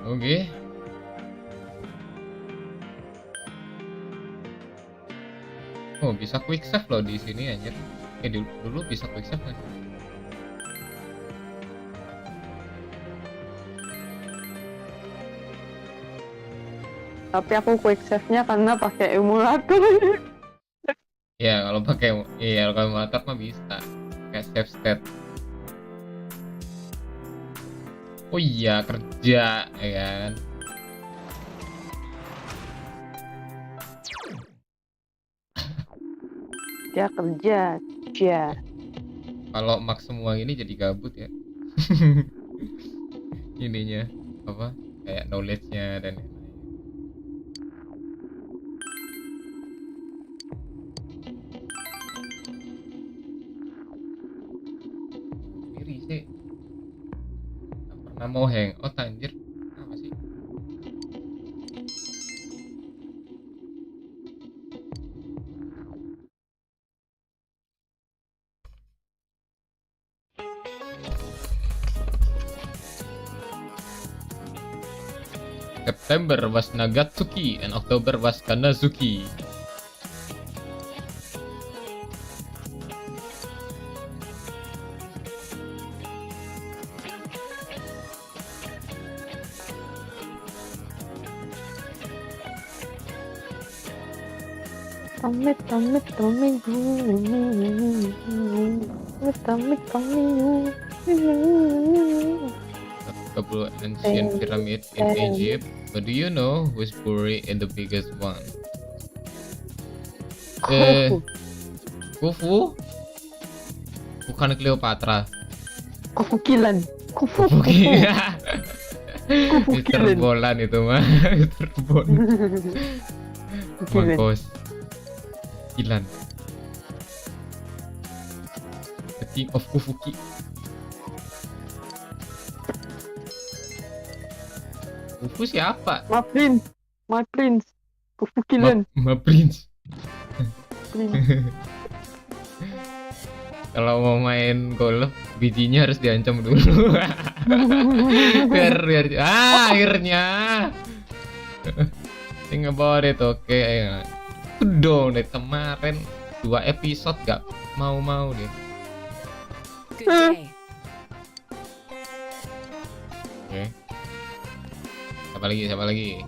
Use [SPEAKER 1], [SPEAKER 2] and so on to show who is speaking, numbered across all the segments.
[SPEAKER 1] Oke. Oh, bisa quick save loh di sini anjir. Dulu bisa quick save kan?
[SPEAKER 2] Tapi aku quick save-nya karena pakai emulator.
[SPEAKER 1] Ya, kalau pakai kalau motor mah bisa. Kayak save state. Oh iya, kerja ya kan.
[SPEAKER 2] Dia kerja.
[SPEAKER 1] Kalau max semua ini jadi gabut ya. Ininya apa? Kayak knowledge-nya dan lain-lain. Sendiri sih. Nggak pernah mau hangout anjir. Apa sih? September was Nagatsuki and October was Kanazuki.
[SPEAKER 2] Pamit
[SPEAKER 1] Couple ancient pyramid in Egypt, but do you know who's buried in the biggest one? Khufu? Bukan Cleopatra.
[SPEAKER 2] Kufukilan.
[SPEAKER 1] Mister Bolan itu mah. Mister Bolan. Mangkos. Kilan. The King of Kufuki. Kufu siapa?
[SPEAKER 2] My prince. Kufukilan.
[SPEAKER 1] Ma Prince. Kalau mau main golf, bijinya harus diancam dulu. biar akhirnya. Think about it, oke. Udah deh kemarin 2 episode gak mau deh.
[SPEAKER 3] Good day.
[SPEAKER 1] Oke. Siapa lagi?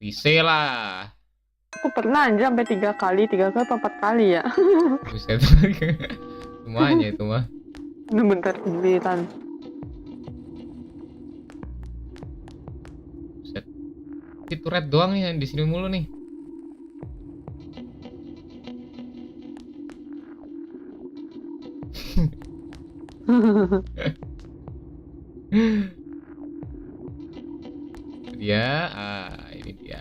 [SPEAKER 1] Bisa lah.
[SPEAKER 2] Aku pernah aja sampai 3 kali atau 4 kali ya.
[SPEAKER 1] Buset. Semuanya itu mah.
[SPEAKER 2] Bentar giliran.
[SPEAKER 1] Buset. Itu red doang nih yang di sini mulu nih. Ini dia.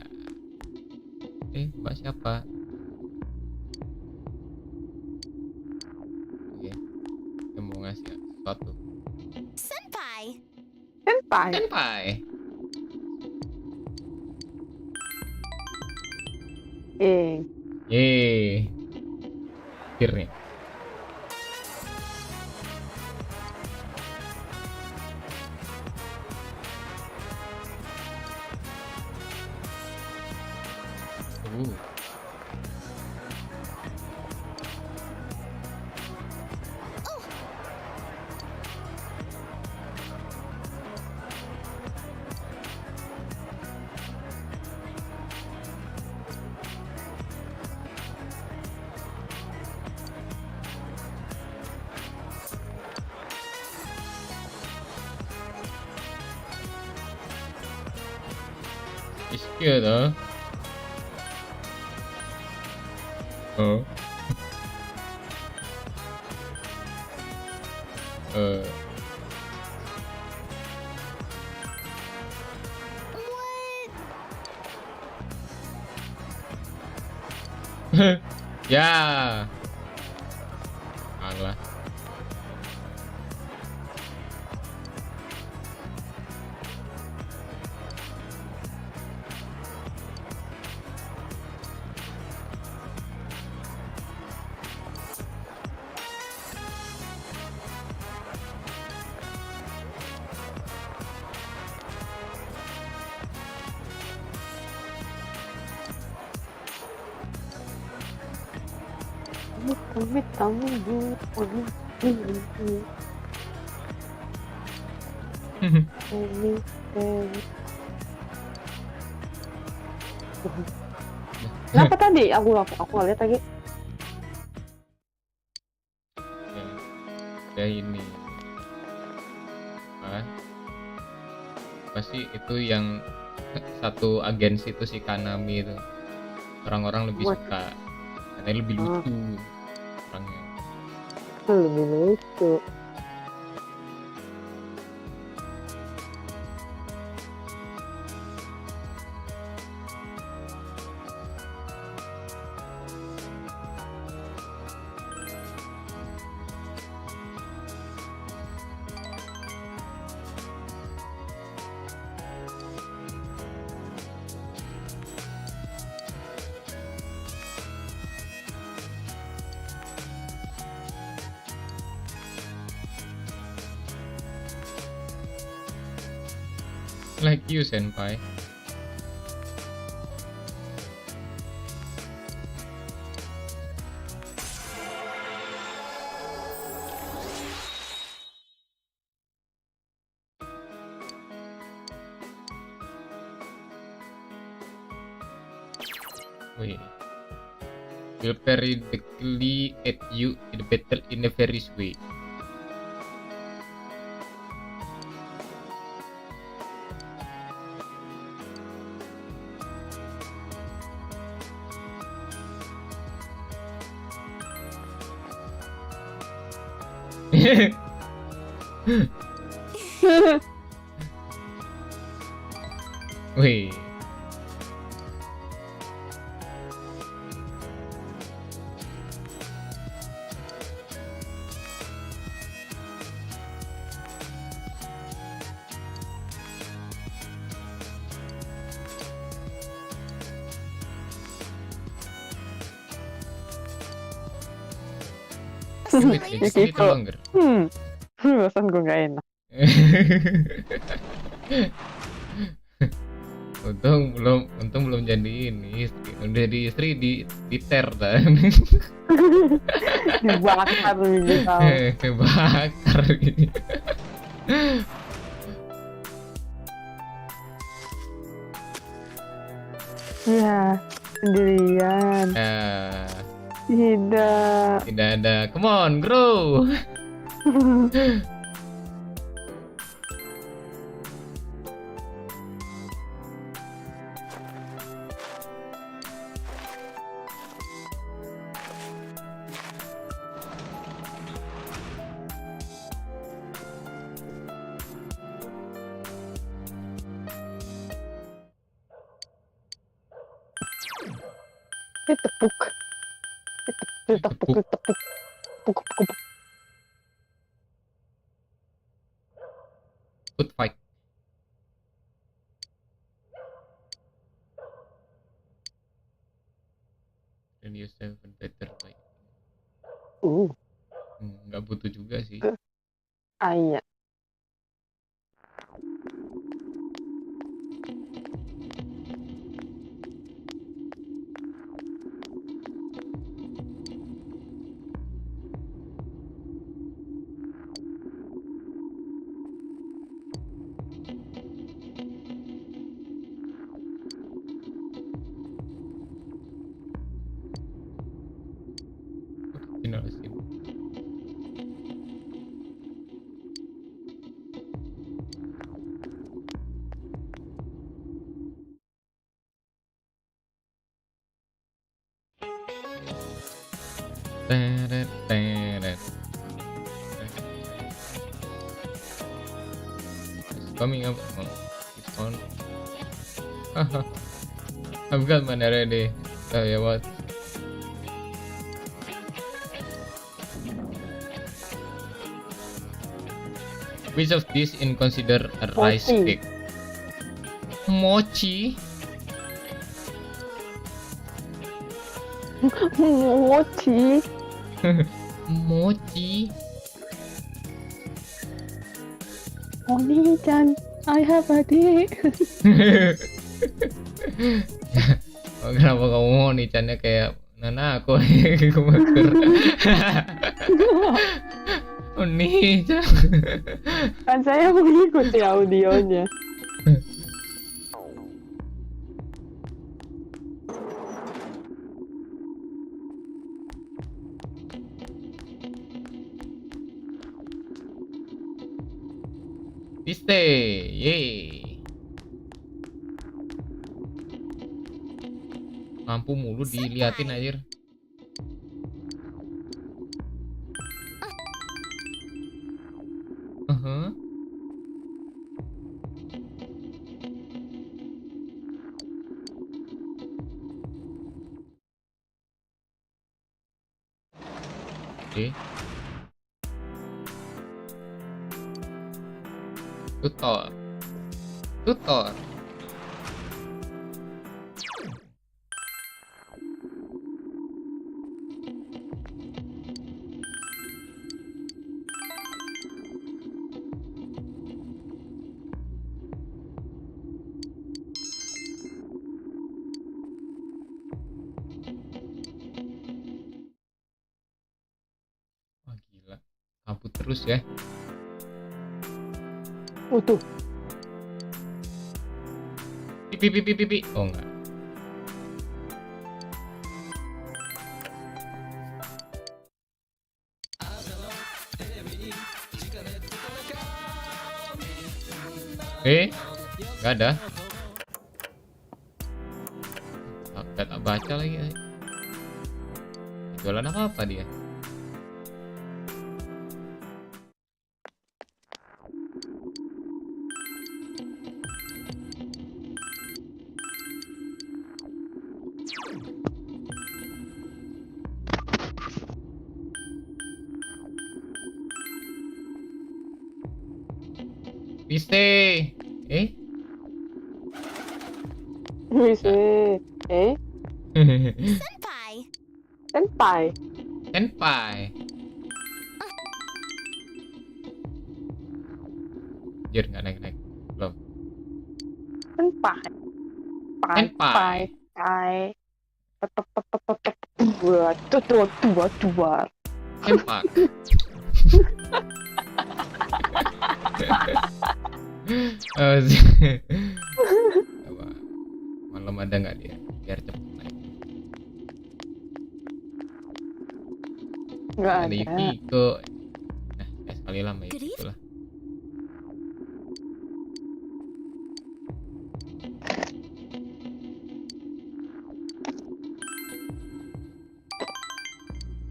[SPEAKER 1] Mbak siapa? Oke, dia mau ngasih sesuatu.
[SPEAKER 3] Senpai.
[SPEAKER 1] Senpai. Yeay. Akhirnya. It's good, huh? Oh. Ya. Alah.
[SPEAKER 2] Pamit kamu dulu. Kenapa tadi? Aku lihat lagi.
[SPEAKER 1] Ya ini apa sih itu yang satu agensi itu si Kanami itu, orang-orang lebih suka karena lebih lucu orangnya.
[SPEAKER 2] Lebih lucu.
[SPEAKER 1] Like you, senpai. Wait. Will periodically aid you in the battle in a various way. Wih. Wait, it's a little longer.
[SPEAKER 2] Bahasan gue gak enak.
[SPEAKER 1] untung belum jadi ini istri. Udah di istri di ter kan.
[SPEAKER 2] Dibakar gitu.
[SPEAKER 1] Kebakar gini.
[SPEAKER 2] Ya, sendirian. Tidak
[SPEAKER 1] ada. Come on, grow.
[SPEAKER 2] Tepuk.
[SPEAKER 1] Good fight. And you seven better fight. Nggak butuh juga sih.
[SPEAKER 2] Iya.
[SPEAKER 1] Final scene. It's coming up. It's on. I've got mine already. Oh yeah, what? Which of these in consider a rice
[SPEAKER 2] Mochi.
[SPEAKER 1] cake? Mochi?
[SPEAKER 2] Mochi.
[SPEAKER 1] Mochi?
[SPEAKER 2] Oni-chan, I have a dick.
[SPEAKER 1] Oh, kenapa kamu mau nih Channya kayak Nana aku kumaker. Oh nih,
[SPEAKER 2] Kan saya mengikuti audionya.
[SPEAKER 1] Piste, yeay. Lampu mulu diliatin anjir. Oke. Tutor. Tutor. Wah gila. Kabut terus ya.
[SPEAKER 2] Tuh.
[SPEAKER 1] Pipi pipi pipi. Oh enggak. Nggak ada. Tak baca lagi. Jualan apa dia? Piste.
[SPEAKER 2] Bisa.
[SPEAKER 3] Senpai.
[SPEAKER 2] Senpai.
[SPEAKER 1] Senpai. Jir nggak naik. Belum.
[SPEAKER 2] Senpai.
[SPEAKER 1] Senpai.
[SPEAKER 2] Pai. Dua.
[SPEAKER 1] Sempak. Coba. Malam ada nggak dia? Biar cepet naik.
[SPEAKER 2] Nggak
[SPEAKER 1] Ada
[SPEAKER 2] ada.
[SPEAKER 1] Yukiko. Nah, sekali lama ya
[SPEAKER 3] Good
[SPEAKER 1] itulah.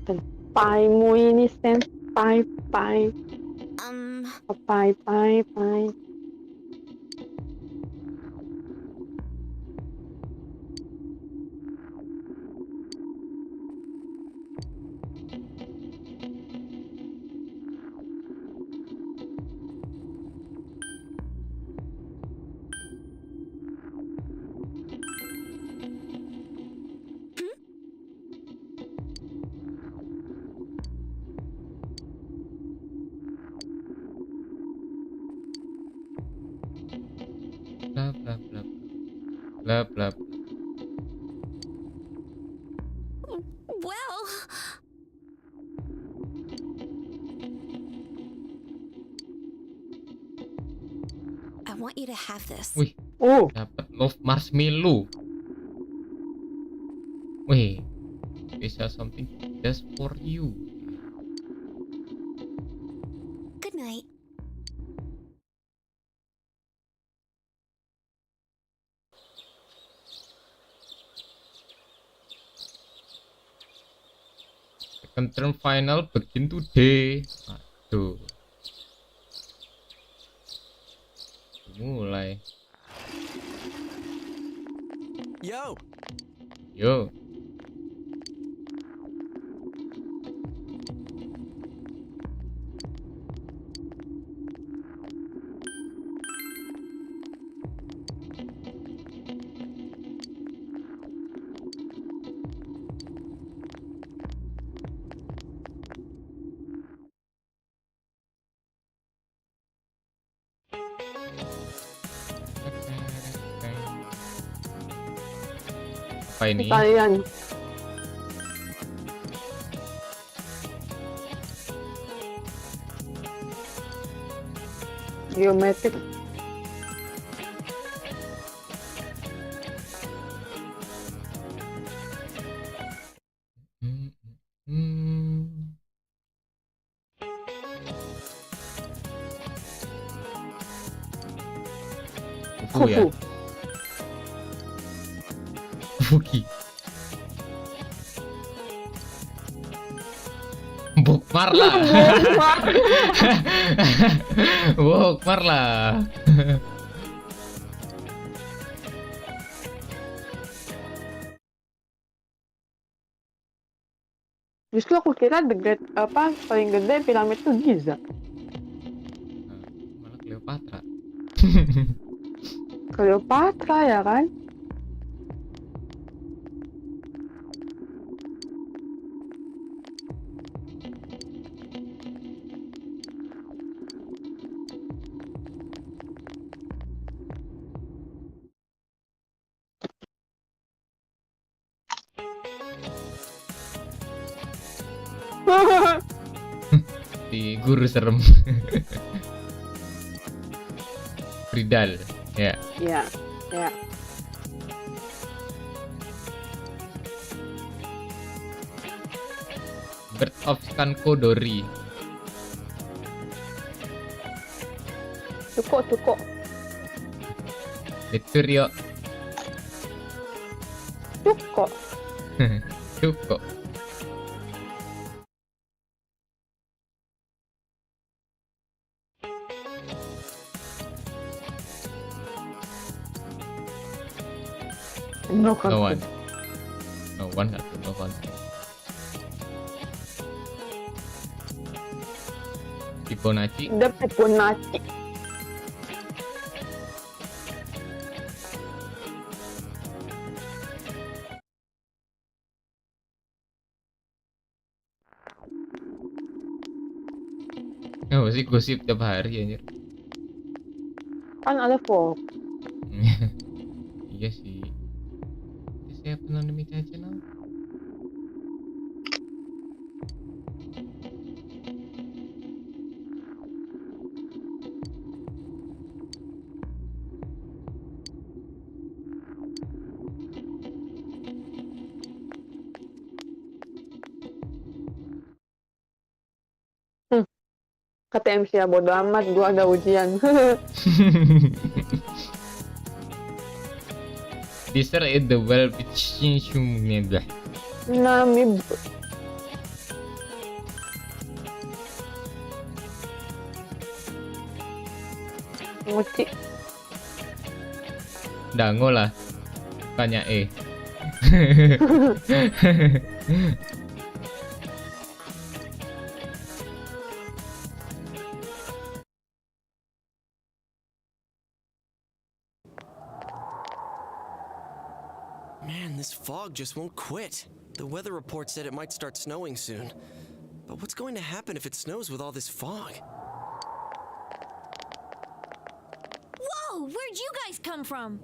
[SPEAKER 2] Senpaimu ini senpai. Pai.
[SPEAKER 1] Bla bla bla. Bla bla.
[SPEAKER 3] Well, I want you to have this.
[SPEAKER 1] Wih,
[SPEAKER 2] Oh,
[SPEAKER 1] dapat love marshmallow. Wih, bisa something just for you.
[SPEAKER 3] Good night.
[SPEAKER 1] Second term final begin today. Aduh. Mulai. Yo. Apa ini?
[SPEAKER 2] kalian Geometrik.
[SPEAKER 1] Hmm, hmm. Kufu ya.
[SPEAKER 2] Kufu.
[SPEAKER 1] Fuki. Bukmar lah. Bukmar lah.
[SPEAKER 2] Justru aku kira paling gede piramid tuh Giza.
[SPEAKER 1] Malah Cleopatra.
[SPEAKER 2] Cleopatra ya kan?
[SPEAKER 1] Di guru serem. Ridal, ya.
[SPEAKER 2] Ya, ya.
[SPEAKER 1] Bird of Skankodori.
[SPEAKER 2] Cukup.
[SPEAKER 1] Liturio.
[SPEAKER 2] Cukup.
[SPEAKER 1] Cukup.
[SPEAKER 2] No
[SPEAKER 1] No one.
[SPEAKER 2] concept.
[SPEAKER 1] No one atau no concept. Fibonacci.
[SPEAKER 2] The Fibonacci.
[SPEAKER 1] Oh sih gosip tiap hari anjir.
[SPEAKER 2] Kan ada folk.
[SPEAKER 1] Iya sih. Saya pernah demi caca no.
[SPEAKER 2] Kata MC ya bodo amat, gua ada ujian.
[SPEAKER 1] These are the well pitching shumnya.
[SPEAKER 2] Nami. Mochi.
[SPEAKER 1] Dango lah. Tanya
[SPEAKER 4] Man, this fog just won't quit. The weather report said it might start snowing soon. But what's going to happen if it snows with all this fog?
[SPEAKER 3] Whoa, where'd you guys come from?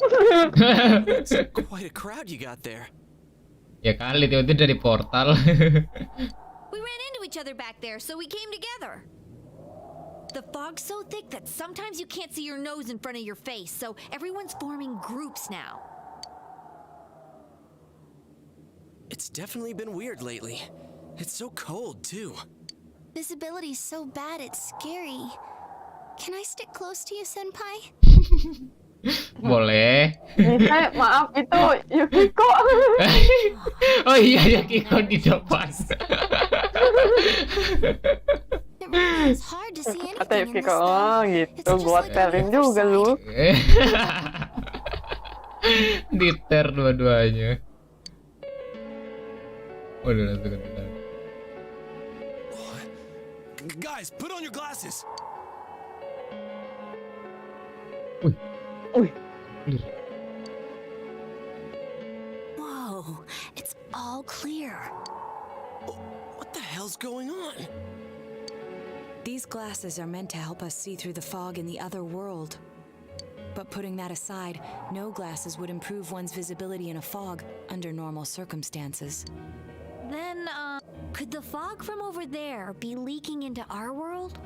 [SPEAKER 4] It's quite a crowd you got there.
[SPEAKER 1] Ya kali itu dari portal.
[SPEAKER 3] We ran into each other back there, so we came together. The fog's so thick that sometimes you can't see your nose in front of your face, so everyone's forming groups now.
[SPEAKER 4] It's definitely been weird lately. It's so cold, too.
[SPEAKER 3] Visibility's so bad it's scary. Can I stick close to you, Senpai?
[SPEAKER 1] Boleh.
[SPEAKER 2] Bisa, maaf itu Yukiko.
[SPEAKER 1] Oh iya Yukiko di depan.
[SPEAKER 3] It really is hard to see
[SPEAKER 2] Kata
[SPEAKER 3] anything in this
[SPEAKER 2] Yukiko, oh
[SPEAKER 3] stuff.
[SPEAKER 2] gitu,
[SPEAKER 3] It's just
[SPEAKER 2] gua
[SPEAKER 3] like
[SPEAKER 2] telin
[SPEAKER 3] on the
[SPEAKER 2] juga
[SPEAKER 3] other
[SPEAKER 2] lu.
[SPEAKER 3] side.
[SPEAKER 1] Diter dua-duanya. Udah langsung ke
[SPEAKER 4] Guys, put on your glasses.
[SPEAKER 2] Wih,
[SPEAKER 3] Whoa, it's all clear.
[SPEAKER 4] What the hell's going on?
[SPEAKER 5] These glasses are meant to help us see through the fog in the other world. But putting that aside, no glasses would improve one's visibility in a fog under normal circumstances.
[SPEAKER 3] Then, could the fog from over there be leaking into our world?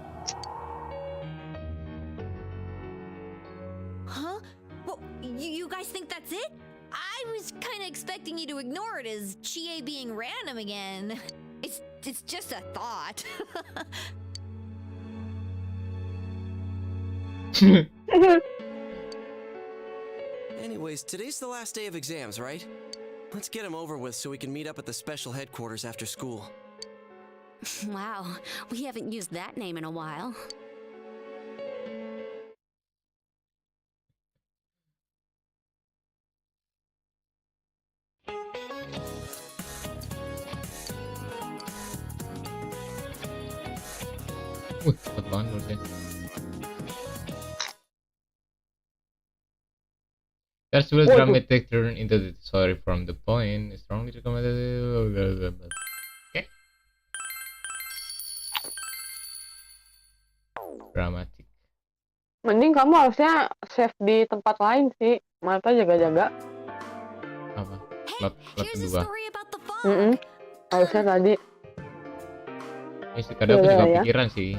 [SPEAKER 3] Well, you guys think that's it? I was kind of expecting you to ignore it as Chie being random again. It's just a thought.
[SPEAKER 4] Anyways, today's the last day of exams, right? Let's get them over with so we can meet up at the special headquarters after school.
[SPEAKER 6] Wow, we haven't used that name in a while.
[SPEAKER 1] Cepet banget menurutnya. That will
[SPEAKER 2] Waduh.
[SPEAKER 1] dramatic turn into the story from the point. Strongly recommended. Oke. Dramatic.
[SPEAKER 2] Mending kamu harusnya save di tempat lain sih. Mata jaga-jaga.
[SPEAKER 1] Apa?
[SPEAKER 3] Hey,
[SPEAKER 1] Lot
[SPEAKER 3] here's a
[SPEAKER 1] kedua.
[SPEAKER 3] story about the fog.
[SPEAKER 2] Harusnya tadi.
[SPEAKER 1] Ini sih kadang aku
[SPEAKER 2] Iya,
[SPEAKER 1] juga
[SPEAKER 2] ya.
[SPEAKER 1] pikiran sih.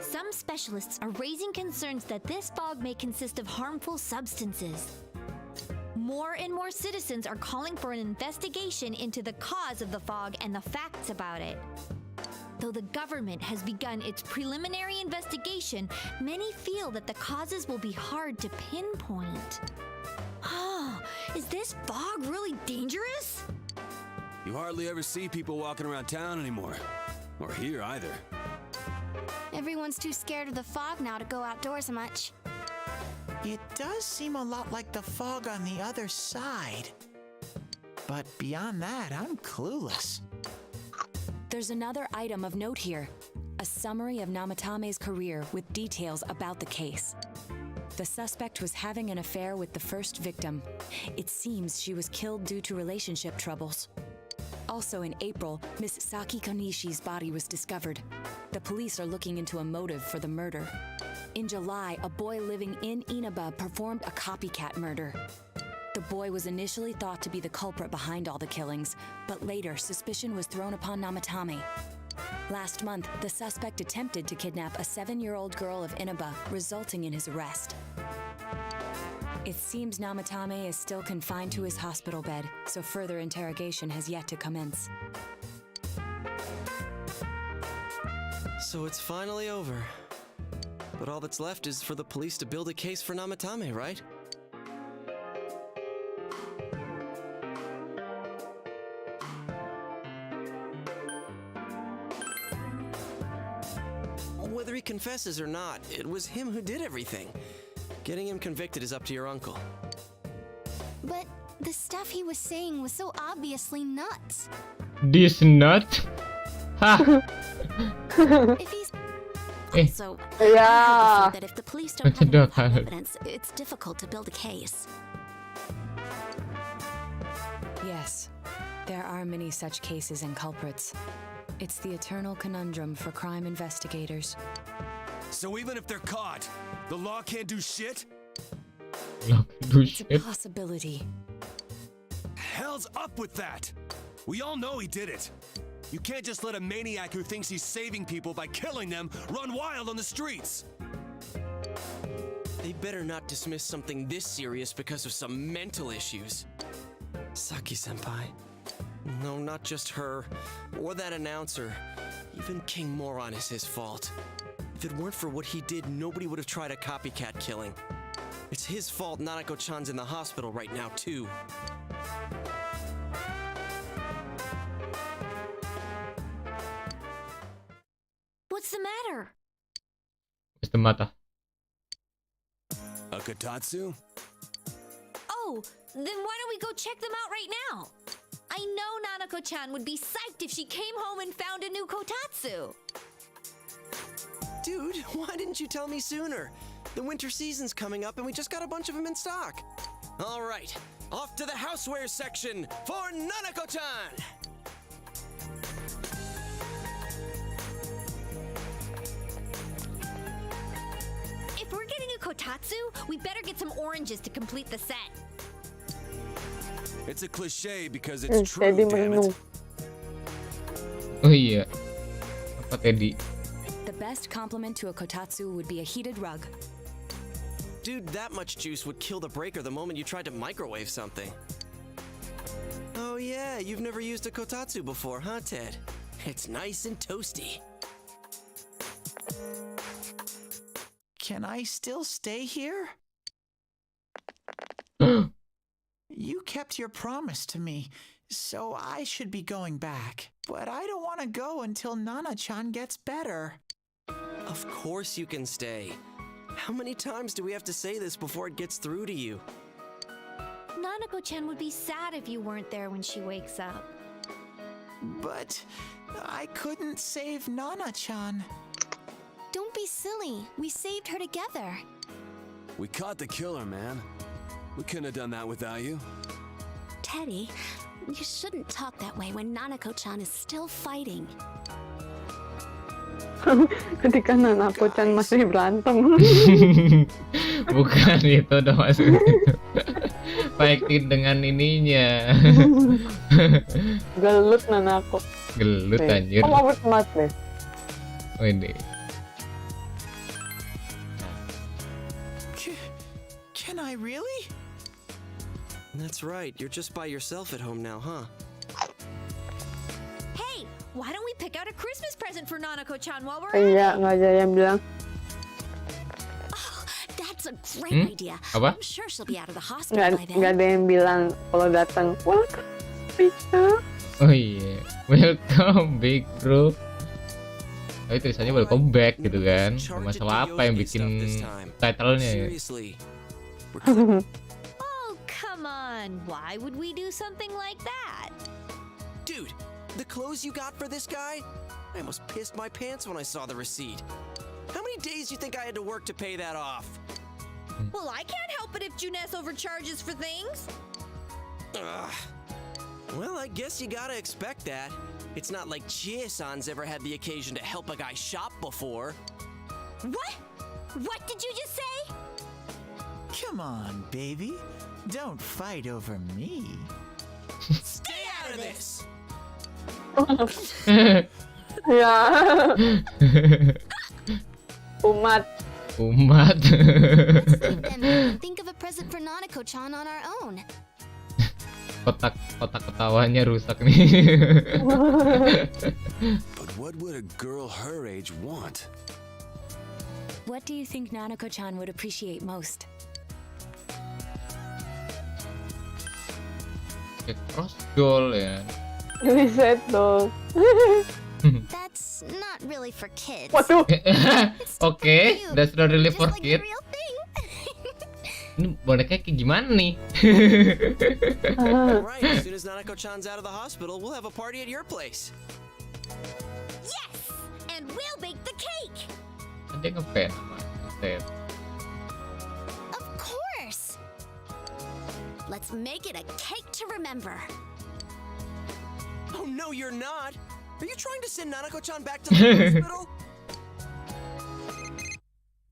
[SPEAKER 3] Some specialists are raising concerns that this fog may consist of harmful substances. More and more citizens are calling for an investigation into the cause of the fog and the facts about it. Though the government has begun its preliminary investigation, many feel that the causes will be hard to pinpoint. Is this fog really dangerous?
[SPEAKER 7] You hardly ever see people walking around town anymore. Or here either.
[SPEAKER 6] Everyone's too scared of the fog now to go outdoors much.
[SPEAKER 8] It does seem a lot like the fog on the other side. But beyond that, I'm clueless.
[SPEAKER 5] There's another item of note here, a summary of Namatame's career with details about the case. The suspect was having an affair with the first victim. It seems she was killed due to relationship troubles. Also in April, Miss Saki Konishi's body was discovered. The police are looking into a motive for the murder. In July, a boy living in Inaba performed a copycat murder. The boy was initially thought to be the culprit behind all the killings, but later suspicion was thrown upon Namatame. Last month, the suspect attempted to kidnap a 7-year-old girl of Inaba, resulting in his arrest. It seems Namatame is still confined to his hospital bed, so further interrogation has yet to commence.
[SPEAKER 4] So it's finally over. But all that's left is for the police to build a case for Namatame, right? Whether he confesses or not, it was him who did everything. Getting him convicted is up to your uncle.
[SPEAKER 6] But the stuff he was saying was so obviously nuts.
[SPEAKER 1] This nut. Ha.
[SPEAKER 6] If he's
[SPEAKER 1] Eh.
[SPEAKER 6] also,
[SPEAKER 2] Yeah.
[SPEAKER 6] I heard before that if the police don't have
[SPEAKER 1] Sedap.
[SPEAKER 6] enough evidence, it's difficult to build a case.
[SPEAKER 5] Yes, there are many such cases and culprits. It's the eternal conundrum for crime investigators.
[SPEAKER 7] So even if they're caught, the law can't do shit?
[SPEAKER 1] Look, do
[SPEAKER 5] It's a
[SPEAKER 1] shit.
[SPEAKER 5] possibility.
[SPEAKER 7] Hell's up with that! We all know he did it. You can't just let a maniac who thinks he's saving people by killing them run wild on the streets.
[SPEAKER 4] They better not dismiss something this serious because of some mental issues. Saki-senpai. No, not just her. Or that announcer. Even King Moron is his fault. If it weren't for what he did, nobody would have tried a copycat killing. It's his fault Nanako-chan's in the hospital right now, too.
[SPEAKER 3] What's the matter?
[SPEAKER 1] Mr. Mata.
[SPEAKER 7] A Kotatsu?
[SPEAKER 3] Oh, then why don't we go check them out right now? I know Nanako-chan would be psyched if she came home and found a new kotatsu.
[SPEAKER 4] Dude, why didn't you tell me sooner? The winter season's coming up and we just got a bunch of them in stock. All right, off to the houseware section for Nanako-chan!
[SPEAKER 3] If we're getting a kotatsu, we better get some oranges to complete the set.
[SPEAKER 7] It's a cliche because it's true,
[SPEAKER 2] Teddy
[SPEAKER 7] damn
[SPEAKER 2] menu.
[SPEAKER 7] it.
[SPEAKER 1] Oh iya. Apa Teddy?
[SPEAKER 5] The best compliment to a kotatsu would be a heated rug.
[SPEAKER 4] Dude, that much juice would kill the breaker the moment you tried to microwave something. Oh yeah, you've never used a kotatsu before, huh, Ted? It's nice and toasty.
[SPEAKER 8] Can I still stay here? You kept your promise to me, so I should be going back. But I don't want to go until Nana-chan gets better.
[SPEAKER 4] Of course you can stay. How many times do we have to say this before it gets through to you?
[SPEAKER 3] Nanako-chan would be sad if you weren't there when she wakes up.
[SPEAKER 8] But I couldn't save Nana-chan.
[SPEAKER 6] Don't be silly. We saved her together.
[SPEAKER 7] We caught the killer, man. We couldn't have done that without you.
[SPEAKER 6] Teddy, you shouldn't talk that way when Nanako-chan is still fighting.
[SPEAKER 2] Ketika Nanako-chan masih berantem.
[SPEAKER 1] Bukan itu dong maksudnya. Fighting dengan ininya.
[SPEAKER 2] Gelut Nanako.
[SPEAKER 1] Gelut anjir.
[SPEAKER 2] Oh, mau smart deh.
[SPEAKER 1] Oh ini.
[SPEAKER 8] Can I really?
[SPEAKER 4] That's right, you're just by yourself at home now, huh?
[SPEAKER 3] Hey, why don't we pick out a Christmas present for Nanako-chan while we're
[SPEAKER 2] Iya, nggak ada yang bilang.
[SPEAKER 6] That's a great idea.
[SPEAKER 1] Apa?
[SPEAKER 6] I'm sure she'll be out of the hospital by
[SPEAKER 2] Nggak
[SPEAKER 6] then.
[SPEAKER 2] ada yang bilang kalau datang. Welcome, BISA.
[SPEAKER 1] Oh iya, welcome big bro. Tapi tulisannya welcome back gitu kan. Masalah apa yang bikin title-nya ya?
[SPEAKER 4] Seriously.
[SPEAKER 3] Oh, come on. Why would we do something like that?
[SPEAKER 4] Dude, the clothes you got for this guy? I almost pissed my pants when I saw the receipt. How many days you think I had to work to pay that off?
[SPEAKER 3] Well, I can't help it if Juness overcharges for things.
[SPEAKER 4] Ugh. Well, I guess you gotta expect that. It's not like Chie-san's ever had the occasion to help a guy shop before.
[SPEAKER 3] What? What did you just say?
[SPEAKER 8] Come on, baby. Don't fight over me.
[SPEAKER 4] Stay out of this!
[SPEAKER 2] Ya. Umat.
[SPEAKER 1] Umat.
[SPEAKER 6] And think of a present for Nanako-chan on our own.
[SPEAKER 1] kotak ketawanya rusak nih.
[SPEAKER 7] But what would a girl her age want?
[SPEAKER 5] What do you think Nanako-chan would appreciate most?
[SPEAKER 1] Kayak cross doll ya.
[SPEAKER 2] Reset dong.
[SPEAKER 6] That's not really for kids.
[SPEAKER 2] Waduh.
[SPEAKER 1] Oke, that's not really
[SPEAKER 6] Just
[SPEAKER 1] for
[SPEAKER 6] like
[SPEAKER 1] kids.
[SPEAKER 6] the real thing.
[SPEAKER 1] Ini bonekanya kayak gimana nih?
[SPEAKER 4] Right, as soon as Nanako-chan's out of the hospital, we'll have a party at your place.
[SPEAKER 3] Yes! And we'll bake the cake!
[SPEAKER 1] Ada ngepen sama Ted.
[SPEAKER 6] Of course. Let's make it a cake to remember.
[SPEAKER 4] Oh no, you're not! Are you trying to send Nanako-chan back to the hospital?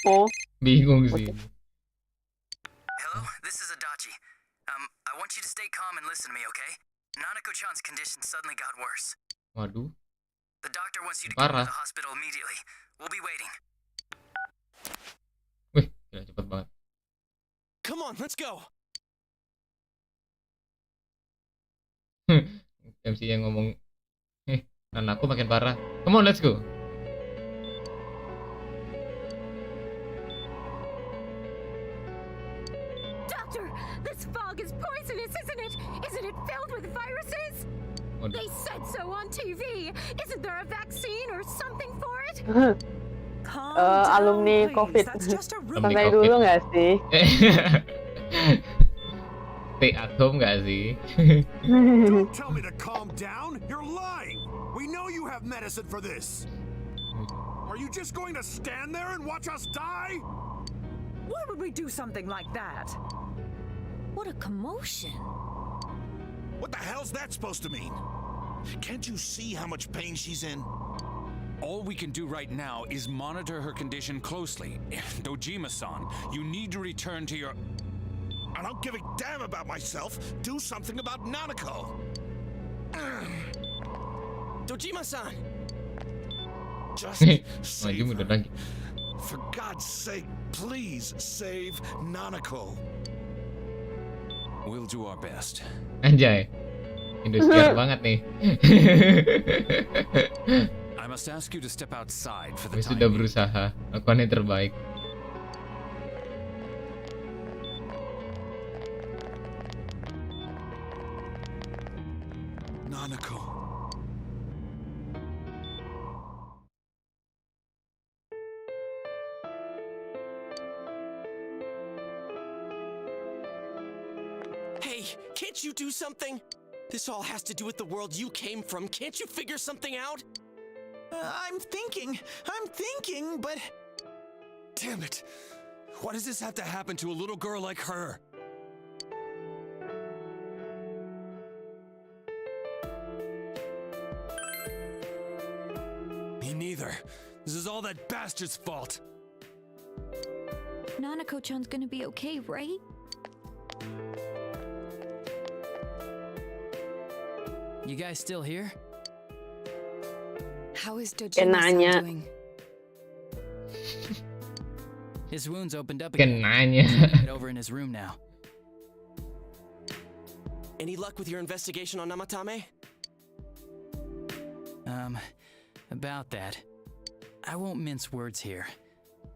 [SPEAKER 2] Oh.
[SPEAKER 1] Bingung sih.
[SPEAKER 9] Hello, this is Adachi. I want you to stay calm and listen to me, okay? Nanako-chan's condition suddenly got worse.
[SPEAKER 1] Waduh,
[SPEAKER 9] The doctor wants you to go
[SPEAKER 1] parah.
[SPEAKER 9] to the hospital immediately. We'll be waiting.
[SPEAKER 1] Wih, gila cepet banget.
[SPEAKER 4] Come on, let's go!
[SPEAKER 1] MC yang ngomong, aku makin parah. Come on, let's go.
[SPEAKER 10] Doctor, this fog is poisonous, isn't it? Isn't it filled with viruses?
[SPEAKER 1] Waduh.
[SPEAKER 10] They said so on TV. Isn't there a vaccine or something for it?
[SPEAKER 2] Alumni COVID.
[SPEAKER 1] Alumni
[SPEAKER 2] Santai
[SPEAKER 1] COVID.
[SPEAKER 2] dulu nggak sih?
[SPEAKER 1] Stay at home gak sih?
[SPEAKER 7] Don't tell me to calm down. You're lying. We know you have medicine for this. Are you just going to stand there and watch us die?
[SPEAKER 10] Why would we do something like that?
[SPEAKER 3] What a commotion.
[SPEAKER 7] What the hell's that supposed to mean? Can't you see how much pain she's in?
[SPEAKER 11] All we can do right now is monitor her condition closely. Dojima-san, you need to return to your...
[SPEAKER 7] I don't give a damn about myself. Do something about Nanako.
[SPEAKER 4] Dojima-san!
[SPEAKER 7] Just
[SPEAKER 1] Maju
[SPEAKER 7] save
[SPEAKER 1] mundur
[SPEAKER 7] her.
[SPEAKER 1] lagi.
[SPEAKER 7] For God's sake, please save Nanako.
[SPEAKER 11] We'll do our best.
[SPEAKER 1] Anjay. Indosiar banget nih.
[SPEAKER 11] I must ask you to step outside for the
[SPEAKER 1] Gue
[SPEAKER 11] time
[SPEAKER 1] sudah
[SPEAKER 11] being.
[SPEAKER 1] berusaha, lakukan yang terbaik.
[SPEAKER 7] Nanako.
[SPEAKER 4] Hey, can't you do something? This all has to do with the world you came from. Can't you figure something out?
[SPEAKER 8] I'm thinking, but...
[SPEAKER 7] Damn it. Why does this have to happen to a little girl like her? Me neither. This is all that bastard's fault.
[SPEAKER 3] Nanako-chan's gonna be okay, right?
[SPEAKER 9] You guys still here?
[SPEAKER 5] How is
[SPEAKER 2] Kenanya.
[SPEAKER 5] Dojima-san doing?
[SPEAKER 9] His wounds opened up again.
[SPEAKER 1] Kenanya.
[SPEAKER 9] Get over in his room now.
[SPEAKER 4] Any luck with your investigation on Namatame?
[SPEAKER 9] About that. I won't mince words here.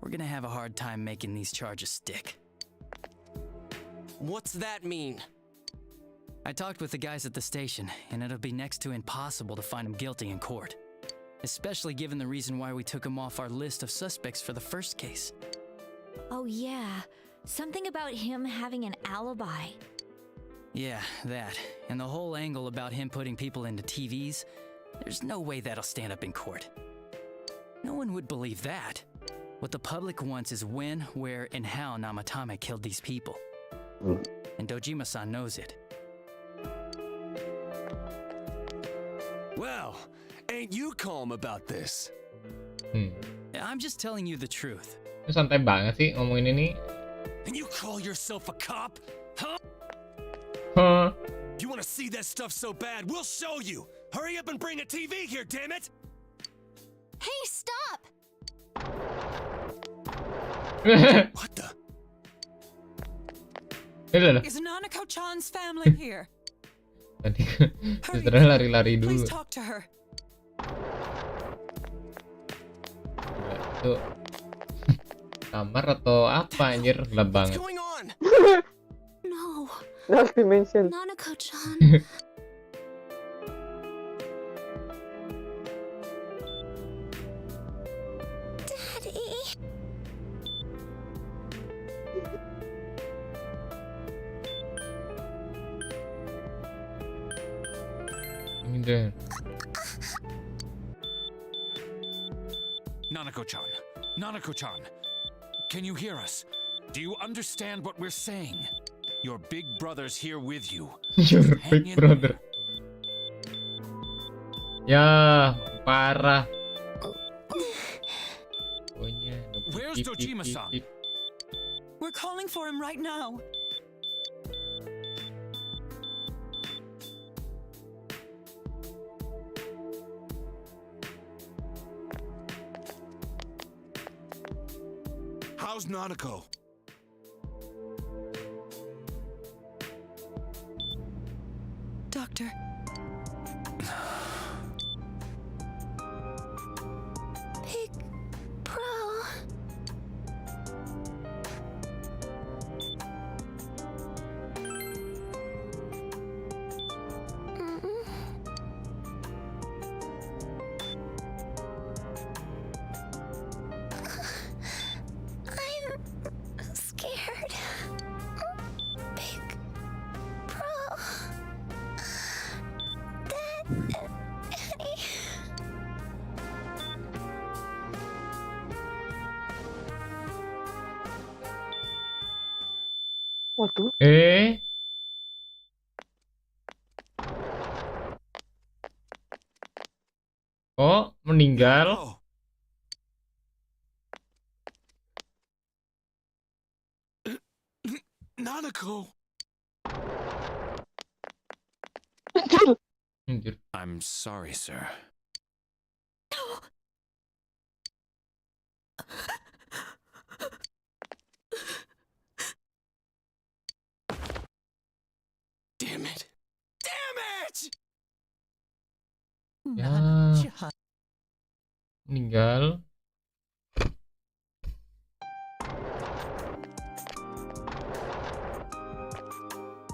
[SPEAKER 9] We're gonna have a hard time making these charges stick.
[SPEAKER 4] What's that mean?
[SPEAKER 9] I talked with the guys at the station, and it'll be next to impossible to find him guilty in court. Especially given the reason why we took him off our list of suspects for the first case.
[SPEAKER 3] Oh yeah, something about him having an alibi.
[SPEAKER 9] Yeah, that. And the whole angle about him putting people into TVs, there's no way that'll stand up in court. No one would believe that. What the public wants is when, where, and how Namatame killed these people. And Dojima-san knows it.
[SPEAKER 7] Well, ain't you calm about this?
[SPEAKER 9] I'm just telling you the truth.
[SPEAKER 1] Lu santai banget sih ngomongin ini.
[SPEAKER 7] And you call yourself a cop? Huh?
[SPEAKER 1] Huh?
[SPEAKER 7] You want to see that stuff so bad? We'll show you. Hurry up and bring a TV here, damn it!
[SPEAKER 6] Hey, stop!
[SPEAKER 7] What the?
[SPEAKER 12] Is Nanako-chan's family here?
[SPEAKER 1] Tadi sebenarnya lari-lari dulu.
[SPEAKER 12] Please talk to her.
[SPEAKER 1] Itu kamar atau apa anjir, gelap banget.
[SPEAKER 4] What's going on?
[SPEAKER 6] No.
[SPEAKER 2] Dark dimension.
[SPEAKER 6] Nanako-chan. Daddy.
[SPEAKER 1] Ini deh.
[SPEAKER 11] Nanako-chan, Nanako-chan, can you hear us? Do you understand what we're saying? Your big brother's here with you.
[SPEAKER 1] Your
[SPEAKER 11] Hang
[SPEAKER 1] big
[SPEAKER 11] in
[SPEAKER 1] brother. Ya, parah. Pokoknya
[SPEAKER 11] Where's Dojima-san?
[SPEAKER 12] We're calling for him right now.
[SPEAKER 7] How's Nanako?
[SPEAKER 12] Doctor.
[SPEAKER 6] Big Bro. I'm scared. Big Bro. Daddy.
[SPEAKER 2] Waduh.
[SPEAKER 1] Kok meninggal?
[SPEAKER 7] Oh. Nanako.
[SPEAKER 1] Anjir.
[SPEAKER 11] I'm sorry, sir.
[SPEAKER 4] Damn it! Damn it!
[SPEAKER 1] Ya,
[SPEAKER 8] Nana-chan.
[SPEAKER 1] meninggal.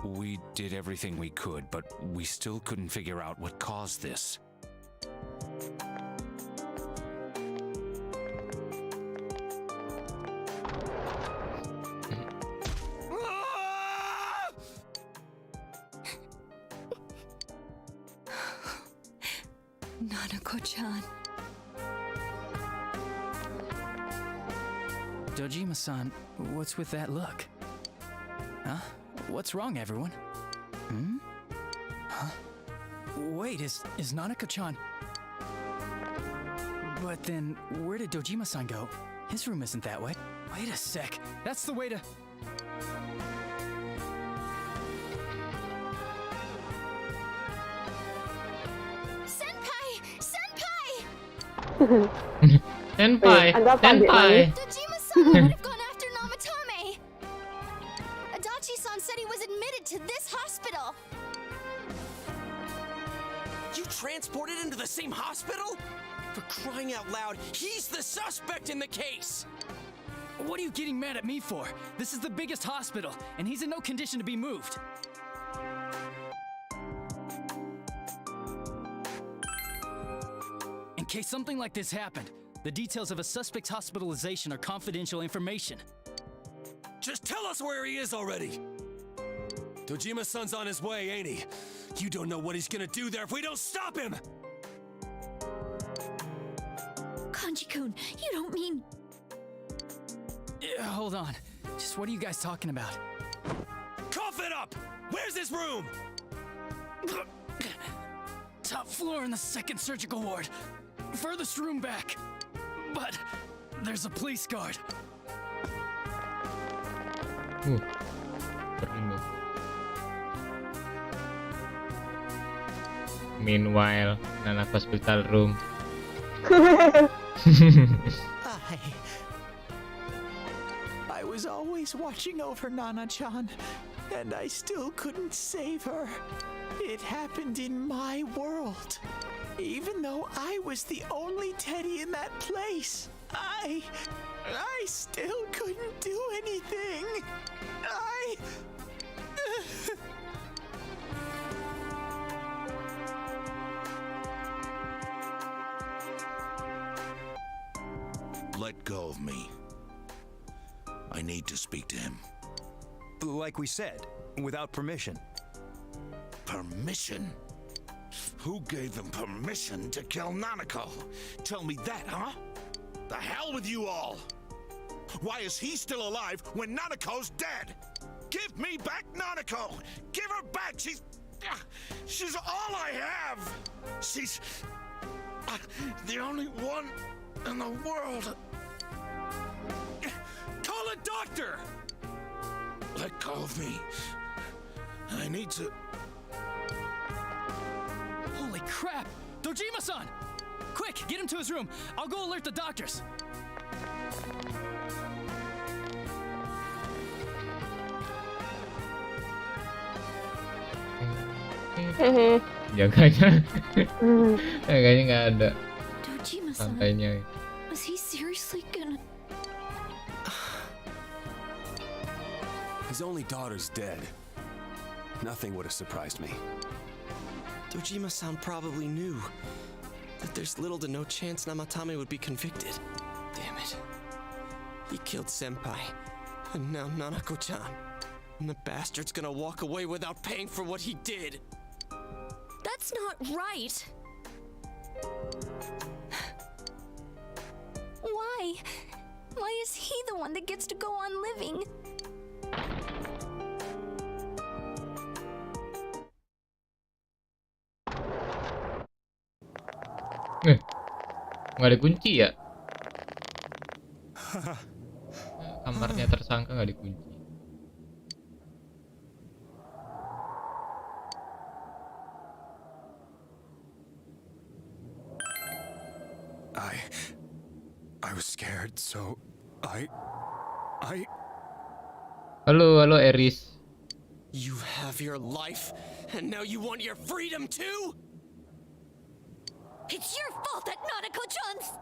[SPEAKER 11] We did everything we could, but we still couldn't figure out what caused this.
[SPEAKER 12] Nanako-chan.
[SPEAKER 9] Dojima-san, what's with that look? Huh? What's wrong, everyone? Hmm? Huh? Wait, is Nanako-chan... But then, where did Dojima-san go? His room isn't that way. Wait a sec. That's the way to...
[SPEAKER 3] Senpai! Senpai!
[SPEAKER 1] Senpai,
[SPEAKER 2] Ada apa, Dik
[SPEAKER 1] senpai.
[SPEAKER 2] Mami?
[SPEAKER 3] Dojima-san would have gone after Namatame! Adachi-san said he was admitted to this hospital!
[SPEAKER 4] You transported him to the same hospital? For crying out loud, he's the suspect in the case!
[SPEAKER 9] What are you getting mad at me for? This is the biggest hospital, and he's in no condition to be moved. In case something like this happened, the details of a suspect's hospitalization are confidential information.
[SPEAKER 7] Just tell us where he is already! Dojima-san's on his way, ain't he? You don't know what he's gonna do there if we don't stop him!
[SPEAKER 3] Kanji-kun, you don't mean...
[SPEAKER 9] Hold on. Just what are you guys talking about?
[SPEAKER 7] Cough it up! Where's his room?
[SPEAKER 9] Top floor in the second surgical ward. Furthest room back. But there's a police guard.
[SPEAKER 1] Berlindung. Meanwhile, Nana hospital room.
[SPEAKER 8] I was always watching over Nana-chan, and I still couldn't save her. It happened in my world. Even though I was the only teddy in that place, I still couldn't do anything.
[SPEAKER 7] Let go of me. I need to speak to him.
[SPEAKER 13] Like we said, without permission.
[SPEAKER 7] Permission? Who gave them permission to kill Nanako? Tell me that, huh? The hell with you all! Why is he still alive when Nanako's dead? Give me back Nanako! Give her back! She's all I have! She's the only one in the world. Call a doctor! Let go of me. I need to...
[SPEAKER 9] Holy crap! Dojima-san! Quick, get him to his room. I'll go alert the doctors.
[SPEAKER 1] Jaganya, jaganya nggak ada
[SPEAKER 3] Dojima-san,
[SPEAKER 1] santainya.
[SPEAKER 3] was he seriously gonna...
[SPEAKER 7] His only daughter's dead. Nothing would have surprised me.
[SPEAKER 4] Dojima-san probably knew that there's little to no chance Namatame would be convicted. Damn it. He killed Senpai, and now Nanako-chan. And the bastard's gonna walk away without paying for what he did.
[SPEAKER 3] That's not right! Why? Why is he the one that gets to go on living?
[SPEAKER 1] Nggak ada kunci ya? Kamarnya tersangka nggak dikunci.
[SPEAKER 7] I was scared, so I...
[SPEAKER 1] Halo Eris.
[SPEAKER 4] You have your life, and now you want your freedom too?
[SPEAKER 3] It's your fault that Nanako-chan's...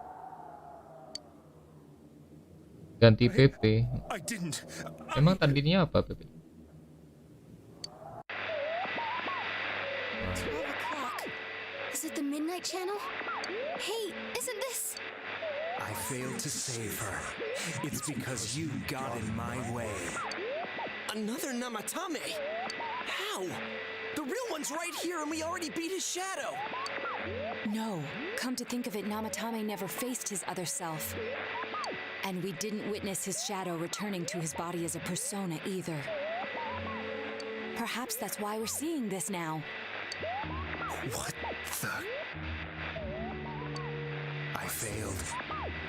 [SPEAKER 1] Ganti PP.
[SPEAKER 7] I didn't.
[SPEAKER 1] Emang tadinya apa PP?
[SPEAKER 6] 12 o'clock. Is it the midnight channel? Hey, isn't this...
[SPEAKER 13] I failed to save her. It's because you got in my way.
[SPEAKER 4] Another Namatame? How? The real one's right here and we already beat his shadow.
[SPEAKER 5] No, come to think of it, Namatame never faced his other self. And we didn't witness his shadow returning to his body as a persona either. Perhaps that's why we're seeing this now.
[SPEAKER 13] What the? I failed,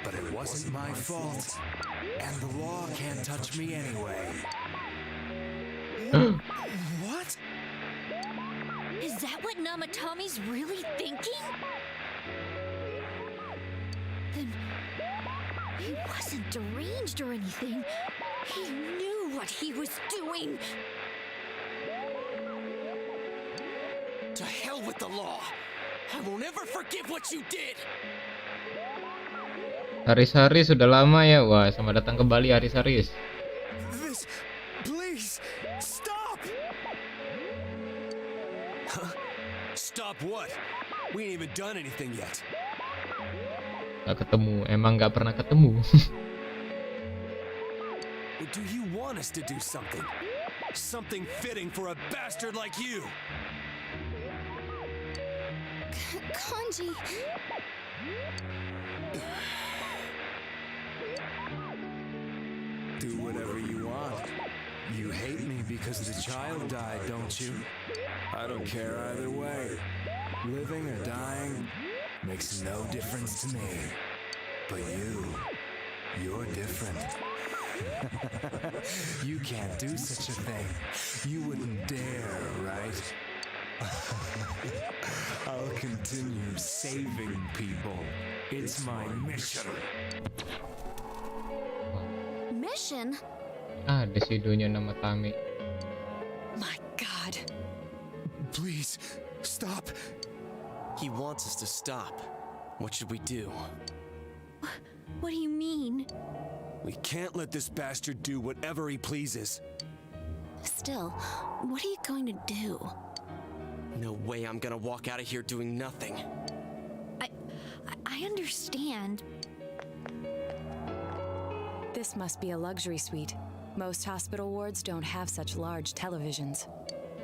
[SPEAKER 13] but it wasn't my fault. And the law can't touch me anyway.
[SPEAKER 4] What?
[SPEAKER 3] Is that what Namatame's really thinking? Then he wasn't deranged or anything. He knew what he was doing.
[SPEAKER 4] To hell with the law. I won't ever forgive what you did.
[SPEAKER 1] Haris sudah lama ya. Wah, selamat datang kembali Haris.
[SPEAKER 13] This, please, stop!
[SPEAKER 4] Huh? Stop what? We ain't even done anything yet.
[SPEAKER 1] Gak ketemu, emang gak pernah ketemu.
[SPEAKER 4] Or do you want us to do something? Something fitting for a bastard like you?
[SPEAKER 6] Kanji...
[SPEAKER 13] Do whatever you want. You hate me because the child died, don't you? I don't care either way. Living or dying makes no difference to me. But you're different. You can't do such a thing. You wouldn't dare, right? I'll continue saving people. It's my mission.
[SPEAKER 6] Mission?
[SPEAKER 1] Ada sih dunia nama Tami.
[SPEAKER 5] My God.
[SPEAKER 13] Please, stop.
[SPEAKER 4] He wants us to stop. What should we do?
[SPEAKER 3] What do you mean?
[SPEAKER 4] We can't let this bastard do whatever he pleases.
[SPEAKER 6] Still, what are you going to do?
[SPEAKER 4] No way I'm gonna walk out of here doing nothing.
[SPEAKER 3] I understand.
[SPEAKER 5] This must be a luxury suite. Most hospital wards don't have such large televisions.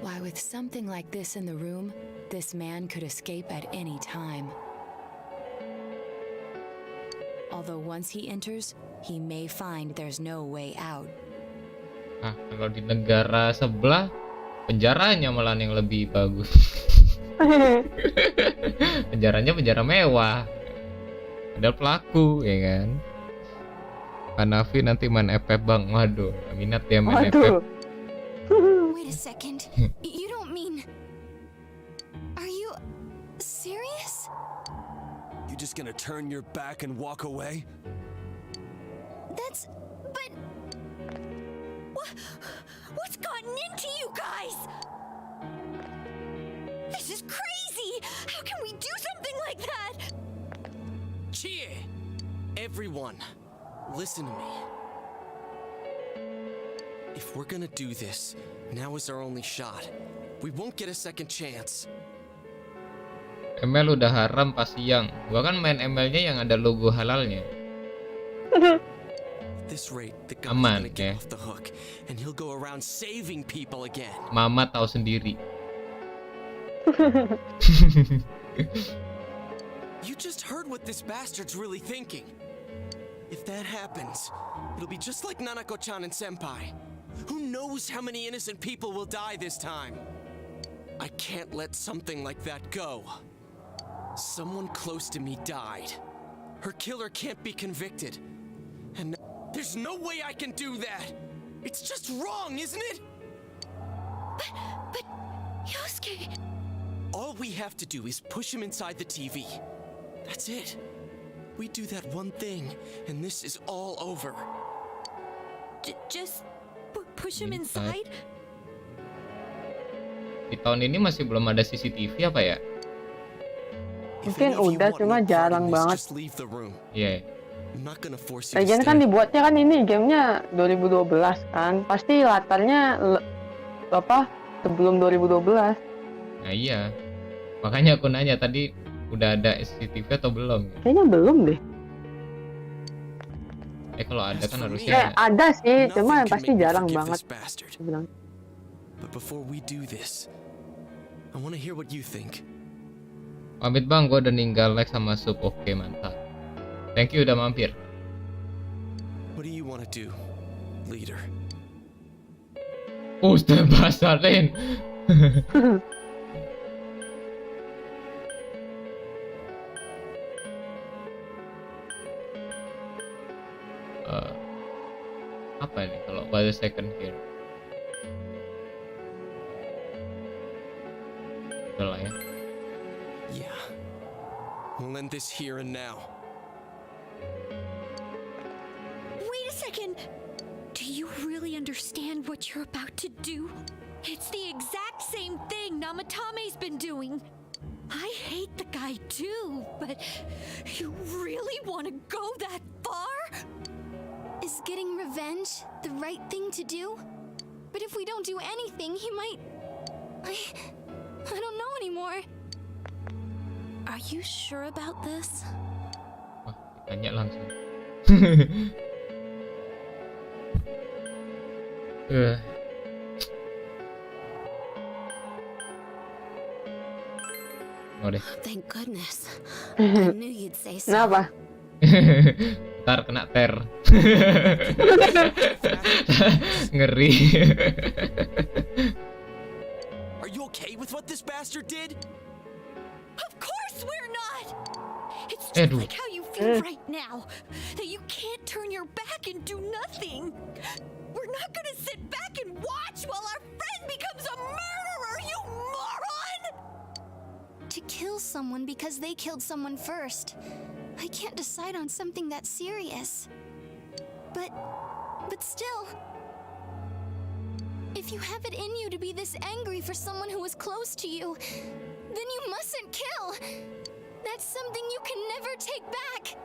[SPEAKER 5] Why, with something like this in the room, this man could escape at any time. Although once he enters, he may find there's no way out.
[SPEAKER 1] Kalau di negara sebelah, penjaranya malah yang lebih bagus. Penjaranya penjara mewah. Ada pelaku, ya kan? Hanafi nanti main FF bang. Waduh, minat dia main FF.
[SPEAKER 6] Wait a second. You don't mean... Are you... serious?
[SPEAKER 4] You just gonna turn your back and walk away?
[SPEAKER 6] That's... but...
[SPEAKER 3] What's gotten into you guys? This is crazy! How can we do something like that?
[SPEAKER 4] Chie! Everyone, listen to me. If we're gonna do this, now is our only shot. We won't get a second chance.
[SPEAKER 1] ML udah haram pas siang. Gua kan main ML-nya yang ada logo halalnya.
[SPEAKER 4] This rate, the guy's
[SPEAKER 1] Aman,
[SPEAKER 4] gonna get
[SPEAKER 1] ya.
[SPEAKER 4] off the hook, and he'll go around saving people again.
[SPEAKER 1] Mama tahu sendiri.
[SPEAKER 4] You just heard what this bastard's really thinking. If that happens, it'll be just like Nanako-chan and Senpai. Who knows how many innocent people will die this time? I can't let something like that go. Someone close to me died. Her killer can't be convicted. And there's no way I can do that. It's just wrong, isn't it?
[SPEAKER 3] But Yosuke...
[SPEAKER 4] All we have to do is push him inside the TV. That's it. We do that one thing, and this is all over.
[SPEAKER 3] Just push him inside?
[SPEAKER 1] Di tahun ini masih belum ada CCTV apa ya?
[SPEAKER 2] Mungkin udah, cuma jarang banget.
[SPEAKER 1] Iya.
[SPEAKER 2] Lagian kan dibuatnya kan ini gamenya 2012 kan. Pasti latarnya sebelum 2012.
[SPEAKER 1] Nah iya. Makanya aku nanya tadi udah ada CCTV atau belum?
[SPEAKER 2] Kayaknya belum deh.
[SPEAKER 1] Kalau ada kan harusnya.
[SPEAKER 2] Ada sih, cuma yang pasti jarang banget.
[SPEAKER 4] But before we do this, I want to hear what you think.
[SPEAKER 1] Pamit bang, gue udah ninggal like sama sub. Oke, mantap. Thank you udah mampir.
[SPEAKER 4] What do you want to do, leader?
[SPEAKER 1] Ustaz basarin. Apa ini kalau by the second here? Udah lah ya.
[SPEAKER 4] Yeah. We'll end this here and now.
[SPEAKER 3] Wait a second! Do you really understand what you're about to do? It's the exact same thing Namatame's been doing. I hate the guy too, but you really want to go that far?
[SPEAKER 6] Is getting revenge the right thing to do? But if we don't do anything, he might... I don't know anymore. Are you sure about this?
[SPEAKER 1] Wah, tanya langsung. Oh deh.
[SPEAKER 6] Thank goodness. I knew you'd say so.
[SPEAKER 2] Kenapa?
[SPEAKER 1] Ntar kena ter. Ngeri.
[SPEAKER 4] Are you okay with what this bastard did?
[SPEAKER 3] Of course we're not! It's just like how you feel right now, that you can't turn your back and do nothing. We're not gonna sit back and watch while our friend becomes a murderer, you moron!
[SPEAKER 6] To kill someone because they killed someone first. I can't decide on something that serious. But still, if you have it in you to be this angry for someone who was close to you, then you mustn't kill. That's something you can never take back.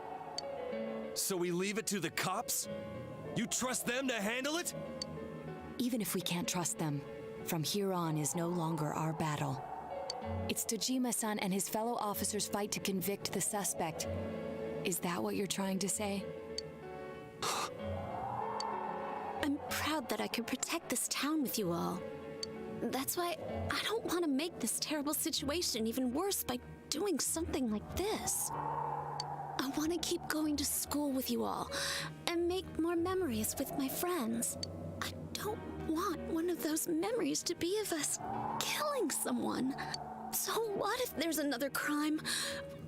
[SPEAKER 4] So we leave it to the cops? You trust them to handle it?
[SPEAKER 5] Even if we can't trust them, from here on is no longer our battle. It's Dojima-san and his fellow officers' fight to convict the suspect. Is that what you're trying to say?
[SPEAKER 6] I'm proud that I could protect this town with you all. That's why I don't want to make this terrible situation even worse by doing something like this. I want to keep going to school with you all and make more memories with my friends. I don't want one of those memories to be of us killing someone. So what if there's another crime?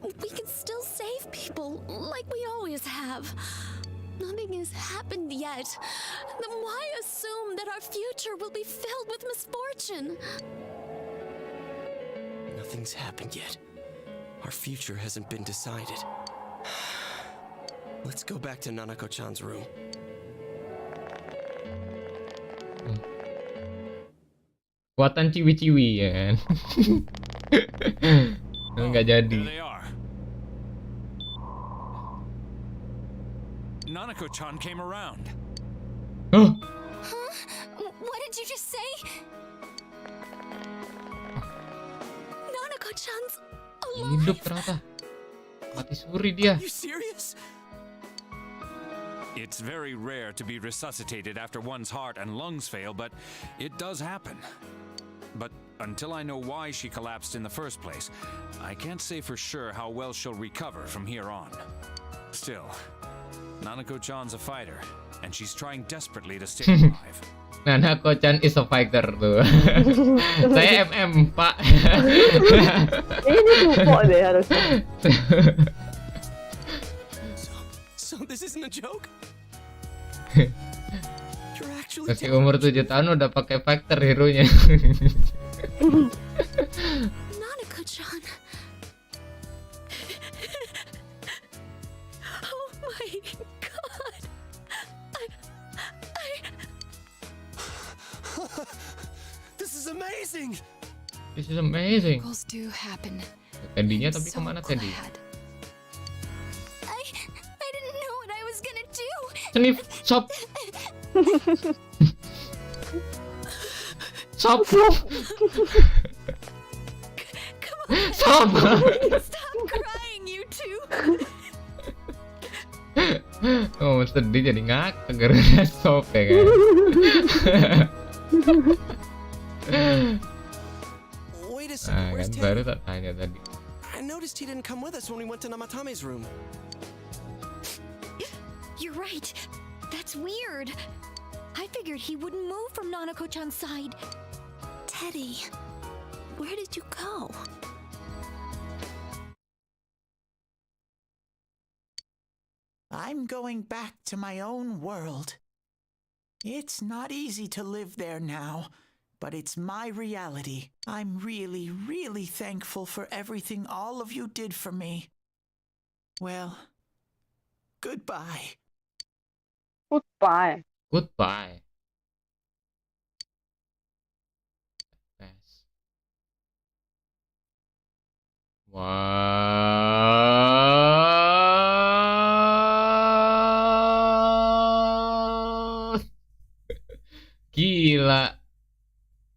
[SPEAKER 6] We can still save people like we always have. Nothing has happened yet. Then why assume that our future will be filled with misfortune?
[SPEAKER 4] Nothing's happened yet. Our future hasn't been decided. Let's go back to Nanako-chan's room.
[SPEAKER 1] Kuatan ciwi-ciwi ya kan. Nggak jadi.
[SPEAKER 11] Nanako-chan came around.
[SPEAKER 6] Huh? What did you just say? Nanako-chan's alive.
[SPEAKER 1] Hidup ternyata. Mati suri dia.
[SPEAKER 4] You serious?
[SPEAKER 11] It's very rare to be resuscitated after one's heart and lungs fail, but it does happen. But until I know why she collapsed in the first place, I can't say for sure how well she'll recover from here on. Still, Nanako-chan's a fighter, and she's trying desperately to stay alive.
[SPEAKER 1] Nanako-chan is a fighter tuh. Saya MM, Pak.
[SPEAKER 2] Ini lupa deh harusnya.
[SPEAKER 4] So this isn't a joke? You're actually
[SPEAKER 1] Masih umur 7 tahun udah pakai fighter hero-nya.
[SPEAKER 6] Nanako-chan. Oh my god.
[SPEAKER 4] This is amazing!
[SPEAKER 1] This is amazing.
[SPEAKER 5] Miracles do happen.
[SPEAKER 1] Teddy-nya
[SPEAKER 5] I'm
[SPEAKER 1] tapi
[SPEAKER 5] so
[SPEAKER 1] kemana Teddy?
[SPEAKER 5] glad.
[SPEAKER 6] I didn't know what I was gonna do.
[SPEAKER 1] Sniff, stop. Stop. Stop.
[SPEAKER 6] Stop crying, you two.
[SPEAKER 1] Oh, sedih jadi ngakak gara-gara stop ya kan.
[SPEAKER 4] Wait a
[SPEAKER 1] Nah
[SPEAKER 4] second,
[SPEAKER 1] kan
[SPEAKER 4] where's
[SPEAKER 1] baru
[SPEAKER 4] Teddy?
[SPEAKER 1] tak tanya tadi.
[SPEAKER 4] I noticed he didn't come with us when we went to Namatame's room.
[SPEAKER 3] You're right. That's weird. I figured he wouldn't move from Nanako-chan's side.
[SPEAKER 6] Teddy, where did you go?
[SPEAKER 8] I'm going back to my own world. It's not easy to live there now, but it's my reality. I'm really, really thankful for everything all of you did for me. Well, goodbye.
[SPEAKER 2] Goodbye.
[SPEAKER 1] Goodbye. Yes. Wow. Gila.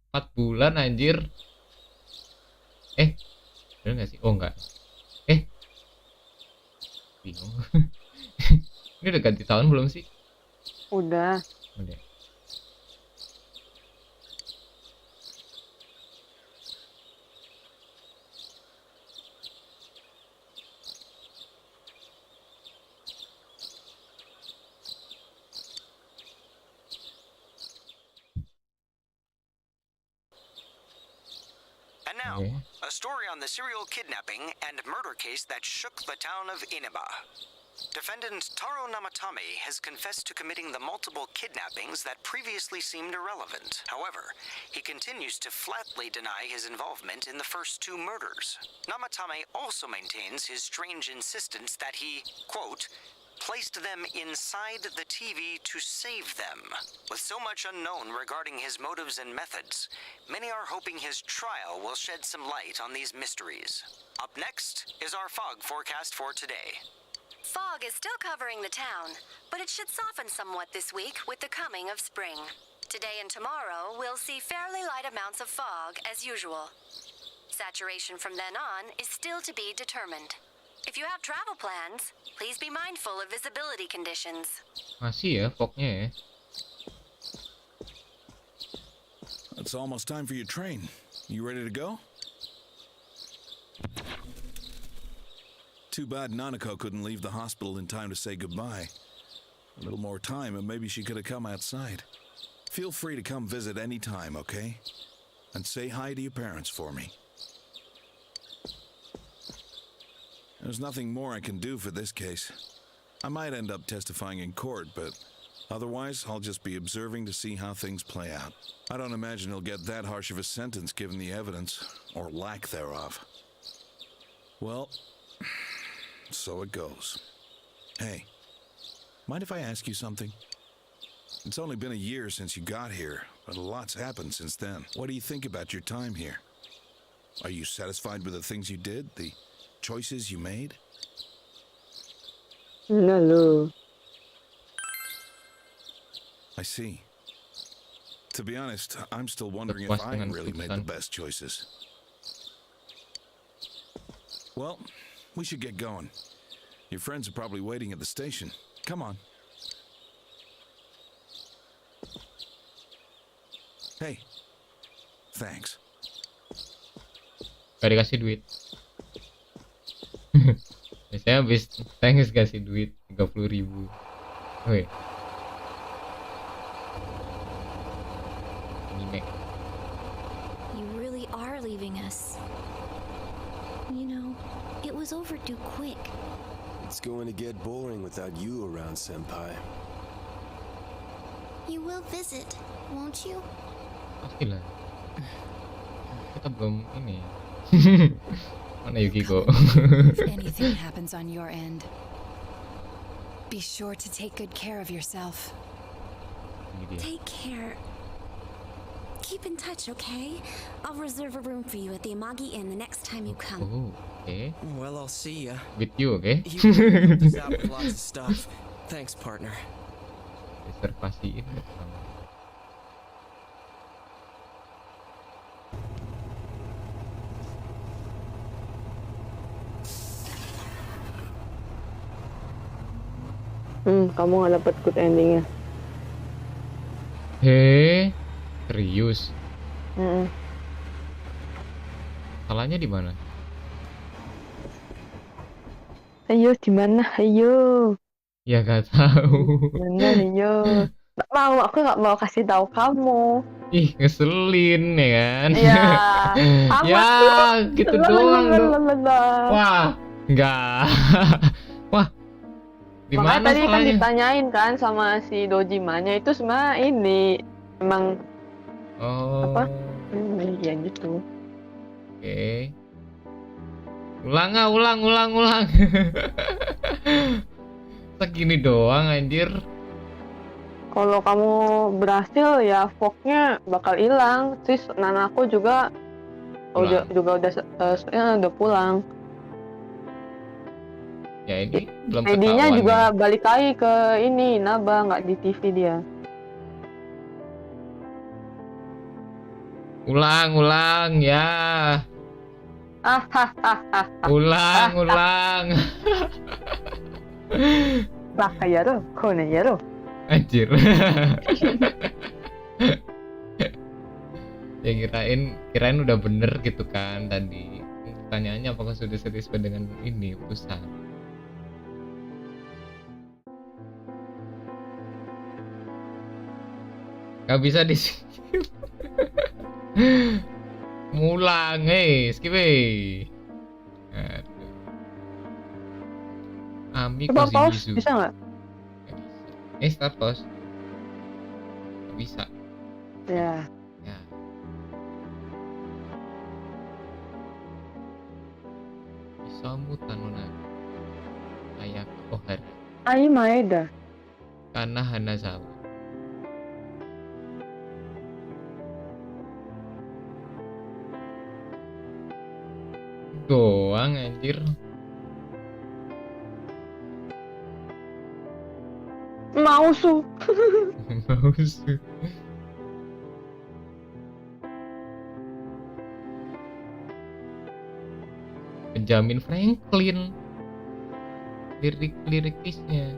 [SPEAKER 1] 4 bulan anjir. Bener gak sih? Oh enggak. Bingung. Ini udah ganti tahun belum sih?
[SPEAKER 2] Udah.
[SPEAKER 1] Udah.
[SPEAKER 14] And now,
[SPEAKER 1] Okay.
[SPEAKER 14] a story on the serial kidnapping and murder case that shook the town of Inaba. Defendant Taro Namatame has confessed to committing the multiple kidnappings that previously seemed irrelevant. However, he continues to flatly deny his involvement in the first 2 murders. Namatame also maintains his strange insistence that he, quote, placed them inside the TV to save them. With so much unknown regarding his motives and methods, many are hoping his trial will shed some light on these mysteries. Up next is our fog forecast for today.
[SPEAKER 10] Fog is still covering the town, but it should soften somewhat this week with the coming of spring. Today and tomorrow, we'll see fairly light amounts of fog as usual. Saturation from then on is still to be determined. If you have travel plans, please be mindful of visibility conditions.
[SPEAKER 1] Masih ya fognya ya.
[SPEAKER 7] It's almost time for your train. You ready to go? Too bad Nanako couldn't leave the hospital in time to say goodbye. A little more time and maybe she could have come outside. Feel free to come visit any time, okay? And say hi to your parents for me. There's nothing more I can do for this case. I might end up testifying in court, but otherwise I'll just be observing to see how things play out. I don't imagine he'll get that harsh of a sentence given the evidence, or lack thereof. Well, so it goes. Hey, mind if I ask you something? It's only been a year since you got here, but a lot's happened since then. What do you think about your time here? Are you satisfied with the things you did, the choices you made?
[SPEAKER 2] Lalu.
[SPEAKER 7] I see. To be honest, I'm still wondering if I really made the best choices. Well, we should get going. Your friends are probably waiting at the station. Come on. Hey, thanks.
[SPEAKER 1] Gak dikasih duit. Biasanya habis thanks kasih duit 30.000. Woi. Anime.
[SPEAKER 3] You really are leaving us. You know, it was overdue quick.
[SPEAKER 13] It's going to get boring without you around, Senpai.
[SPEAKER 6] You will visit, won't you?
[SPEAKER 1] Pastilah. Kita belum ini. Mana Yukiko?
[SPEAKER 5] If anything happens on your end, be sure to take good care of yourself.
[SPEAKER 6] Take care. keep in touch, okay? I'll reserve a room for you at the Amagi Inn the next time you come.
[SPEAKER 1] Oh, okay.
[SPEAKER 4] Well, I'll see ya.
[SPEAKER 1] With you, okay?
[SPEAKER 4] You really helped us out with lots of stuff. Thanks, partner.
[SPEAKER 1] Reservasiin bersama.
[SPEAKER 2] Kamu nggak dapet good endingnya.
[SPEAKER 1] Serius? Salahnya di mana?
[SPEAKER 2] Ayo, di mana? Ayo.
[SPEAKER 1] Ya gak tahu.
[SPEAKER 2] Mana ayo? Nggak mau, aku nggak mau kasih tahu kamu.
[SPEAKER 1] Ih, ngeselin ya kan?
[SPEAKER 2] Iya.
[SPEAKER 1] Ya, gitu doang dong. Wah, enggak. Wah, di
[SPEAKER 2] Makanya
[SPEAKER 1] mana
[SPEAKER 2] tadi kan
[SPEAKER 1] salahnya?
[SPEAKER 2] ditanyain kan sama si Dojimanya itu sebenarnya ini emang apa? Ya gitu.
[SPEAKER 1] Oke. Ulang. Segini doang anjir.
[SPEAKER 2] Kalau kamu berhasil ya fognya bakal hilang. Terus nanaku juga udah pulang.
[SPEAKER 1] Ya ini belum
[SPEAKER 2] ID-nya
[SPEAKER 1] ketahuan
[SPEAKER 2] juga
[SPEAKER 1] nih.
[SPEAKER 2] balik lagi ke ini Naba, nggak di TV dia.
[SPEAKER 1] Ulang ya. Ulang.
[SPEAKER 2] Baka yaro, kone yaro.
[SPEAKER 1] Anjir. Ya kirain udah bener gitu kan tadi. Pertanyaannya apakah sudah sesuai dengan ini pusat. Gak bisa di skip. Mulang, skip. Aduh. Ami
[SPEAKER 2] Coba pause,
[SPEAKER 1] Kosibizu.
[SPEAKER 2] bisa nggak?
[SPEAKER 1] Start pause. Gak bisa.
[SPEAKER 2] Ya.
[SPEAKER 1] Isamu tanona. Ayak ohar.
[SPEAKER 2] Ai Maeda.
[SPEAKER 1] Kana Hanazawa. Doang anjir.
[SPEAKER 2] Mausu.
[SPEAKER 1] Mausu. Benjamin Franklin. Lirik-lirikisnya.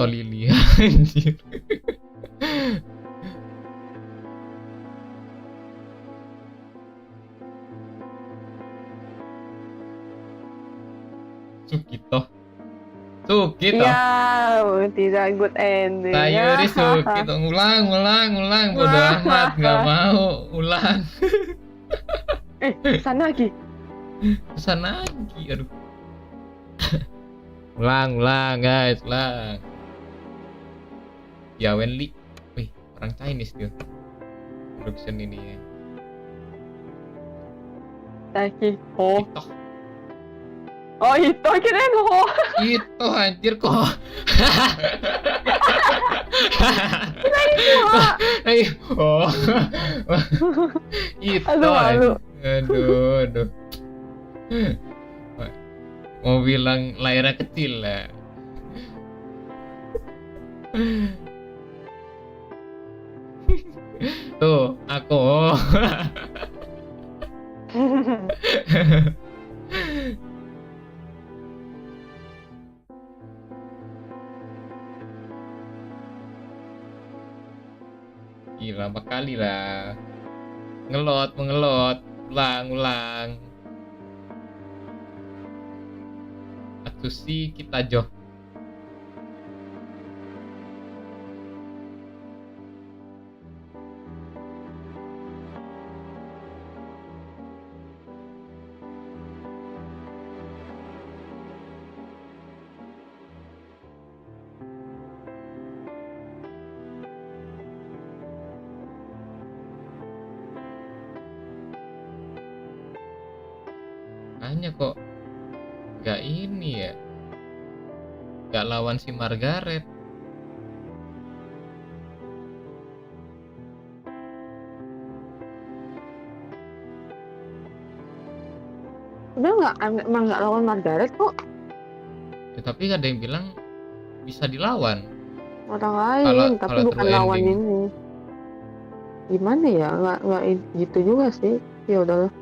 [SPEAKER 1] Lilia anjir. Sukito.
[SPEAKER 2] Ya, tidak good ending.
[SPEAKER 1] Sayuri Sukito. Ulang. Bodo amat, nggak mau. Ulang.
[SPEAKER 2] Sana lagi.
[SPEAKER 1] Aduh. Ulang guys, ulang. Ya Wenli. Wih, orang Chinese tuh. Production ini ya.
[SPEAKER 2] Lagi. Oh itu kirain
[SPEAKER 1] Itu anjir kok. Itu
[SPEAKER 2] Aduh.
[SPEAKER 1] Aduh. Mau bilang layarnya kecil lah. Tuh, aku. Gila, kali lah. Mengelot. Ulang. Atsushi kita joh. Hanya kok gak ini ya, gak lawan si Margaret.
[SPEAKER 2] Dia emang nggak lawan Margaret kok.
[SPEAKER 1] Ya, tapi ada yang bilang bisa dilawan
[SPEAKER 2] Orang lain, tapi
[SPEAKER 1] kalau
[SPEAKER 2] bukan
[SPEAKER 1] true
[SPEAKER 2] lawan
[SPEAKER 1] ending.
[SPEAKER 2] ini. Gimana ya? Nggak gitu juga sih. Ya udahlah.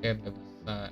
[SPEAKER 1] Gak bisa.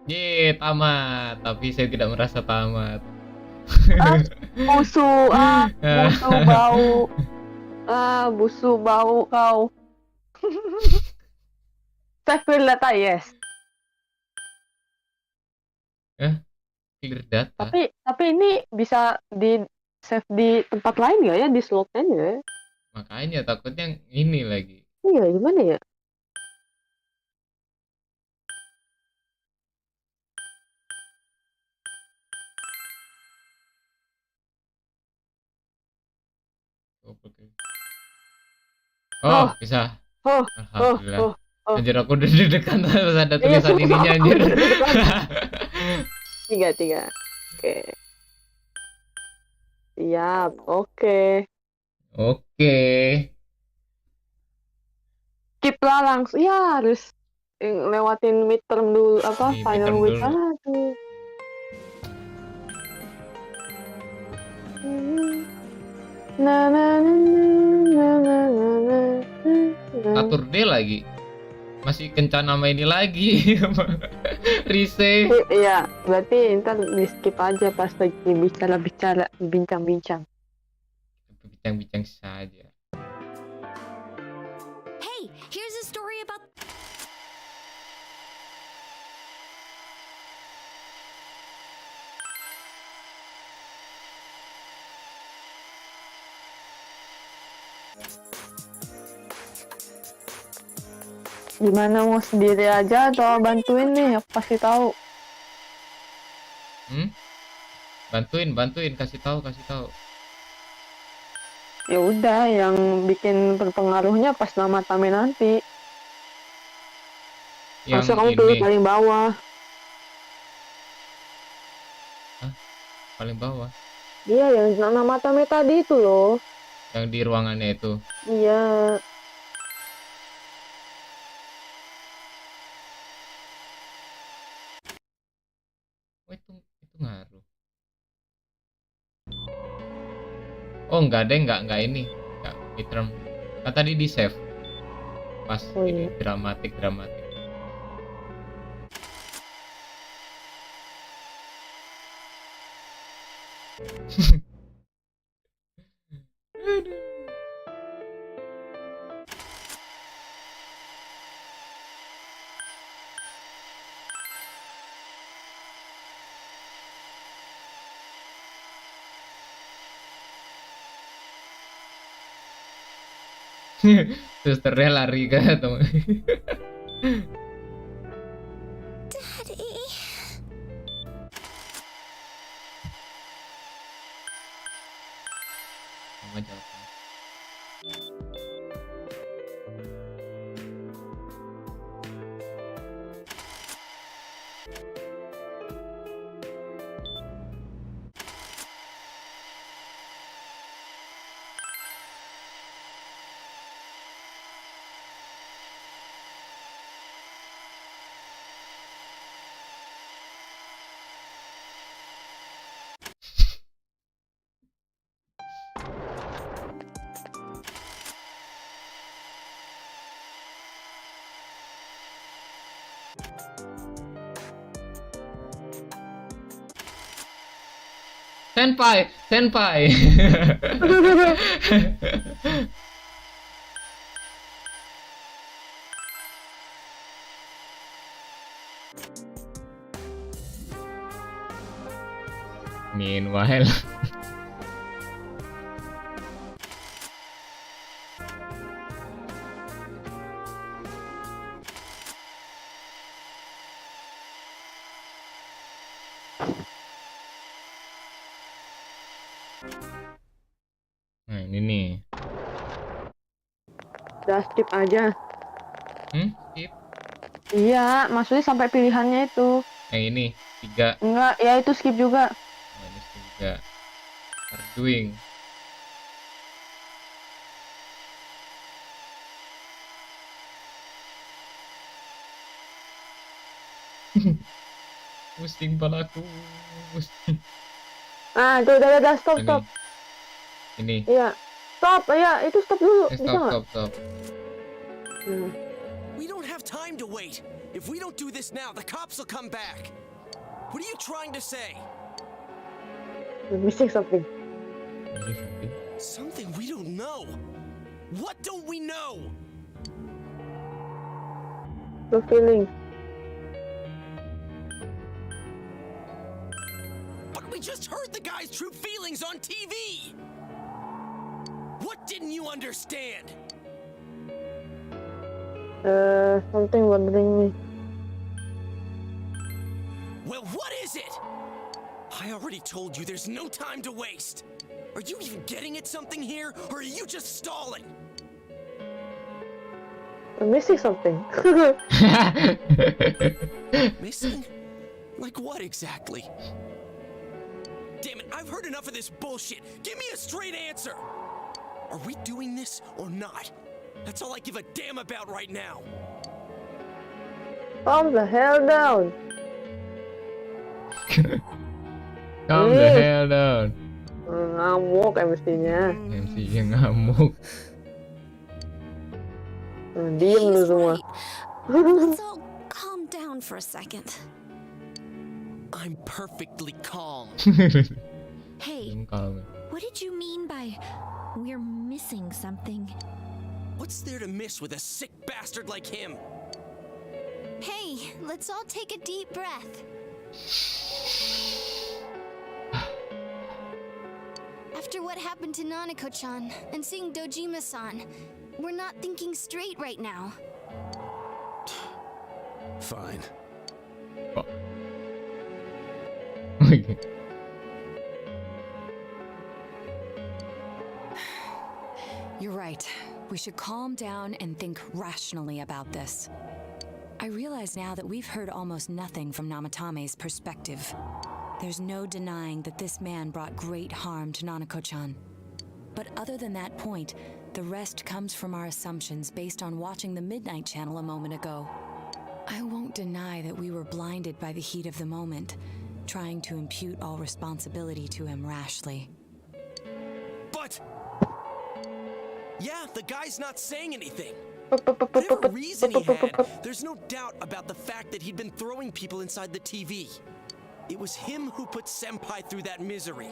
[SPEAKER 1] Ye, tamat. Tapi saya tidak merasa tamat.
[SPEAKER 2] Busu bau. Busu bau kau. Save data, yes.
[SPEAKER 1] Clear data.
[SPEAKER 2] Tapi ini bisa di save di tempat lain nggak ya, di slot lain ya?
[SPEAKER 1] Makanya takutnya ini lagi.
[SPEAKER 2] Iya, gimana ya?
[SPEAKER 1] Oh, bisa. Alhamdulillah. Anjir, aku udah deg-degan pas ada tulisan ininya anjir.
[SPEAKER 2] 3. Oke. Siap, oke. Skip lah langsung. Ya, harus lewatin midterm dulu,
[SPEAKER 1] Iya,
[SPEAKER 2] final
[SPEAKER 1] midterm
[SPEAKER 2] week.
[SPEAKER 1] dulu.
[SPEAKER 2] Aduh.
[SPEAKER 1] Saturday lagi. Masih kencan nama ini lagi. Rise.
[SPEAKER 2] Iya, berarti ntar di skip aja pas lagi bicara-bicara, bincang-bincang.
[SPEAKER 1] Bincang-bincang saja.
[SPEAKER 3] Hey, here's a story about...
[SPEAKER 2] Gimana, mau sendiri aja atau bantuin nih? Aku kasih tahu.
[SPEAKER 1] Bantuin, kasih tahu.
[SPEAKER 2] Ya udah, yang bikin berpengaruhnya pas nama Tame nanti.
[SPEAKER 1] Yang
[SPEAKER 2] Harusnya kamu pilih
[SPEAKER 1] ini
[SPEAKER 2] paling bawah.
[SPEAKER 1] paling bawah.
[SPEAKER 2] Iya, yang nama Tame tadi itu loh.
[SPEAKER 1] Yang di ruangannya itu.
[SPEAKER 2] Iya.
[SPEAKER 1] Oh, itu ngaruh. Oh, enggak deh, enggak ini. Enggak midterm. Kan tadi di save. Pas ini dramatik. Susternya lari ke teman. Sama jawaban. Senpai. Meanwhile. Nah ini nih.
[SPEAKER 2] Udah skip aja.
[SPEAKER 1] Skip.
[SPEAKER 2] Iya, maksudnya sampai pilihannya itu.
[SPEAKER 1] Ini 3.
[SPEAKER 2] Enggak, ya itu skip juga.
[SPEAKER 1] Oh, ini skip juga. Start doing. Pusing palaku.
[SPEAKER 2] Ah, itu udah stop.
[SPEAKER 1] Ini.
[SPEAKER 2] Iya. Stop, ya itu stop dulu. Bisa nggak?
[SPEAKER 1] Stop.
[SPEAKER 4] We don't have time to wait. If we don't do this now, the cops will come back. What are you trying to say?
[SPEAKER 2] We're missing something.
[SPEAKER 4] Something we don't know. What don't we know?
[SPEAKER 2] The feeling.
[SPEAKER 4] But we just heard the guy's true feelings on TV. What didn't you understand?
[SPEAKER 2] Something bothering me.
[SPEAKER 4] Well, what is it? I already told you there's no time to waste. Are you even getting at something here, or are you just stalling?
[SPEAKER 2] I'm missing something.
[SPEAKER 4] Missing? Like what exactly? Damn it, I've heard enough of this bullshit. Give me a straight answer. Are we doing this or not? That's all I give a damn about right now.
[SPEAKER 2] Calm the hell down.
[SPEAKER 1] Calm the hell down.
[SPEAKER 2] Ngamuk mestinya.
[SPEAKER 1] MC-nya ngamuk.
[SPEAKER 2] Diem lu semua.
[SPEAKER 6] Let's all calm down for a second.
[SPEAKER 4] I'm perfectly calm.
[SPEAKER 3] Hey, what did you mean by we're missing something?
[SPEAKER 4] What's there to miss with a sick bastard like him?
[SPEAKER 3] Hey, let's all take a deep breath. After what happened to Nanako-chan and seeing Dojima-san, we're not thinking straight right now.
[SPEAKER 4] Fine.
[SPEAKER 5] You're right. We should calm down and think rationally about this. I realize now that we've heard almost nothing from Namatame's perspective. There's no denying that this man brought great harm to Nanako-chan. But other than that point, the rest comes from our assumptions based on watching the Midnight Channel a moment ago. I won't deny that we were blinded by the heat of the moment, trying to impute all responsibility to him rashly.
[SPEAKER 4] But... yeah, the guy's not saying anything. Whatever reason he had, there's no doubt about the fact that he'd been throwing people inside the TV. It was him who put Senpai through that misery.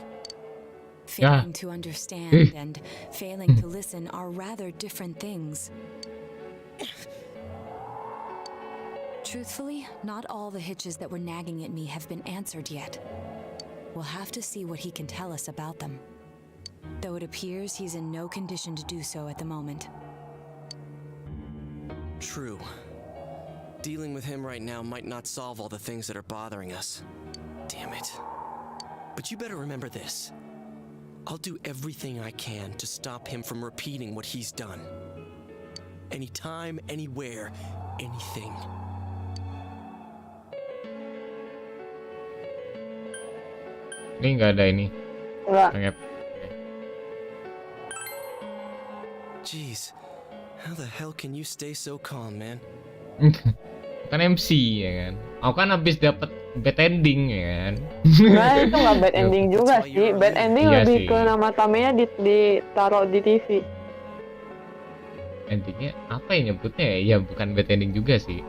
[SPEAKER 5] Failing to understand and failing to listen are rather different things. Truthfully, not all the hitches that were nagging at me have been answered yet. We'll have to see what he can tell us about them. Though it appears he's in no condition to do so at the moment.
[SPEAKER 4] True. Dealing with him right now might not solve all the things that are bothering us. Damn it. But you better remember this. I'll do everything I can to stop him from repeating what he's done. Anytime, anywhere, anything.
[SPEAKER 1] Ini nggak ada ini.
[SPEAKER 2] Enggak.
[SPEAKER 4] Jeez, how the hell can you stay so calm, man?
[SPEAKER 1] Kan MC ya kan. Aku kan habis dapat bad ending ya kan.
[SPEAKER 2] Nah itu nggak bad ending juga sih. Bad ending
[SPEAKER 1] iya
[SPEAKER 2] lebih
[SPEAKER 1] sih.
[SPEAKER 2] ke nama tamenya ditaruh di TV.
[SPEAKER 1] Endingnya apa ya nyebutnya ya? Ya bukan bad ending juga sih.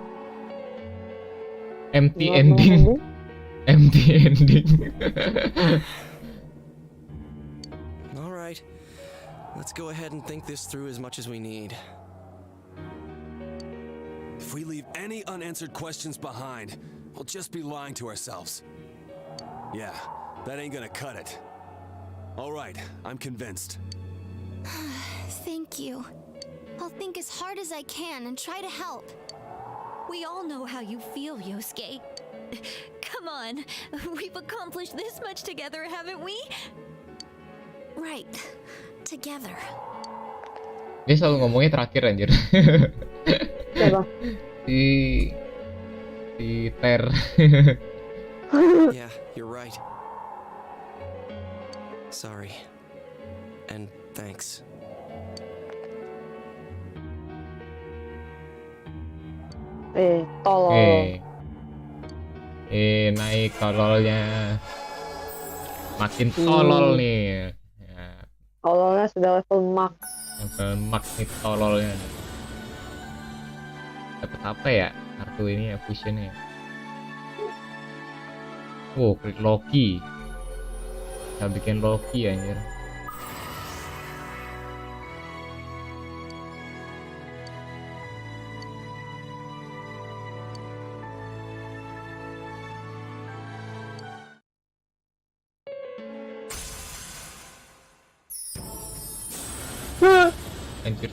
[SPEAKER 1] Empty ending. Empty ending.
[SPEAKER 4] Let's go ahead and think this through as much as we need.
[SPEAKER 13] If we leave any unanswered questions behind, we'll just be lying to ourselves. Yeah, that ain't gonna cut it. All right, I'm convinced.
[SPEAKER 3] Thank you. I'll think as hard as I can and try to help. We all know how you feel, Yosuke. Come on, we've accomplished this much together, haven't we?
[SPEAKER 6] Right. Together.
[SPEAKER 1] Dia selalu ngomongnya terakhir anjir.
[SPEAKER 2] Siapa?
[SPEAKER 1] si Ter.
[SPEAKER 4] Yeah, you're right. Sorry. And thanks.
[SPEAKER 2] Tolol.
[SPEAKER 1] Naik tololnya. Makin tolol nih. Ya,
[SPEAKER 2] Tololnya sudah level max.
[SPEAKER 1] level max nih tololnya. Dapat apa ya? Kartu ini ya, fusionnya. Oh, klik Loki. Kita bikin Loki anjir. Anjir.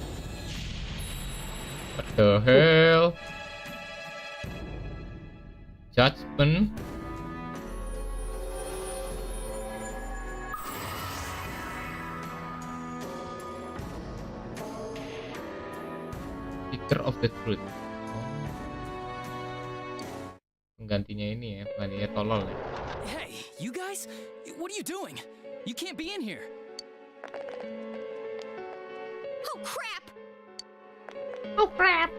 [SPEAKER 1] What the hell? Judgment. Seeker of the truth. Penggantinya ini ya, penggantinya tolol ya.
[SPEAKER 9] Hey, you guys? What are you doing? You can't be in here.
[SPEAKER 3] Oh crap!
[SPEAKER 2] Oh crap!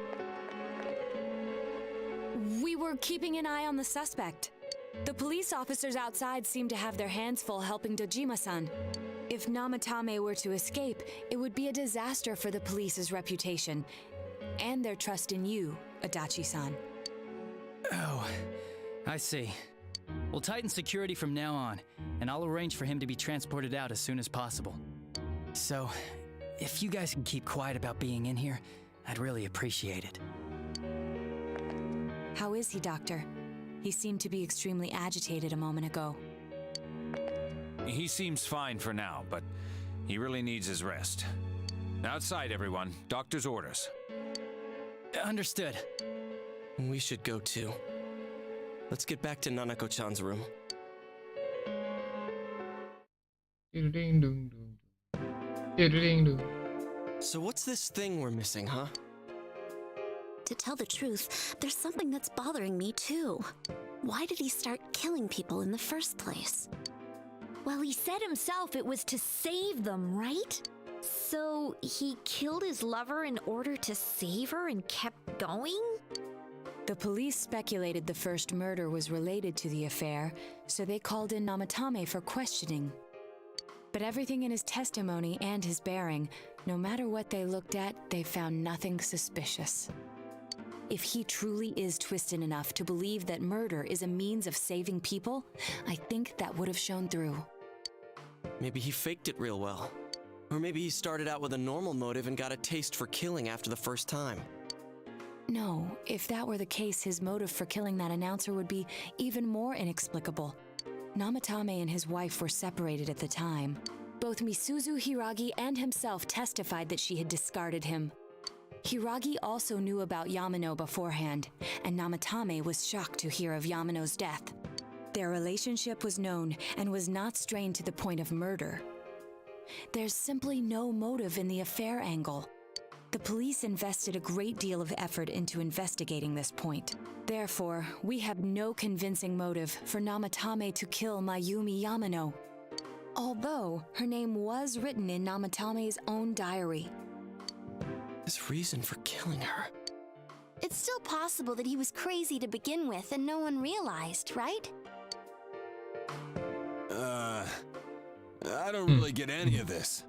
[SPEAKER 5] We were keeping an eye on the suspect. The police officers outside seem to have their hands full helping Dojima-san. If Namatame were to escape, it would be a disaster for the police's reputation and their trust in you, Adachi-san.
[SPEAKER 9] Oh, I see. We'll tighten security from now on, and I'll arrange for him to be transported out as soon as possible. So, if you guys can keep quiet about being in here, I'd really appreciate it.
[SPEAKER 5] How is he, Doctor? He seemed to be extremely agitated a moment ago.
[SPEAKER 11] He seems fine for now, but he really needs his rest. Outside, everyone. Doctor's orders.
[SPEAKER 9] Understood.
[SPEAKER 4] We should go too. Let's get back to Nanako-chan's room. So what's this thing we're missing, huh?
[SPEAKER 6] To tell the truth, there's something that's bothering me too. Why did he start killing people in the first place?
[SPEAKER 3] Well, he said himself it was to save them, right? So he killed his lover in order to save her and kept going?
[SPEAKER 5] The police speculated the first murder was related to the affair, so they called in Namatame for questioning. But everything in his testimony and his bearing, no matter what they looked at, they found nothing suspicious. If he truly is twisted enough to believe that murder is a means of saving people, I think that would have shown through.
[SPEAKER 4] Maybe he faked it real well. Or maybe he started out with a normal motive and got a taste for killing after the first time.
[SPEAKER 5] No, if that were the case, his motive for killing that announcer would be even more inexplicable. Namatame and his wife were separated at the time. Both Misuzu Hiragi and himself testified that she had discarded him. Hiragi also knew about Yamano beforehand, and Namatame was shocked to hear of Yamano's death. Their relationship was known and was not strained to the point of murder. There's simply no motive in the affair angle. The police invested a great deal of effort into investigating this point. Therefore, we have no convincing motive for Namatame to kill Mayumi Yamano, although her name was written in Namatame's own diary.
[SPEAKER 4] His reason for killing her.
[SPEAKER 3] It's still possible that he was crazy to begin with and no one realized, right?
[SPEAKER 13] I don't really get any of this.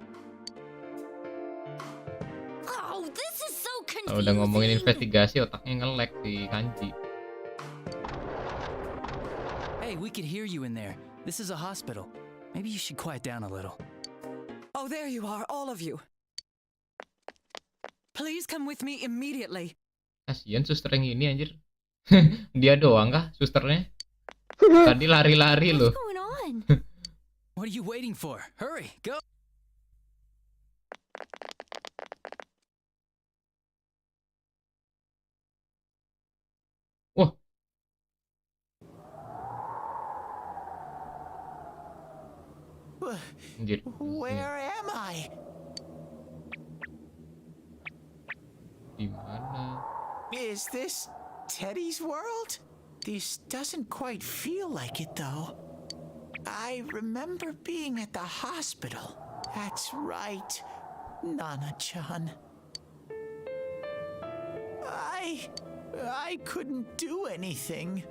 [SPEAKER 3] Oh, this is so confusing.
[SPEAKER 1] Kalau udah ngomongin investigasi, otaknya nge-lag di kanji.
[SPEAKER 9] Hey, we could hear you in there. This is a hospital. Maybe you should quiet down a little.
[SPEAKER 12] Oh, there you are, all of you. Please come with me immediately.
[SPEAKER 1] Kasian suster yang ini anjir. Dia doang kah susternya? Tadi lari-lari loh.
[SPEAKER 3] What's going on?
[SPEAKER 9] What are you waiting for? Hurry, go!
[SPEAKER 1] Wah. Anjir.
[SPEAKER 8] Where am I?
[SPEAKER 1] Di mana?
[SPEAKER 8] Is this Teddy's world? This doesn't quite feel like it, though. I remember being at the hospital. That's right, Nana-chan. I couldn't do anything.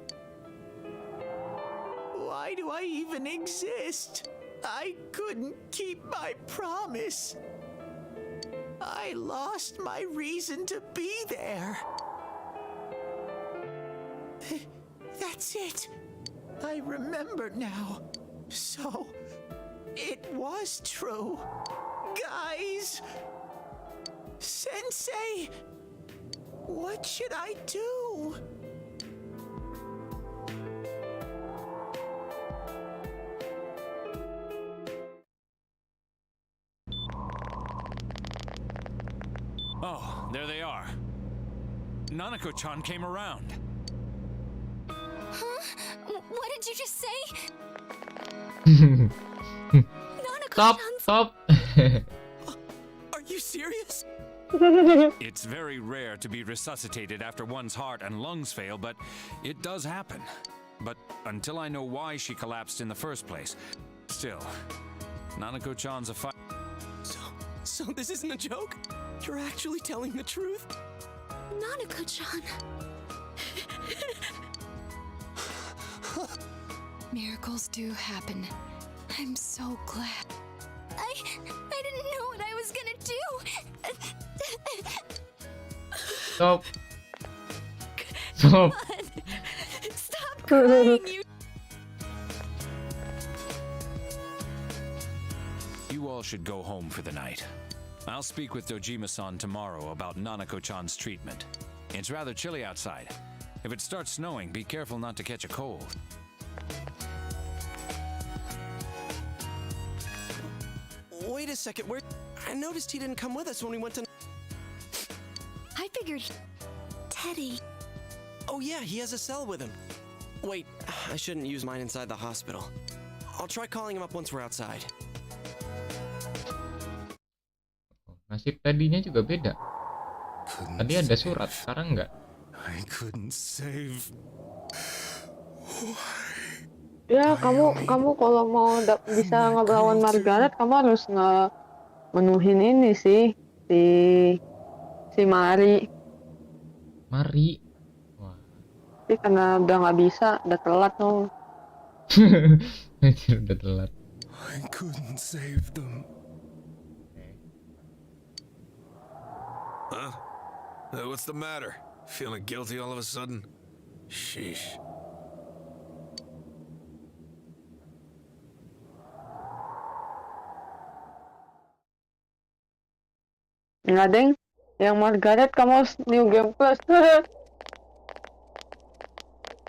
[SPEAKER 8] Why do I even exist? I couldn't keep my promise. I lost my reason to be there. That's it. I remember now. So, it was true. Guys! Sensei! What should I do?
[SPEAKER 11] Oh, there they are. Nanako-chan came around.
[SPEAKER 3] Huh? What did you just say?
[SPEAKER 1] Stop.
[SPEAKER 4] Are you serious?
[SPEAKER 11] It's very rare to be resuscitated after one's heart and lungs fail, but it does happen. But until I know why she collapsed in the first place, still, Nanako-chan's a fight.
[SPEAKER 4] So this isn't a joke? You're actually telling the truth?
[SPEAKER 6] Nanako-chan.
[SPEAKER 5] Miracles do happen. I'm so glad.
[SPEAKER 3] I didn't know what I was gonna do.
[SPEAKER 1] Stop.
[SPEAKER 3] Stop crying, you.
[SPEAKER 11] You all should go home for the night. I'll speak with Dojima-san tomorrow about Nanako-chan's treatment. It's rather chilly outside. If it starts snowing, be careful not to catch a cold.
[SPEAKER 4] Wait a second, I noticed he didn't come with us when we went to...
[SPEAKER 3] I figured
[SPEAKER 6] Teddy.
[SPEAKER 4] Oh yeah, he has a cell with him. Wait, I shouldn't use mine inside the hospital. I'll try calling him up once we're outside.
[SPEAKER 1] Nasib tadinya juga beda. Tadi ada surat, sekarang enggak.
[SPEAKER 13] I couldn't save.
[SPEAKER 2] Ya, kamu kalau mau bisa ngelawan Margaret, kamu harus menuhin ini sih, si Mari.
[SPEAKER 1] Mari. Wah.
[SPEAKER 2] Tapi karena udah nggak bisa, udah telat dong.
[SPEAKER 1] Udah telat.
[SPEAKER 13] I couldn't save them.
[SPEAKER 7] Huh? What's the matter? Feeling guilty all of a sudden? Sheesh.
[SPEAKER 2] Nggak, Deng. Yang Margaret kamu harus new game plus.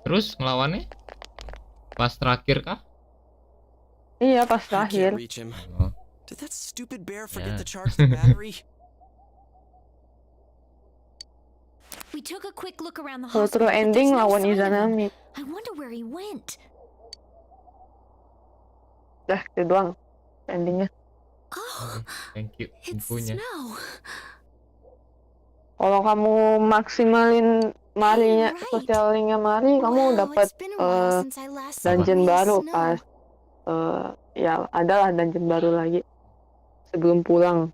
[SPEAKER 1] Terus ngelawannya? Pas terakhir kah?
[SPEAKER 2] Iya, pas
[SPEAKER 4] I
[SPEAKER 2] terakhir.
[SPEAKER 4] can't reach him.
[SPEAKER 1] Oh.
[SPEAKER 4] Did that stupid bear
[SPEAKER 1] Yeah.
[SPEAKER 4] forget to charge the battery?
[SPEAKER 3] we took a quick look around the
[SPEAKER 2] Kalau
[SPEAKER 3] hospital.
[SPEAKER 2] true
[SPEAKER 3] but
[SPEAKER 2] ending
[SPEAKER 3] there's no
[SPEAKER 2] lawan
[SPEAKER 3] sign of him.
[SPEAKER 2] Izanami.
[SPEAKER 3] I wonder where he went.
[SPEAKER 2] Dah, itu doang endingnya.
[SPEAKER 6] Oh,
[SPEAKER 1] Thank you
[SPEAKER 6] it's
[SPEAKER 1] infonya.
[SPEAKER 6] snow.
[SPEAKER 2] Kalau kamu maksimalin Marinya,
[SPEAKER 3] Right.
[SPEAKER 2] sosialnya Mari, kamu
[SPEAKER 3] Wow,
[SPEAKER 2] dapat
[SPEAKER 3] it's been a while since I last saw
[SPEAKER 2] dungeon
[SPEAKER 3] real
[SPEAKER 2] baru
[SPEAKER 3] snow.
[SPEAKER 2] pas ya adalah dungeon baru lagi sebelum pulang.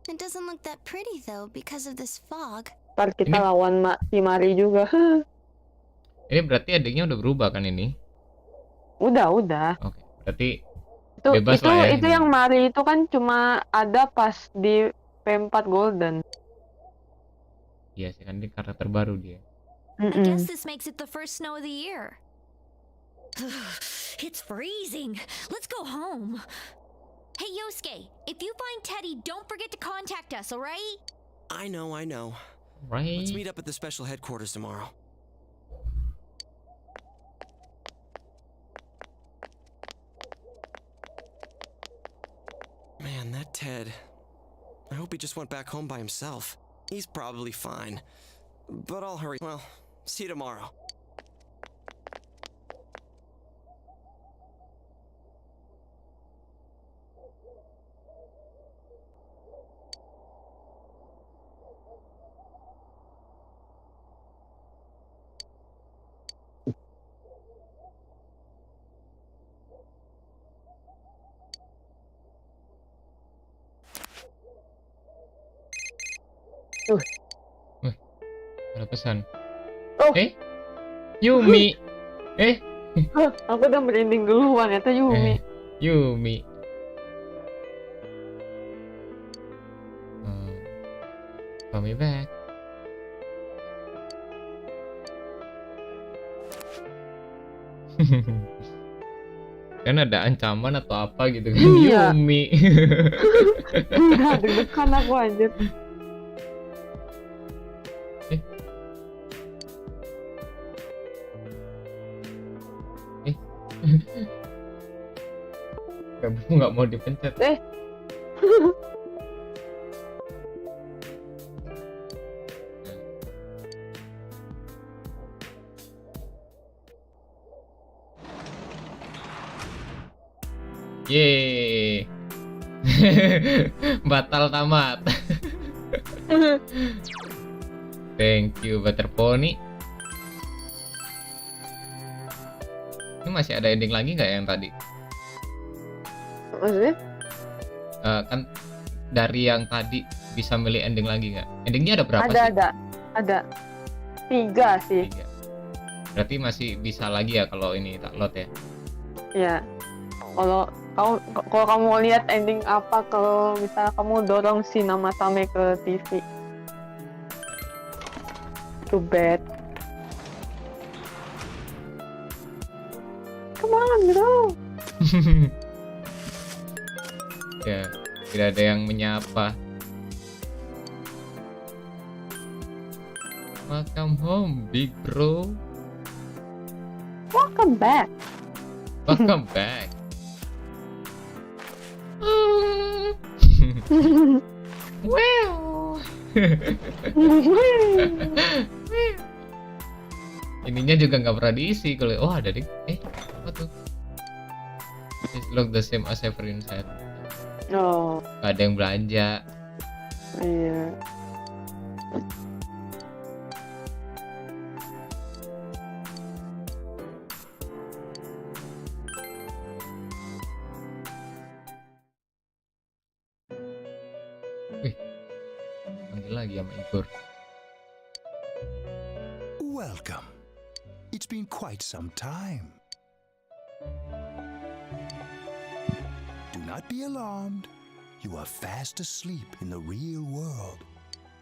[SPEAKER 6] It doesn't look that pretty though because of this fog.
[SPEAKER 2] Ntar kita
[SPEAKER 1] Ini-
[SPEAKER 2] lawan si Mari juga.
[SPEAKER 1] Ini berarti adiknya udah berubah kan ini?
[SPEAKER 2] Udah.
[SPEAKER 1] Oke, berarti
[SPEAKER 2] Itu
[SPEAKER 1] bebas lah ya
[SPEAKER 2] itu
[SPEAKER 1] ini.
[SPEAKER 2] yang Mari itu kan cuma ada pas di P4 Golden.
[SPEAKER 1] Iya sih kan ini karakter baru dia.
[SPEAKER 3] I guess this makes it the first snow of the year. It's freezing. Let's go home. Hey, Yosuke, if you find Teddy, don't forget to contact us, all right?
[SPEAKER 4] I know.
[SPEAKER 1] Right.
[SPEAKER 4] Let's meet up at the special headquarters tomorrow. Man, that Ted. I hope he just went back home by himself. He's probably fine. But I'll hurry. Well, see you tomorrow.
[SPEAKER 1] Ada pesan.
[SPEAKER 2] Oh.
[SPEAKER 1] Yumi.
[SPEAKER 2] Aku udah merinding duluan, itu Yumi.
[SPEAKER 1] Yumi. Call me back. Kan ada ancaman atau apa gitu kan.
[SPEAKER 2] Iya.
[SPEAKER 1] Yumi.
[SPEAKER 2] Udah deg-degan aku anjir. Kamu nggak mau dipencet. Yeay. Batal tamat. Thank you Butter Pony. Ini masih ada ending lagi nggak yang tadi? Maksudnya?
[SPEAKER 1] Kan dari yang tadi bisa milih ending lagi nggak? Endingnya ada berapa sih?
[SPEAKER 2] Ada 3 sih.
[SPEAKER 1] 3. Berarti masih bisa lagi ya kalau ini tak load ya?
[SPEAKER 2] Ya. Kalau kamu mau lihat ending apa, kalau misalnya kamu dorong si Namatame ke TV. Too bad. Come on, bro.
[SPEAKER 1] Ya, tidak ada yang menyapa. Welcome home, big bro.
[SPEAKER 2] Welcome back.
[SPEAKER 1] Welcome back. Well. Ininya juga nggak pernah diisi kalau. Oh ada deh. Apa tuh? It look the same as ever inside.
[SPEAKER 2] Oh.
[SPEAKER 1] Gak ada yang belanja.
[SPEAKER 2] Iya.
[SPEAKER 1] Panggil lagi sama Igor.
[SPEAKER 7] Welcome. It's been quite some time. Do not be alarmed. You are fast asleep in the real world.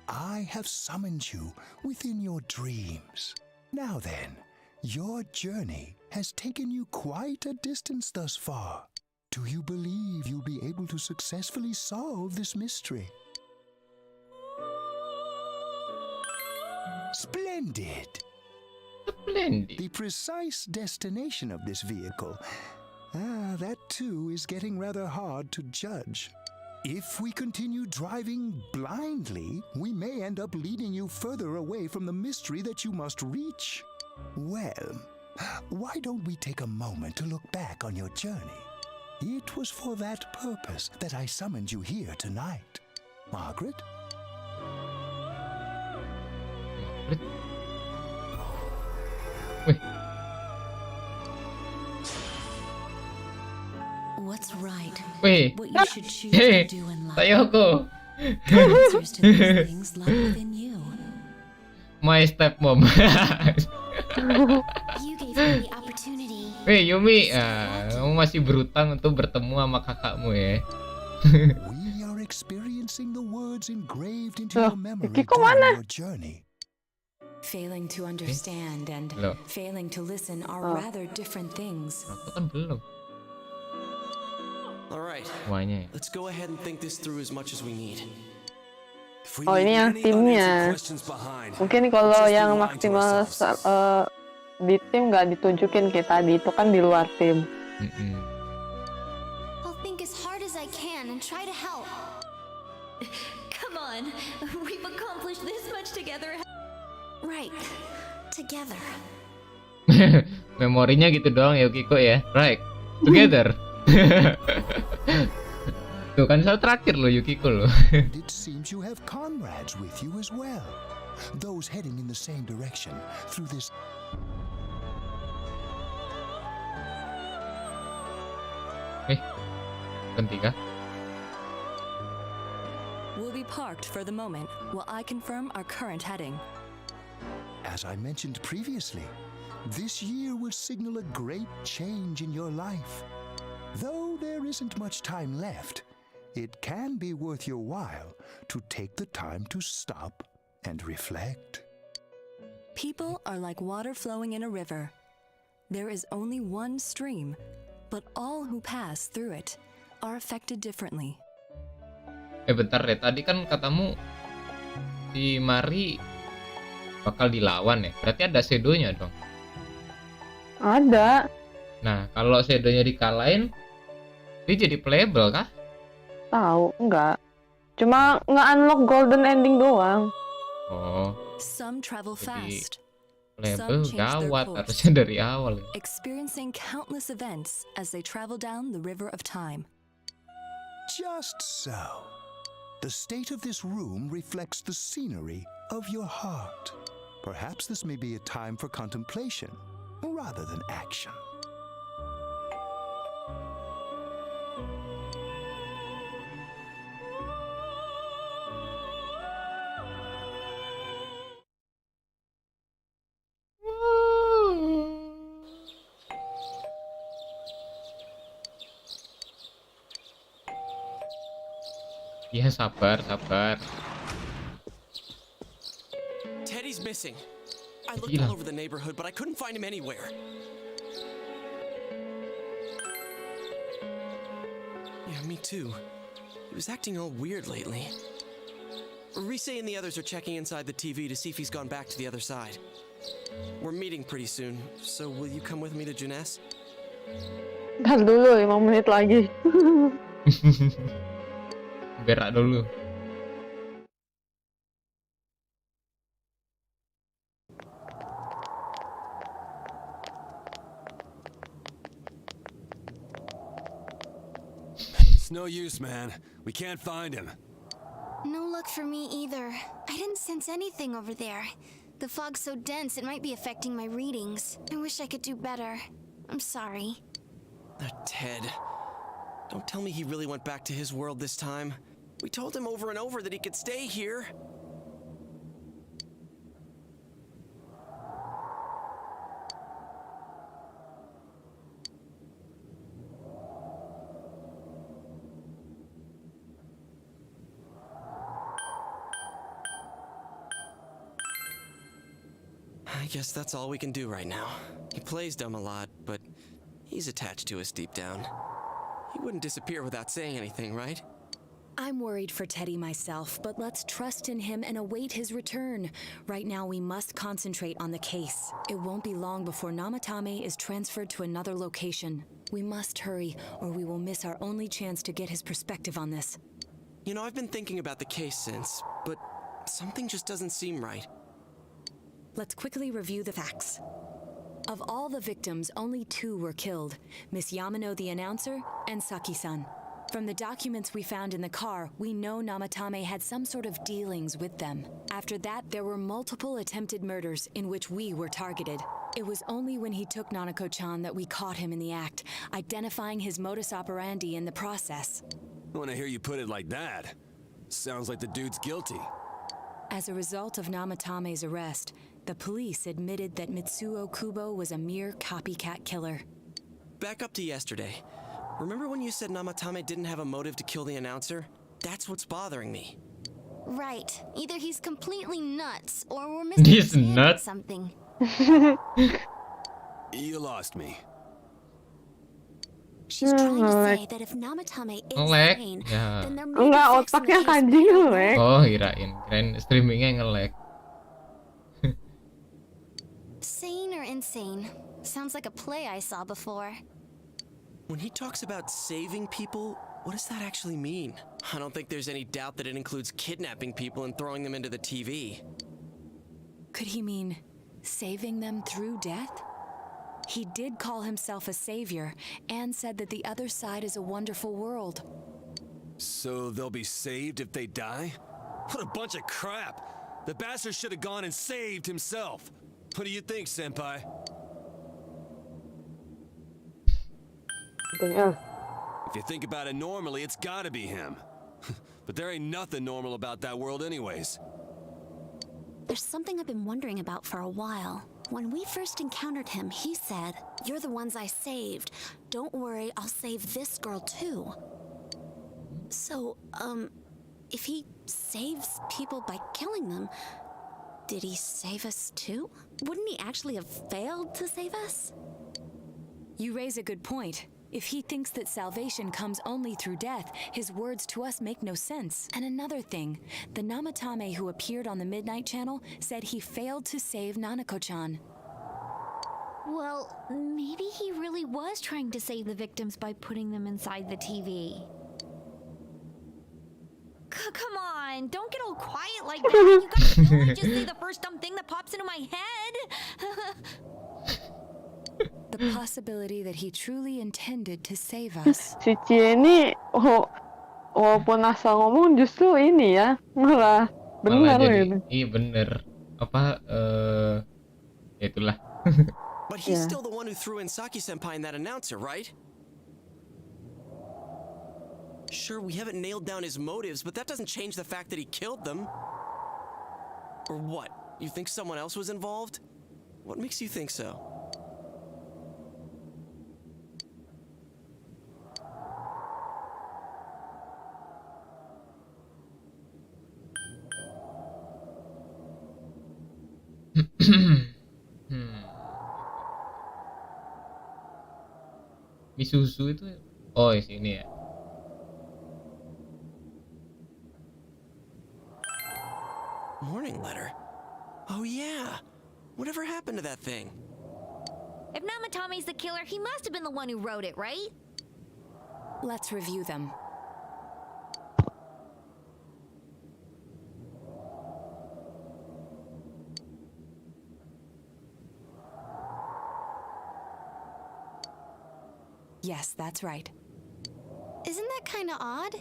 [SPEAKER 7] I have summoned you within your dreams. Now then, your journey has taken you quite a distance thus far. Do you believe you'll be able to successfully solve this mystery? Splendid!
[SPEAKER 1] Splendid.
[SPEAKER 7] The precise destination of this vehicle, that too is getting rather hard to judge. If we continue driving blindly, we may end up leading you further away from the mystery that you must reach. Well, why don't we take a moment to look back on your journey? It was for that purpose that I summoned you here tonight. Margaret?
[SPEAKER 6] What's right?
[SPEAKER 1] Wait.
[SPEAKER 6] What you should choose to do in life.
[SPEAKER 1] Sayoko.
[SPEAKER 6] The answers to these things lie within you.
[SPEAKER 1] My stepmom.
[SPEAKER 3] You gave me the opportunity.
[SPEAKER 1] Weh Yumi, kamu masih berutang untuk bertemu sama kakakmu ya.
[SPEAKER 7] We are experiencing the words engraved into your memory
[SPEAKER 2] Kiko mana?
[SPEAKER 7] during your journey.
[SPEAKER 5] Failing to understand and
[SPEAKER 1] Loh.
[SPEAKER 5] failing to listen are rather different things.
[SPEAKER 1] Aku kan belum.
[SPEAKER 4] All right,
[SPEAKER 1] Semuanya.
[SPEAKER 4] let's go ahead and think this through as much as we need.
[SPEAKER 8] If we
[SPEAKER 2] Oh,
[SPEAKER 8] leave
[SPEAKER 2] ini yang
[SPEAKER 8] any
[SPEAKER 2] timnya.
[SPEAKER 8] unanswered questions behind,
[SPEAKER 2] Mungkin
[SPEAKER 8] we'll
[SPEAKER 2] kalau
[SPEAKER 8] just be
[SPEAKER 2] yang
[SPEAKER 8] lying to
[SPEAKER 2] maksimal
[SPEAKER 8] ourselves.
[SPEAKER 2] di tim nggak ditunjukin kayak tadi, itu kan di luar tim.
[SPEAKER 3] I'll think as hard as I can and try to help. Come on, we've accomplished this much together.
[SPEAKER 6] Right. Together.
[SPEAKER 1] Memorinya gitu doang ya Yukiko ya. Right. Together. Tuh kan soal terakhir loh Yukiko loh.
[SPEAKER 15] It seems you have comrades with you as well. Those heading in the same direction through this.
[SPEAKER 1] Ganti kah?
[SPEAKER 12] We'll be parked for the moment while I confirm our current heading.
[SPEAKER 15] As I mentioned previously, this year will signal a great change in your life. Though there isn't much time left, it can be worth your while to take the time to stop and reflect.
[SPEAKER 12] People are like water flowing in a river. There is only one stream, but all who pass through it are affected differently.
[SPEAKER 1] Bentar deh, tadi kan katamu si Mari bakal dilawan ya. Berarti ada shadow-nya dong.
[SPEAKER 2] Ada.
[SPEAKER 1] Nah, kalau shadow-nya dikalahin, dia jadi playable kah?
[SPEAKER 2] Tahu, enggak. Cuma nge-unlock golden ending doang.
[SPEAKER 1] Oh,
[SPEAKER 12] Some travel
[SPEAKER 1] jadi
[SPEAKER 12] fast,
[SPEAKER 1] playable
[SPEAKER 12] change their
[SPEAKER 1] gawat
[SPEAKER 12] course.
[SPEAKER 1] harusnya dari awal.
[SPEAKER 12] experiencing countless events as they travel down the river of time.
[SPEAKER 15] Just so. The state of this room reflects the scenery of your heart. Perhaps this may be a time for contemplation rather than action.
[SPEAKER 1] Iya, sabar, sabar.
[SPEAKER 4] Teddy's missing. I looked
[SPEAKER 1] Gila.
[SPEAKER 4] all over the neighborhood, but I couldn't find him anywhere. Yeah, me too. He was acting all weird lately. Rise and the others are checking inside the TV to see if he's gone back to the other side. We're meeting pretty soon, so will you come with me to Jeunesse?
[SPEAKER 2] Ntar dulu 5 menit lagi.
[SPEAKER 1] Berak dulu.
[SPEAKER 13] It's no use, man. We can't find him.
[SPEAKER 3] No luck for me either. I didn't sense anything over there. The fog's so dense it might be affecting my readings. I wish I could do better. I'm sorry.
[SPEAKER 4] Ted. Don't tell me he really went back to his world this time. We told him over and over that he could stay here. I guess that's all we can do right now. He plays dumb a lot, but he's attached to us deep down. He wouldn't disappear without saying anything, right?
[SPEAKER 5] I'm worried for Teddy myself, but let's trust in him and await his return. Right now, we must concentrate on the case. It won't be long before Namatame is transferred to another location. We must hurry, or we will miss our only chance to get his perspective on this.
[SPEAKER 4] You know, I've been thinking about the case since, but something just doesn't seem right.
[SPEAKER 5] Let's quickly review the facts. Of all the victims, only 2 were killed, Miss Yamano the announcer and Saki-san. From the documents we found in the car, we know Namatame had some sort of dealings with them. After that, there were multiple attempted murders in which we were targeted. It was only when he took Nanako-chan that we caught him in the act, identifying his modus operandi in the process.
[SPEAKER 13] When I hear you put it like that, sounds like the dude's guilty.
[SPEAKER 5] As a result of Namatame's arrest, the police admitted that Mitsuo Kubo was a mere copycat killer.
[SPEAKER 4] Back up to yesterday. Remember when you said Namatame didn't have a motive to kill the announcer? That's what's bothering me.
[SPEAKER 3] Right. Either he's completely nuts, or we're
[SPEAKER 1] He's
[SPEAKER 3] misunderstanding
[SPEAKER 1] nuts.
[SPEAKER 3] something.
[SPEAKER 13] You lost me.
[SPEAKER 6] She's trying to say that if Namatame is
[SPEAKER 1] Nge-lag
[SPEAKER 6] sane,
[SPEAKER 1] ya.
[SPEAKER 6] then there may be
[SPEAKER 2] Enggak,
[SPEAKER 6] facts in the
[SPEAKER 2] otaknya
[SPEAKER 6] case
[SPEAKER 2] kanji
[SPEAKER 6] we don't know.
[SPEAKER 2] nge-lag.
[SPEAKER 1] Oh, kirain streamingnya nge-lag.
[SPEAKER 3] Sane or insane? Sounds like a play I saw before.
[SPEAKER 4] When he talks about saving people, what does that actually mean? I don't think there's any doubt that it includes kidnapping people and throwing them into the TV.
[SPEAKER 5] Could he mean saving them through death? He did call himself a savior and said that the other side is a wonderful world.
[SPEAKER 13] So they'll be saved if they die? What a bunch of crap! The bastard should have gone and saved himself. What do you think, Senpai? If you think about it normally, it's gotta be him. But there ain't nothing normal about that world anyways.
[SPEAKER 6] There's something I've been wondering about for a while. When we first encountered him, he said, "You're the ones I saved. Don't worry, I'll save this girl too." So, if he saves people by killing them, did he save us too? Wouldn't he actually have failed to save us?
[SPEAKER 5] You raise a good point. If he thinks that salvation comes only through death, his words to us make no sense. And another thing, the Namatame who appeared on the Midnight Channel said he failed to save Nanako-chan.
[SPEAKER 3] Well, maybe he really was trying to save the victims by putting them inside the TV. Come on, don't get all quiet like that. You gotta really just say the first dumb thing that pops into my head.
[SPEAKER 5] The possibility that he truly intended to save us.
[SPEAKER 2] Si Cie ini, walaupun asal ngomong justru ini ya, malah benar gitu.
[SPEAKER 1] Iya bener. Apa, ya itulah.
[SPEAKER 4] But he's still the one who threw in Saki-senpai and that announcer, right? Sure, we haven't nailed down his motives, but that doesn't change the fact that he killed them. Or what? You think someone else was involved? What makes you think so?
[SPEAKER 1] Misuzu itu, oh di sini ya.
[SPEAKER 4] Morning letter? Oh yeah. Whatever happened to that thing?
[SPEAKER 3] If Namatame's the killer, he must have been the one who wrote it, right?
[SPEAKER 5] Let's review them. Yes, that's right.
[SPEAKER 3] Isn't that kind of odd?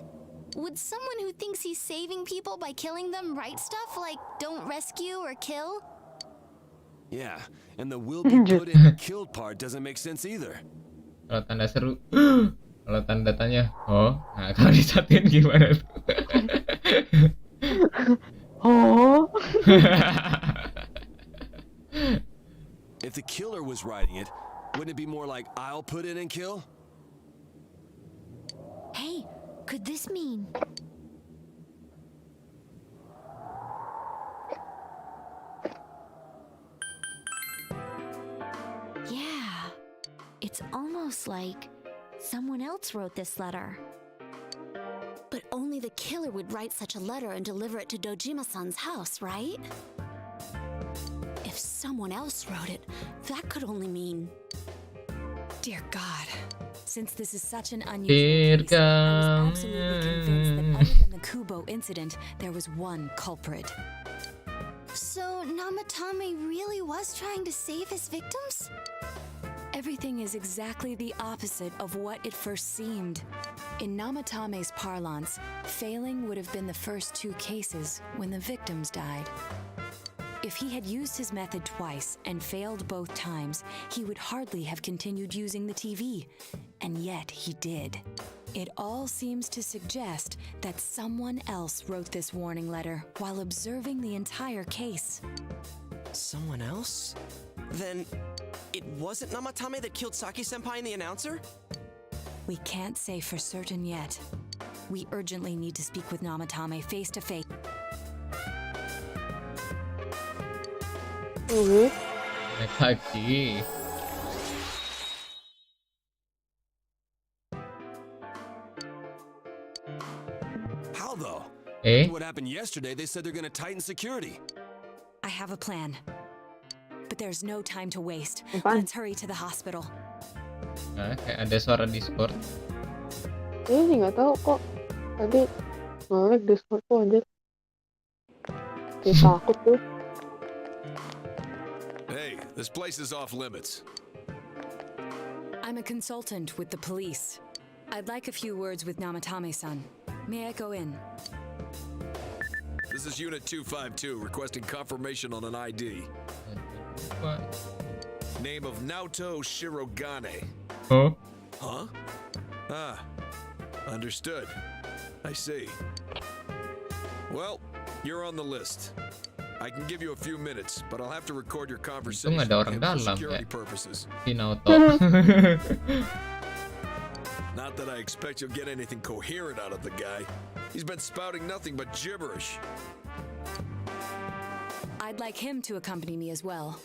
[SPEAKER 3] Would someone who thinks he's saving people by killing them write stuff like don't rescue or kill?
[SPEAKER 13] Yeah, and the will be put in and killed part doesn't make sense either.
[SPEAKER 1] Kalau tanda seru, kalau tanda tanya, oh, nah kalau disatuin gimana tuh?
[SPEAKER 2] Oh.
[SPEAKER 13] If the killer was writing it, wouldn't it be more like I'll put in and kill?
[SPEAKER 3] Hey, could this mean... Yeah, it's almost like someone else wrote this letter.
[SPEAKER 6] But only the killer would write such a letter and deliver it to Dojima-san's house, right? If someone else wrote it, that could only mean...
[SPEAKER 5] Dear God, since this is such an unusual case, I was absolutely convinced that other than the Kubo incident, there was one culprit.
[SPEAKER 3] So Namatame really was trying to save his victims?
[SPEAKER 5] Everything is exactly the opposite of what it first seemed. In Namatame's parlance, failing would have been the first two cases when the victims died. If he had used his method twice and failed both times, he would hardly have continued using the TV. And yet he did. It all seems to suggest that someone else wrote this warning letter while observing the entire case.
[SPEAKER 4] Someone else? Then it wasn't Namatame that killed Saki-senpai and the announcer?
[SPEAKER 5] We can't say for certain yet. We urgently need to speak with Namatame face to face.
[SPEAKER 1] Naik haji.
[SPEAKER 11] How though?
[SPEAKER 1] Eh?
[SPEAKER 11] What happened yesterday? They said they're gonna tighten security.
[SPEAKER 5] I have a plan. But there's no time to waste. Let's hurry to the hospital.
[SPEAKER 1] Nah, kayak ada suara Discord.
[SPEAKER 2] Ini nggak tahu kok. Tadi nge-lag Discordku aja. Kayak takut tuh.
[SPEAKER 11] Hey, this place is off limits.
[SPEAKER 5] I'm a consultant with the police. I'd like a few words with Namatame-san. May I go in?
[SPEAKER 11] This is Unit 252 requesting confirmation on an ID.
[SPEAKER 1] What?
[SPEAKER 11] Name of Naoto Shirogane.
[SPEAKER 1] Huh?
[SPEAKER 11] Huh? Ah, understood. I see. Well, you're on the list. I can give you a few minutes, but I'll have to record your conversation
[SPEAKER 1] Untung ada orang
[SPEAKER 11] for
[SPEAKER 1] dalam
[SPEAKER 11] security
[SPEAKER 1] ya.
[SPEAKER 11] purposes.
[SPEAKER 1] Si Naoto.
[SPEAKER 11] Not that I expect you'll get anything coherent out of the guy. He's been spouting nothing but gibberish.
[SPEAKER 5] I'd like him to accompany me as well.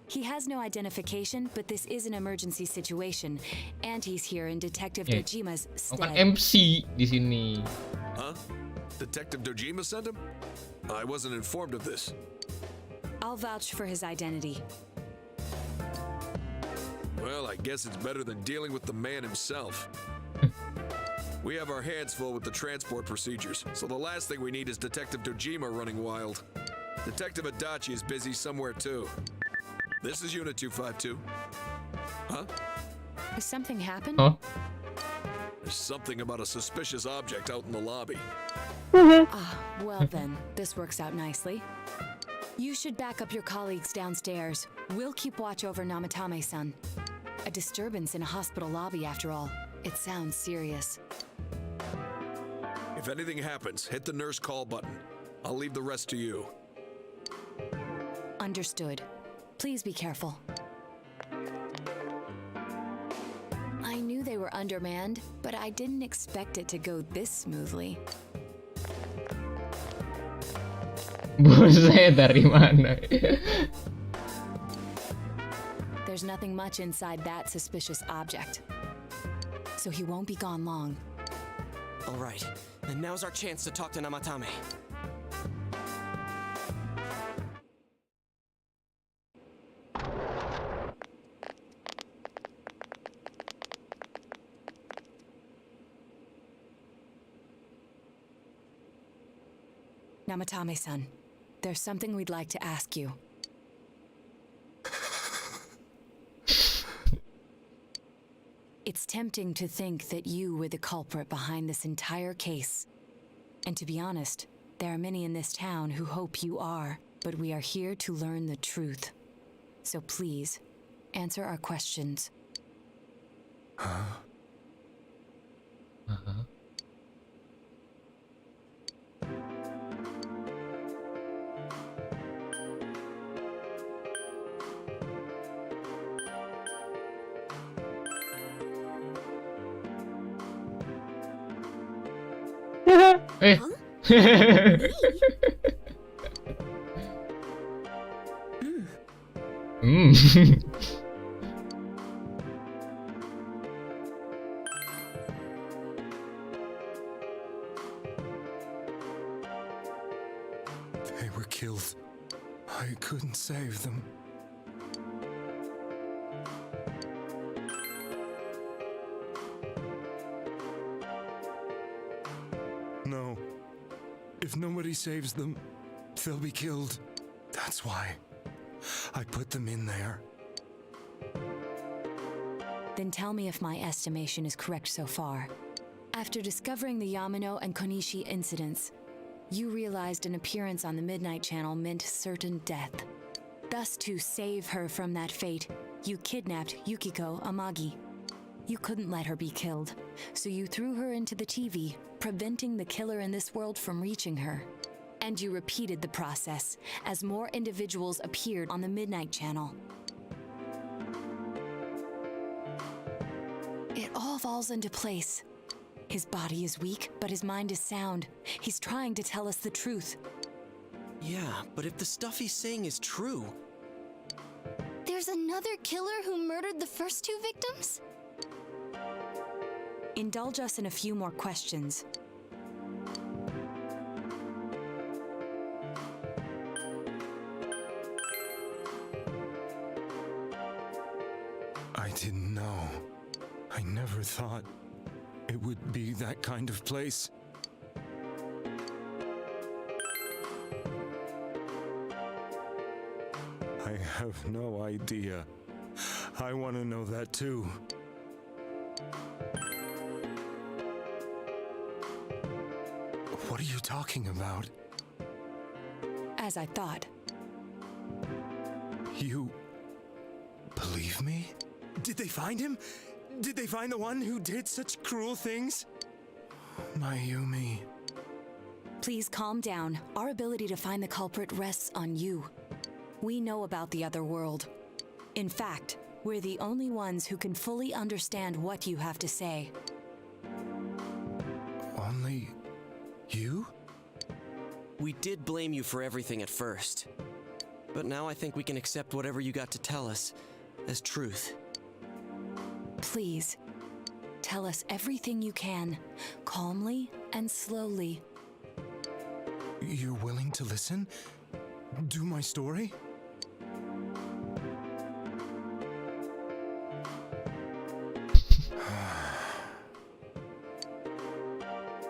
[SPEAKER 5] He has no identification, but this is an emergency situation, and he's here in Detective Dojima's
[SPEAKER 1] Bukan
[SPEAKER 5] stead.
[SPEAKER 1] MC di sini.
[SPEAKER 11] Huh? Detective Dojima sent him? I wasn't informed of this.
[SPEAKER 5] I'll vouch for his identity.
[SPEAKER 11] Well, I guess it's better than dealing with the man himself. We have our hands full with the transport procedures, so the last thing we need is Detective Dojima running wild. Detective Adachi is busy somewhere too. This is Unit 252. Huh?
[SPEAKER 5] Has something happened?
[SPEAKER 1] Huh?
[SPEAKER 11] There's something about a suspicious object out in the lobby.
[SPEAKER 5] Ah, well then, this works out nicely. You should back up your colleagues downstairs. We'll keep watch over Namatame-san. A disturbance in a hospital lobby, after all. It sounds serious.
[SPEAKER 11] If anything happens, hit the nurse call button. I'll leave the rest to you.
[SPEAKER 5] Understood. Please be careful. I knew they were undermanned, but I didn't expect it to go this smoothly.
[SPEAKER 1] Bos saya dari mana?
[SPEAKER 5] There's nothing much inside that suspicious object. So he won't be gone long.
[SPEAKER 4] All right, and now's our chance to talk to Namatame.
[SPEAKER 5] Namatame-san, there's something we'd like to ask you. It's tempting to think that you were the culprit behind this entire case. And to be honest, there are many in this town who hope you are, but we are here to learn the truth. So please, answer our questions.
[SPEAKER 13] Huh?
[SPEAKER 1] Uh-huh. Eh.
[SPEAKER 13] They were killed. I couldn't save them. No. If nobody saves them, they'll be killed. That's why I put them in there.
[SPEAKER 5] Then tell me if my estimation is correct so far. After discovering the Yamano and Konishi incidents, you realized an appearance on the Midnight Channel meant certain death. Thus, to save her from that fate, you kidnapped Yukiko Amagi. You couldn't let her be killed, so you threw her into the TV, preventing the killer in this world from reaching her. And you repeated the process as more individuals appeared on the Midnight Channel. It all falls into place. His body is weak, but his mind is sound. He's trying to tell us the truth.
[SPEAKER 4] Yeah, but if the stuff he's saying is true,
[SPEAKER 6] There's another killer who murdered the first two victims?
[SPEAKER 5] Indulge us in a few more questions.
[SPEAKER 13] I didn't know. I never thought it would be that kind of place. I have no idea. I want to know that too. What are you talking about?
[SPEAKER 5] As I thought.
[SPEAKER 13] You believe me? Did they find him? Did they find the one who did such cruel things? Mayumi.
[SPEAKER 5] Please calm down. Our ability to find the culprit rests on you. We know about the other world. In fact, we're the only ones who can fully understand what you have to say.
[SPEAKER 13] Only you?
[SPEAKER 4] We did blame you for everything at first. But now I think we can accept whatever you got to tell us as truth.
[SPEAKER 5] Please, tell us everything you can, calmly and slowly.
[SPEAKER 13] You're willing to listen? Do my story?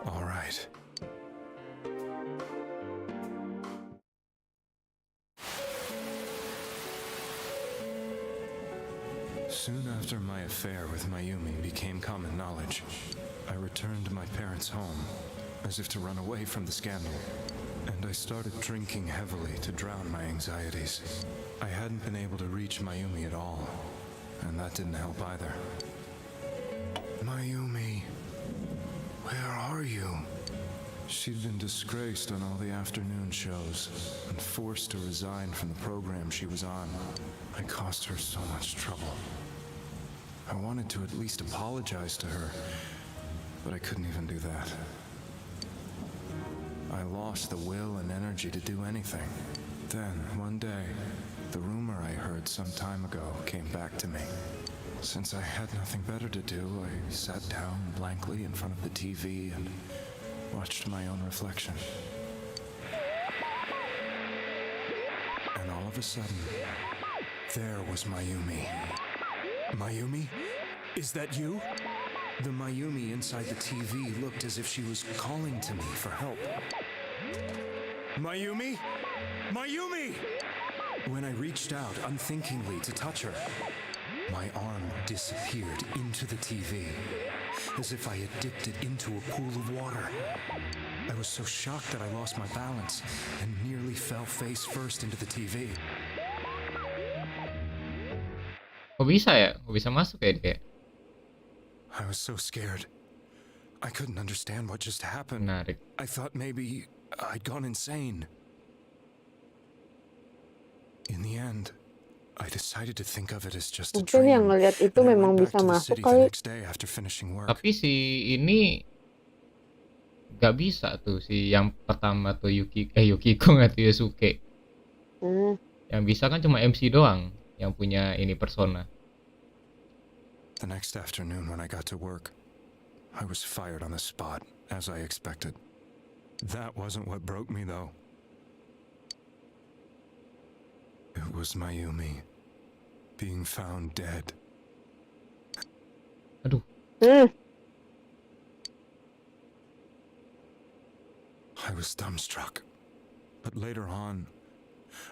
[SPEAKER 13] All right. Soon after my affair with Mayumi became common knowledge, I returned to my parents' home, as if to run away from the scandal, and I started drinking heavily to drown my anxieties. I hadn't been able to reach Mayumi at all, and that didn't help either. Mayumi, where are you? She'd been disgraced on all the afternoon shows and forced to resign from the program she was on. I caused her so much trouble. I wanted to at least apologize to her, but I couldn't even do that. I lost the will and energy to do anything. Then, one day, the rumor I heard some time ago came back to me. Since I had nothing better to do, I sat down blankly in front of the TV and watched my own reflection. And all of a sudden, there was Mayumi. Mayumi? Is that you? The Mayumi inside the TV looked as if she was calling to me for help. Mayumi? Mayumi! When I reached out unthinkingly to touch her, my arm disappeared into the TV, as if I had dipped it into a pool of water. I was so shocked that I lost my balance and nearly fell face first into the TV.
[SPEAKER 1] Kok bisa ya? Kok bisa masuk ya dia?
[SPEAKER 13] I was so scared. I couldn't understand what just happened.
[SPEAKER 1] Menarik.
[SPEAKER 13] I thought maybe I'd gone insane. In the end, I decided to think of it as just a
[SPEAKER 2] Mungkin yang
[SPEAKER 13] dream.
[SPEAKER 2] ngeliat itu
[SPEAKER 13] And I
[SPEAKER 2] memang
[SPEAKER 13] went
[SPEAKER 2] bisa
[SPEAKER 13] back to the
[SPEAKER 2] masuk
[SPEAKER 13] city the
[SPEAKER 2] kali.
[SPEAKER 13] next day after finishing work.
[SPEAKER 1] Tapi si ini gak bisa tuh, si yang pertama tuh Yukiko nggak tuh Yosuke. Yang bisa kan cuma MC doang yang punya ini persona.
[SPEAKER 13] The next afternoon when I got to work, I was fired on the spot, as I expected. That wasn't what broke me, though. It was Mayumi being found dead.
[SPEAKER 1] Aduh.
[SPEAKER 13] I was dumbstruck. But later on,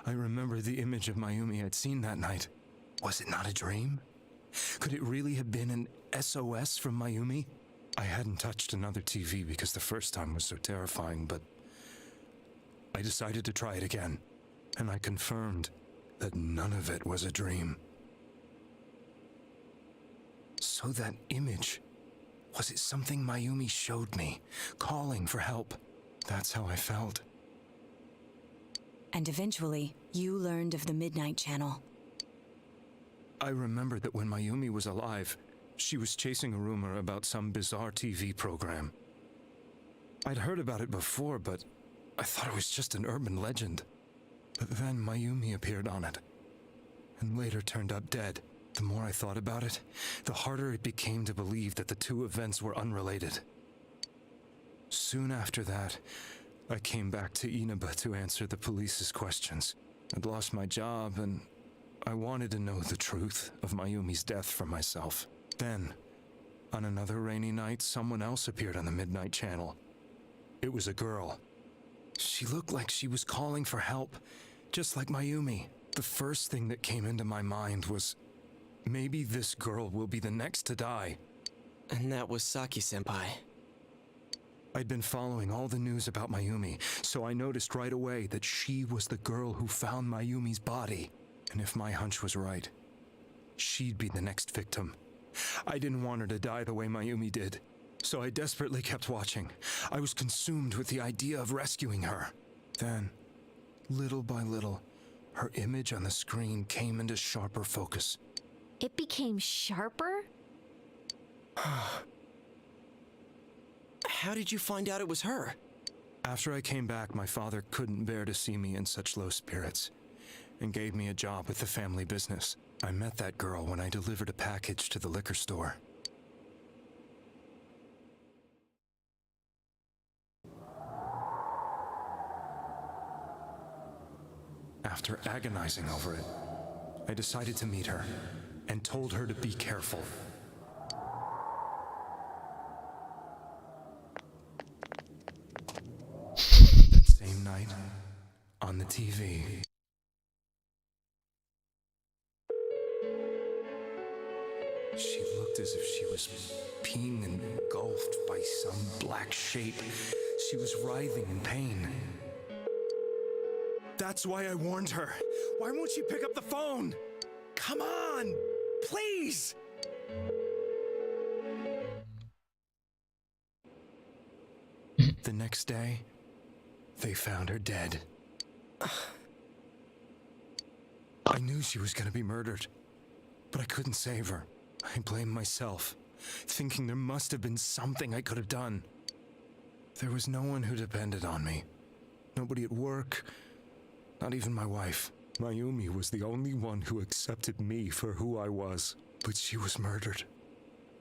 [SPEAKER 13] I remember the image of Mayumi I'd seen that night. Was it not a dream? Could it really have been an SOS from Mayumi? I hadn't touched another TV because the first time was so terrifying, but I decided to try it again, and I confirmed that none of it was a dream. So that image, was it something Mayumi showed me, calling for help? That's how I felt.
[SPEAKER 5] And eventually, you learned of the Midnight Channel.
[SPEAKER 13] I remembered that when Mayumi was alive, she was chasing a rumor about some bizarre TV program. I'd heard about it before, but I thought it was just an urban legend. But then Mayumi appeared on it, and later turned up dead. The more I thought about it, the harder it became to believe that the two events were unrelated. Soon after that, I came back to Inaba to answer the police's questions. I'd lost my job, and I wanted to know the truth of Mayumi's death for myself. Then, on another rainy night, someone else appeared on the Midnight Channel. It was a girl. She looked like she was calling for help, just like Mayumi. The first thing that came into my mind was, maybe this girl will be the next to die.
[SPEAKER 4] And that was Saki-senpai.
[SPEAKER 13] I'd been following all the news about Mayumi, so I noticed right away that she was the girl who found Mayumi's body. And if my hunch was right, she'd be the next victim. I didn't want her to die the way Mayumi did, so I desperately kept watching. I was consumed with the idea of rescuing her. Then, little by little, her image on the screen came into sharper focus.
[SPEAKER 3] It became sharper?
[SPEAKER 4] How did you find out it was her?
[SPEAKER 13] After I came back, my father couldn't bear to see me in such low spirits and gave me a job with the family business. I met that girl when I delivered a package to the liquor store. After agonizing over it, I decided to meet her and told her to be careful. That same night, on the TV, she looked as if she was being engulfed by some black shape. She was writhing in pain. That's why I warned her. Why won't she pick up the phone? Come on, please! The next day, they found her dead. I knew she was gonna be murdered, but I couldn't save her. I blamed myself, thinking there must have been something I could have done. There was no one who depended on me. Nobody at work, not even my wife. Mayumi was the only one who accepted me for who I was. But she was murdered,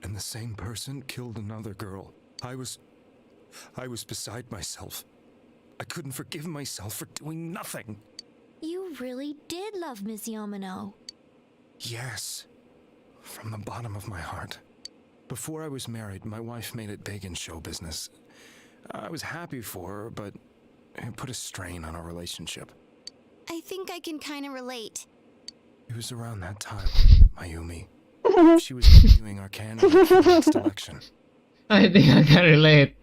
[SPEAKER 13] and the same person killed another girl. I was beside myself. I couldn't forgive myself for doing nothing.
[SPEAKER 3] You really did love Miss Yamano.
[SPEAKER 13] Yes, from the bottom of my heart. Before I was married, my wife made it big in show business. I was happy for her, but it put a strain on our relationship.
[SPEAKER 6] I think I can kind of relate.
[SPEAKER 13] It was around that time I met Mayumi. She was interviewing our candidate for the next election.
[SPEAKER 1] I think I can relate.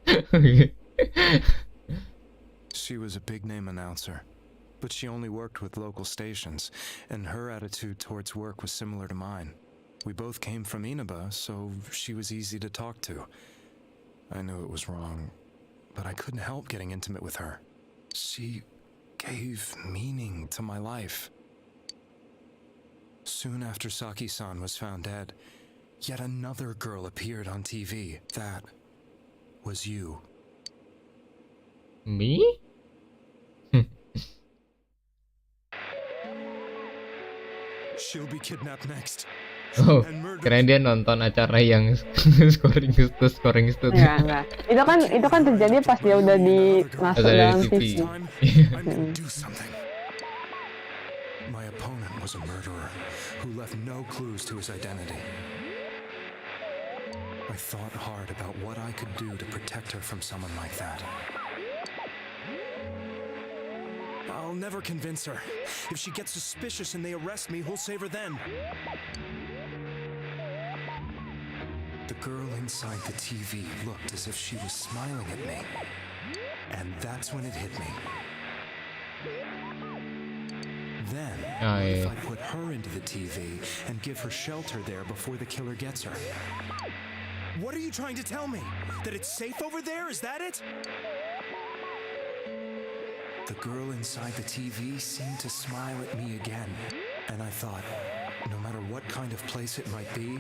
[SPEAKER 13] She was a big-name announcer, but she only worked with local stations, and her attitude towards work was similar to mine. We both came from Inaba, so she was easy to talk to. I knew it was wrong, but I couldn't help getting intimate with her. She gave meaning to my life. Soon after Saki-san was found dead, yet another girl appeared on TV. That was you.
[SPEAKER 1] Me?
[SPEAKER 13] She'll be kidnapped next.
[SPEAKER 1] Oh, keren dia nonton acara yang scoring itu.
[SPEAKER 2] Enggak. Itu kan terjadi pas dia udah masuk dalam TV.
[SPEAKER 13] My opponent was a murderer who left no clues to his identity. I thought hard about what I could do to protect her from someone like that. I'll never convince her. If she gets suspicious and they arrest me, who'll save her then? The girl inside the TV looked as if she was smiling at me. And that's when it hit me. Then, if I put her into the TV and give her shelter there before the killer gets her? What are you trying to tell me? That it's safe over there? Is that it? The girl inside the TV seemed to smile at me again. And I thought, no matter what kind of place it might be,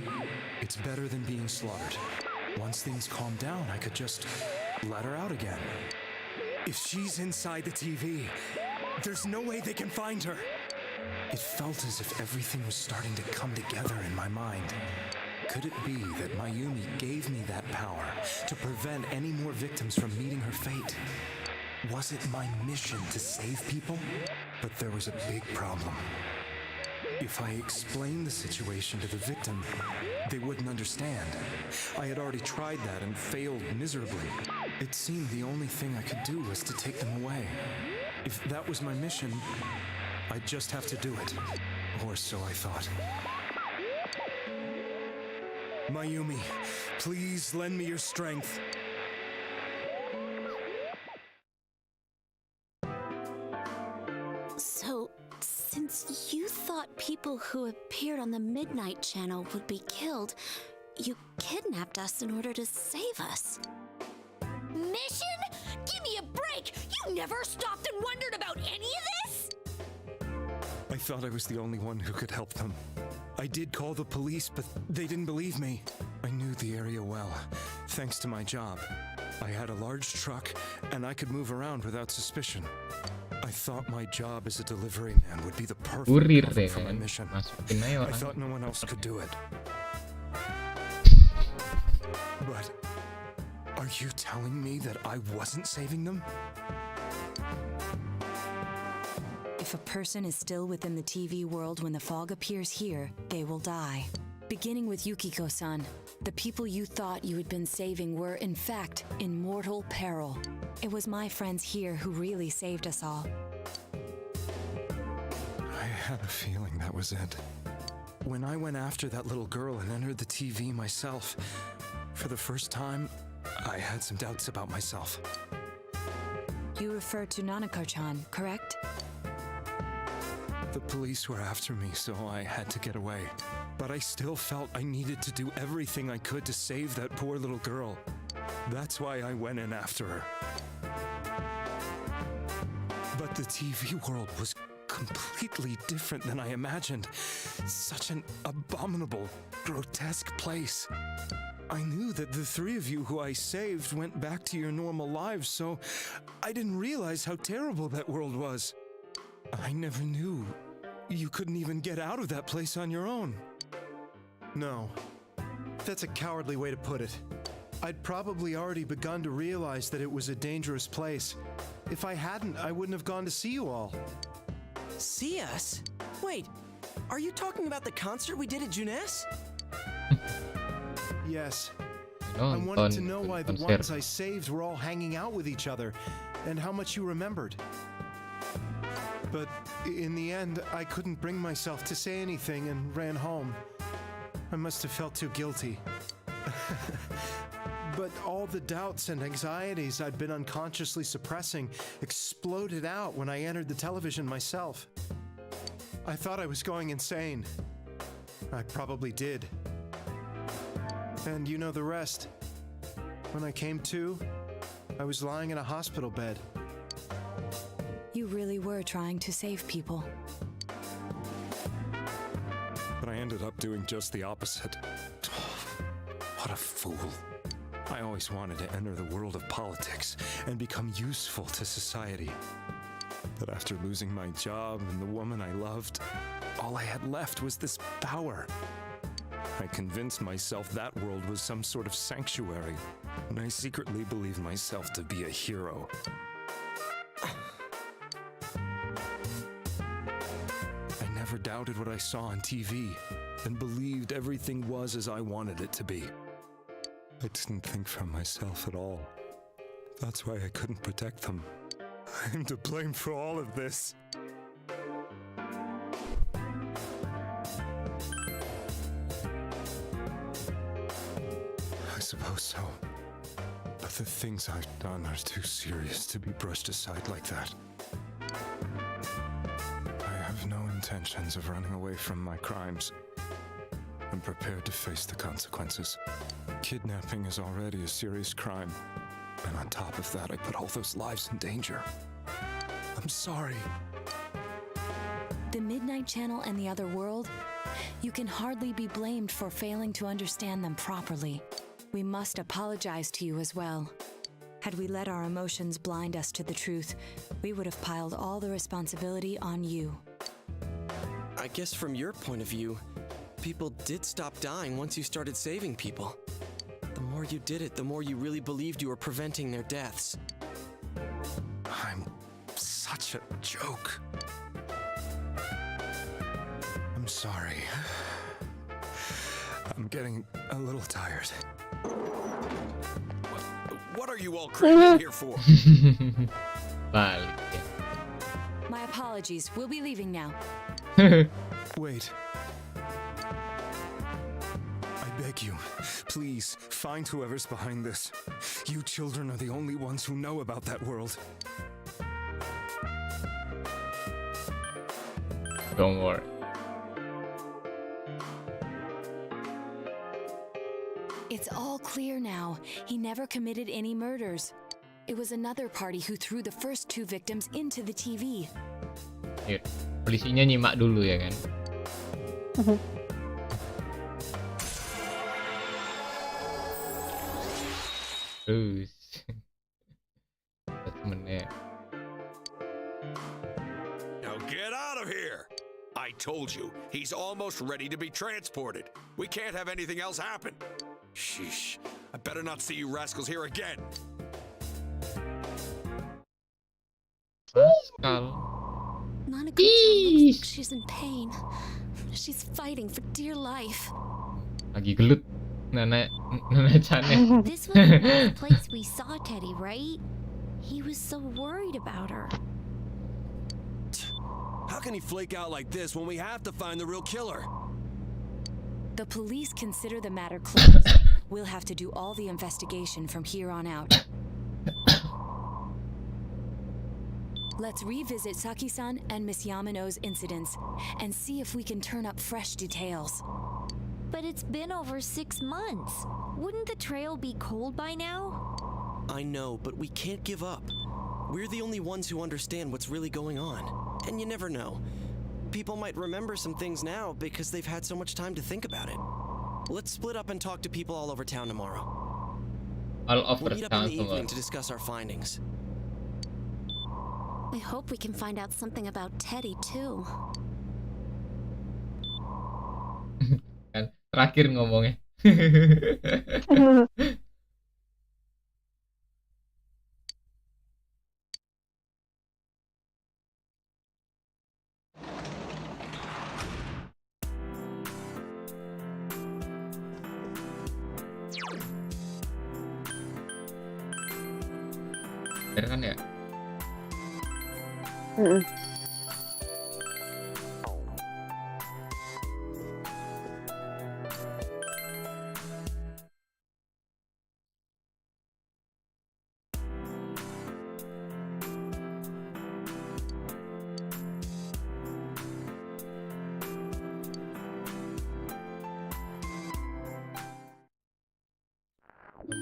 [SPEAKER 13] it's better than being slaughtered. Once things calm down, I could just let her out again. If she's inside the TV, there's no way they can find her. It felt as if everything was starting to come together in my mind. Could it be that Mayumi gave me that power to prevent any more victims from meeting her fate? Was it my mission to save people? But there was a big problem. If I explained the situation to the victim, they wouldn't understand. I had already tried that and failed miserably. It seemed the only thing I could do was to take them away. If that was my mission, I'd just have to do it. Or so I thought. Mayumi, please lend me your strength.
[SPEAKER 6] So, since you thought people who appeared on the Midnight Channel would be killed, you kidnapped us in order to save us.
[SPEAKER 3] Mission? Give me a break! You never stopped and wondered about any of this?
[SPEAKER 13] I thought I was the only one who could help them. I did call the police, but they didn't believe me. I knew the area well, thanks to my job. I had a large truck, and I could move around without suspicion. I thought my job as a delivery man would be the perfect cover for my mission. I thought no one else could do it. But are you telling me that I wasn't saving them?
[SPEAKER 5] If a person is still within the TV world when the fog appears here, they will die. Beginning with Yukiko-san, the people you thought you had been saving were, in fact, in mortal peril. It was my friends here who really saved us all.
[SPEAKER 13] I had a feeling that was it. When I went after that little girl and entered the TV myself, for the first time, I had some doubts about myself.
[SPEAKER 5] You refer to Nanako-chan, correct?
[SPEAKER 13] The police were after me, so I had to get away. But I still felt I needed to do everything I could to save that poor little girl. That's why I went in after her. But the TV world was completely different than I imagined. Such an abominable, grotesque place. I knew that the three of you who I saved went back to your normal lives, so I didn't realize how terrible that world was. I never knew you couldn't even get out of that place on your own.
[SPEAKER 16] No, that's a cowardly way to put it. I'd probably already begun to realize that it was a dangerous place. If I hadn't, I wouldn't have gone to see you all.
[SPEAKER 4] See us? Wait, are you talking about the concert we did at Junes?
[SPEAKER 16] Yes. I wanted to know why the ones I saved were all hanging out with each other, and how much you remembered. But in the end, I couldn't bring myself to say anything and ran home. I must have felt too guilty. But all the doubts and anxieties I'd been unconsciously suppressing exploded out when I entered the television myself. I thought I was going insane. I probably did. And you know the rest. When I came to, I was lying in a hospital bed.
[SPEAKER 5] You really were trying to save people.
[SPEAKER 13] But I ended up doing just the opposite. What a fool. I always wanted to enter the world of politics and become useful to society. But after losing my job and the woman I loved, all I had left was this power. I convinced myself that world was some sort of sanctuary, and I secretly believed myself to be a hero. I never doubted what I saw on TV, and believed everything was as I wanted it to be. I didn't think for myself at all. That's why I couldn't protect them. I'm to blame for all of this. I suppose so. But the things I've done are too serious to be brushed aside like that. I have no intentions of running away from my crimes. I'm prepared to face the consequences. Kidnapping is already a serious crime. And on top of that, I put all those lives in danger. I'm sorry.
[SPEAKER 5] The Midnight Channel and the other world? You can hardly be blamed for failing to understand them properly. We must apologize to you as well. Had we let our emotions blind us to the truth, we would have piled all the responsibility on you.
[SPEAKER 4] I guess from your point of view, people did stop dying once you started saving people. The more you did it, the more you really believed you were preventing their deaths.
[SPEAKER 13] I'm such a joke. I'm sorry. I'm getting a little tired.
[SPEAKER 11] What are you all cramming here for?
[SPEAKER 1] Balik ya.
[SPEAKER 5] My apologies. We'll be leaving now.
[SPEAKER 13] Wait. I beg you, please, find whoever's behind this. You children are the only ones who know about that world.
[SPEAKER 1] Don't worry.
[SPEAKER 5] It's all clear now. He never committed any murders. It was another party who threw the first 2 victims into the TV.
[SPEAKER 1] Yuk, polisinya nyimak dulu ya kan. Terus temennya.
[SPEAKER 11] Now get out of here! I told you, he's almost ready to be transported. We can't have anything else happen. Sheesh, I better not see you rascals here again.
[SPEAKER 1] Pascal.
[SPEAKER 6] Nanako looks like she's in pain. She's fighting for dear life.
[SPEAKER 1] Lagi gelut Nana-channya.
[SPEAKER 3] This was the last place we saw Teddy, right? He was so worried about her.
[SPEAKER 4] How can he flake out like this when we have to find the real killer?
[SPEAKER 5] The police consider the matter closed. We'll have to do all the investigation from here on out. Let's revisit Saki-san and Miss Yamano's incidents and see if we can turn up fresh details.
[SPEAKER 3] But it's been over 6 months. Wouldn't the trail be cold by now?
[SPEAKER 4] I know, but we can't give up. We're the only ones who understand what's really going on. And you never know. People might remember some things now because they've had so much time to think about it. Let's split up and talk to people all over town tomorrow.
[SPEAKER 1] All over
[SPEAKER 4] We'll meet up in
[SPEAKER 1] town
[SPEAKER 4] the
[SPEAKER 1] semua.
[SPEAKER 4] evening to discuss our findings.
[SPEAKER 6] I hope we can find out something about Teddy, too.
[SPEAKER 1] Kan terakhir ngomongnya. Bener kan ya?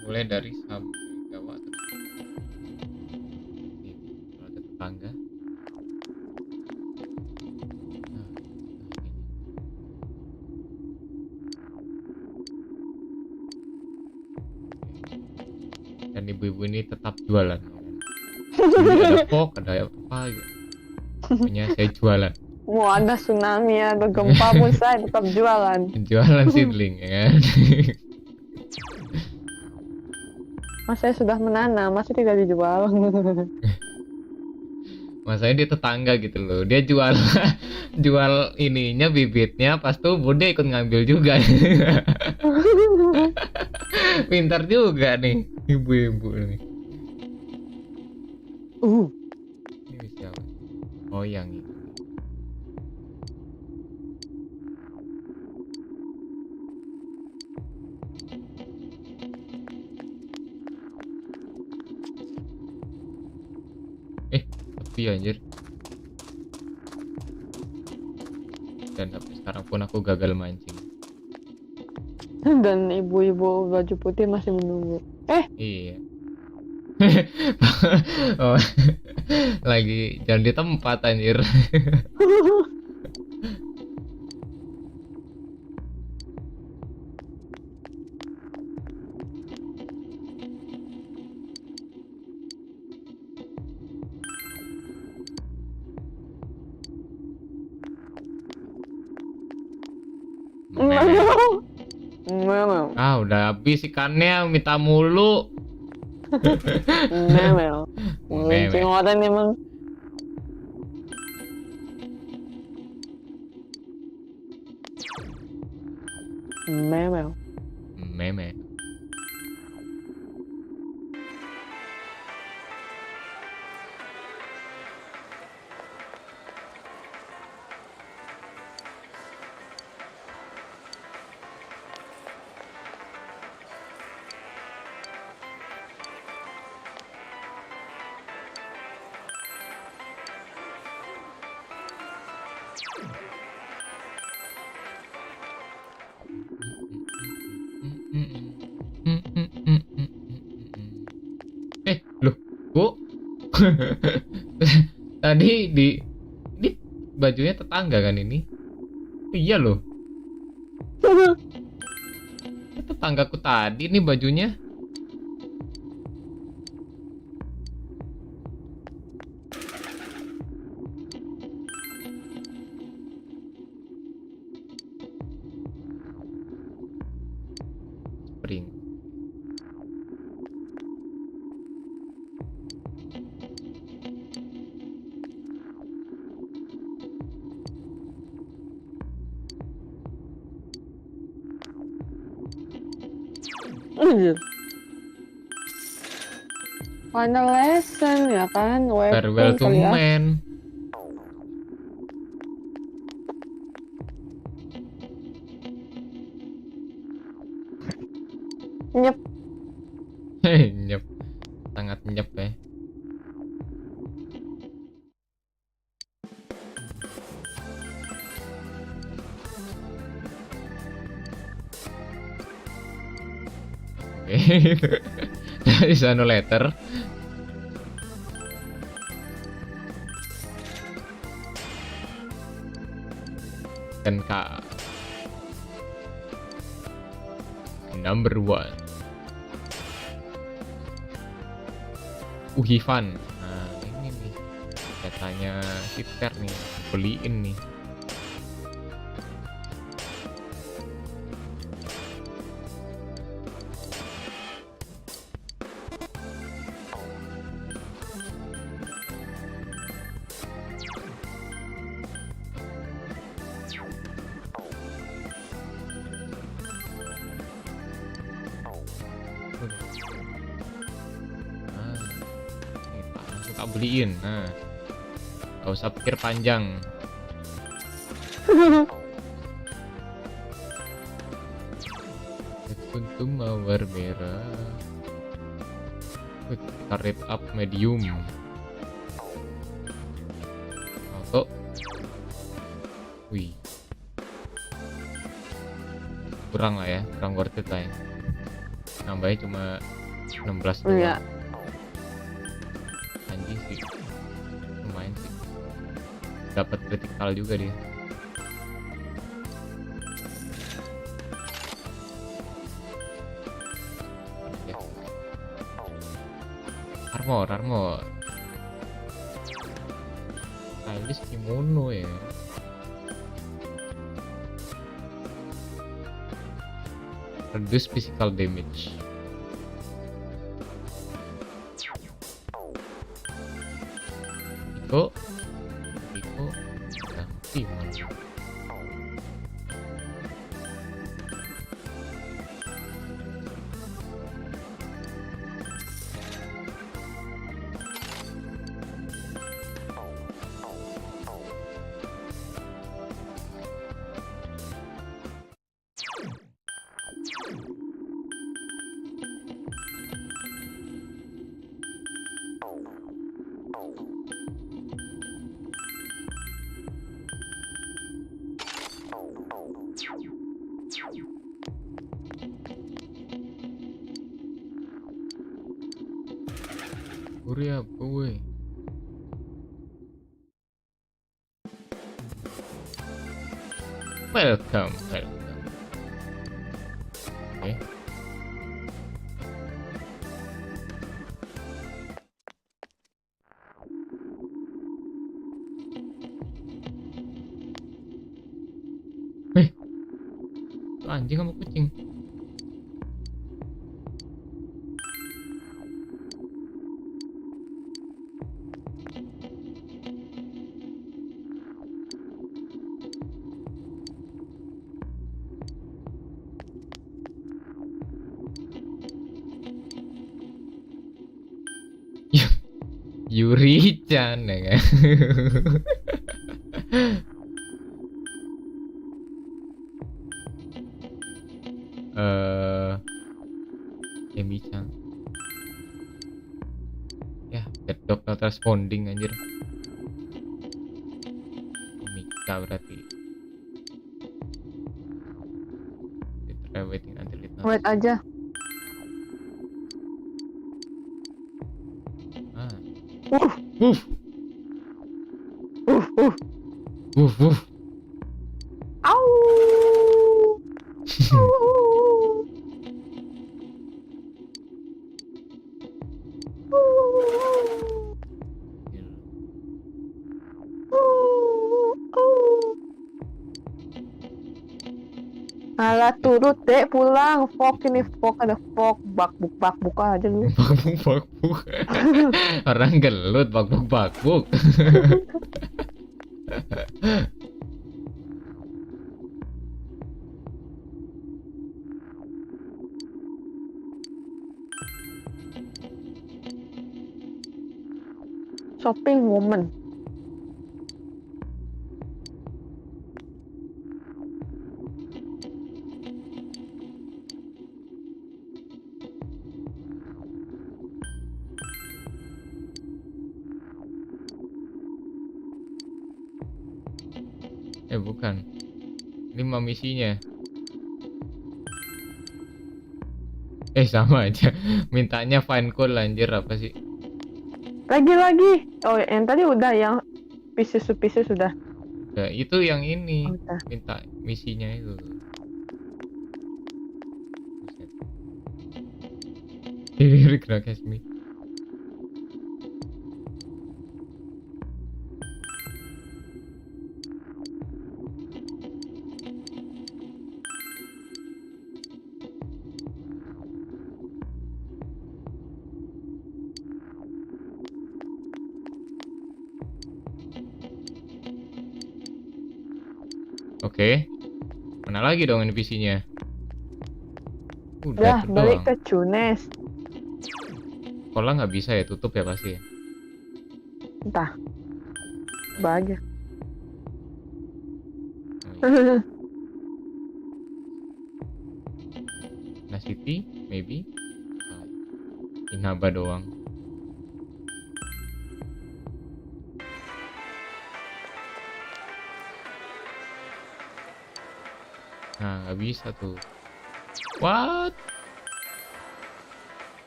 [SPEAKER 1] Mulai dari sampai gawat. Ini kalau ada tetangga. Dan ibu-ibu ini tetap jualan. Jadi ada pok, ada apa gitu. Pokoknya saya jualan.
[SPEAKER 2] Mau ada tsunami, ada gempa pun saya tetap jualan.
[SPEAKER 1] Jualan seedling ya kan.
[SPEAKER 2] Mas saya sudah menanam, masih tidak dijual.
[SPEAKER 1] Masanya dia tetangga gitu loh. Dia jual jual ininya bibitnya, pas tumbuh dia ikut ngambil juga. Pintar juga nih ibu-ibu ini. Ini siapa? Oh yang ini. Tapi anjir. Dan sampai sekarang pun aku gagal mancing.
[SPEAKER 2] Dan ibu-ibu baju putih masih menunggu.
[SPEAKER 1] Iya. Oh, lagi jangan di tempat anjir. udah habis ikannya, minta mulu.
[SPEAKER 2] Memel.
[SPEAKER 1] Memel.
[SPEAKER 2] Mancing orang emang. Memel.
[SPEAKER 1] Meme. Loh, Bu. Tadi ini bajunya tetangga kan ini? Iya loh. Tetanggaku tadi nih bajunya. Spring.
[SPEAKER 2] Final lesson ya kan?
[SPEAKER 1] Farewell to man.
[SPEAKER 2] Nyep.
[SPEAKER 1] Nyep. Sangat nyep ya. Dari sana letter. Dan number 1 Uhifan. Nah ini nih katanya si Ter nih, beliin nih. Suka beliin. Nah, gak usah pikir panjang. Kuntum mawar merah. Kita rate up medium. Auto. Wih. Kurang lah ya, kurang worth it lah ya. Nambahnya cuma 16 doang.
[SPEAKER 2] Iya.
[SPEAKER 1] Anjing sih, lumayan sih. Dapat kritikal juga dia. Ya. Armor. Stylish kimono ya. Reduce physical damage. Iko ganti malah. Korea gue. Welcome. Oke. Itu anjing sama kucing. Yuri-chan ya kan. Emi-chan. Ya, dead not responding anjir. Mika berarti. Try waiting until it
[SPEAKER 2] Wait aja.
[SPEAKER 1] Woof. Woof.
[SPEAKER 2] Au. Alah turut dek pulang. Fok ini fok ada fok bakbuk aja lu.
[SPEAKER 1] Bakbuk. Orang gelut bakbuk.
[SPEAKER 2] Shopping woman.
[SPEAKER 1] Bukan. Ini mah misinya. Sama aja. Mintanya fine call anjir apa sih?
[SPEAKER 2] Lagi. Oh, yang tadi udah yang pieces sudah.
[SPEAKER 1] Ya, itu yang ini.
[SPEAKER 2] Udah.
[SPEAKER 1] Minta misinya itu. Lirik me. Oke. Mana lagi dong NPC-nya?
[SPEAKER 2] Udah, balik ke Cunes.
[SPEAKER 1] Sekolah nggak bisa ya, tutup ya pasti ya?
[SPEAKER 2] Entah. Coba aja.
[SPEAKER 1] Nah, City, maybe. Inaba doang. Nah, nggak bisa tuh. What?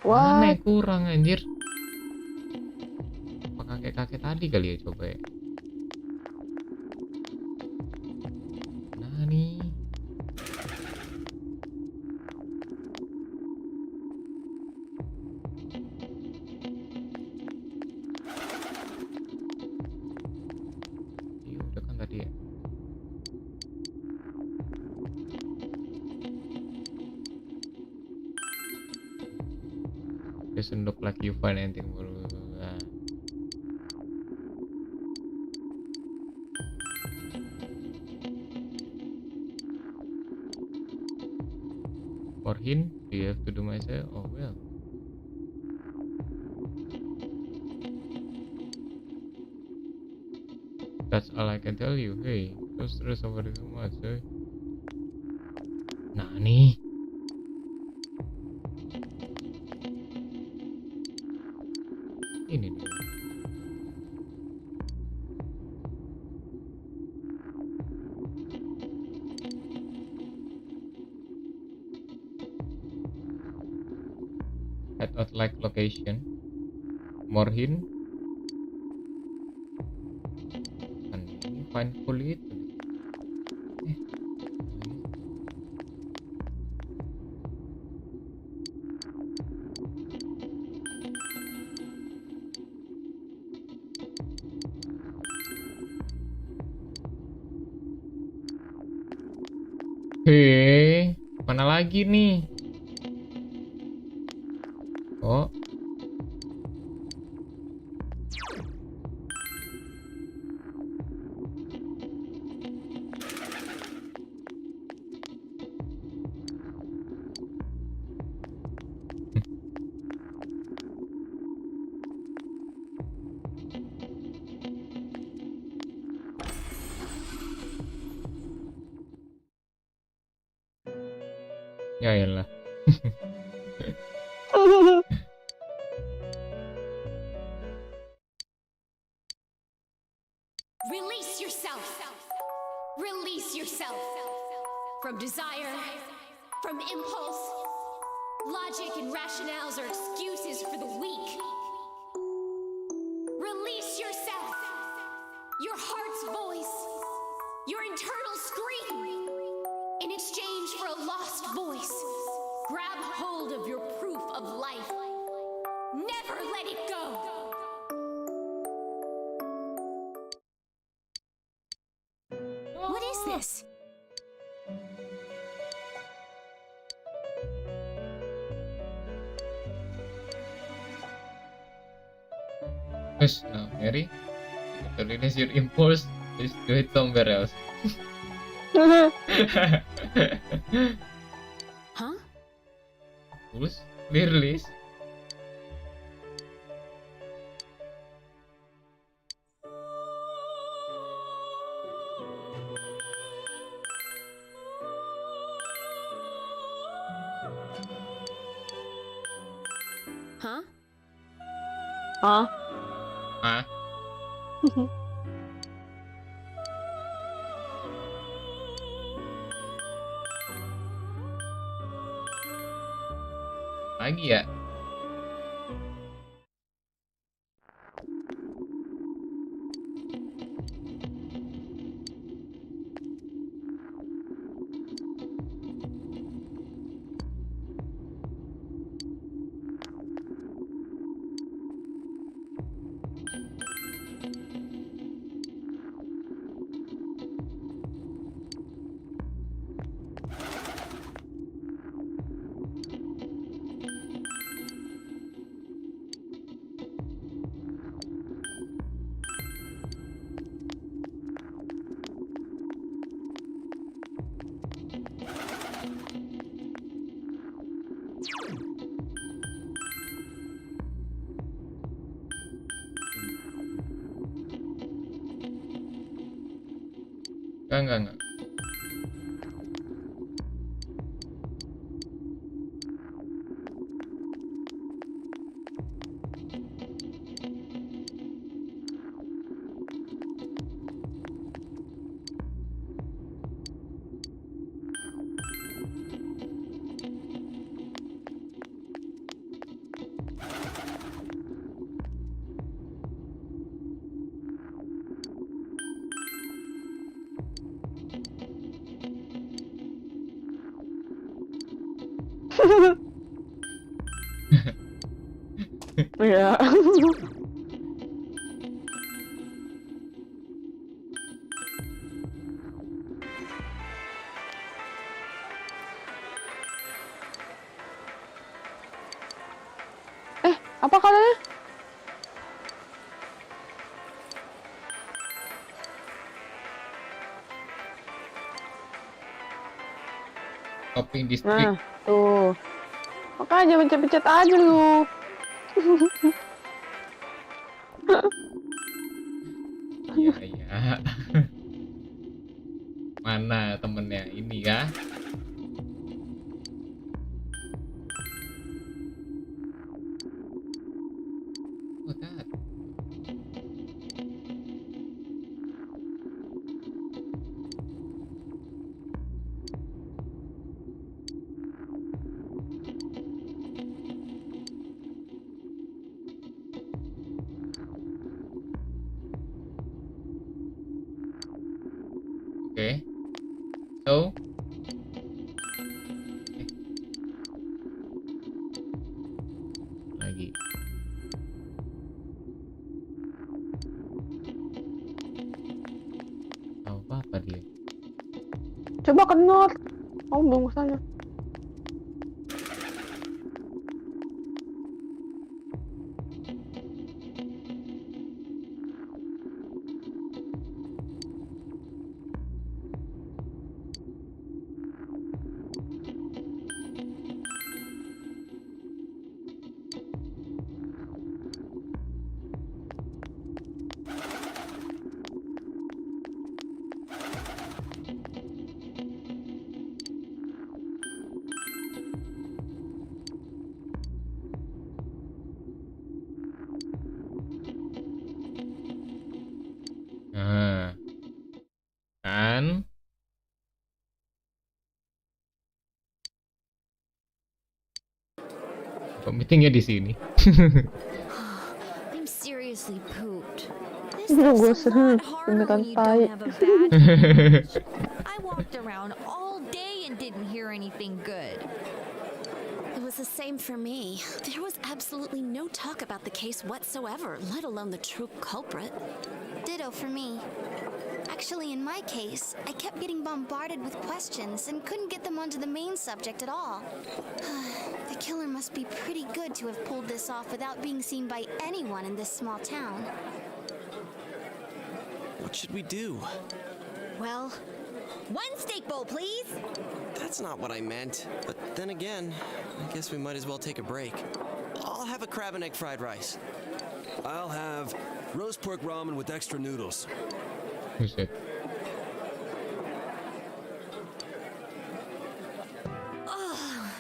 [SPEAKER 1] Mana yang kurang anjir? Apa kakek-kakek tadi kali ya, coba ya? Nah nih. Iya, udah kan tadi ya. Doesn't look like you find anything. For him, do you have to do myself? Oh well. That's all I can tell you. Hey, don't stress over it so much, eh? Nah nih. Ini nih. Head out like location. More hint. Kan ini find full itu. Mana lagi nih? Oh. Ya elah.
[SPEAKER 17] Release yourself. Release yourself. From desire, from impulse. Logic and rationales are excuses for the weak. Release yourself. Your heart's voice. Your internal scream. In exchange for a lost voice, grab hold of your proof of life. Never let it go.
[SPEAKER 6] What is this?
[SPEAKER 1] Yes, now Mary, to release your impulse, please do it somewhere else.
[SPEAKER 6] Huh?
[SPEAKER 1] Impulse, release.
[SPEAKER 6] Huh?
[SPEAKER 2] Hah?
[SPEAKER 1] Ah, lagi ya? Enggak.
[SPEAKER 2] Iya. Apa katanya?
[SPEAKER 1] Shopping district.
[SPEAKER 2] Nah, tuh. Makanya pencet-pencet aja lu.
[SPEAKER 1] Iya. Mana temennya ini ya? Oh, that. Okay. So, lagi. Tahu apa dia?
[SPEAKER 2] Coba ke North. Oh, belum ke sana.
[SPEAKER 1] Kok meetingnya di sini?
[SPEAKER 3] I'm seriously pooped.
[SPEAKER 2] Gue sering beneran tai.
[SPEAKER 3] I walked around all day and didn't hear anything good.
[SPEAKER 6] It was the same for me. There was absolutely no talk about the case whatsoever, let alone the true culprit.
[SPEAKER 18] Ditto for me. Actually, in my case, I kept getting bombarded with questions and couldn't get them onto the main subject at all. The killer must be pretty good to have pulled this off without being seen by anyone in this small town.
[SPEAKER 4] What should we do?
[SPEAKER 3] Well, one steak bowl, please.
[SPEAKER 4] That's not what I meant. But then again, I guess we might as well take a break. I'll have a crab and egg fried rice.
[SPEAKER 13] I'll have roast pork ramen with extra noodles.
[SPEAKER 1] Buset.
[SPEAKER 3] Oh,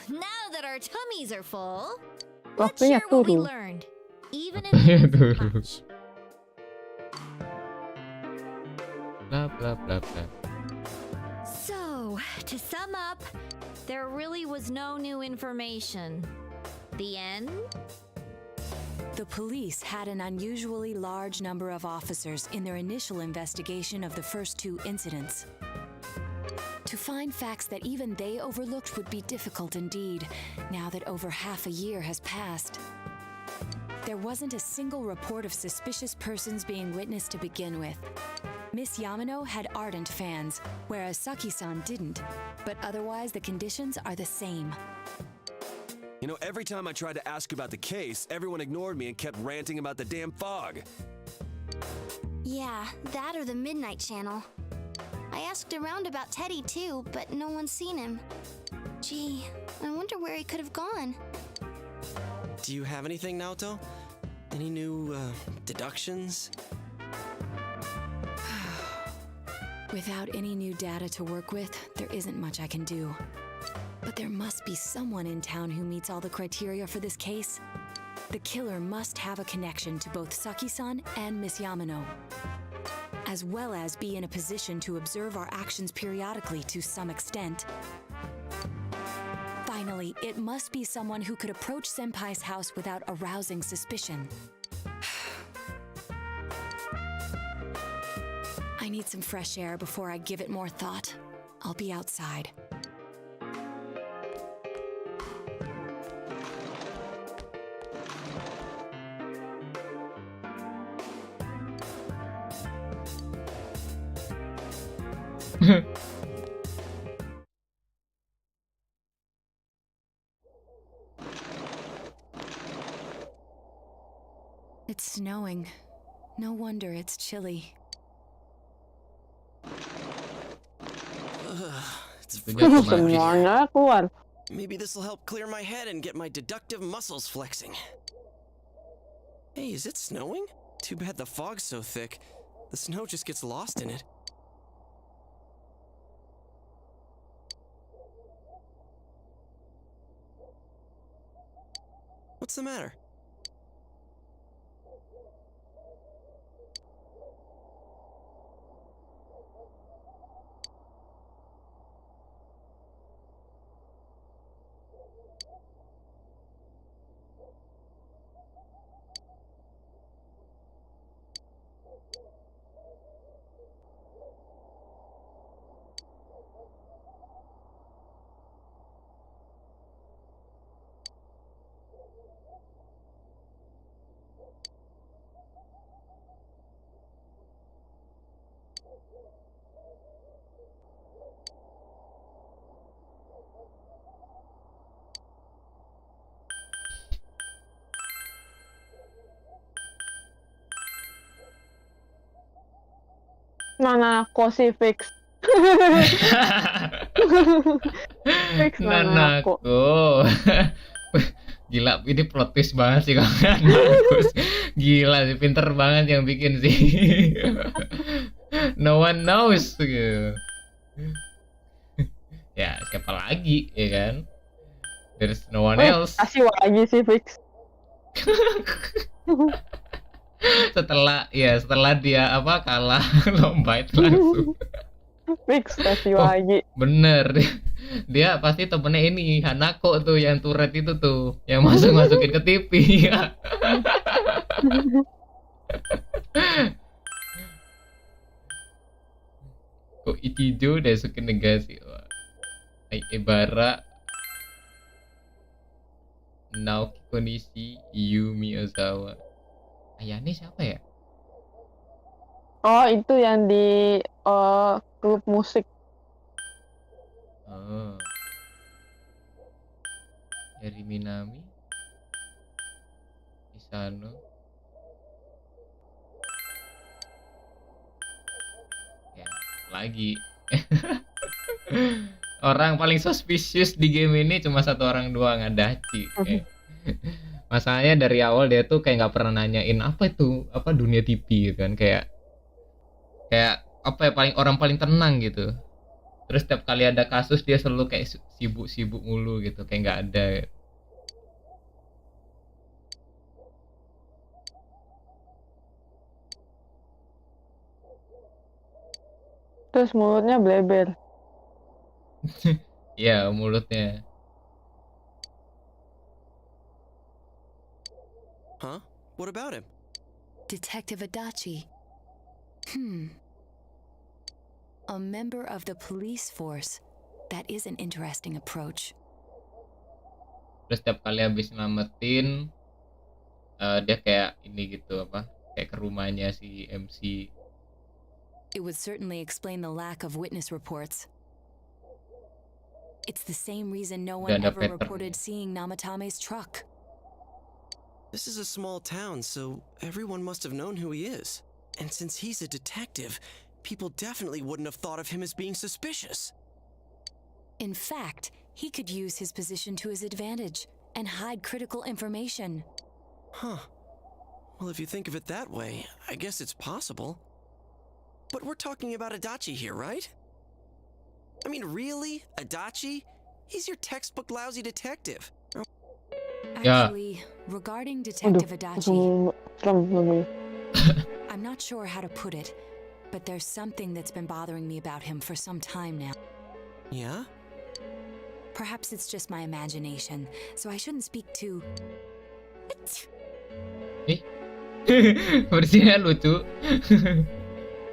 [SPEAKER 3] now that our tummies are full, let's
[SPEAKER 2] Waktunya
[SPEAKER 3] share what we
[SPEAKER 2] turun.
[SPEAKER 3] learned. Even if
[SPEAKER 1] Waktunya
[SPEAKER 3] it wasn't
[SPEAKER 1] turun.
[SPEAKER 3] much.
[SPEAKER 1] Bla bla bla bla.
[SPEAKER 3] So, to sum up, there really was no new information. The end?
[SPEAKER 5] The police had an unusually large number of officers in their initial investigation of the first two incidents. To find facts that even they overlooked would be difficult indeed, now that over half a year has passed. There wasn't a single report of suspicious persons being witnessed to begin with. Miss Yamano had ardent fans, whereas Saki-san didn't, but otherwise the conditions are the same.
[SPEAKER 13] You know, every time I tried to ask about the case, everyone ignored me and kept ranting about the damn fog.
[SPEAKER 18] Yeah, that or the Midnight Channel. I asked around about Teddy too, but no one's seen him. Gee, I wonder where he could have gone.
[SPEAKER 4] Do you have anything, Naoto? Any new, deductions?
[SPEAKER 5] Without any new data to work with, there isn't much I can do. But there must be someone in town who meets all the criteria for this case. The killer must have a connection to both Saki-san and Miss Yamano, as well as be in a position to observe our actions periodically to some extent. Finally, it must be someone who could approach Senpai's house without arousing suspicion. I need some fresh air before I give it more thought. I'll be outside. It's snowing. No wonder it's chilly.
[SPEAKER 4] It's
[SPEAKER 2] Semuanya keluar.
[SPEAKER 4] Maybe this will help clear my head and get my deductive muscles flexing. Hey, is it snowing? Too bad the fog's so thick. The snow just gets lost in it. What's the matter?
[SPEAKER 2] Nanako sih fix. Fix Nanako.
[SPEAKER 1] Gila, ini plot twist banget sih kawan. Gila sih, pinter banget yang bikin sih. No one knows gitu. Ya, siapa lagi, ya kan? There's no one else.
[SPEAKER 2] Kasih lagi sih fix.
[SPEAKER 1] setelah dia kalah lomba itu langsung
[SPEAKER 2] fix kasih lagi.
[SPEAKER 1] Bener Dia pasti temennya ini Hanako tuh yang Tourette itu tuh, yang masukin ke TV. Kok Ichijo Daisuke Negasi. Ai Ebara Naoki Konishi Yumi Ozawa. Ayane siapa ya?
[SPEAKER 2] Oh, itu yang di klub musik.
[SPEAKER 1] Oh. Eri Minami Isano. Ya, lagi. Orang paling suspicious di game ini cuma satu orang doang, Adachi. Masalahnya dari awal dia tuh kayak nggak pernah nanyain apa itu, apa dunia TV gitu kan, kayak apa ya, orang paling tenang gitu. Terus setiap kali ada kasus dia selalu kayak sibuk mulu gitu, kayak nggak ada.
[SPEAKER 2] Terus mulutnya bleber.
[SPEAKER 1] Ya, mulutnya.
[SPEAKER 4] Huh? What about him?
[SPEAKER 5] Detective Adachi. A member of the police force. That is an interesting approach.
[SPEAKER 1] Terus setiap kali habis nyelamatin, dia kayak ini gitu, apa? Kayak ke rumahnya si MC.
[SPEAKER 5] It would certainly explain the lack of witness reports. It's the same reason no one ever reported seeing Namatame's truck.
[SPEAKER 4] This is a small town, so everyone must have known who he is. And since he's a detective, people definitely wouldn't have thought of him as being suspicious.
[SPEAKER 5] In fact, he could use his position to his advantage and hide critical information.
[SPEAKER 4] Huh. Well, if you think of it that way, I guess it's possible. But we're talking about Adachi here, right? I mean, really? Adachi? He's your textbook lousy detective.
[SPEAKER 5] Actually, regarding Detective Adachi, I'm not sure how to put it, but there's something that's been bothering me about him for some time now.
[SPEAKER 4] Yeah?
[SPEAKER 5] Perhaps it's just my imagination, so I shouldn't speak too...
[SPEAKER 1] Versinya lucu.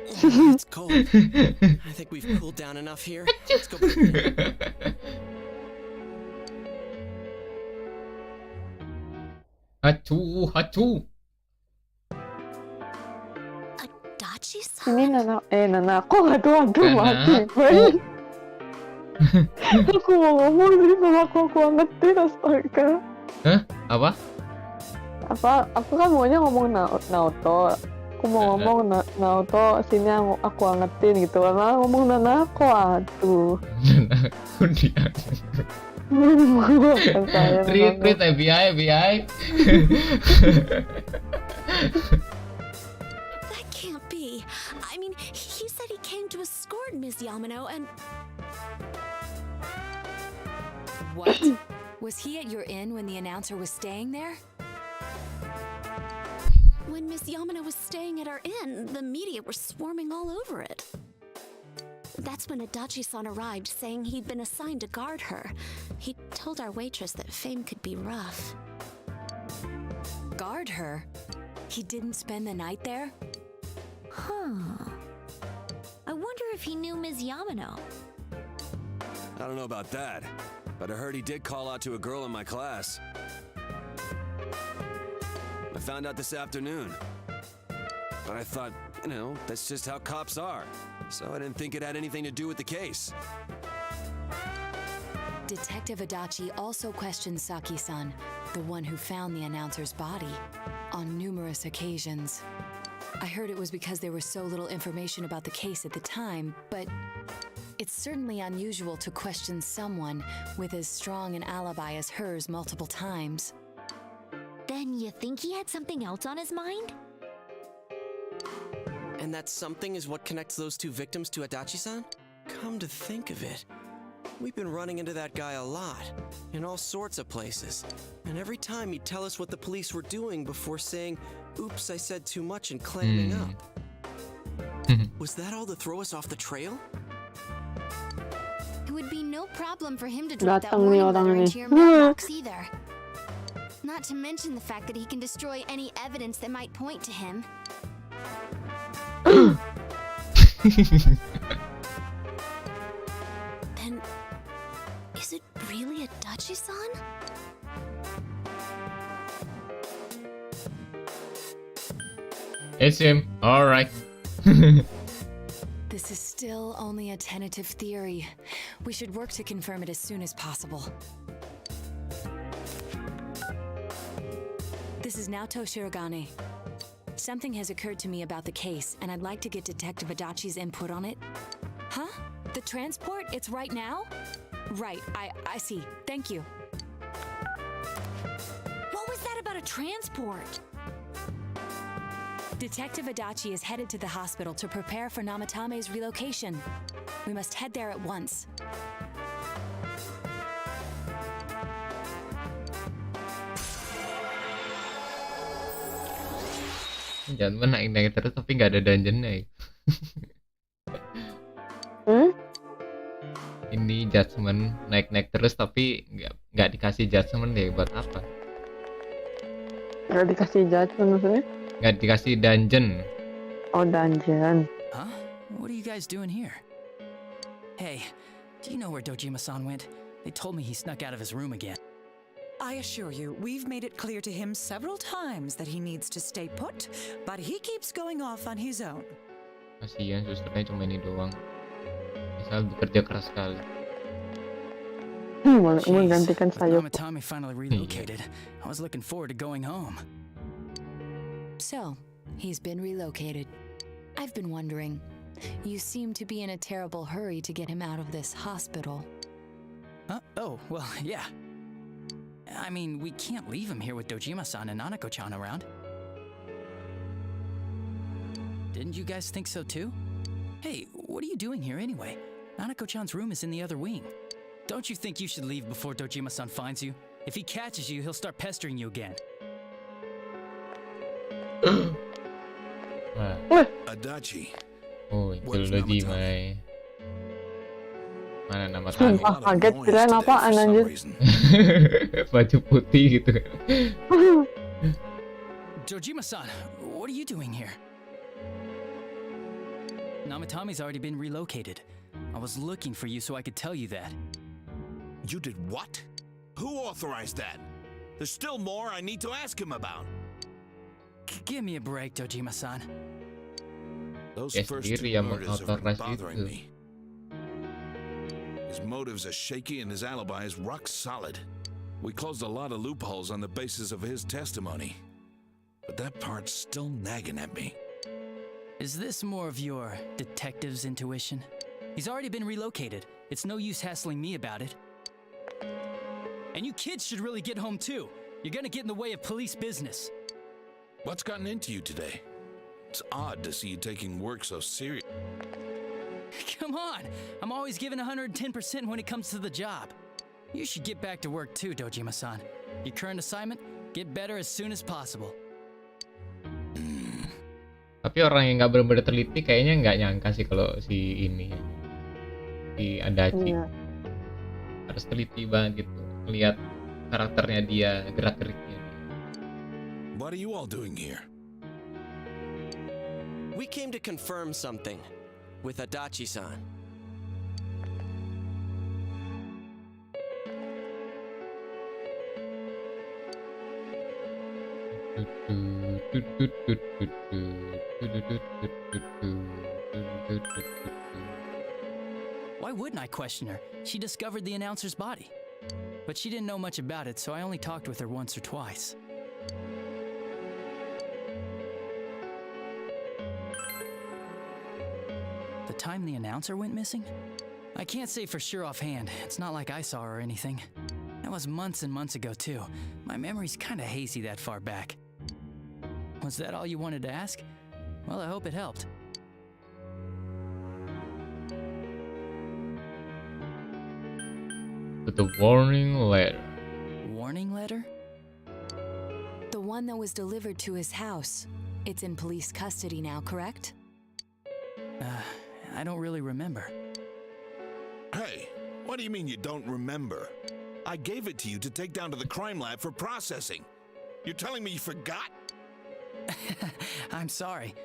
[SPEAKER 4] It's cold. I think we've cooled down enough here. Let's go back in.
[SPEAKER 1] Hacu.
[SPEAKER 2] Adachi-san? Ini Nanako, aduh mati. Aku mau ngomong sih sama aku angetin, astaga.
[SPEAKER 1] Hah? Apa?
[SPEAKER 2] Aku kan maunya ngomong Naoto. Aku mau ngomong Naoto, sini aku angetin gitu. Karena ngomong Nanako, aduh.
[SPEAKER 1] Nanako dia. Treat FBI.
[SPEAKER 6] That can't be. I mean, he said he came to escort Ms. Yamano and...
[SPEAKER 5] What? Was he at your inn when the announcer was staying there?
[SPEAKER 6] When Miss Yamano was staying at our inn, the media were swarming all over it. That's when Adachi-san arrived, saying he'd been assigned to guard her. He told our waitress that fame could be rough.
[SPEAKER 5] Guard her? He didn't spend the night there?
[SPEAKER 3] Huh. I wonder if he knew Ms. Yamano.
[SPEAKER 13] I don't know about that, but I heard he did call out to a girl in my class. I found out this afternoon. But I thought, that's just how cops are. So I didn't think it had anything to do with the case.
[SPEAKER 5] Detective Adachi also questioned Saki-san, the one who found the announcer's body, on numerous occasions. I heard it was because there was so little information about the case at the time, but it's certainly unusual to question someone with as strong an alibi as hers multiple times.
[SPEAKER 3] Then you think he had something else on his mind?
[SPEAKER 4] And that something is what connects those two victims to Adachi-san? Come to think of it, we've been running into that guy a lot, in all sorts of places. And every time he'd tell us what the police were doing before saying, oops, I said too much and clamming up. Was that all to throw us off the trail?
[SPEAKER 3] It would be
[SPEAKER 18] no problem for him to drop that
[SPEAKER 2] Datang nih
[SPEAKER 18] warning
[SPEAKER 2] orang
[SPEAKER 18] letter
[SPEAKER 2] ini.
[SPEAKER 18] into your mailbox either. Not to mention the fact that he can destroy any evidence that might point to him. Then, is it really a Dachi-san?
[SPEAKER 1] It's him. All right.
[SPEAKER 5] This is still only a tentative theory. We should work to confirm it as soon as possible. This is Naoto Shirogane. Something has occurred to me about the case, and I'd like to get Detective Adachi's input on it. Huh? The transport? It's right now? Right, I see. Thank you.
[SPEAKER 3] What was that about a transport?
[SPEAKER 5] Detective Adachi is headed to the hospital to prepare for Namatame's relocation. We must head there at once.
[SPEAKER 1] Jangan naik-naik terus tapi nggak ada dungeon-nya. Ini judgement naik-naik terus tapi nggak dikasih judgement deh, buat apa?
[SPEAKER 2] Nggak dikasih judgement maksudnya?
[SPEAKER 1] Nggak dikasih dungeon.
[SPEAKER 2] Oh, dungeon.
[SPEAKER 9] Huh? What are you guys doing here? Hey, do you know where Dojima-san went? They told me he snuck out of his room again.
[SPEAKER 19] I assure you, we've made it clear to him several times that he needs to stay put, but he keeps going off on his own.
[SPEAKER 1] Kasihan susternya cuma ini doang. Misal bekerja keras sekali.
[SPEAKER 2] Menggantikan saya.
[SPEAKER 9] Namatame finally relocated. I was looking forward to going home.
[SPEAKER 5] So, he's been relocated. I've been wondering. You seem to be in a terrible hurry to get him out of this hospital.
[SPEAKER 9] Huh? Oh, well, yeah. I mean, we can't leave him here with Dojima-san and Nanako-chan around. Didn't you guys think so too? Hey, what are you doing here anyway? Nanako-chan's room is in the other wing. Don't you think you should leave before Dojima-san finds you? If he catches you, he'll start pestering you again.
[SPEAKER 7] Adachi.
[SPEAKER 1] Oh, itu Dojima. Mana nama Tami?
[SPEAKER 2] Sumpah kaget, kirain apaan anjir.
[SPEAKER 1] Baju putih gitu.
[SPEAKER 9] Dojima-san, what are you doing here? Namatame's already been relocated. I was looking for you so I could tell you that.
[SPEAKER 7] You did what? Who authorized that? There's still more I need to ask him about.
[SPEAKER 9] Give me a break, Dojima-san.
[SPEAKER 7] Those first two murders have been bothering me. His motives are shaky and his alibi is rock solid. We closed a lot of loopholes on the basis of his testimony. But that part's still nagging at me.
[SPEAKER 9] Is this more of your detective's intuition? He's already been relocated. It's no use hassling me about it. And you kids should really get home too. You're gonna get in the way of police business.
[SPEAKER 7] What's gotten into you today? It's odd to see you taking work so serious.
[SPEAKER 9] Come on! I'm always giving 110% when it comes to the job. You should get back to work too, Dojima-san. Your current assignment, get better as soon as possible.
[SPEAKER 1] Tapi orang yang nggak benar-benar teliti kayaknya nggak nyangka sih kalau si Adachi harus teliti banget gitu, lihat karakternya dia, gerak-geriknya.
[SPEAKER 7] What are you all doing here?
[SPEAKER 4] We came to confirm something with Adachi-san.
[SPEAKER 9] Why wouldn't I question her? She discovered the announcer's body. But she didn't know much about it, so I only talked with her once or twice. The time the announcer went missing? I can't say for sure offhand. It's not like I saw her or anything. That was months and months ago, too. My memory's kinda hazy that far back. Was that all you wanted to ask? Well, I hope it helped.
[SPEAKER 1] The warning letter.
[SPEAKER 5] Warning letter? The one that was delivered to his house. It's in police custody now,
[SPEAKER 9] correct? I don't really remember.
[SPEAKER 7] Hey, What do you mean you don't remember? I gave it to you to take down to the crime lab for processing. You're telling me you forgot?
[SPEAKER 9] I'm sorry.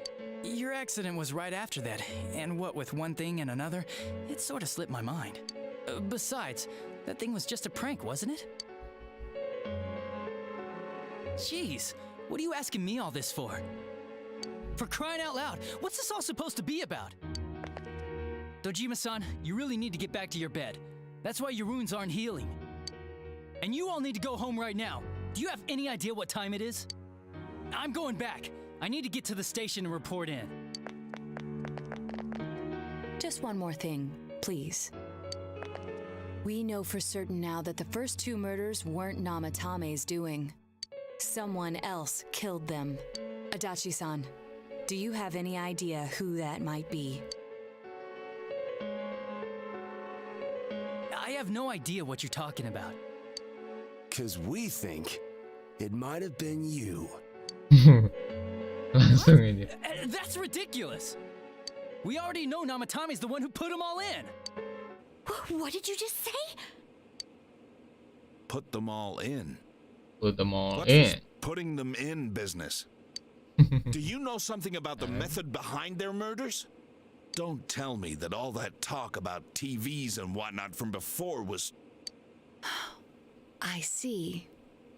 [SPEAKER 9] Your accident was right after that, and what with one thing and another, it sort of slipped my mind. Besides, that thing was just a prank, wasn't it? Jeez, what are you asking me all this for? For crying out loud, what's this all supposed to be about? Dojima-san, you really need to get back to your bed. That's why your wounds aren't healing. And you all need to go home right now. Do you have any idea what time it is? I'm going back. I need to get to the station and report in.
[SPEAKER 5] Just one more thing, please. We know for certain now that the first 2 murders weren't Namatame's doing. Someone else killed them. Adachi-san, do you have any idea who that might be?
[SPEAKER 9] I have no idea what you're talking about.
[SPEAKER 13] 'Cause we think it might have been you.
[SPEAKER 1] Langsung ini.
[SPEAKER 9] That's ridiculous. We already know Namatame's the one who put them all in.
[SPEAKER 3] What did you just say?
[SPEAKER 7] Put them all in.
[SPEAKER 1] Put them all
[SPEAKER 7] What's
[SPEAKER 1] in.
[SPEAKER 7] this putting them in business? Do you know something about the method behind their murders? Don't tell me that all that talk about TVs and whatnot from before was...
[SPEAKER 5] I see.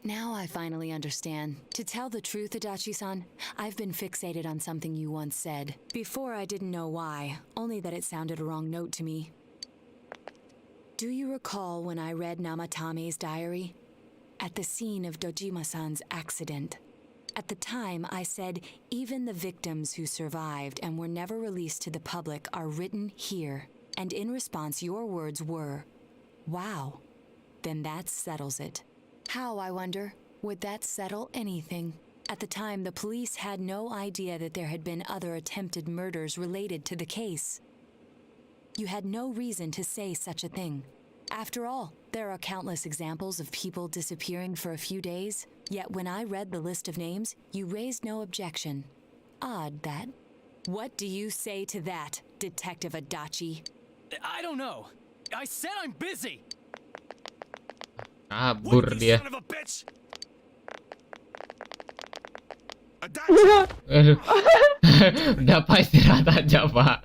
[SPEAKER 5] Now I finally understand. To tell the truth, Adachi-san, I've been fixated on something you once said. Before I didn't know why, only that it sounded a wrong note to me. Do you recall when I read Namatame's diary? At the scene of Dojima-san's accident. At the time, I said, even the victims who survived and were never released to the public are written here. And in response, your words were, wow, then that settles it. How, I wonder, would that settle anything? At the time, the police had no idea that there had been other attempted murders related to the case. You had no reason to say such a thing. After all, there are countless examples of people disappearing for a few days, yet when I read the list of names, you raised no objection. Odd, that. What do you say to that, Detective Adachi?
[SPEAKER 9] I don't know. I said I'm busy.
[SPEAKER 1] Kabur dia.
[SPEAKER 7] Son of a bitch!
[SPEAKER 1] Aduh. Udah Pak, istirahat aja Pak.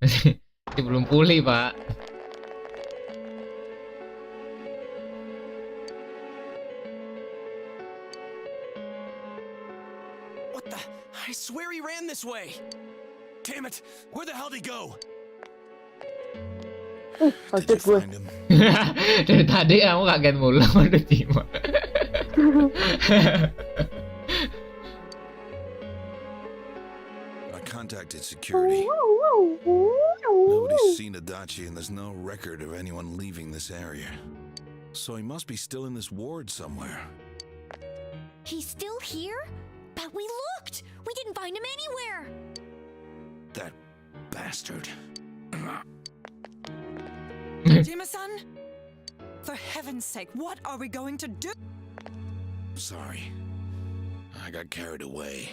[SPEAKER 1] Masih belum pulih Pak.
[SPEAKER 4] What the? I swear he ran this way. Damn it! Where the hell did he go?
[SPEAKER 2] Kaget gue.
[SPEAKER 1] Dari tadi kamu kaget mulu sama Dojima.
[SPEAKER 7] I contacted security. Nobody's seen Adachi and there's no record of anyone leaving this area. So he must be still in this ward somewhere.
[SPEAKER 3] He's still here? But we looked! We didn't find him anywhere!
[SPEAKER 7] That bastard.
[SPEAKER 19] Dojima-san? For heaven's sake, what are we going to do?
[SPEAKER 7] Sorry. I got carried away.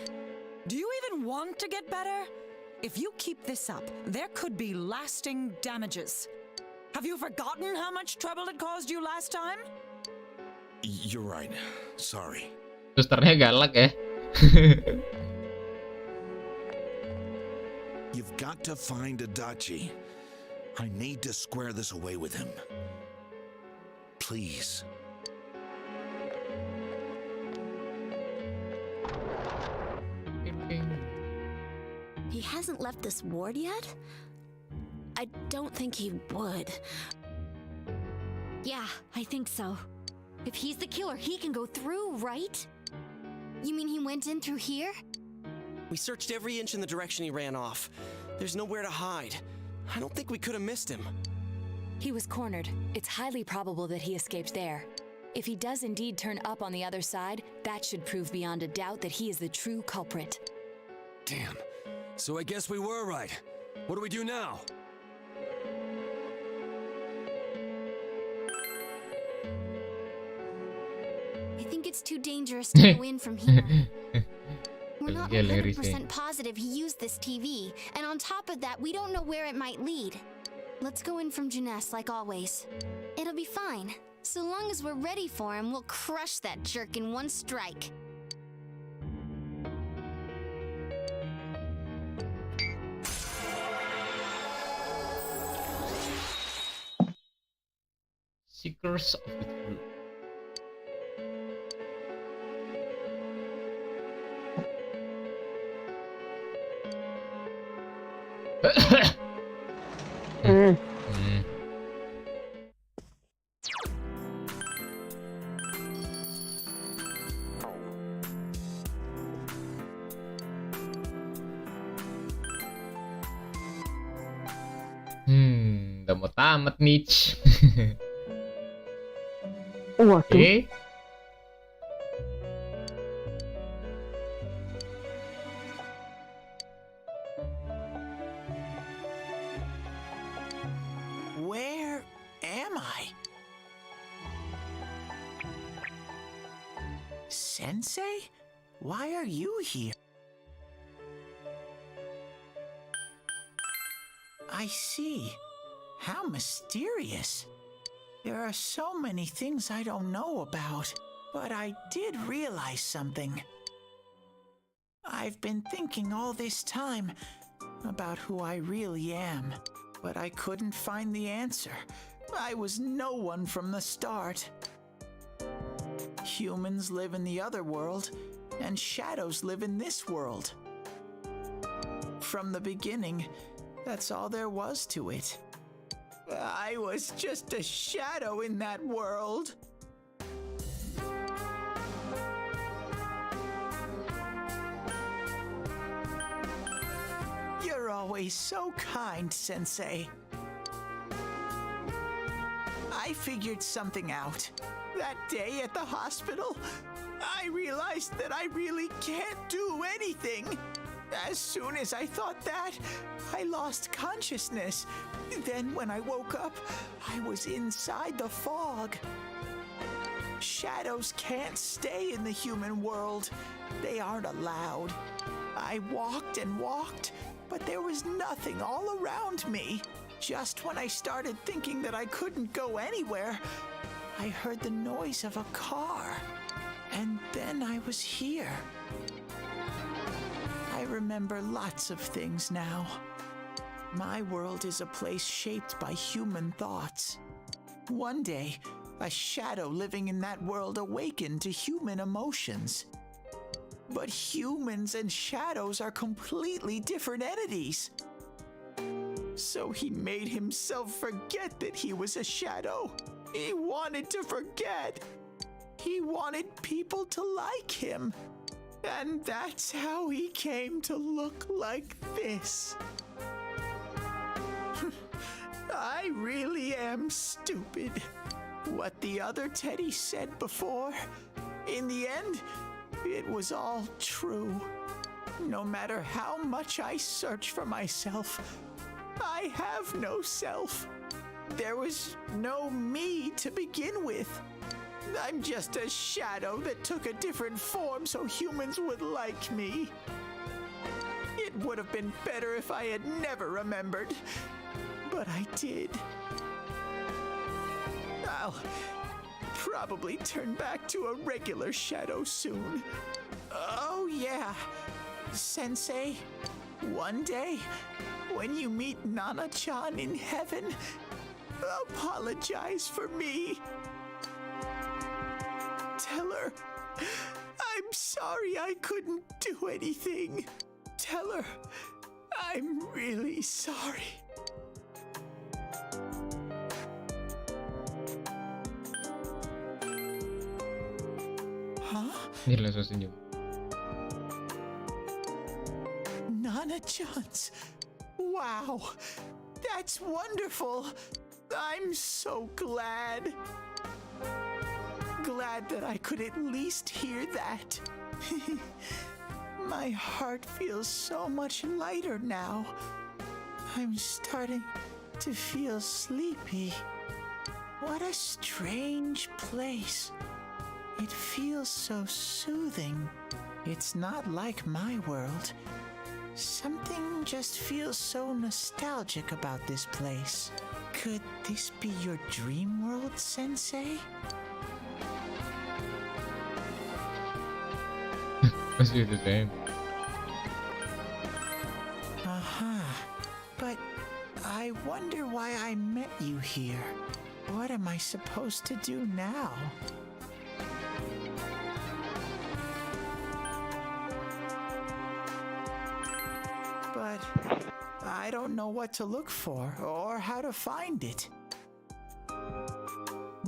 [SPEAKER 19] Do you even want to get better? If you keep this up, there could be lasting damages. Have you forgotten how much trouble it caused you last time?
[SPEAKER 7] You're right. Sorry.
[SPEAKER 1] Susternya galak ya.
[SPEAKER 7] You've got to find Adachi. I need to square this away with him. Please.
[SPEAKER 6] He hasn't left this ward yet? I don't think he would.
[SPEAKER 3] Yeah, I think so. If he's the killer, he can go through, right?
[SPEAKER 18] You mean he went in through here?
[SPEAKER 4] We searched every inch in the direction he ran off. There's nowhere to hide. I don't think we could have missed him.
[SPEAKER 5] He was cornered. It's highly probable that he escaped there. If he does indeed turn up on the other side, that should prove beyond a doubt that he is the true culprit.
[SPEAKER 13] Damn. So I guess we were right. What do we do now?
[SPEAKER 18] I think it's too dangerous to go in from here. we're not
[SPEAKER 1] Geleng
[SPEAKER 18] 100% positive he used this TV, and on top of that, we don't know where it might lead. Let's go in from Jeunesse like always. It'll be fine. So long as we're ready for him, we'll crush that jerk in one strike.
[SPEAKER 1] Seekers of the Truth. Udah mau tamat nih.
[SPEAKER 2] Waduh.
[SPEAKER 8] Where am I? Sensei? Why are you here? I see. How mysterious. There are so many things I don't know about, but I did realize something. I've been thinking all this time about who I really am, but I couldn't find the answer. I was no one from the start. Humans live in the other world, and shadows live in this world. From the beginning, that's all there was to it. I was just a shadow in that world. You're always so kind, Sensei. I figured something out. That day at the hospital, I realized that I really can't do anything. As soon as I thought that, I lost consciousness. Then when I woke up, I was inside the fog. Shadows can't stay in the human world. They aren't allowed. I walked and walked, but there was nothing all around me. Just when I started thinking that I couldn't go anywhere, I heard the noise of a car. And then I was here. I remember lots of things now. My world is a place shaped by human thoughts. One day, a shadow living in that world awakened to human emotions. But humans and shadows are completely different entities. So he made himself forget that he was a shadow. He wanted to forget. He wanted people to like him. And that's how he came to look like this. I really am stupid. What the other Teddy said before, in the end, it was all true. No matter how much I search for myself, I have no self. There was no me to begin with. I'm just a shadow that took a different form so humans would like me. It would have been better if I had never remembered, but I did. I'll probably turn back to a regular shadow soon. Oh yeah, Sensei, one day, when you meet Nana-chan in heaven, apologize for me. Tell her, I'm sorry I couldn't do anything. Tell her, I'm really sorry. Huh?
[SPEAKER 1] Dia langsung senyum.
[SPEAKER 8] Nana-chan's. Wow, that's wonderful. I'm so glad. Glad that I could at least hear that. My heart feels so much lighter now. I'm starting to feel sleepy. What a strange place. It feels so soothing. It's not like my world. Something just feels so nostalgic about this place. Could this be your dream world, Sensei?
[SPEAKER 1] Must be the same.
[SPEAKER 8] But I wonder why I met you here. What am I supposed to do now? But I don't know what to look for or how to find it.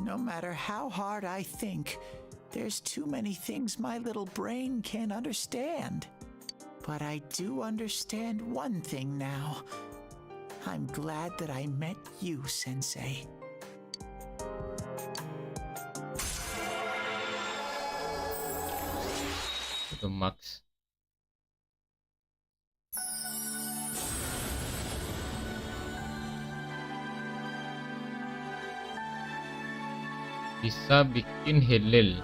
[SPEAKER 8] No matter how hard I think, there's too many things my little brain can't understand. But I do understand one thing now. I'm glad that I met you, Sensei.
[SPEAKER 1] The Max. Bisa bikin helel.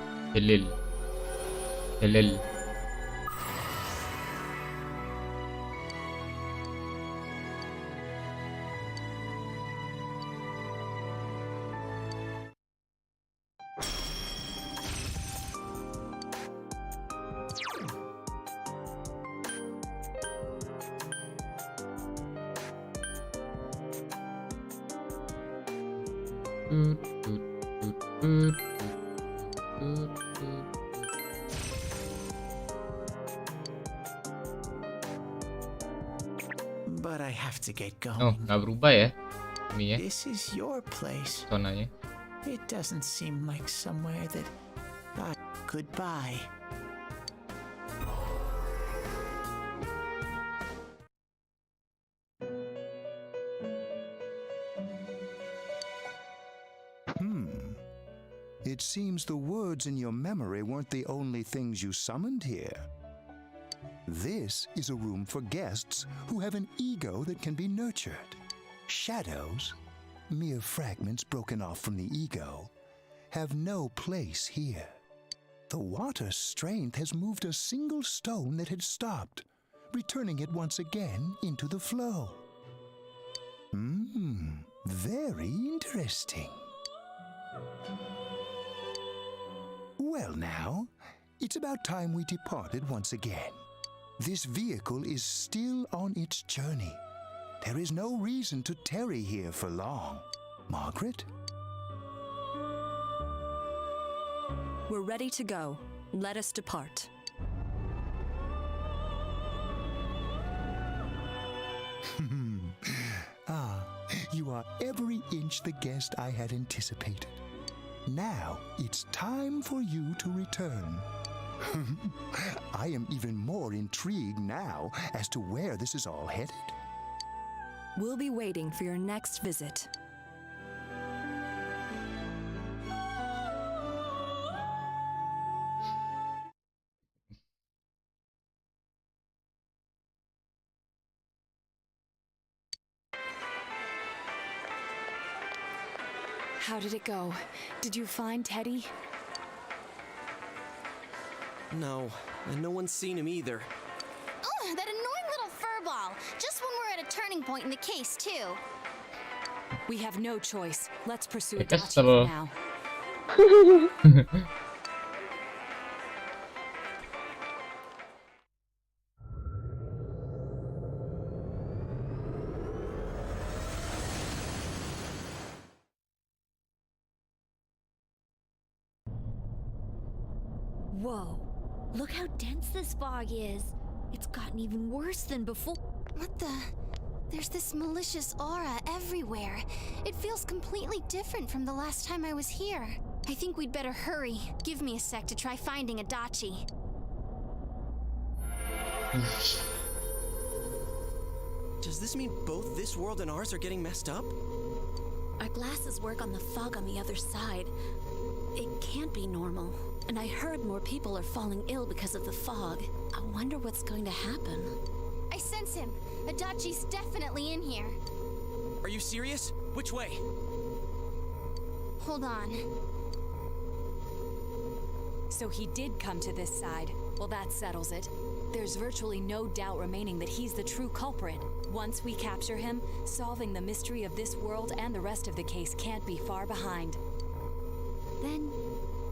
[SPEAKER 8] But I have to get going.
[SPEAKER 1] Oh, nggak berubah ya ini ya
[SPEAKER 8] This is your place.
[SPEAKER 1] zonanya.
[SPEAKER 8] It doesn't seem like somewhere that I could buy.
[SPEAKER 15] It seems the words in your memory weren't the only things you summoned here. This is a room for guests who have an ego that can be nurtured. Shadows, mere fragments broken off from the ego, have no place here. The water's strength has moved a single stone that had stopped, returning it once again into the flow. Very interesting. Well now, it's about time we departed once again. This vehicle is still on its journey. There is no reason to tarry here for long. Margaret?
[SPEAKER 12] We're ready to go. Let us depart.
[SPEAKER 15] You are every inch the guest I had anticipated. Now it's time for you to return. I am even more intrigued now as to where this is all headed.
[SPEAKER 12] We'll be waiting for your next visit.
[SPEAKER 5] How did it go? Did you find Teddy?
[SPEAKER 4] No, and no one's seen him either.
[SPEAKER 18] Oh, that annoying little furball. Just when we're at a turning point in the case, too.
[SPEAKER 5] We have no choice. Let's pursue
[SPEAKER 1] Kita
[SPEAKER 5] Adachi for now.
[SPEAKER 3] Whoa, look how dense this fog is. It's gotten even worse than before.
[SPEAKER 18] What the? There's this malicious aura everywhere. It feels completely different from the last time I was here. I think we'd better hurry. Give me a sec to try finding Adachi.
[SPEAKER 4] Does this mean both this world and ours are getting messed up?
[SPEAKER 6] Our glasses work on the fog on the other side. It can't be normal. And I heard more people are falling ill because of the fog. I wonder what's going to happen.
[SPEAKER 18] I sense him. Adachi's definitely in here.
[SPEAKER 4] Are you serious? Which way?
[SPEAKER 18] Hold on.
[SPEAKER 5] So he did come to this side. Well, that settles it. There's virtually no doubt remaining that he's the true culprit. Once we capture him, solving the mystery of this world and the rest of the case can't be far behind.
[SPEAKER 3] Then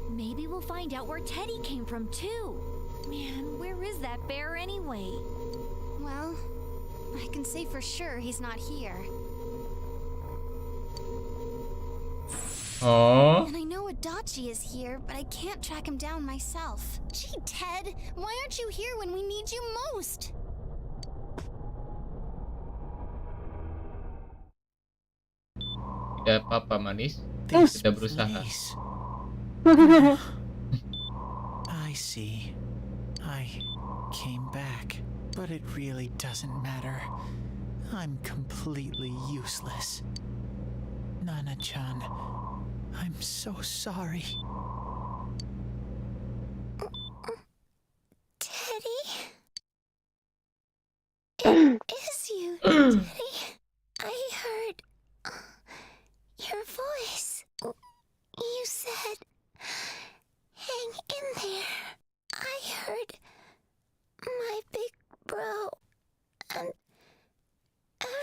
[SPEAKER 3] maybe we'll find out where Teddy came from too. Man, where is that bear anyway?
[SPEAKER 18] Well, I can say for sure he's not here.
[SPEAKER 1] Oh.
[SPEAKER 18] And I know Adachi is here, but I can't track him down myself. Gee, Ted, why aren't you here when we need you most?
[SPEAKER 1] Tidak apa-apa manis. Kita berusaha.
[SPEAKER 8] I see. I came back, but it really doesn't matter. I'm completely useless. Nana-chan, I'm so sorry.
[SPEAKER 18] Teddy? It is you, Teddy. I heard your voice. You said, hang in there. I heard my big bro and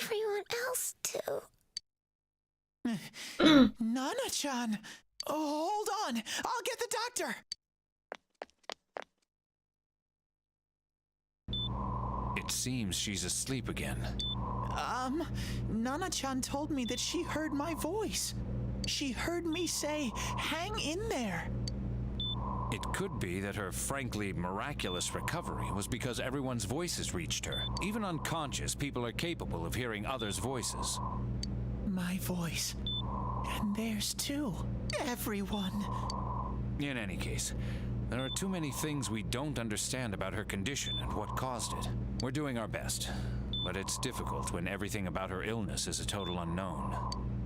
[SPEAKER 18] everyone else too.
[SPEAKER 8] Nana-chan! Oh, hold on! I'll get the doctor!
[SPEAKER 11] It seems she's asleep again.
[SPEAKER 8] Nana-chan told me that she heard my voice. She heard me say, hang in there.
[SPEAKER 11] It could be that her frankly miraculous recovery was because everyone's voices reached her. Even unconscious, people are capable of hearing others' voices.
[SPEAKER 8] My voice. And theirs too. Everyone.
[SPEAKER 11] In any case, there are too many things we don't understand about her condition and what caused it. We're doing our best, but it's difficult when everything about her illness is a total unknown.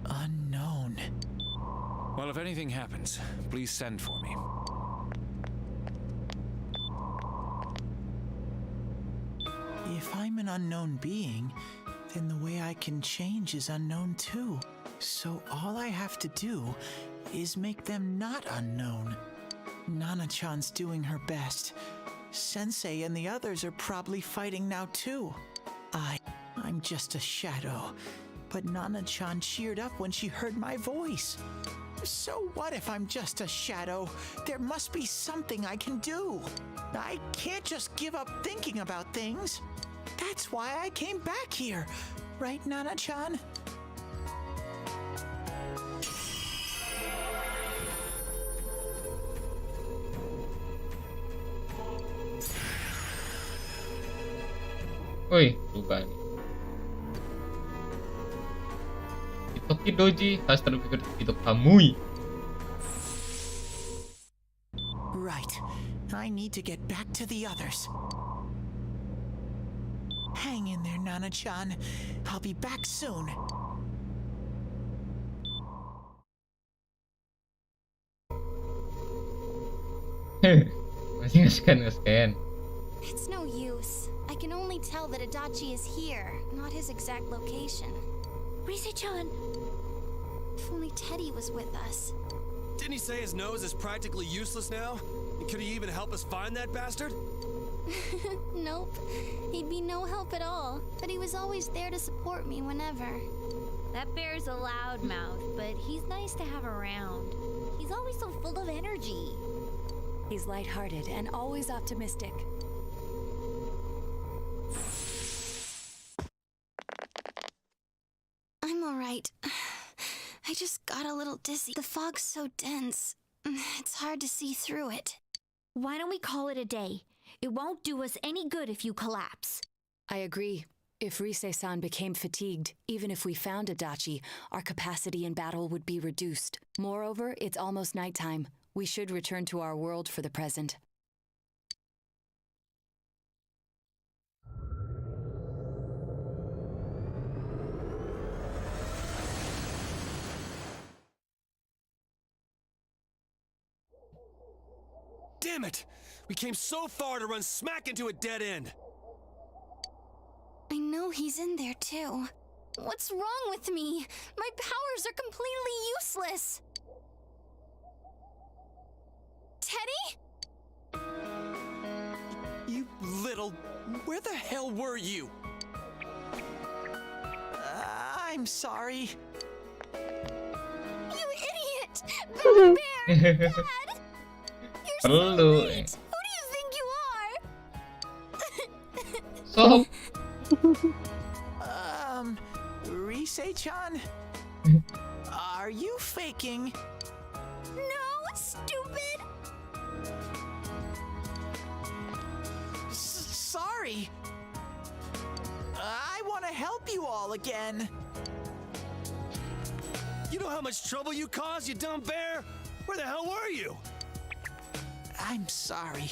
[SPEAKER 8] Unknown?
[SPEAKER 11] Well, if anything happens, please send for me.
[SPEAKER 8] If I'm an unknown being, then the way I can change is unknown too. So all I have to do is make them not unknown. Nana-chan's doing her best. Sensei and the others are probably fighting now too. I'm just a shadow. But Nana-chan cheered up when she heard my voice. So what if I'm just a shadow? There must be something I can do. I can't just give up thinking about things. That's why I came back here. Right, Nana-chan?
[SPEAKER 1] Woi, berubah nih. Itoki doji, harus terpikir itu kamui.
[SPEAKER 8] Right. I need to get back to the others. Hang in there, Nana-chan. I'll be back soon.
[SPEAKER 1] Masih nge-scan.
[SPEAKER 18] It's no use. I can only tell that Adachi is here, not his exact location.
[SPEAKER 3] Rise-chan!
[SPEAKER 18] If only Teddy was with us.
[SPEAKER 4] Didn't he say his nose is practically useless now? And could he even help us find that bastard?
[SPEAKER 18] Nope. He'd be no help at all. But he was always there to support me whenever.
[SPEAKER 3] That bear's a loudmouth, but he's nice to have around. He's always so full of energy.
[SPEAKER 5] He's lighthearted and always optimistic.
[SPEAKER 18] I'm alright. I just got a little dizzy. The fog's so dense. It's hard to see through it.
[SPEAKER 3] Why don't we call it a day? It won't do us any good if you collapse.
[SPEAKER 5] I agree. If Rise-san became fatigued, even if we found Adachi, our capacity in battle would be reduced. Moreover, it's almost nighttime. We should return to our world for the present.
[SPEAKER 4] Damn it! We came so far to run smack into a dead end!
[SPEAKER 18] I know he's in there too. What's wrong with me? My powers are completely useless. Teddy?
[SPEAKER 8] Well,
[SPEAKER 4] Where the hell were you?
[SPEAKER 8] I'm sorry.
[SPEAKER 6] You idiot! Bear, Bear! Dad! You're so
[SPEAKER 1] Perlu.
[SPEAKER 6] late! Who do you think you are?
[SPEAKER 1] So,
[SPEAKER 8] Rise-chan? Are you faking?
[SPEAKER 6] No, stupid!
[SPEAKER 8] Sorry. I want to help you all again.
[SPEAKER 20] You know how much trouble you caused, you dumb bear? Where the hell were you?
[SPEAKER 8] I'm sorry.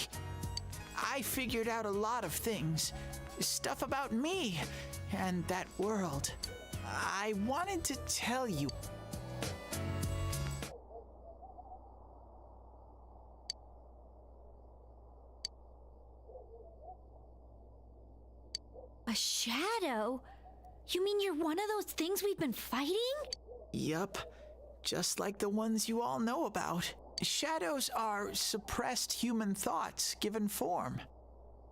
[SPEAKER 8] I figured out a lot of things. Stuff about me and that world. I wanted to tell you.
[SPEAKER 3] A shadow? You mean you're one of those things we've been fighting?
[SPEAKER 8] Yup. Just like the ones you all know about. Shadows are suppressed human thoughts given form.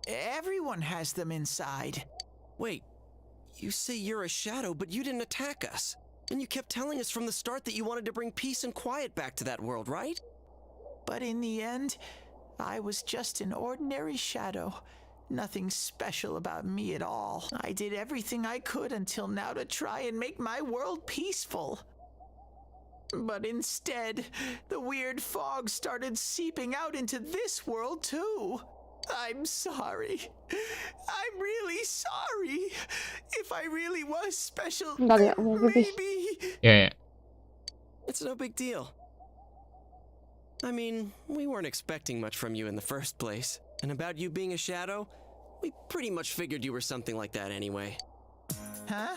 [SPEAKER 8] Everyone has them inside.
[SPEAKER 4] Wait, you say you're a shadow, but you didn't attack us. And you kept telling us from the start that you wanted to bring peace and quiet back to that world, right?
[SPEAKER 8] But in the end, I was just an ordinary shadow. Nothing special about me at all. I did everything I could until now to try and make my world peaceful. But instead, the weird fog started seeping out into this world too. I'm sorry. I'm really sorry. If I really was special, maybe...
[SPEAKER 1] Yeah.
[SPEAKER 4] It's no big deal. I mean, we weren't expecting much from you in the first place. And about you being a shadow, we pretty much figured you were something like that anyway.
[SPEAKER 8] Huh?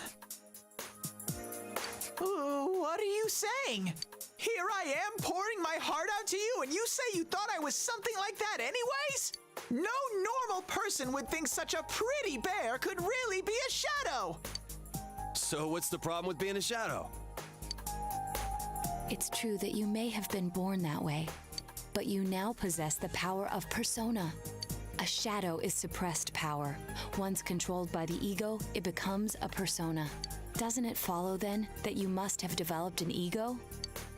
[SPEAKER 8] What are you saying? Here I am pouring my heart out to you, and you say you thought I was something like that anyways? No normal person would think such a pretty bear could really be a shadow.
[SPEAKER 20] So what's the problem with being a shadow?
[SPEAKER 5] It's true that you may have been born that way, but you now possess the power of persona. A shadow is suppressed power. Once controlled by the ego, it becomes a persona. Doesn't it follow then that you must have developed an ego?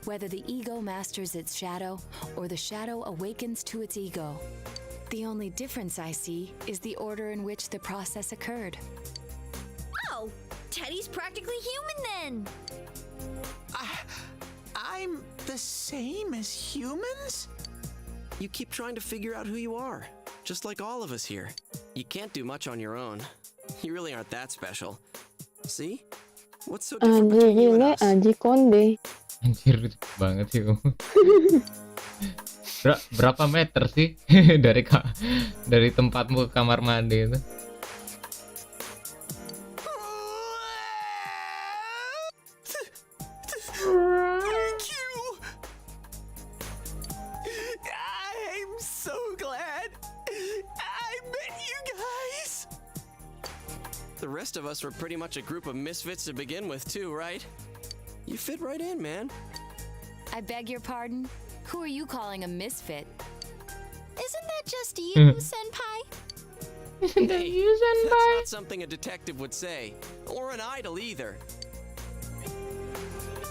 [SPEAKER 5] Whether the ego masters its shadow or the shadow awakens to its ego. The only difference I see is the order in which the process occurred.
[SPEAKER 3] Oh, Teddy's practically human then.
[SPEAKER 8] I'm the same as humans?
[SPEAKER 4] You keep trying to figure out who you are, just like all of us here. You can't do much on your own. You really aren't that special. See? What's so different between you and us?
[SPEAKER 2] Konde.
[SPEAKER 1] Anjir, banget sih. Berapa meter sih dari tempatmu ke kamar mandi itu?
[SPEAKER 8] Thank you. I'm so glad I met you guys.
[SPEAKER 4] The rest of us were pretty much a group of misfits to begin with too, right? You fit right in, man.
[SPEAKER 5] I beg your pardon? Who are you calling a misfit?
[SPEAKER 6] Isn't that just you, Senpai?
[SPEAKER 2] Isn't that you,
[SPEAKER 4] That's
[SPEAKER 2] Senpai?
[SPEAKER 4] not something a detective would say, or an idol either.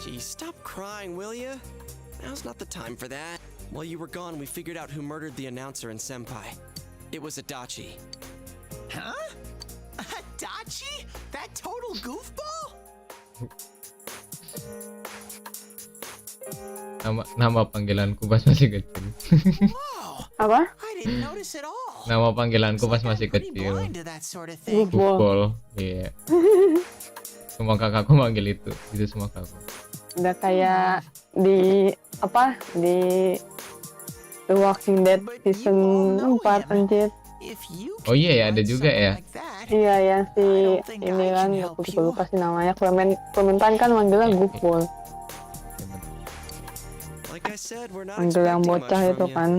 [SPEAKER 4] Gee, stop crying, will ya? Now's not the time for that. While you were gone, we figured out who murdered the announcer and Senpai. It was Adachi.
[SPEAKER 8] Huh? Adachi? That total goofball?
[SPEAKER 1] Nama panggilanku pas masih kecil.
[SPEAKER 2] Apa?
[SPEAKER 8] I didn't notice at all.
[SPEAKER 1] Nama panggilanku pas masih kecil.
[SPEAKER 8] Blind to that sort of thing.
[SPEAKER 1] Goofball. Iya. Semua kakakku manggil itu semua kakakku.
[SPEAKER 2] Udah kayak di apa? Di The Walking Dead season 4 anjir.
[SPEAKER 1] Oh iya ya, ada juga ya.
[SPEAKER 2] Iya ya, si ini kan aku lupa sih namanya. Clementine kan manggilnya Goofball.
[SPEAKER 4] Like I said, we're not
[SPEAKER 2] Manggil yang
[SPEAKER 4] expecting much
[SPEAKER 2] bocah itu
[SPEAKER 4] from you.
[SPEAKER 2] kan.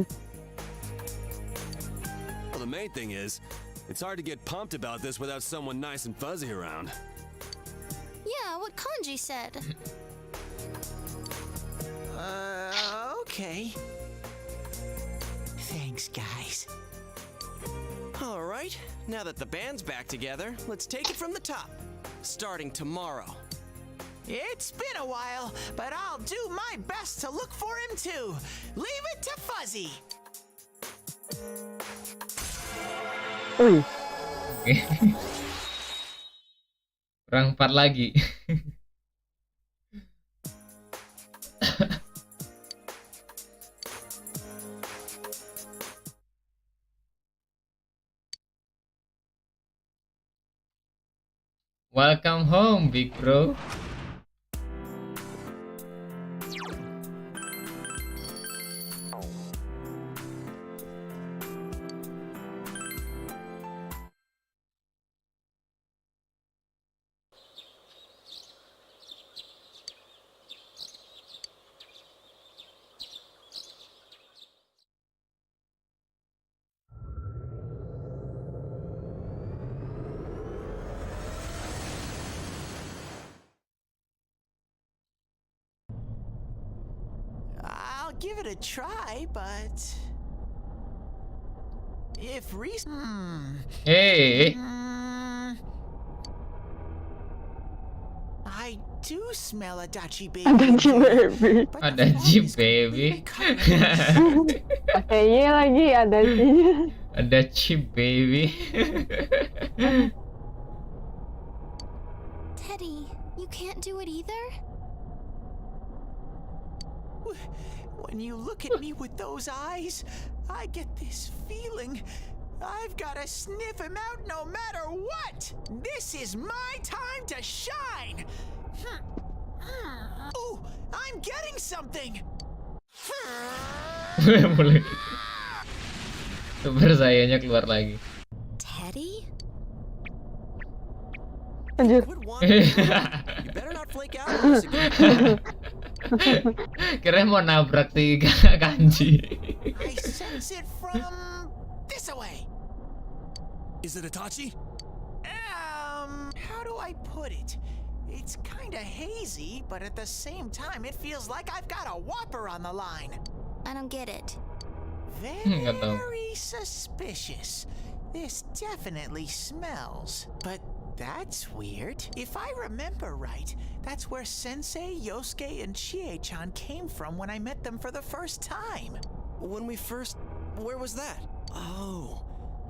[SPEAKER 20] Well, the main thing is, it's hard to get pumped about this without someone nice and fuzzy around.
[SPEAKER 6] Yeah, what Kanji said.
[SPEAKER 8] Okay. Thanks, guys.
[SPEAKER 4] All right. right, now that the band's back together, let's take it from the top. Starting tomorrow.
[SPEAKER 8] It's been a while, but I'll do my best to look for him too. Leave it to Fuzzy.
[SPEAKER 2] Wih.
[SPEAKER 1] Kurang 4 lagi. Welcome home, big bro.
[SPEAKER 8] I'll give it a try, but if
[SPEAKER 1] Hey.
[SPEAKER 8] I do smell a Dachi baby.
[SPEAKER 2] Adachi baby.
[SPEAKER 1] Adachi baby.
[SPEAKER 2] Pakai Y lagi Adachi-nya.
[SPEAKER 1] Adachi baby.
[SPEAKER 18] Teddy, you can't do it either?
[SPEAKER 8] When you look at me with those eyes, I get this feeling I've got to sniff him out no matter what. This is my time to shine. Oh, I'm getting something.
[SPEAKER 1] Mulai. Super sayanya keluar lagi.
[SPEAKER 18] Teddy?
[SPEAKER 2] Anjir.
[SPEAKER 4] You better not flake out.
[SPEAKER 1] Kira mau nabrak si Kanji.
[SPEAKER 8] I sense it from this away.
[SPEAKER 20] Is it Itachi?
[SPEAKER 8] How do I put it? It's kind of hazy, but at the same time, it feels like I've got a whopper on the line.
[SPEAKER 18] I don't get it.
[SPEAKER 8] Very suspicious. This definitely smells. But that's weird. If I remember right, that's where Sensei, Yosuke, and Chie-chan came from when I met them for the first time.
[SPEAKER 4] Where was that? Oh,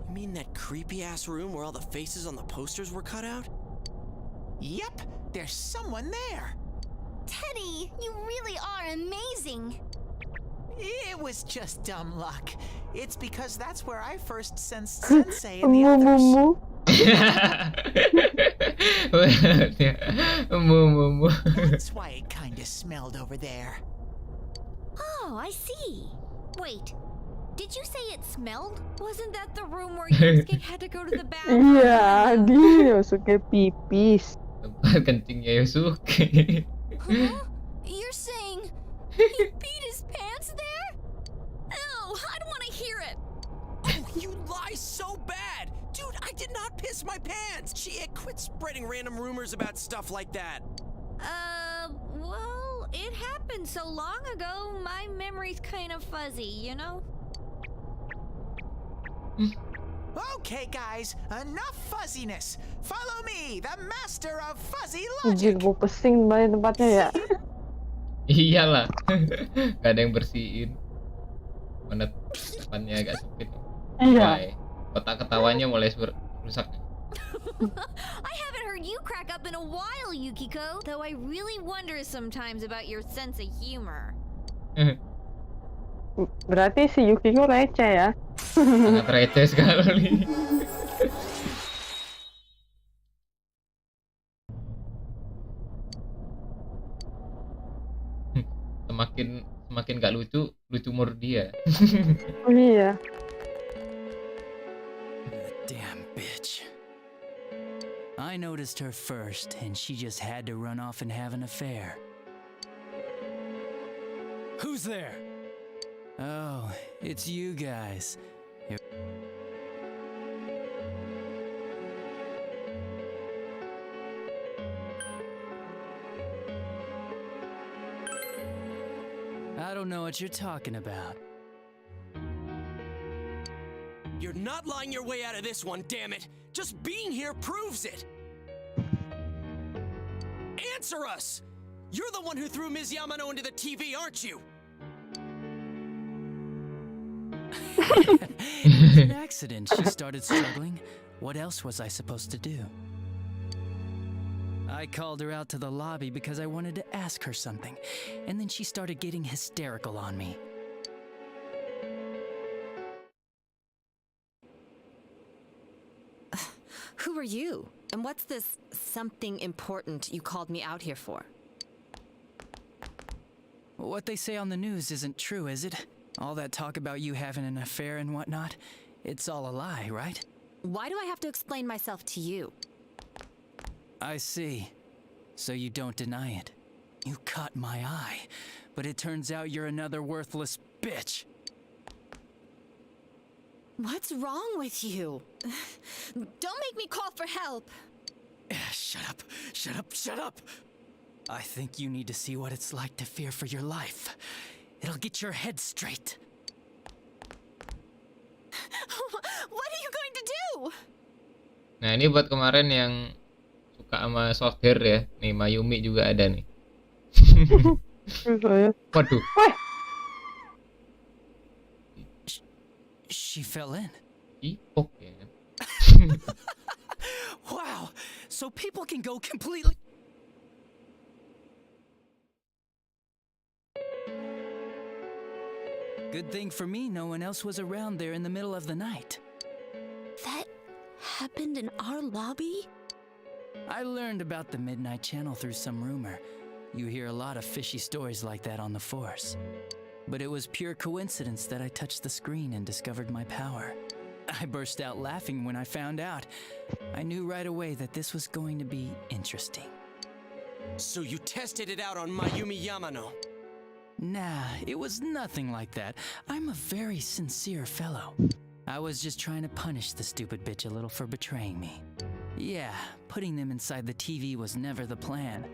[SPEAKER 4] you mean that creepy-ass room where all the faces on the posters were cut out?
[SPEAKER 8] Yep, there's someone there.
[SPEAKER 18] Teddy, you really are amazing.
[SPEAKER 8] It was just dumb luck. It's because that's where I first sensed Sensei and the others. That's why it kinda smelled over there.
[SPEAKER 3] Oh, I see. Wait, did you say it smelled? Wasn't that the room where Yosuke had to go to the bathroom?
[SPEAKER 2] Iya, dia Yosuke pipis.
[SPEAKER 1] Tempat kencingnya Yosuke.
[SPEAKER 18] Huh? You're saying he beat his pants there? Ew, I don't want to hear it.
[SPEAKER 4] Oh, you lie so bad! Dude, I did not piss my pants! Chie, quit spreading random rumors about stuff like that.
[SPEAKER 3] Well, it happened so long ago, my memory's kind of fuzzy, you know?
[SPEAKER 8] Okay, guys, enough fuzziness. Follow me, the master of fuzzy
[SPEAKER 2] Anjir,
[SPEAKER 8] logic.
[SPEAKER 2] gue pesing banget tempatnya ya.
[SPEAKER 1] Iyalah. Gak ada yang bersihin. Mana depannya agak sempit.
[SPEAKER 2] Iya.
[SPEAKER 1] Kotak ketawanya mulai rusak.
[SPEAKER 3] I haven't heard you crack up in a while, Yukiko. Though I really wonder sometimes about your sense of humor.
[SPEAKER 2] Berarti si Yukiko receh ya.
[SPEAKER 1] Sangat receh sekali. Semakin gak lucu umur dia.
[SPEAKER 2] Oh iya.
[SPEAKER 9] Damn bitch. I noticed her first, and she just had to run off and have an affair. Who's there? Oh, it's you guys. I don't know what you're talking about.
[SPEAKER 4] You're not lying your way out of this one, damn it! Just being here proves it! Answer us! You're the one who threw Ms. Yamano into the TV, aren't you?
[SPEAKER 9] It was an accident. She started struggling. What else was I supposed to do? I called her out to the lobby because I wanted to ask her something, and then she started getting hysterical on me.
[SPEAKER 21] Who are you? And what's this something important you called me out here for?
[SPEAKER 9] What they say on the news isn't true, is it? All that talk about you having an affair and whatnot, it's all a lie, right?
[SPEAKER 21] Why do I have to explain myself to you?
[SPEAKER 9] I see. So you don't deny it. You caught my eye, but it turns out you're another worthless bitch.
[SPEAKER 21] What's wrong with you? Don't make me call for help.
[SPEAKER 9] Shut up, shut up, shut up! I think you need to see what it's like to fear for your life. It'll get your head straight.
[SPEAKER 21] What are you going to do?
[SPEAKER 1] Nah, ini buat kemarin yang suka sama soft hair ya. Nih, Mayumi juga ada nih. Waduh.
[SPEAKER 9] She fell in.
[SPEAKER 1] Okay.
[SPEAKER 9] Wow, so people can go completely... Good thing for me, no one else was around there in the middle of the night.
[SPEAKER 6] That happened in our lobby?
[SPEAKER 9] I learned about the Midnight Channel through some rumor. You hear a lot of fishy stories like that on the force. But it was pure coincidence that I touched the screen and discovered my power. I burst out laughing when I found out. I knew right away that this was going to be interesting.
[SPEAKER 4] So you tested it out on Mayumi Yamano?
[SPEAKER 9] Nah, it was nothing like that. I'm a very sincere fellow. I was just trying to punish the stupid bitch a little for betraying me. Yeah, putting them inside the TV was never the plan.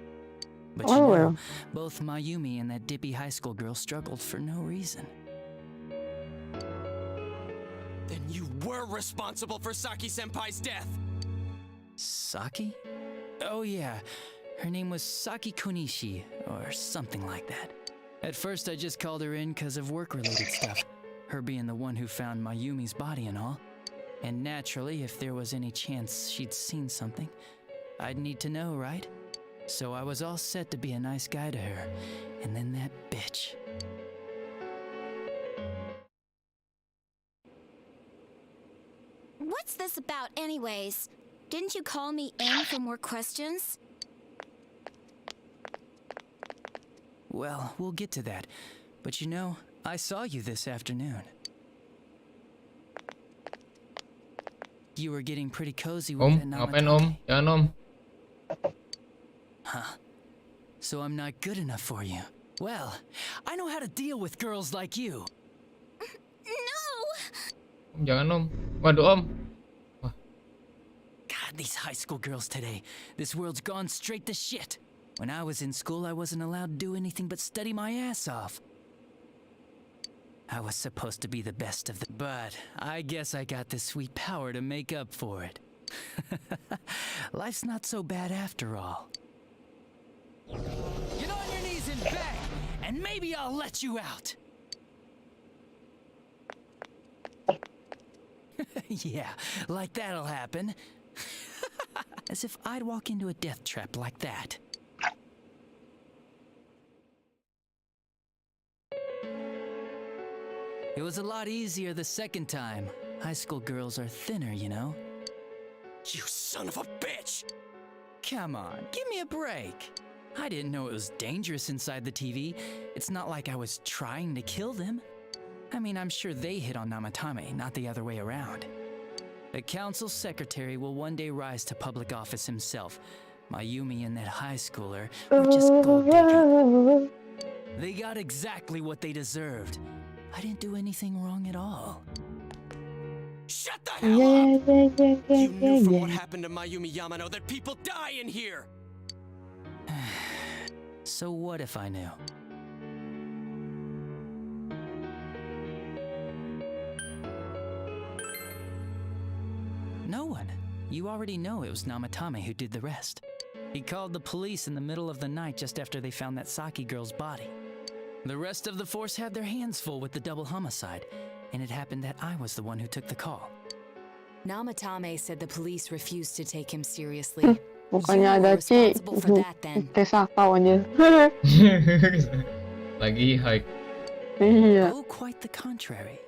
[SPEAKER 9] But you know, both Mayumi and that dippy high school girl struggled for no reason.
[SPEAKER 4] Then you were responsible for Saki-senpai's death!
[SPEAKER 9] Saki? Oh yeah, her name was Saki Konishi, or something like that. At first I just called her in because of work-related stuff, her being the one who found Mayumi's body and all. And naturally, if there was any chance she'd seen something, I'd need to know, right? So I was all set to be a nice guy to her, and then that bitch.
[SPEAKER 3] What's this about anyways? Didn't you call me in for more questions?
[SPEAKER 9] Well, we'll get to that. But you know, I saw you this afternoon. You were getting pretty cozy with that
[SPEAKER 1] ngapain Om? Jangan Om.
[SPEAKER 9] Huh? So I'm not good enough for you. Well, I know how to deal with girls like you.
[SPEAKER 1] Om, jangan Om. Waduh Om.
[SPEAKER 9] God, these high school girls today. This world's gone straight to shit. When I was in school, I wasn't allowed to do anything but study my ass off. I was supposed to be the best of them, but I guess I got this sweet power to make up for it. Life's not so bad after all. Get on your knees and beg, and maybe I'll let you out. Yeah, like that'll happen. As if I'd walk into a death trap like that. It was a lot easier the second time. High school girls are thinner, you know?
[SPEAKER 4] You son of a bitch!
[SPEAKER 9] Come on, give me a break. I didn't know it was dangerous inside the TV. It's not like I was trying to kill them. I mean, I'm sure they hit on Namatame, not the other way around. The council secretary will one day rise to public office himself. Mayumi and that high schooler were just gold digging. They got exactly what they deserved. I didn't do anything wrong at all.
[SPEAKER 4] Shut the hell up! You knew from what happened to Mayumi Yamano that people die in here!
[SPEAKER 9] So what if I knew? No one. You already know it was Namatame who did the rest. He called the police in the middle of the night just after they found that Saki girl's body. The rest of the force had their hands full with the double homicide, and it happened that I was the one who took the call.
[SPEAKER 5] Namatame said the police refused to take him seriously.
[SPEAKER 2] Bukannya ada Ci, Saka aja.
[SPEAKER 1] Lagi hike.
[SPEAKER 2] Iya.
[SPEAKER 9] Oh, quite the contrary.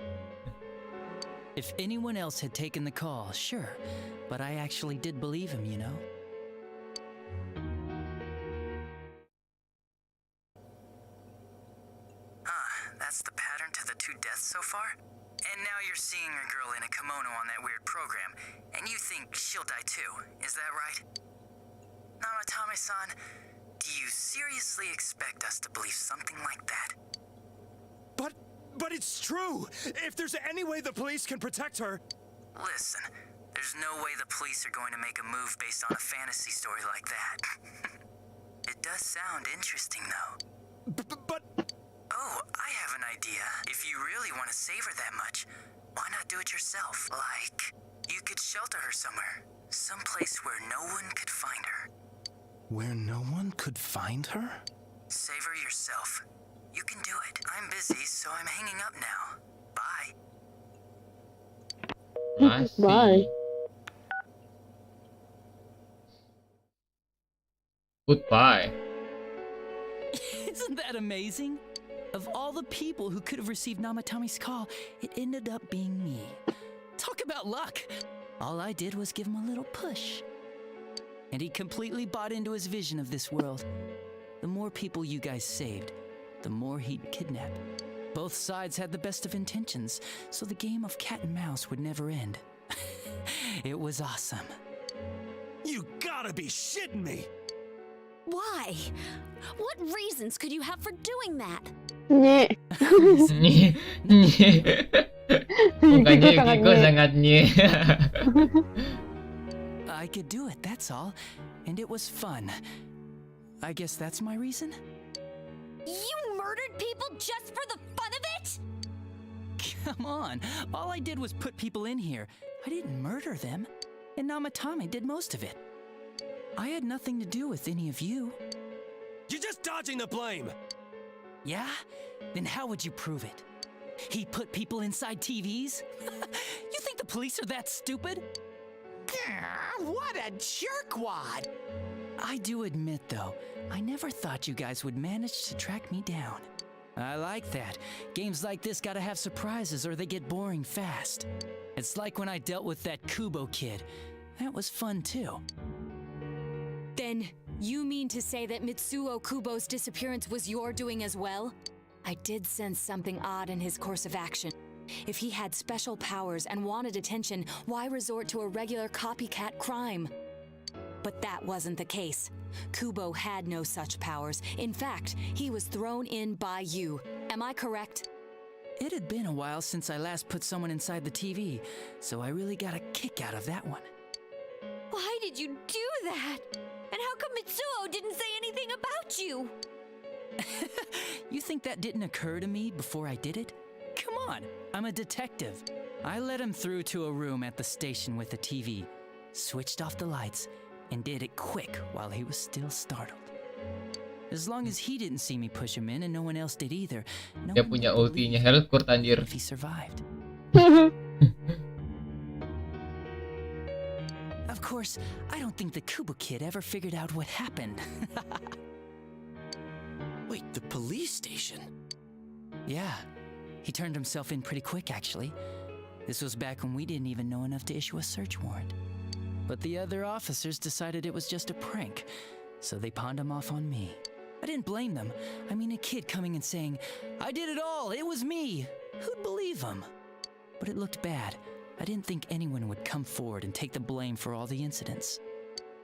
[SPEAKER 9] If anyone else had taken the call, sure, but I actually did believe him, you know?
[SPEAKER 14] That's the pattern to the 2 deaths so far? And now you're seeing a girl in a kimono on that weird program, and you think she'll die too, is that right? Namatame-san, do you seriously expect us to believe something like that?
[SPEAKER 8] But it's true! If there's any way the police can protect her...
[SPEAKER 14] Listen, there's no way the police are going to make a move based on a fantasy story like that. It does sound interesting, though.
[SPEAKER 8] But...
[SPEAKER 14] Oh, I have an idea. If you really want to save her that much, why not do it yourself? Like, you could shelter her somewhere. Someplace where no one could find her.
[SPEAKER 8] Where no one could find her?
[SPEAKER 14] Save her yourself. You can do it. I'm busy, so I'm hanging up now. Bye.
[SPEAKER 2] Bye.
[SPEAKER 1] Goodbye.
[SPEAKER 9] Isn't that amazing? Of all the people who could have received Namatame's call, it ended up being me. Talk about luck! All I did was give him a little push. And he completely bought into his vision of this world. The more people you guys saved, the more he'd kidnap. Both sides had the best of intentions, so the game of cat and mouse would never end. It was awesome.
[SPEAKER 20] You gotta be shitting me!
[SPEAKER 6] Why? What reasons could you have for doing that?
[SPEAKER 2] Nye.
[SPEAKER 1] Mukanya Yukiko sangat nye.
[SPEAKER 9] I could do it, that's all. And it was fun. I guess that's my reason?
[SPEAKER 3] You murdered people just for the fun of it?
[SPEAKER 9] Come on, all I did was put people in here. I didn't murder them. And Namatame did most of it. I had nothing to do with any of you.
[SPEAKER 20] You're just dodging the blame!
[SPEAKER 9] Yeah? Then how would you prove it? He put people inside TVs? You think the police are that stupid?
[SPEAKER 8] What a jerkwad!
[SPEAKER 9] I do admit, though, I never thought you guys would manage to track me down. I like that. Games like this gotta have surprises or they get boring fast. It's like when I dealt with that Kubo kid. That was fun, too.
[SPEAKER 5] Then, you mean to say that Mitsuo Kubo's disappearance was your doing as well? I did sense something odd in his course of action. If he had special powers and wanted attention, why resort to a regular copycat crime? But that wasn't the case. Kubo had no such powers. In fact, he was thrown in by you. Am I correct?
[SPEAKER 9] It had been a while since I last put someone inside the TV, so I really got a kick out of that one.
[SPEAKER 3] Why did you do that? And how come Mitsuo didn't say anything about you?
[SPEAKER 9] You think that didn't occur to me before I did it? Come on, I'm a detective. I let him through to a room at the station with a TV, switched off the lights, and did it quick while he was still startled. As long as he didn't see me push him in and no one else did either, no
[SPEAKER 1] Dia
[SPEAKER 9] one
[SPEAKER 1] punya
[SPEAKER 9] would
[SPEAKER 1] ultinya
[SPEAKER 9] believe
[SPEAKER 1] Helcourt anjir.
[SPEAKER 9] if he survived. Of course, I don't think the Kubo kid ever figured out what happened.
[SPEAKER 20] Wait, the police station?
[SPEAKER 9] Yeah, he turned himself in pretty quick, actually. This was back when we didn't even know enough to issue a search warrant. But the other officers decided it was just a prank, so they pawned him off on me. I didn't blame them. I mean, a kid coming and saying, "I did it all, it was me." Who'd believe him? But it looked bad. I didn't think anyone would come forward and take the blame for all the incidents.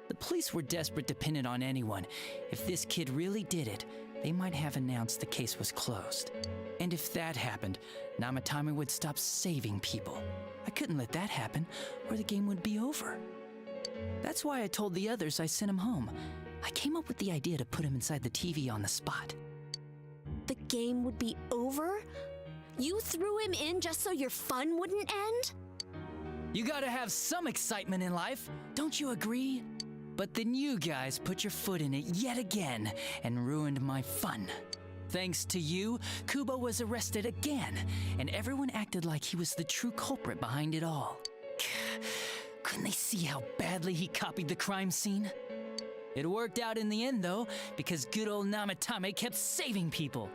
[SPEAKER 9] The police were desperate to pin it on anyone. If this kid really did it, they might have announced the case was closed. And if that happened, Namatame would stop saving people. I couldn't let that happen, or the game would be over. That's why I told the others I sent him home. I came up with the idea to put him inside the TV on the spot.
[SPEAKER 6] The game would be over? You threw him in just so your fun wouldn't end?
[SPEAKER 9] You gotta have some excitement in life, don't you agree? But then you guys put your foot in it yet again and ruined my fun. Thanks to you, Kubo was arrested again, and everyone acted like he was the true culprit behind it all. Couldn't they see how badly he copied the crime scene? It worked out in the end, though, because good old Namatame kept saving people.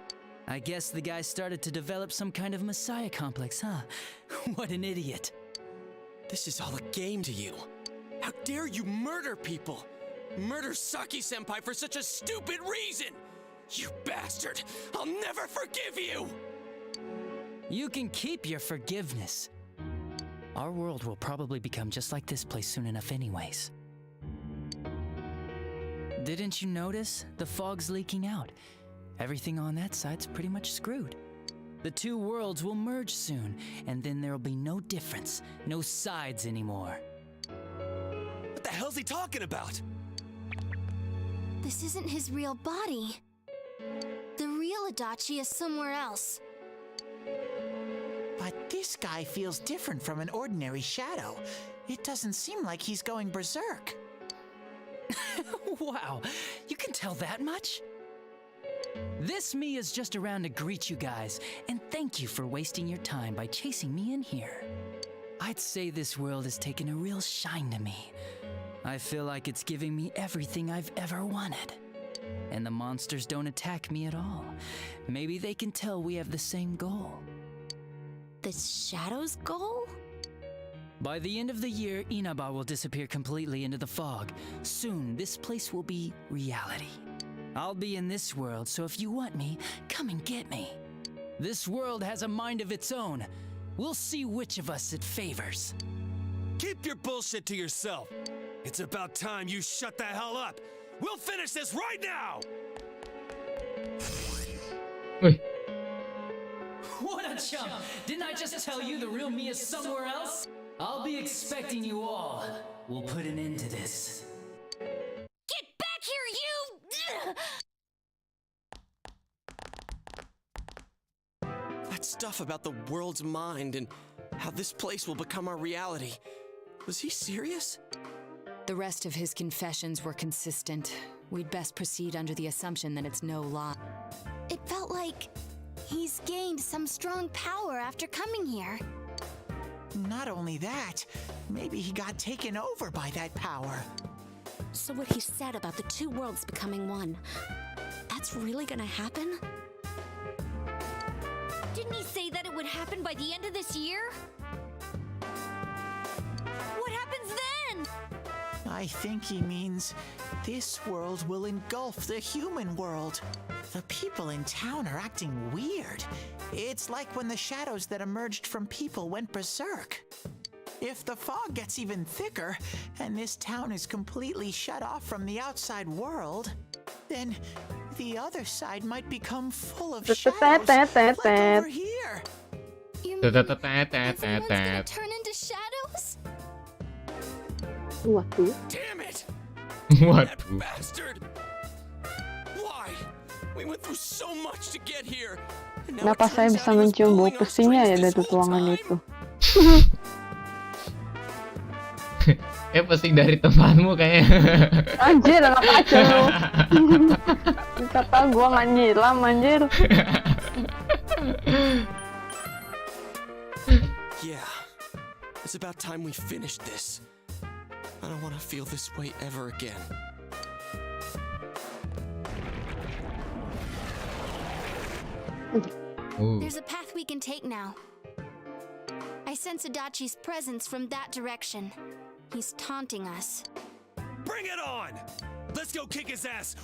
[SPEAKER 9] I guess the guy started to develop some kind of messiah complex, huh? What an idiot.
[SPEAKER 4] This is all a game to you. How dare you murder people? Murder Saki-senpai for such a stupid reason! You bastard! I'll never forgive you!
[SPEAKER 9] You can keep your forgiveness. Our world will probably become just like this place soon enough anyways. Didn't you notice? The fog's leaking out. Everything on that side's pretty much screwed. The two worlds will merge soon, and then there'll be no difference, no sides anymore.
[SPEAKER 4] What the hell's he talking about?
[SPEAKER 18] This isn't his real body. The real Adachi is somewhere else.
[SPEAKER 8] But this guy feels different from an ordinary shadow. It doesn't seem like he's going berserk.
[SPEAKER 9] Wow, you can tell that much? This me is just around to greet you guys, and thank you for wasting your time by chasing me in here. I'd say this world has taken a real shine to me. I feel like it's giving me everything I've ever wanted. And the monsters don't attack me at all. Maybe they can tell we have the same goal.
[SPEAKER 18] The Shadow's goal?
[SPEAKER 9] By the end of the year, Inaba will disappear completely into the fog. Soon, this place will be reality. I'll be in this world, so if you want me, come and get me. This world has a mind of its own. We'll see which of us it favors.
[SPEAKER 20] Keep your bullshit to yourself. It's about time you shut the hell up. We'll finish this right now!
[SPEAKER 1] Wih,
[SPEAKER 9] What a chump! Didn't I just tell you the real me is somewhere else? I'll be expecting you all. We'll put an end to this.
[SPEAKER 3] Get back here, you!
[SPEAKER 4] That stuff about the world's mind and how this place will become our reality. Was he serious?
[SPEAKER 5] The rest of his confessions were consistent. We'd best proceed under the assumption that it's no lie.
[SPEAKER 18] It felt like he's gained some strong power after coming here.
[SPEAKER 8] Not only that, maybe he got taken over by that power.
[SPEAKER 6] So what he said about the two worlds becoming one, that's really gonna happen?
[SPEAKER 3] Didn't he say that it would happen by the end of this year? What happens then?
[SPEAKER 8] I think he means this world will engulf the human world. The people in town are acting weird. It's like when the shadows that emerged from people went berserk. If the fog gets even thicker, and this town is completely shut off from the outside world, then the other side might become full of shadows, like over here.
[SPEAKER 18] You mean everyone's gonna turn into shadows?
[SPEAKER 2] Waduh.
[SPEAKER 4] Damn it!
[SPEAKER 1] Waduh.
[SPEAKER 4] That bastard! Why? We went through so much to get here. And now it
[SPEAKER 2] Kenapa saya
[SPEAKER 4] turns
[SPEAKER 2] bisa
[SPEAKER 4] out he was
[SPEAKER 2] mencium bau
[SPEAKER 4] pulling our
[SPEAKER 2] pesingnya ya
[SPEAKER 4] strings
[SPEAKER 2] dari
[SPEAKER 4] this whole
[SPEAKER 2] ruangan
[SPEAKER 4] time?
[SPEAKER 2] itu?
[SPEAKER 1] pesing dari temanmu kayaknya.
[SPEAKER 2] Anjir, anak kacau. Kata gua nggak nyilam, anjir.
[SPEAKER 4] Yeah. It's about time we finished this. I don't want to feel this way ever again.
[SPEAKER 18] There's a path we can take now. I sense Adachi's presence from that direction. He's taunting us.
[SPEAKER 20] Bring it on! Let's go kick his ass!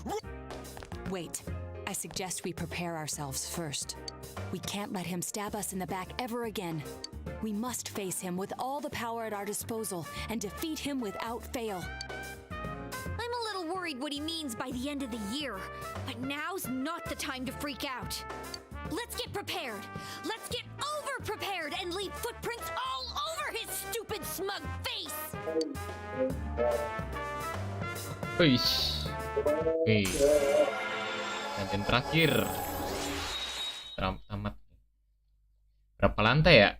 [SPEAKER 5] Wait, I suggest we prepare ourselves first. We can't let him stab us in the back ever again. We must face him with all the power at our disposal and defeat him without fail.
[SPEAKER 3] I'm a little worried what he means by the end of the year, but now's not the time to freak out. Let's get prepared. Let's get over-prepared and leave footprints all over his stupid smug face.
[SPEAKER 1] Wish. Wih. Gantian terakhir. Tamat. Berapa lantai ya?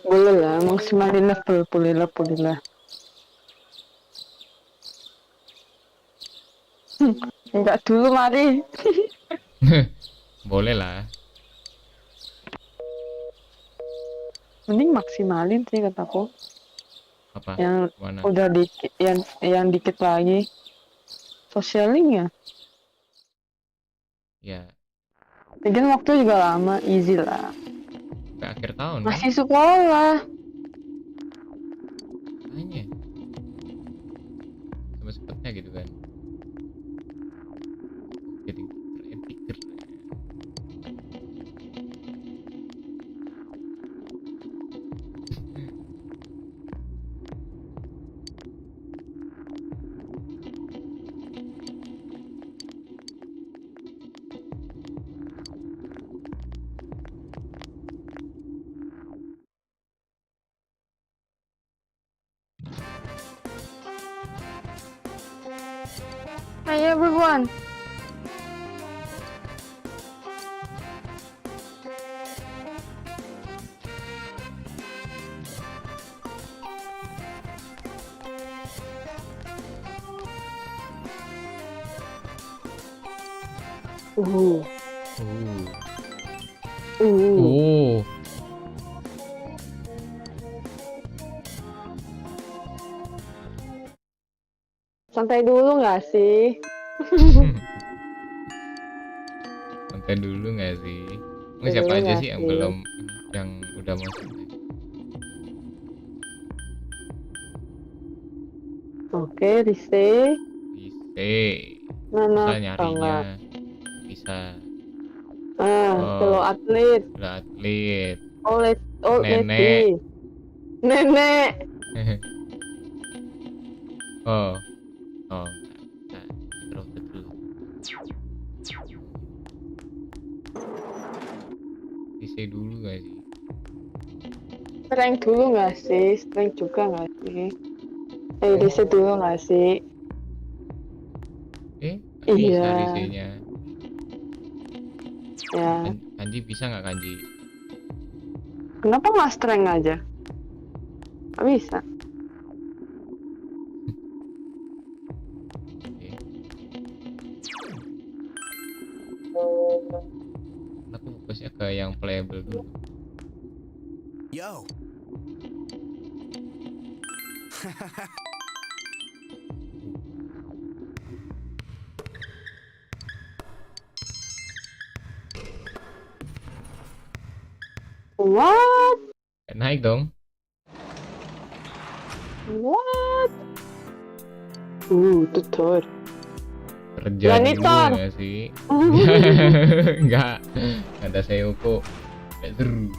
[SPEAKER 2] Boleh lah, maksimalin level, boleh lah. Enggak dulu mari.
[SPEAKER 1] Boleh lah.
[SPEAKER 2] Mending maksimalin sih kataku.
[SPEAKER 1] Apa?
[SPEAKER 2] Yang
[SPEAKER 1] Mana?
[SPEAKER 2] udah dikit, yang dikit lagi. Sosialing ya.
[SPEAKER 1] Ya,
[SPEAKER 2] Lagian waktu juga lama, easy lah.
[SPEAKER 1] sampai akhir tahun kan?
[SPEAKER 2] Masih sekolah.
[SPEAKER 1] Hanya sempetnya gitu kan. Jadi pikir.
[SPEAKER 2] Hi everyone.
[SPEAKER 1] Oh.
[SPEAKER 2] Santai dulu nggak sih?
[SPEAKER 1] Santai dulu nggak sih?
[SPEAKER 2] Santai
[SPEAKER 1] Siapa
[SPEAKER 2] dulu
[SPEAKER 1] aja
[SPEAKER 2] nggak
[SPEAKER 1] sih yang
[SPEAKER 2] sih?
[SPEAKER 1] belum, yang udah mau santai?
[SPEAKER 2] Oke, Rise.
[SPEAKER 1] Bisa nyarinya, bisa.
[SPEAKER 2] Kalau atlet.
[SPEAKER 1] Kalau atlet.
[SPEAKER 2] Old lady. Nenek.
[SPEAKER 1] Oh, terus. Isi dulu nggak sih?
[SPEAKER 2] Strength dulu nggak sih? Strength juga nggak sih? Rise dulu nggak sih?
[SPEAKER 1] Bisa
[SPEAKER 2] Iya.
[SPEAKER 1] Rise-nya.
[SPEAKER 2] Ya.
[SPEAKER 1] Kanji bisa nggak kanji?
[SPEAKER 2] Kenapa nggak strength aja? Nggak bisa.
[SPEAKER 1] Aku fokusnya ke yang playable dulu.
[SPEAKER 8] Yo.
[SPEAKER 2] What?
[SPEAKER 1] Naik dong.
[SPEAKER 2] What? Tutor.
[SPEAKER 1] Kerja dulu
[SPEAKER 2] Janitor.
[SPEAKER 1] nggak sih? Nggak ada Seyoko. Seru.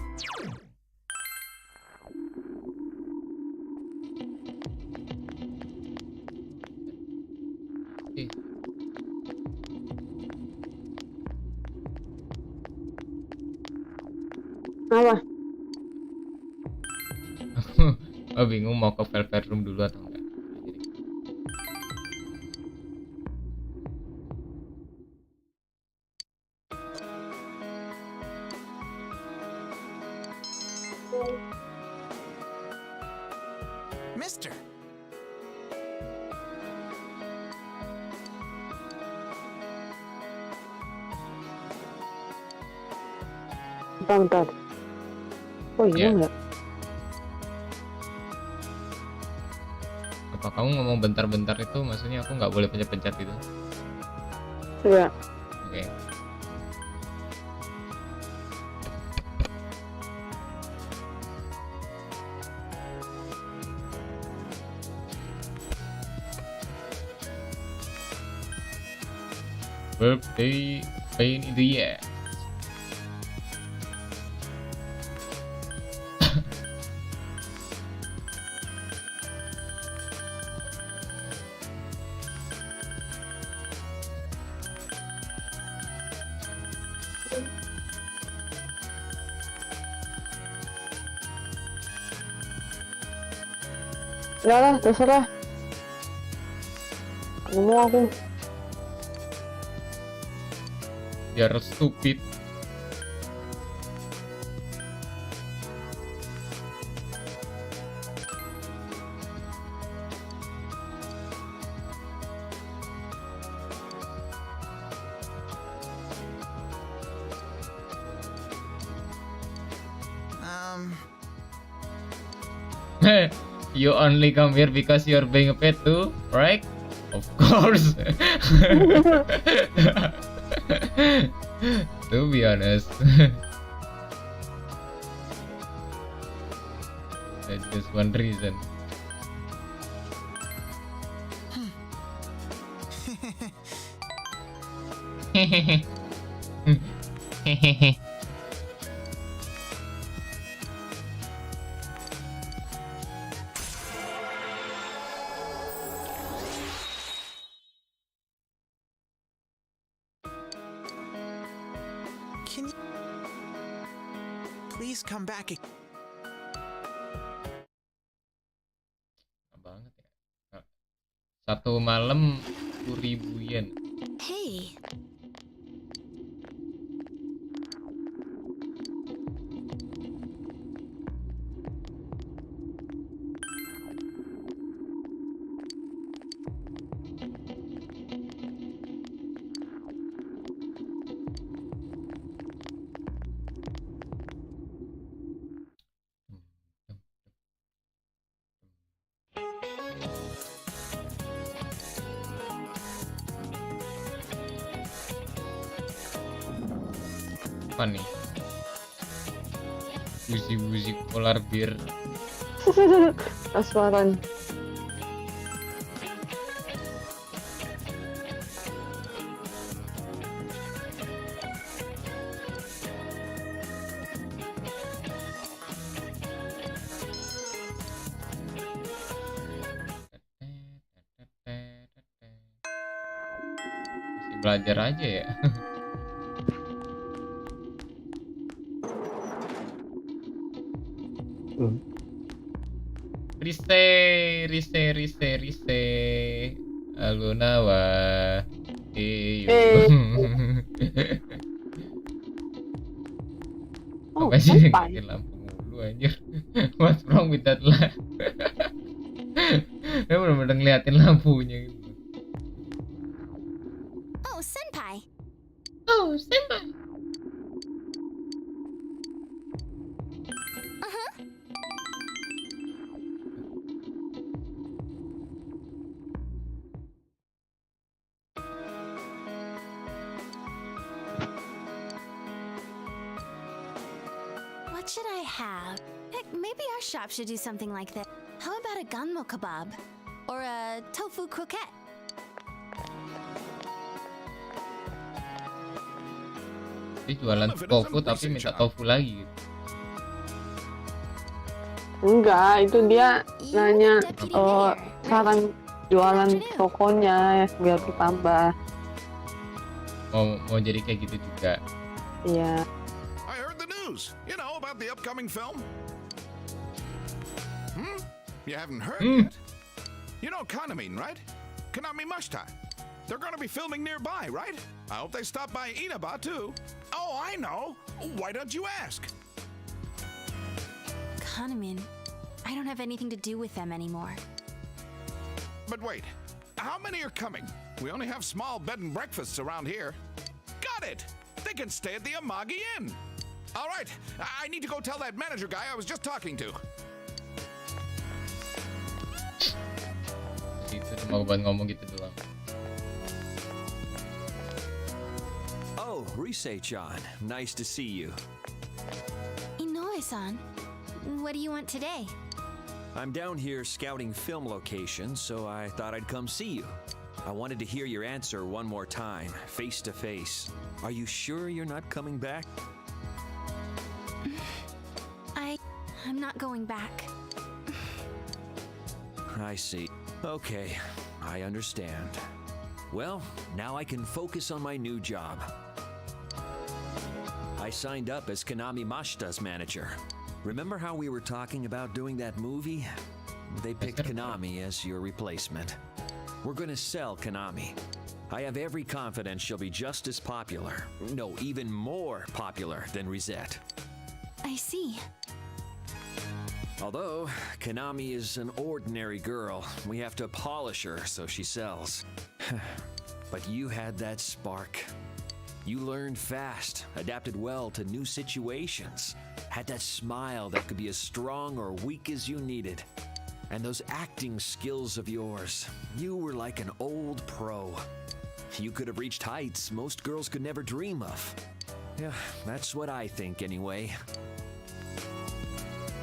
[SPEAKER 2] Apa?
[SPEAKER 1] Oh, bingung mau ke velvet room dulu atau enggak.
[SPEAKER 8] Mister.
[SPEAKER 2] Bentar. Oh iya enggak?
[SPEAKER 1] Apa kamu ngomong bentar-bentar itu maksudnya aku nggak boleh pencet-pencet gitu?
[SPEAKER 2] Iya.
[SPEAKER 1] Oke. Birthday pain in the ass.
[SPEAKER 2] Enggak lah, terserah. Ngomong aku.
[SPEAKER 1] Biar stupid. You only come here because you're being a pet too, right? Of course. To be honest. That's just one reason.
[SPEAKER 8] Can you please come back?
[SPEAKER 1] Banget ya. Satu malam 10.000 yen.
[SPEAKER 6] Hey.
[SPEAKER 1] Apa nih? Buzi-buzi polar bear.
[SPEAKER 2] Aswaran.
[SPEAKER 1] Masih belajar aja ya. Rise. Alunawa. Apa sih pakai lampu mulu anjir. What's wrong with that lamp? Dia bener-bener ngeliatin lampunya gitu.
[SPEAKER 3] Oh, senpai.
[SPEAKER 18] What should I have? Heck, maybe our shop should do something like this. How about a gunmo kebab? Or a tofu croquette?
[SPEAKER 1] Dia jualan tofu tapi minta tofu lagi gitu.
[SPEAKER 2] Enggak, itu dia nanya saran jualan tokonya biar ditambah.
[SPEAKER 1] Mau jadi kayak gitu juga.
[SPEAKER 2] Iya.
[SPEAKER 7] I heard the news. You know about the upcoming film? You haven't heard yet? You know Kanamin, right? Kanami Mashita. They're gonna be filming nearby, right? I hope they stop by Inaba too. Oh, I know. Why don't you ask?
[SPEAKER 18] Kanamin. I don't have anything to do with them anymore.
[SPEAKER 7] But wait, how many are coming? We only have small bed and breakfasts around here. Got it! They can stay at the Amagi Inn. All right, I need to go tell that manager guy I was just talking to.
[SPEAKER 1] Itu cuma buat ngomong gitu doang.
[SPEAKER 20] Oh, Rise-chan, nice to see you.
[SPEAKER 18] Inoue-san, what do you want today?
[SPEAKER 20] I'm down here scouting film locations, so I thought I'd come see you. I wanted to hear your answer one more time, face to face. Are you sure you're not coming back?
[SPEAKER 18] I'm not going back.
[SPEAKER 20] I see. Okay, I understand. Well, now I can focus on my new job. I signed up as Kanami Mashita's manager. Remember how we were talking about doing that movie? They picked Konami as your replacement. We're gonna sell Konami. I have every confidence she'll be just as popular. No, even more popular than Reset.
[SPEAKER 18] I see.
[SPEAKER 20] Although Konami is an ordinary girl, we have to polish her so she sells. But you had that spark. You learned fast, adapted well to new situations, had that smile that could be as strong or weak as you needed. And those acting skills of yours, you were like an old pro. You could have reached heights most girls could never dream of. Yeah, that's what I think anyway.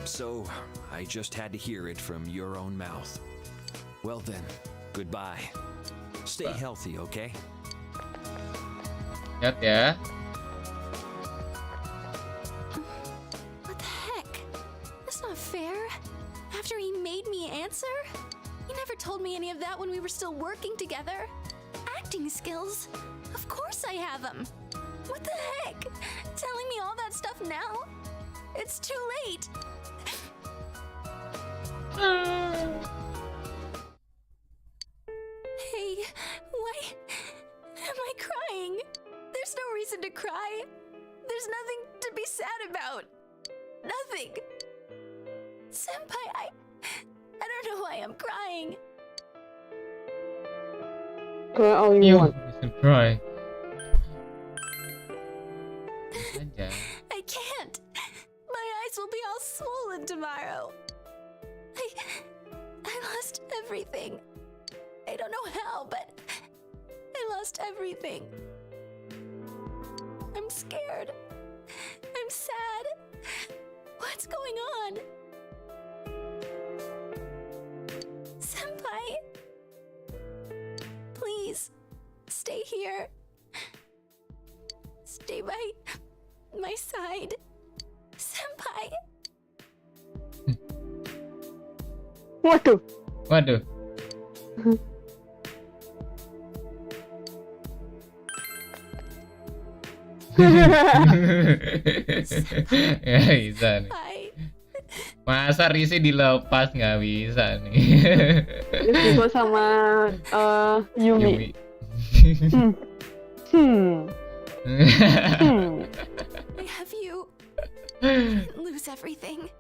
[SPEAKER 20] So, I just had to hear it from your own mouth. Well then, goodbye. Stay healthy, okay?
[SPEAKER 1] Lihat ya.
[SPEAKER 18] What the heck? That's not fair. After he made me answer? He never told me any of that when we were still working together. Acting skills? Of course I have them. What the heck? Telling me all that stuff now? It's too late. Hey, why am I crying? There's no reason to cry. There's nothing to be sad about. Nothing. Senpai, I don't know why I'm crying.
[SPEAKER 2] Cry all you want.
[SPEAKER 1] Cry.
[SPEAKER 18] I can't. My eyes will be all swollen tomorrow. I lost everything. I don't know how, but I lost everything. I'm scared. I'm sad. What's going on? Senpai, please stay here. Stay by my side. Senpai.
[SPEAKER 2] Waduh.
[SPEAKER 1] Waduh. Ya bisa nih. Masa Risi dilepas nggak bisa nih.
[SPEAKER 2] Risi gua sama Yumi.
[SPEAKER 18] I have you. Lose everything.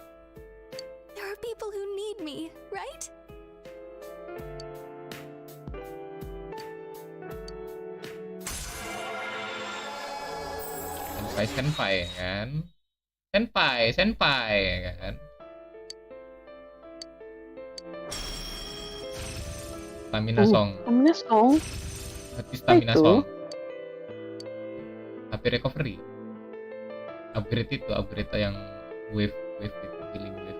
[SPEAKER 18] There are people who need me, right?
[SPEAKER 1] Senpai kan? Senpai kan? Stamina song.
[SPEAKER 2] Stamina song.
[SPEAKER 1] Tapi stamina song. Tapi recovery. Upgrade yang wave itu, healing wave.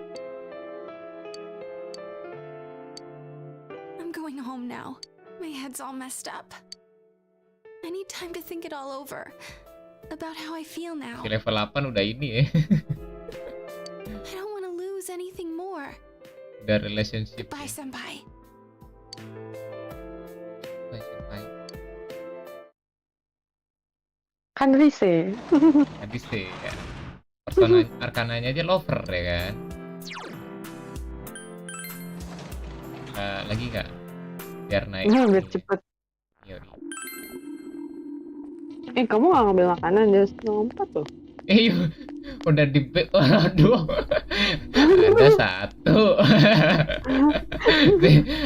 [SPEAKER 18] I'm going home now. My head's all messed up. I need time to think it all over. About how I feel now.
[SPEAKER 1] Di level 8 udah ini ya.
[SPEAKER 18] I don't want to lose anything more.
[SPEAKER 1] Udah relationship.
[SPEAKER 18] Bye, Senpai.
[SPEAKER 1] Bye, Senpai.
[SPEAKER 2] Kan Rise.
[SPEAKER 1] Habis deh ya. Persona arkananya aja lover ya kan. Lagi nggak? Biar naik.
[SPEAKER 2] Biar cepet.
[SPEAKER 1] Yori.
[SPEAKER 2] Kamu gak ngambil makanan, dia lompat loh.
[SPEAKER 1] Udah di waduh. Ada satu.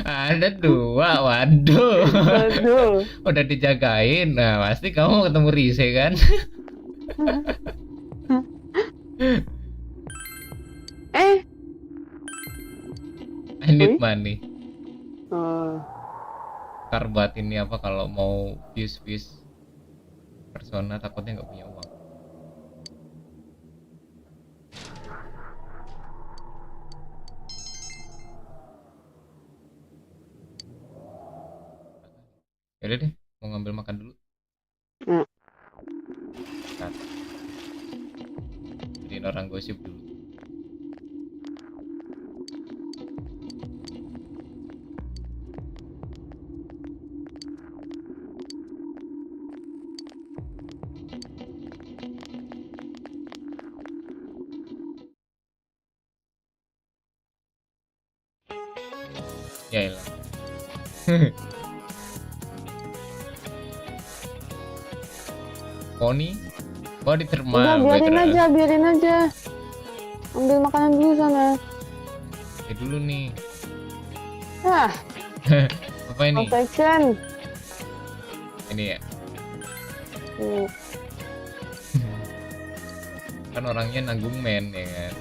[SPEAKER 1] Ada dua, waduh. Udah dijagain. Nah, pasti kamu mau ketemu Rise kan? I need money. Ntar buat ini apa kalau mau views persona takutnya nggak punya uang. Yaudah deh, mau ngambil makan dulu. Bentar. Jadiin orang gosip dulu. Ya elah. Poni? Kok diterima?
[SPEAKER 2] Udah, biarin aja. Ambil makanan dulu sana.
[SPEAKER 1] Ya dulu nih.
[SPEAKER 2] Ah,
[SPEAKER 1] Apa ini?
[SPEAKER 2] affection.
[SPEAKER 1] Ini ya. Kan orangnya nanggung men ya kan.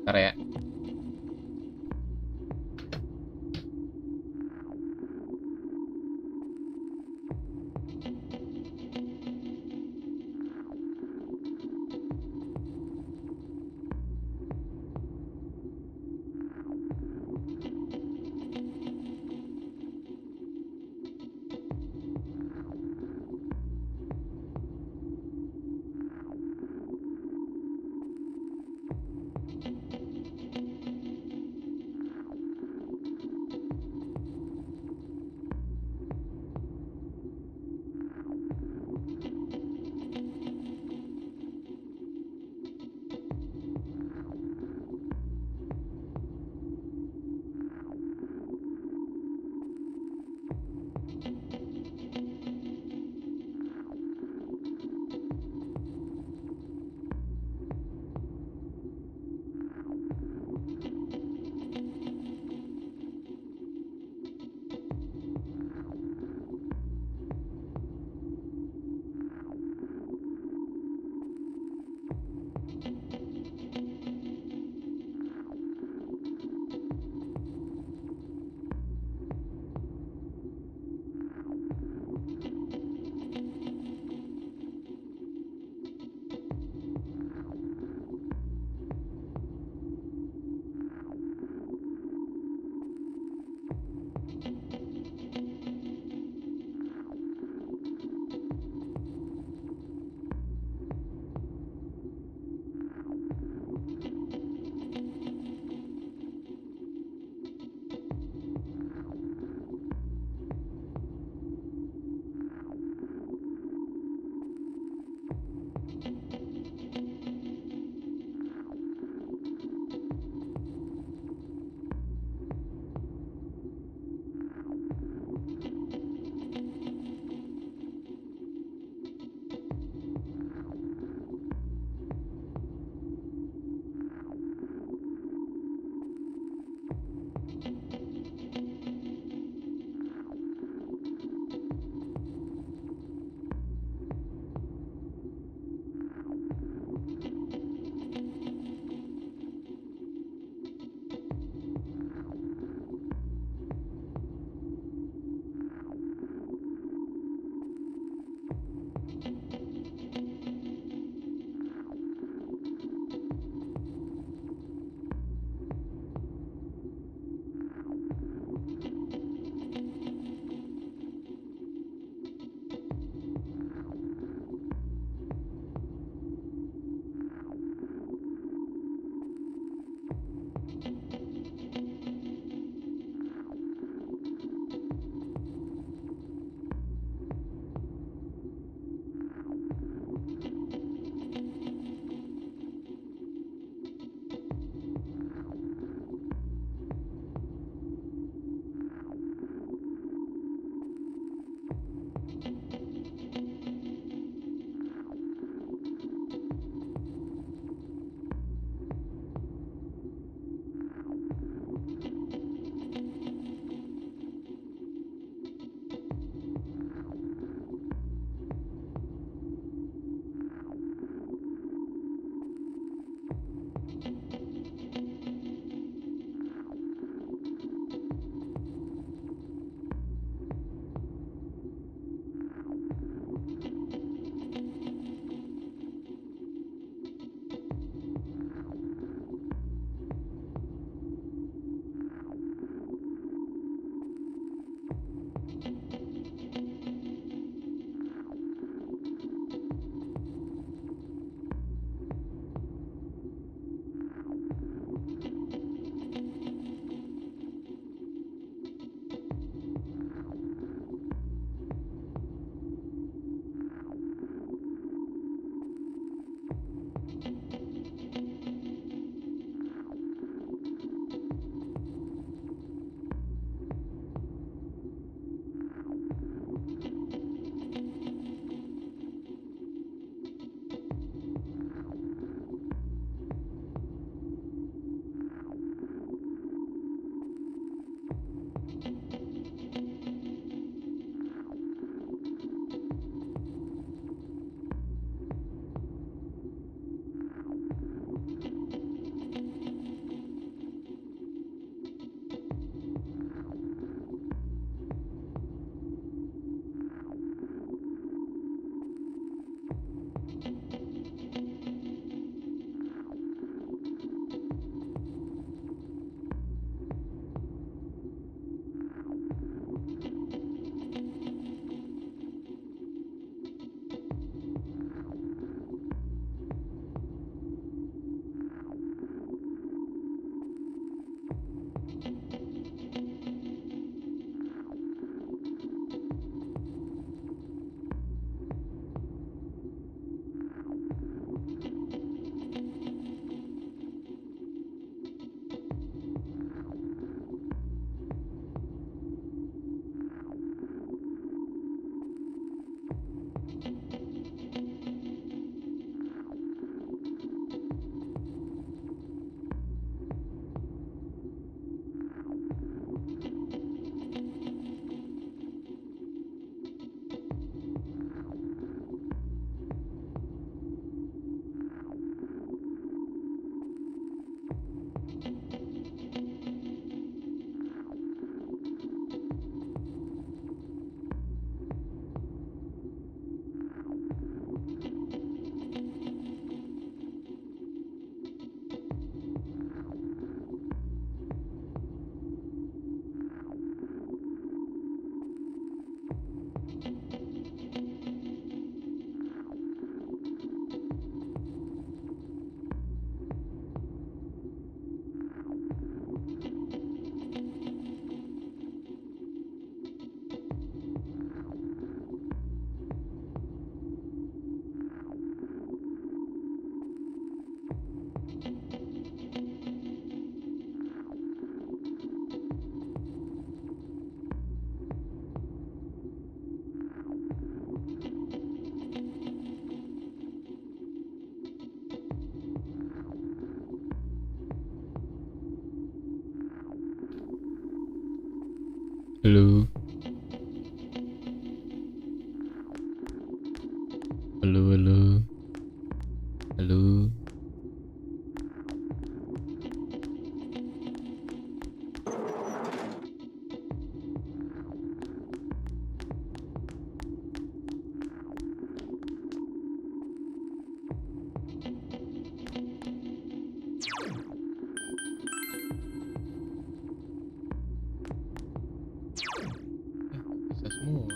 [SPEAKER 1] Bentar ya. Halo. Halo, halo. Halo. Bisa semua.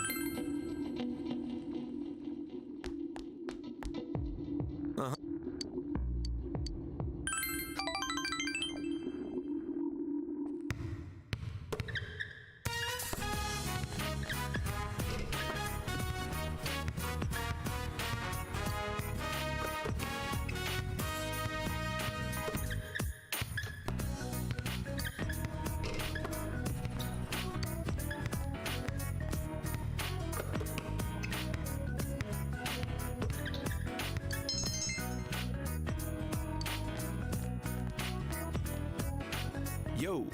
[SPEAKER 7] Yo.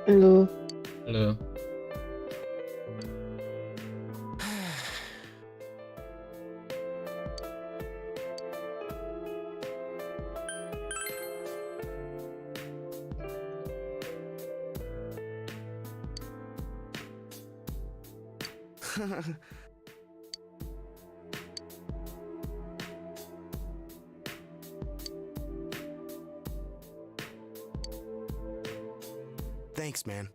[SPEAKER 2] Halo.
[SPEAKER 1] Halo.
[SPEAKER 7] Thanks, man.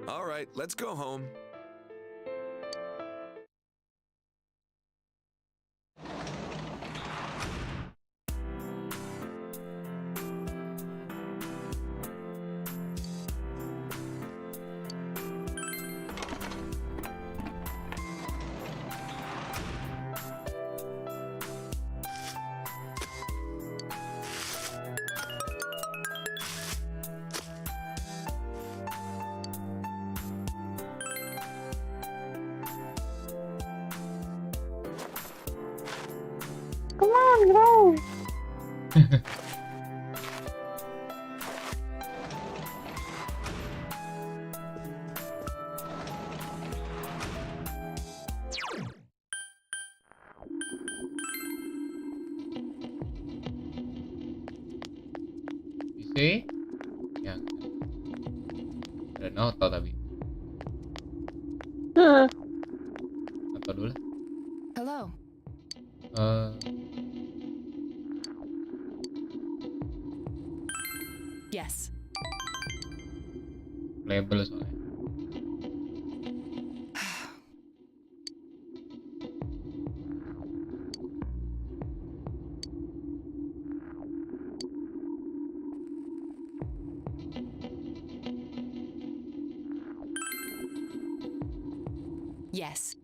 [SPEAKER 13] All right, let's go home.
[SPEAKER 2] bro.
[SPEAKER 1] Bisa? Ya. Ada Naoto tapi. Naoto dulu.
[SPEAKER 5] Hello. Yes.
[SPEAKER 1] Label soalnya.
[SPEAKER 5] Yes.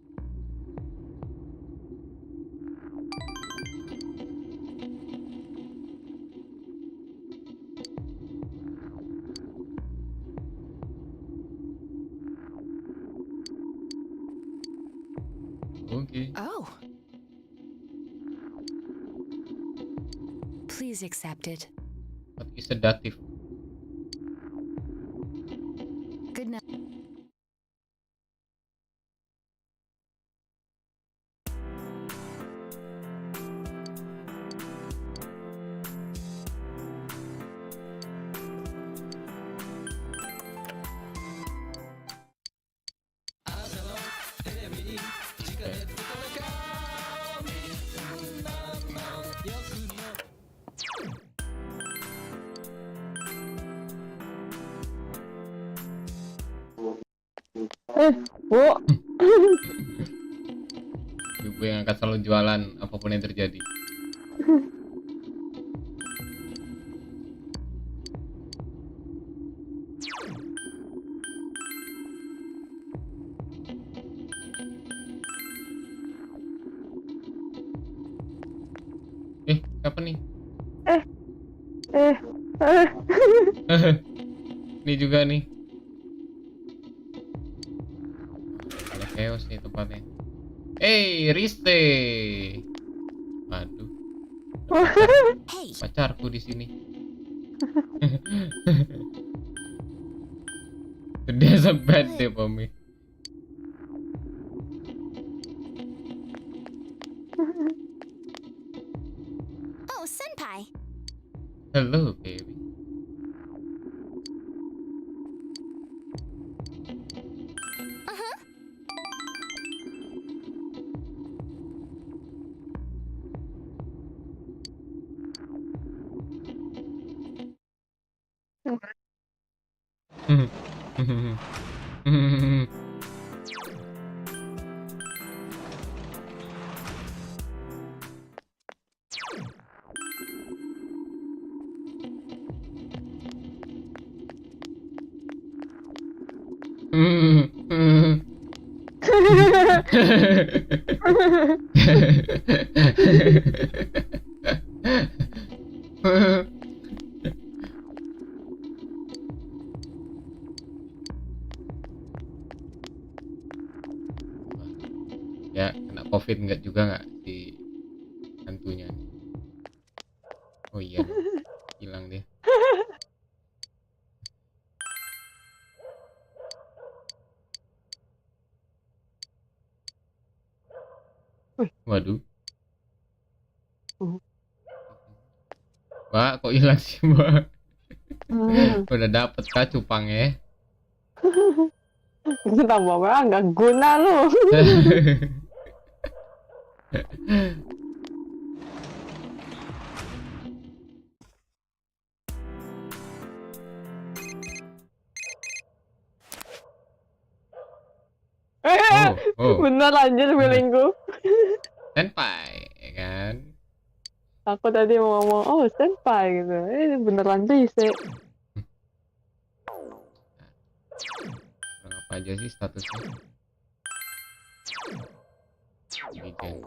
[SPEAKER 1] Okay.
[SPEAKER 5] Oh. Please accept it.
[SPEAKER 1] What is sedative?
[SPEAKER 5] Good night.
[SPEAKER 2] Bu.
[SPEAKER 1] Ibu yang akan selalu jualan apapun yang terjadi. Siapa nih? Ini juga nih. Ada chaos nih tempatnya. Riste. Aduh. Pacarku di sini. Today's a bad day for me.
[SPEAKER 3] Oh, senpai.
[SPEAKER 1] Hello, baby. Ya, kena COVID nggak juga nggak si hantunya? Oh iya, hilang dia. Waduh. Mbak, kok hilang sih, Mbak? Udah dapet kah cupangnya?
[SPEAKER 2] Itu tambah merah nggak guna lu. Bener anjir feelingku.
[SPEAKER 1] Senpai, ya kan?
[SPEAKER 2] Aku tadi mau ngomong, oh senpai gitu. Beneran bisa.
[SPEAKER 1] Kurang apa aja sih statusnya? Legend.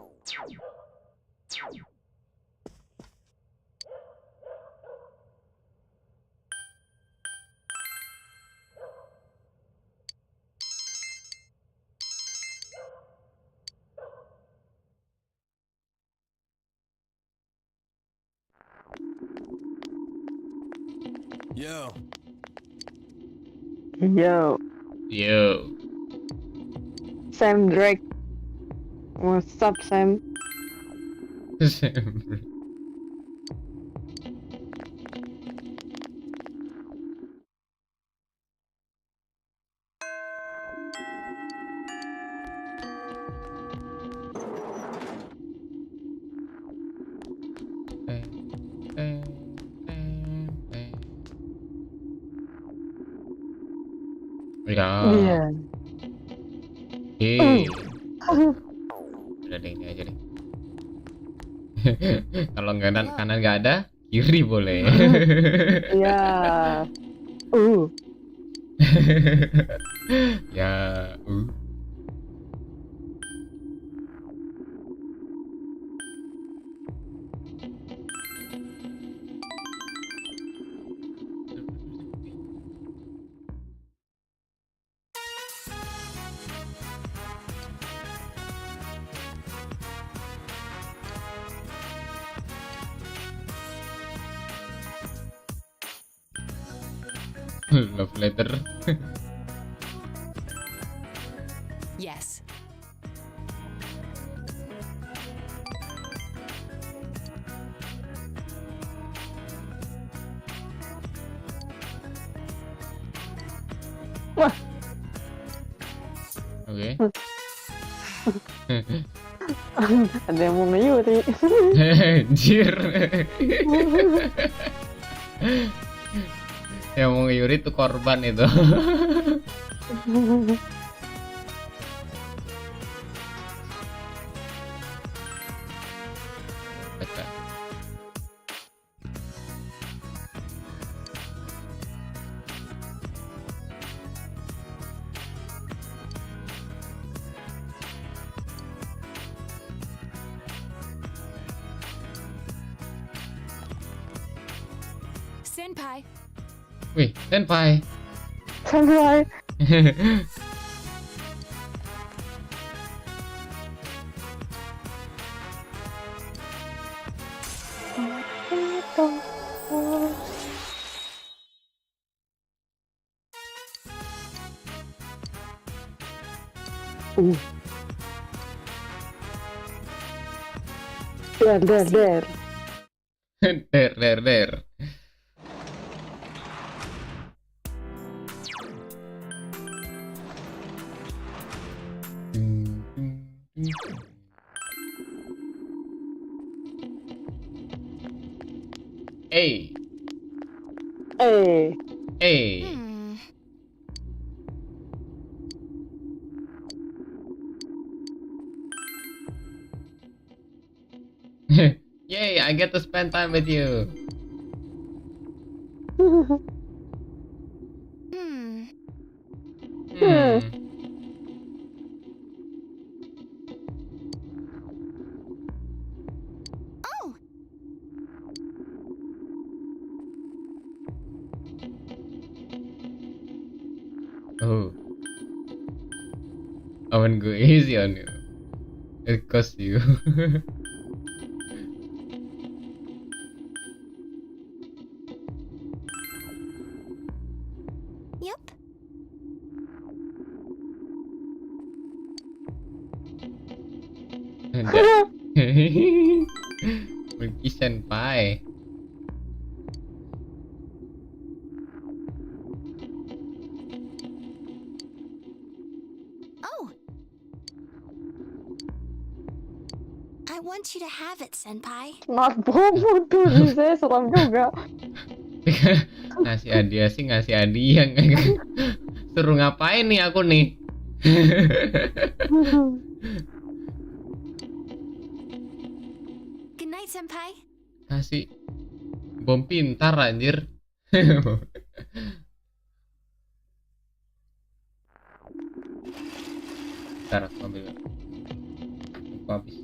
[SPEAKER 13] Yo.
[SPEAKER 2] Yo,
[SPEAKER 1] Yo.
[SPEAKER 2] Sam Drake. What's up, Sam?
[SPEAKER 1] Ya.
[SPEAKER 2] Iya.
[SPEAKER 1] Udah deh, ini aja deh. Kalau kanan nggak ada, kiri boleh.
[SPEAKER 2] Iya.
[SPEAKER 1] Ya. Love letter.
[SPEAKER 5] Yes.
[SPEAKER 2] Wah.
[SPEAKER 1] Oke.
[SPEAKER 2] Ada yang mau ngeyuri.
[SPEAKER 1] Anjir. Yang mau ngeyuri itu korban itu. Baca.
[SPEAKER 5] Senpai.
[SPEAKER 1] Wih, senpai.
[SPEAKER 2] Senpai. Der.
[SPEAKER 1] Der. Hey. Yay, I get to spend time with you. Oh. I won't go easy on you. It costs you.
[SPEAKER 18] Yep.
[SPEAKER 1] Pergi senpai.
[SPEAKER 18] I want you to have it, Senpai.
[SPEAKER 2] Maaf bobo tuh, saya seram juga.
[SPEAKER 1] Ngasih hadiah sih ngasih hadiah. Suruh ngapain nih aku nih?
[SPEAKER 18] Good night, Senpai.
[SPEAKER 1] Kasih bom pintar anjir. Bentar aku ambil. Aku habis.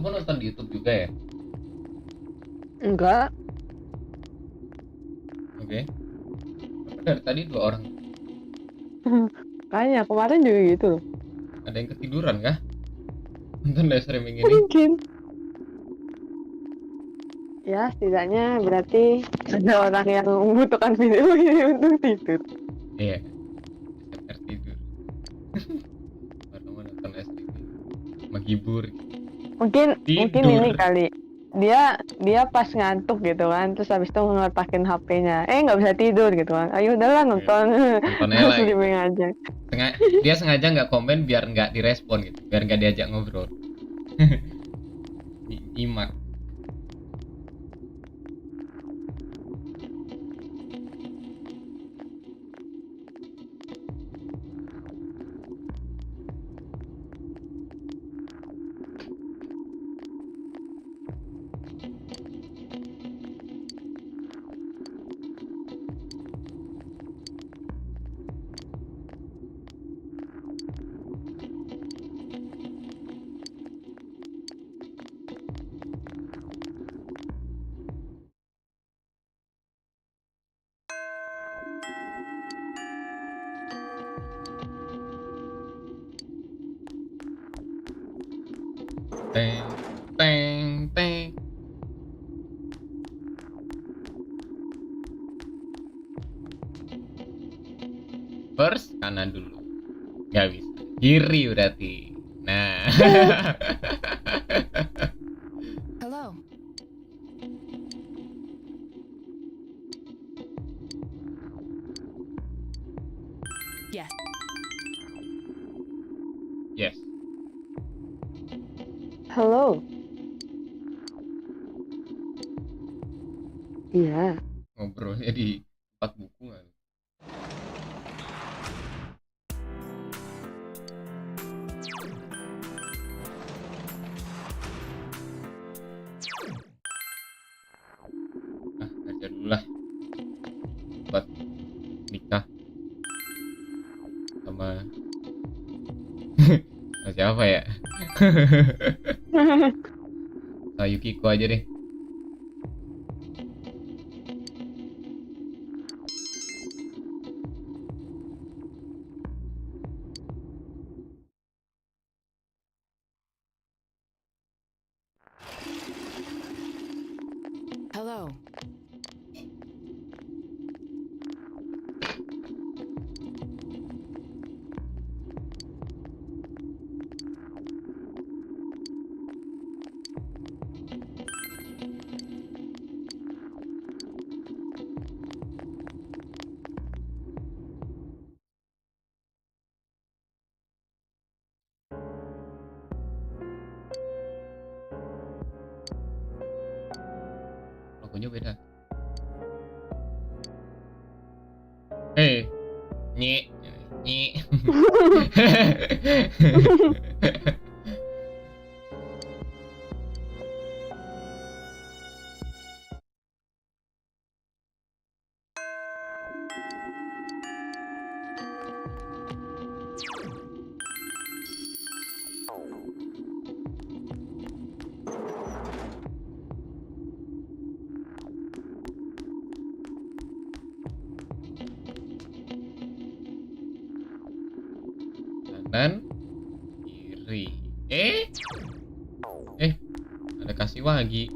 [SPEAKER 1] Kamu nonton di YouTube juga ya?
[SPEAKER 2] Enggak.
[SPEAKER 1] Oke. Dari tadi 2 orang.
[SPEAKER 2] Kayaknya kemarin juga gitu loh.
[SPEAKER 1] Ada yang ketiduran kah? Nonton live streaming ini.
[SPEAKER 2] Mungkin. Ya, setidaknya berarti ada orang yang membutuhkan video ini untuk tidur.
[SPEAKER 1] Iya. Tertidur. Baru mau nonton live streaming. Menghibur.
[SPEAKER 2] Mungkin
[SPEAKER 1] Tidur.
[SPEAKER 2] ini kali. Dia pas ngantuk gitu kan, terus habis itu ngeletakin HP-nya. Nggak bisa tidur gitu kan. Ayo udahlah nonton.
[SPEAKER 1] Nontonnya lah.
[SPEAKER 2] Streaming aja.
[SPEAKER 1] Dia sengaja nggak komen biar nggak direspon gitu, biar nggak diajak ngobrol. Imak. Teng teng teng. First kanan dulu. Nggak bisa. Kiri berarti. Nah.
[SPEAKER 5] Hello. Yes.
[SPEAKER 1] Yes.
[SPEAKER 2] Halo. Iya.
[SPEAKER 1] Ngobrolnya di tempat buku nggak? Aja dulu lah buat nikah sama siapa ya? Sama Yukiko aja deh.
[SPEAKER 5] Hello.
[SPEAKER 1] Logonya beda. Nyi. Kanan, kiri. Ada kasih wagi.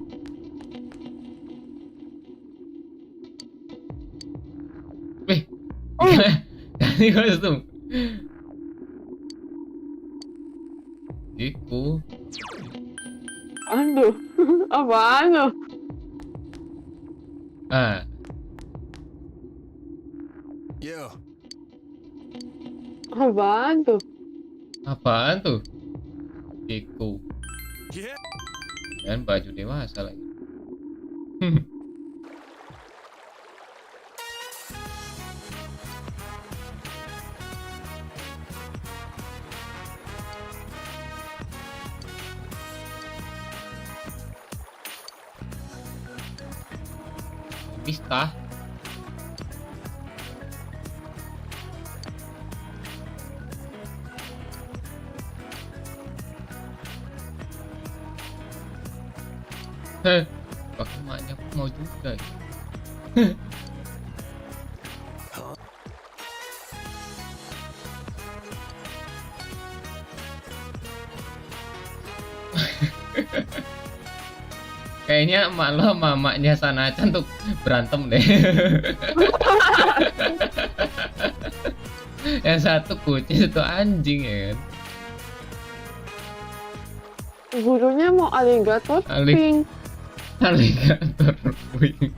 [SPEAKER 1] Kasih kostum. Iku.
[SPEAKER 2] Aduh, apaan tuh?
[SPEAKER 7] Yo.
[SPEAKER 2] Apaan tuh?
[SPEAKER 1] Apaan tuh? Iku.
[SPEAKER 7] Yeah.
[SPEAKER 1] Dan baju dewasa lagi. Pista. Bahkan maknya pun mau juga. Kayaknya emak lo sama emaknya Sanacan tuh berantem deh. Yang satu kucing, satu anjing ya kan.
[SPEAKER 2] Gurunya mau aligator pink.
[SPEAKER 1] Aligator pink.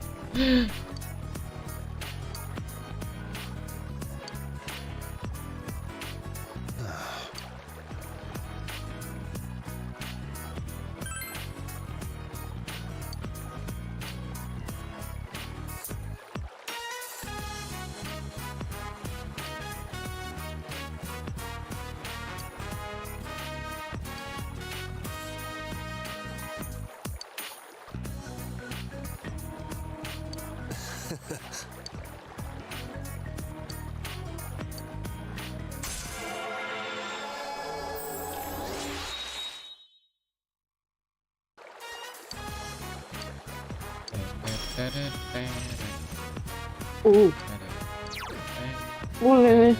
[SPEAKER 2] Boleh nih.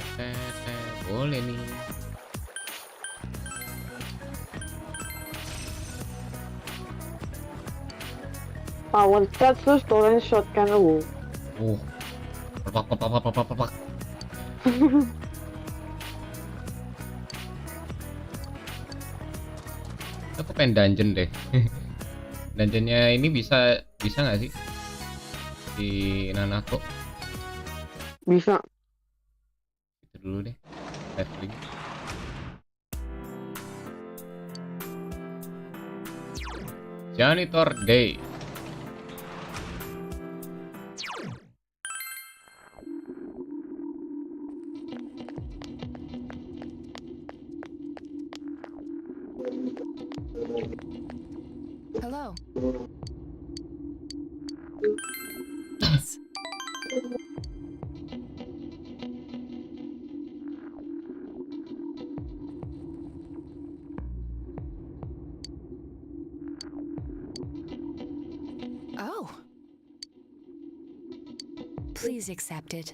[SPEAKER 1] Boleh nih.
[SPEAKER 2] Power cut terus torrent shotgun lu.
[SPEAKER 1] Pak. Aku pengen dungeon deh. Dungeonnya ini bisa nggak sih di Nanako?
[SPEAKER 2] Bisa.
[SPEAKER 1] Itu dulu deh. Traveling. Janitor Day.
[SPEAKER 5] Hello. Oh. Please accept it.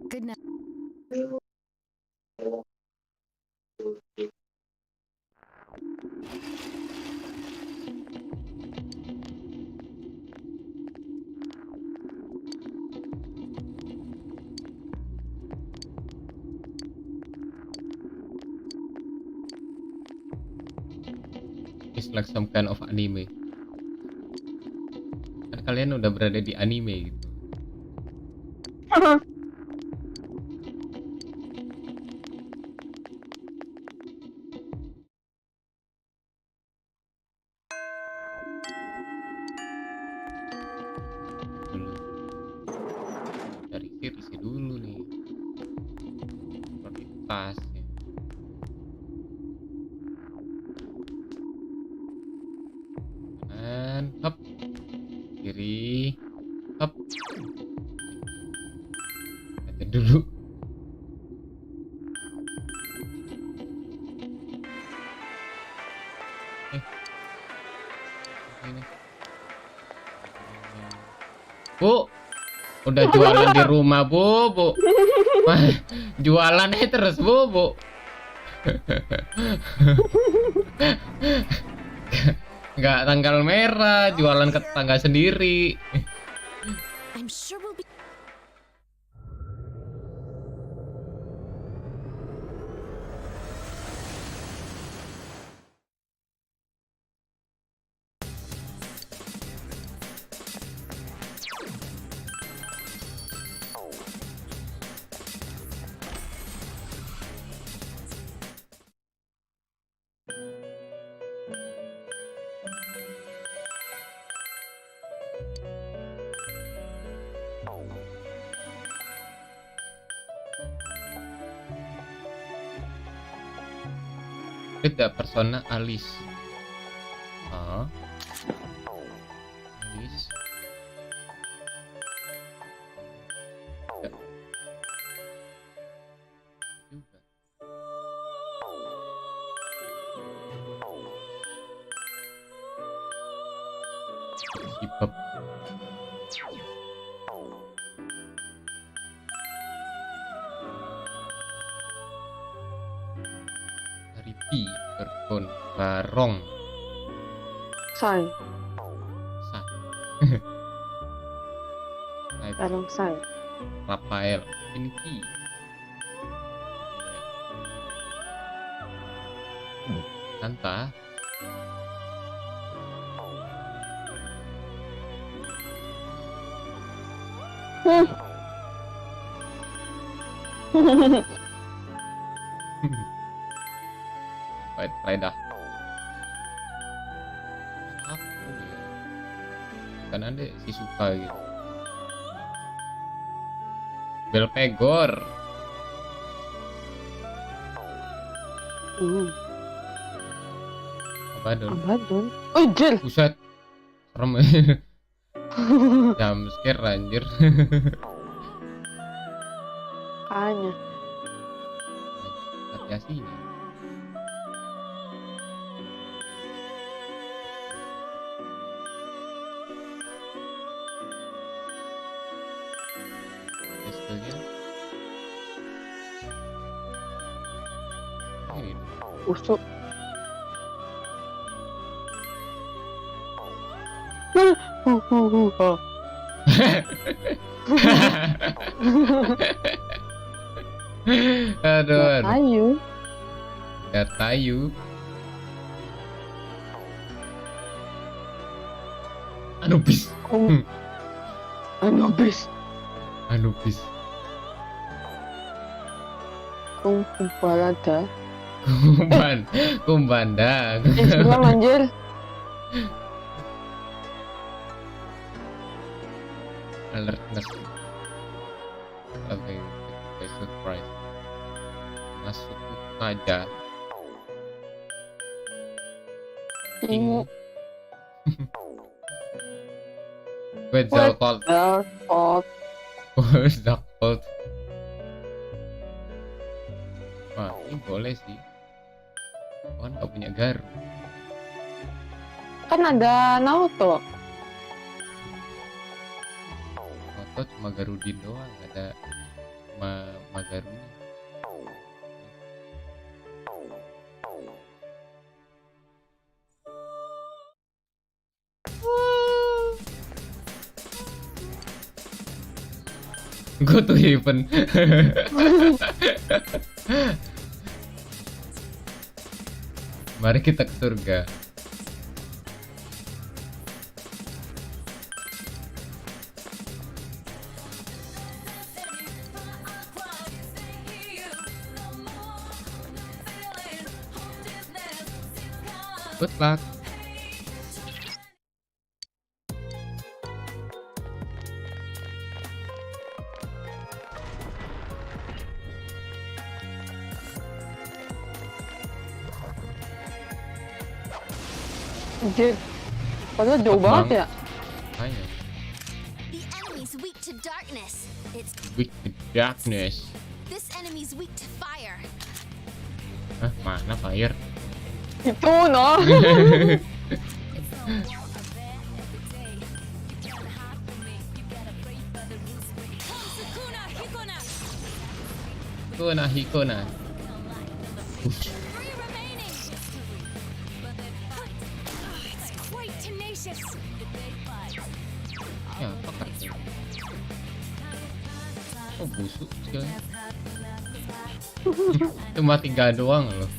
[SPEAKER 5] Good night.
[SPEAKER 1] It's like some kind of anime. Kan kalian udah berada di anime gitu. Cari isi dulu nih prioritasnya. Kanan, hop, kiri, hop. Baca dulu. Ini. Bu, udah jualan di rumah, Bu. Jualan terus, Bu. Nggak tanggal merah, jualan ke tetangga sendiri.
[SPEAKER 6] I'm sure we'll be.
[SPEAKER 1] Tidak persona Alice. Alice. Tidak. Juga. Hip-hop. Haripi, Berkon, Barong.
[SPEAKER 2] Say.
[SPEAKER 1] Sa.
[SPEAKER 2] Barong say.
[SPEAKER 1] Rafael, Pinky. Santa. Baik dah. Aku ya. Kan ada si suka gitu. Belpegor.
[SPEAKER 2] Abadon. Oh, jel.
[SPEAKER 1] Buset. Serem. Jam scare anjir.
[SPEAKER 2] Hanya.
[SPEAKER 1] Hati-hati ini. Hasilnya.
[SPEAKER 2] Usuk.
[SPEAKER 1] Aduh.
[SPEAKER 2] Ayu.
[SPEAKER 1] Datayu. Anubis.
[SPEAKER 2] Anubis.
[SPEAKER 1] Anubis.
[SPEAKER 2] Kumbalada.
[SPEAKER 1] Kumbanda.
[SPEAKER 2] Sebelah anjir.
[SPEAKER 1] Alertness. Oke, surprise. Masuk saja.
[SPEAKER 2] Ingu.
[SPEAKER 1] Quetzalcoatl. Quetzalcoatl. Wah, ini boleh sih. Kan gak punya garu.
[SPEAKER 2] Kan ada Naoto.
[SPEAKER 1] Naoto cuma Garudin doang, ada Magarunya. Go to heaven. Mari kita ke surga. Good luck.
[SPEAKER 2] Anjir. Padahal jauh banget ya.
[SPEAKER 1] Ayo.
[SPEAKER 3] The enemy's weak to darkness. It's
[SPEAKER 1] Weak to darkness.
[SPEAKER 3] this enemy's weak to fire.
[SPEAKER 1] Hah, mana fire?
[SPEAKER 2] Itu no. Hikona.
[SPEAKER 3] It's quite tenacious.
[SPEAKER 1] Ya, apa kartunya? Oh, busuk sekali. Cuma 3 doang loh.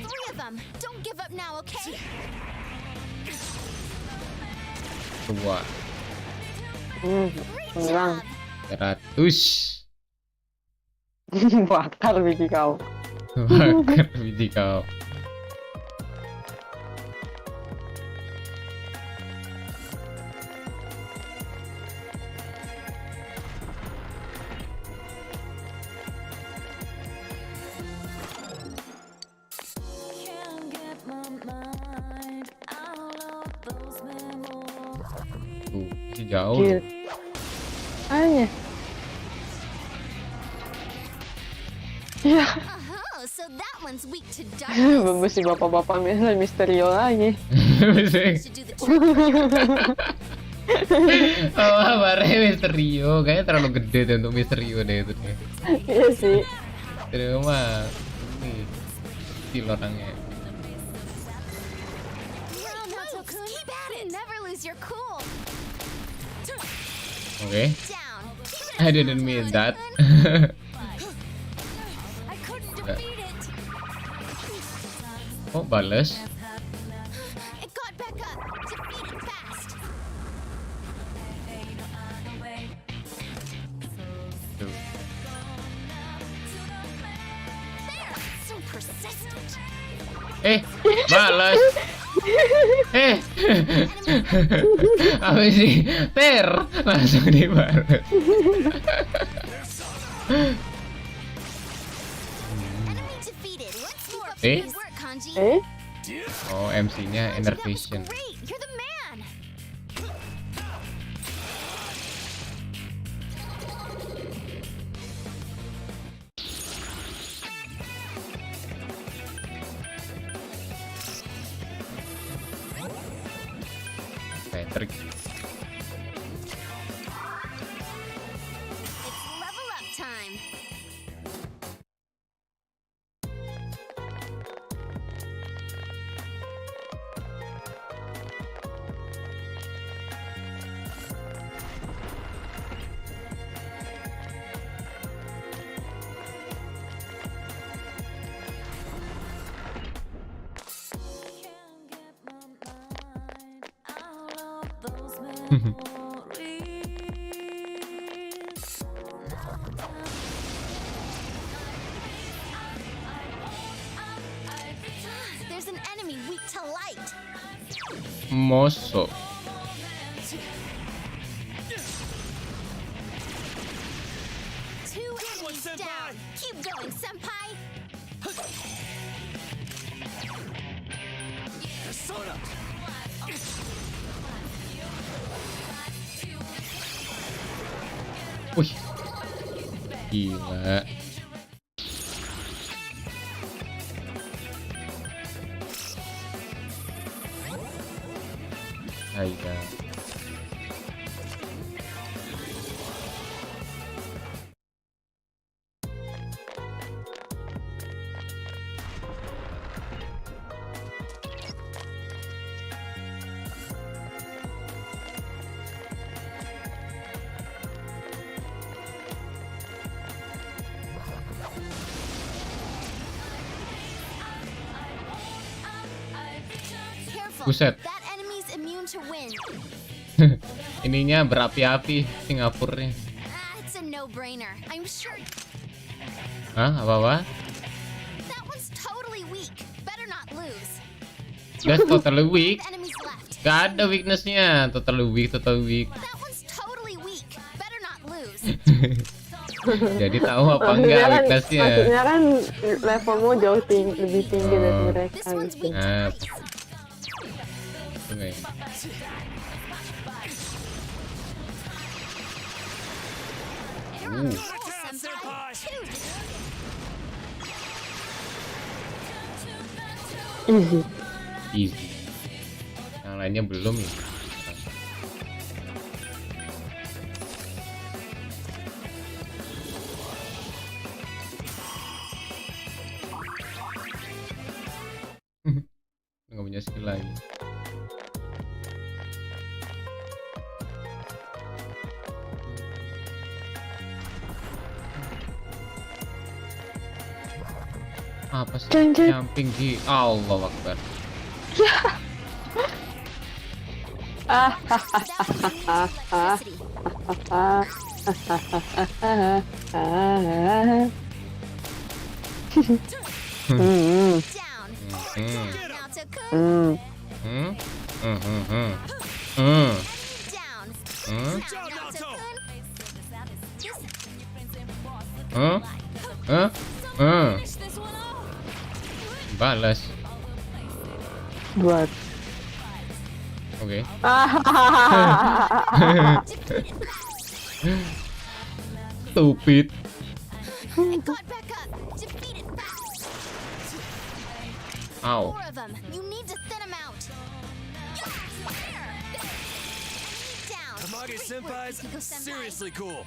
[SPEAKER 3] 3 of them. Don't give up now, okay?
[SPEAKER 1] Dua.
[SPEAKER 2] Hilang.
[SPEAKER 1] 100.
[SPEAKER 2] Bakar biji kau.
[SPEAKER 1] Bakar biji kau. Masih jauh.
[SPEAKER 2] Hanya. Ya.
[SPEAKER 3] Oh, so that one's weak to darkness.
[SPEAKER 2] Bagus si bapak-bapak Misterio lagi.
[SPEAKER 1] Oh, barangnya Misterio, kayaknya terlalu gede tuh untuk Misterio deh itu.
[SPEAKER 2] Iya sih.
[SPEAKER 1] Misterio mah ini kecil orangnya.
[SPEAKER 3] Keep at it. Never lose your cool.
[SPEAKER 1] Oke. I didn't mean that. Oh, bales.
[SPEAKER 3] It got back up. Defeat it fast.
[SPEAKER 1] Tuh.
[SPEAKER 3] There. So persistent.
[SPEAKER 1] Balas. Apa sih? Langsung dibalas.
[SPEAKER 3] Enemy defeated. Let's keep up the good work, Kanji.
[SPEAKER 1] Oh, MC-nya Inner Vision.
[SPEAKER 3] Great. You're the man.
[SPEAKER 1] Patrick.
[SPEAKER 3] It's level up time. There's an enemy weak to light.
[SPEAKER 1] Moso.
[SPEAKER 3] Two enemies down. Keep going, senpai.
[SPEAKER 1] Wih. Gila. Aida.
[SPEAKER 3] Careful.
[SPEAKER 1] Buset.
[SPEAKER 3] That enemy's immune to wind.
[SPEAKER 1] Ininya berapi-api Singapurnya.
[SPEAKER 3] It's a no-brainer. I'm sure
[SPEAKER 1] Hah? Apa-apa?
[SPEAKER 3] that one's totally weak. Better not lose.
[SPEAKER 1] That's totally weak.
[SPEAKER 3] Enemies left.
[SPEAKER 1] Gak ada weaknessnya. Totally weak, totally weak.
[SPEAKER 3] That one's totally weak. Better not lose.
[SPEAKER 1] Jadi tahu apa enggak weaknessnya?
[SPEAKER 2] Maksudnya kan levelmu jauh lebih tinggi dari mereka gitu.
[SPEAKER 1] Nah, oke. Easy. Yang lainnya belum ya. Nggak punya skill lagi. Apa sih? Jumping di Allah Akbar. Balas.
[SPEAKER 2] Buat.
[SPEAKER 1] Oke. Stupid. Ow.
[SPEAKER 3] Four of them. You need to thin them out.
[SPEAKER 20] Tamage Senpai's seriously cool.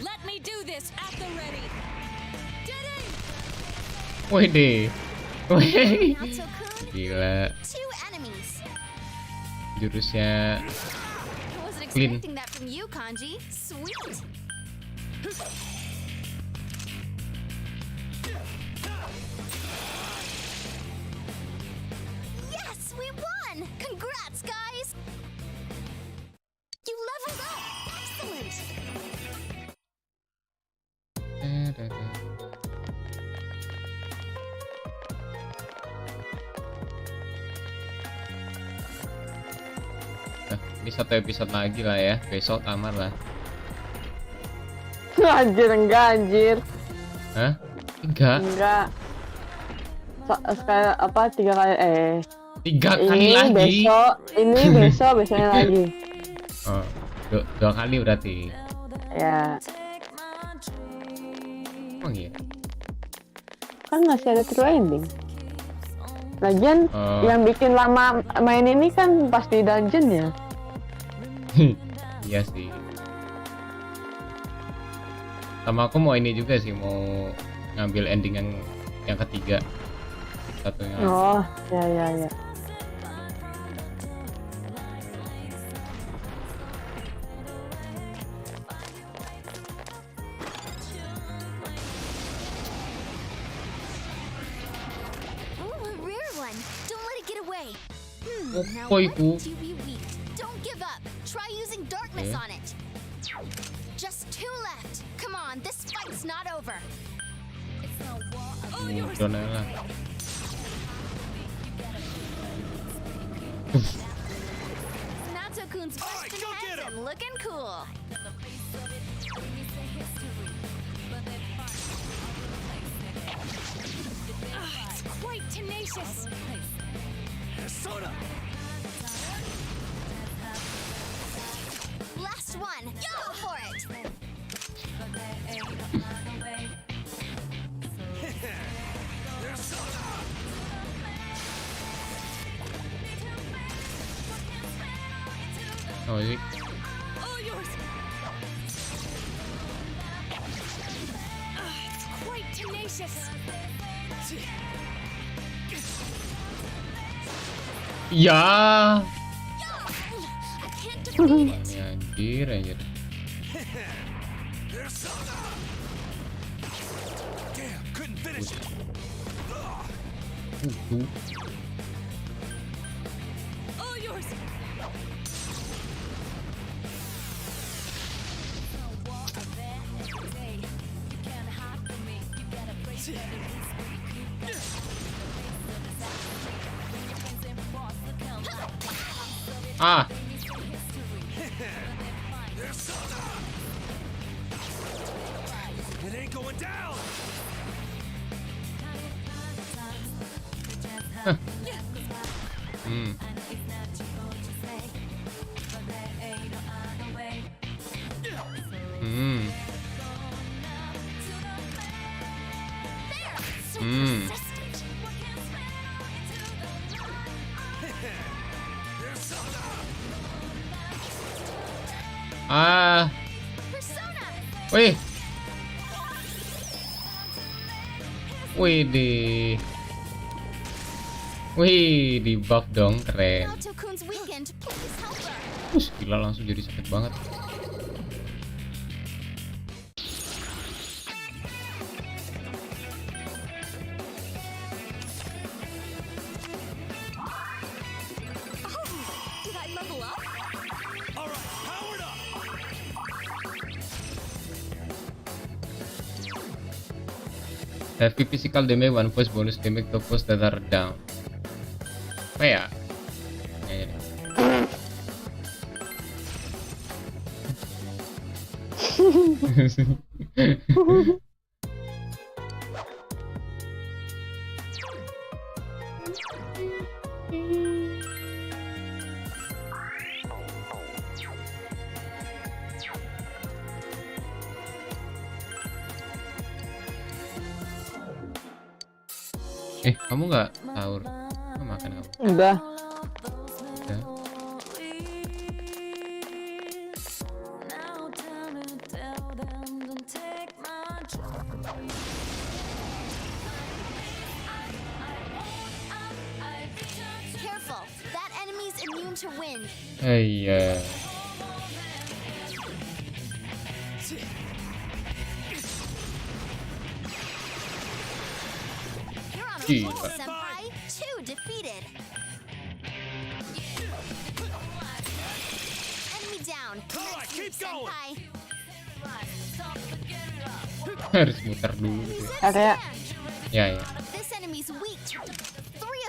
[SPEAKER 17] Let me do this at the ready.
[SPEAKER 1] Wih deh. Wih. Gila. Jurusnya clean.
[SPEAKER 18] Expecting that from you, Kanji. Sweet. Yes, we won! Congrats, guys! You leveled up! Excellent!
[SPEAKER 1] Nah, ini satu episode lagi lah ya. Besok tamat lah.
[SPEAKER 2] Anjir, enggak anjir.
[SPEAKER 1] Hah? Enggak.
[SPEAKER 2] Sekarang apa 3 kali
[SPEAKER 1] 3 kali lagi.
[SPEAKER 2] Besok besoknya lagi.
[SPEAKER 1] Oh, 2 kali berarti.
[SPEAKER 2] Ya.
[SPEAKER 1] Oh iya.
[SPEAKER 2] Kan masih ada true ending. Lagian yang bikin lama main ini kan pas di dungeon ya.
[SPEAKER 1] Iya sih. Sama aku mau ini juga sih, mau ngambil ending yang ketiga. Satunya.
[SPEAKER 2] Oh, ya.
[SPEAKER 18] Now what do we weak? Don't give up. Try using darkness on it. Just 2 left. Come on, this fight's not over.
[SPEAKER 1] Donella.
[SPEAKER 18] Nato-kun's busting heads and looking cool.
[SPEAKER 17] It's quite tenacious.
[SPEAKER 20] Soda.
[SPEAKER 18] Last one. Go for it.
[SPEAKER 1] Oh, ini.
[SPEAKER 17] All yours. It's quite tenacious.
[SPEAKER 1] Ya.
[SPEAKER 18] Defeat it.
[SPEAKER 1] Anjir.
[SPEAKER 20] Damn, couldn't finish it.
[SPEAKER 17] All yours.
[SPEAKER 1] Ah.
[SPEAKER 20] It ain't going down.
[SPEAKER 1] Ah. Wih. Wih, di buff dong, keren. Gila, langsung jadi sakit banget. Heavy physical damage, 1 voice bonus damage to foes that are down. Apa ya? Kamu nggak sahur? Nggak makan kamu?
[SPEAKER 2] Udah.
[SPEAKER 1] Udah.
[SPEAKER 18] Careful, that enemy's immune to wind.
[SPEAKER 1] Iya.
[SPEAKER 18] You're on a
[SPEAKER 1] Gila.
[SPEAKER 18] roll, senpai. 2 defeated. Enemy down. Nice move, senpai.
[SPEAKER 1] Harus muter dulu gitu.
[SPEAKER 2] Ada.
[SPEAKER 1] Ya.
[SPEAKER 18] This enemy's weak. 3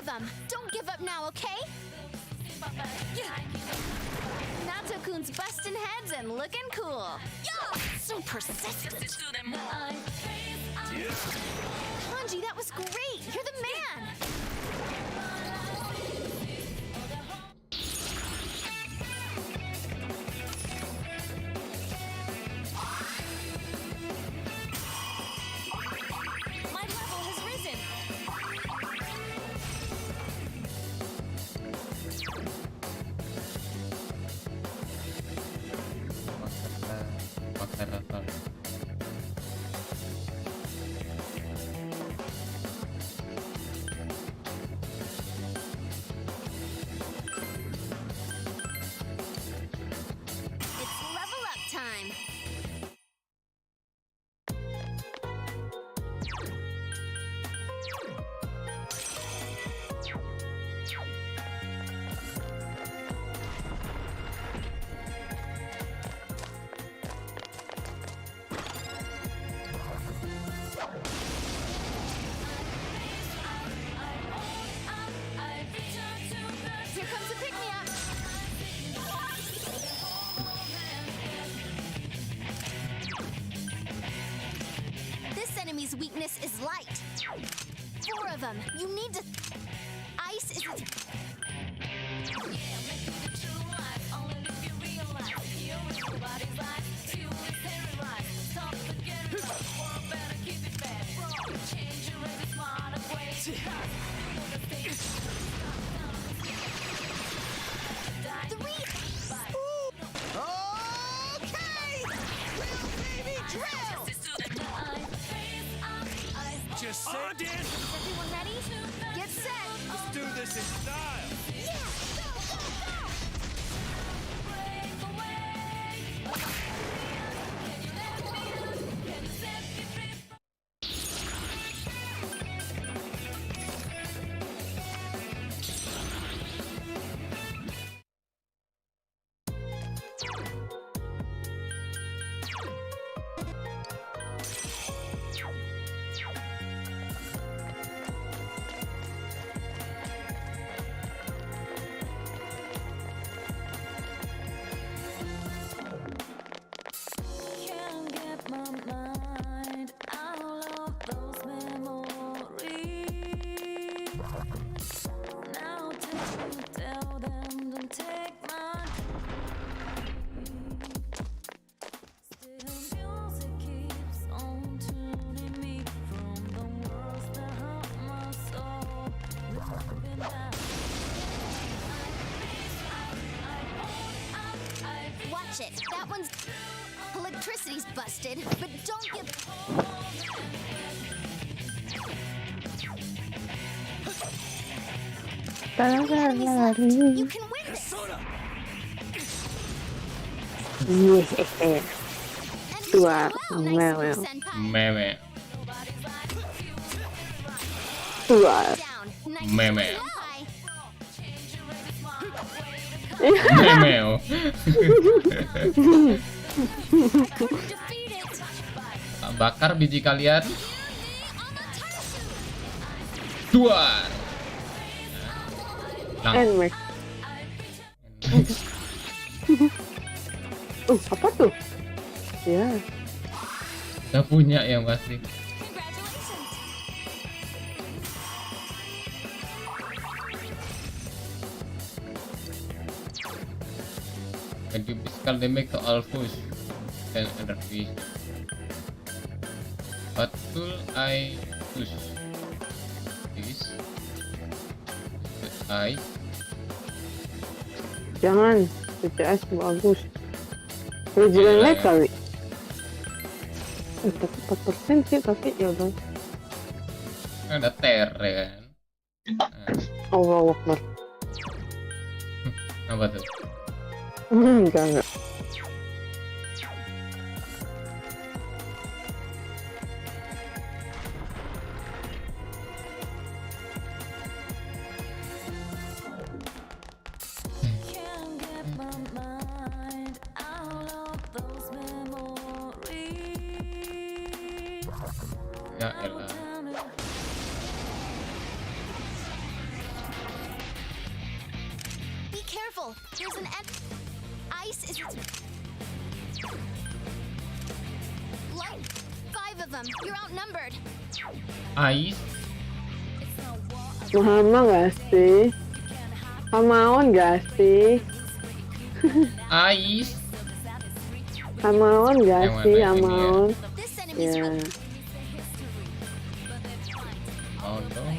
[SPEAKER 18] of them. Don't give up now, okay? Nato-kun's busting heads and looking cool. Yeah, so persistent. Hanji, that was great. You're the man.
[SPEAKER 3] My level has risen.
[SPEAKER 1] Makar apa?
[SPEAKER 18] It's level up time. Here comes a pick-me-up. This enemy's weakness is light. 4 of them. You need to... Ice is...
[SPEAKER 7] Just sit in.
[SPEAKER 18] Is everyone ready? Get set.
[SPEAKER 7] Let's do this in style.
[SPEAKER 18] Yeah! Go, go, go! Watch it. That one's... Electricity's busted, but don't give... You can win this!
[SPEAKER 2] Dua meme.
[SPEAKER 1] Meme.
[SPEAKER 2] Dua
[SPEAKER 1] Meme.
[SPEAKER 2] Iya.
[SPEAKER 1] Meme. Bakar biji kalian. Dua.
[SPEAKER 2] Anmey. Apa tuh? Ya.
[SPEAKER 1] Udah punya yang pasti. And you physical damage to all foes and energy. What tool I use? This. Hai.
[SPEAKER 2] Jangan, BTS bagus. Udah jalan naik kali. Tapi 4% sih, tapi ya udah.
[SPEAKER 1] Ada ter ya kan.
[SPEAKER 2] Allah Akbar.
[SPEAKER 1] Apa tuh?
[SPEAKER 2] Enggak.
[SPEAKER 1] Ya elah.
[SPEAKER 18] Be careful. There's an ice is like 5 of them. You're outnumbered.
[SPEAKER 1] Ais.
[SPEAKER 2] Mahama gak sih? Hamaon gak sih?
[SPEAKER 1] Ais.
[SPEAKER 2] Hamaon gak
[SPEAKER 1] Yang
[SPEAKER 2] sih?
[SPEAKER 1] mana ini
[SPEAKER 2] Hamaon. Ya.
[SPEAKER 1] Oh dong.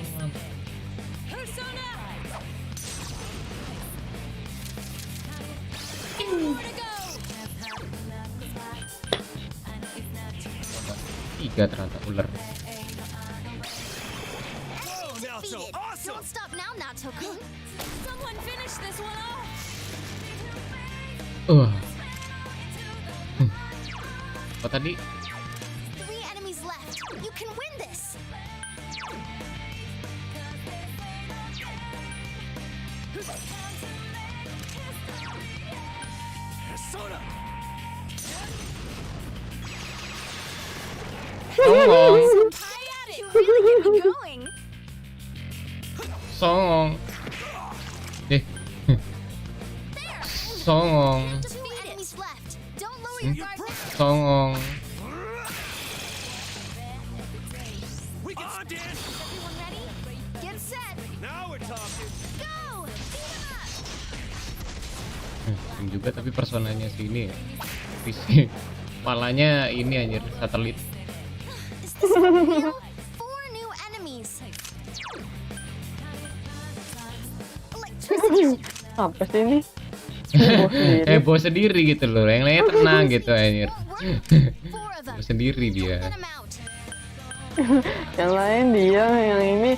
[SPEAKER 1] Tiga ternyata ular.
[SPEAKER 18] Defeated. Don't stop now, Nato-kun. Someone finish this one off.
[SPEAKER 1] Oh tadi
[SPEAKER 18] 3 enemies left. You can win this.
[SPEAKER 1] songong.
[SPEAKER 18] You really get me going.
[SPEAKER 1] Songong. Songong.
[SPEAKER 18] 2 enemies left. Don't lower your guard now.
[SPEAKER 1] Songong.
[SPEAKER 18] We can stand. Everyone ready? Get set.
[SPEAKER 4] Now we're talking.
[SPEAKER 18] Go.
[SPEAKER 1] Ini juga tapi personanya si ini ya. Visi. Malahnya ini anjir satelit.
[SPEAKER 18] Is this real? 4 new enemies. Electricity.
[SPEAKER 2] Apa sih ini?
[SPEAKER 1] Heboh sendiri gitu loh. Yang lainnya tenang gitu anjir. Heboh sendiri dia.
[SPEAKER 2] Yang lain dia, yang ini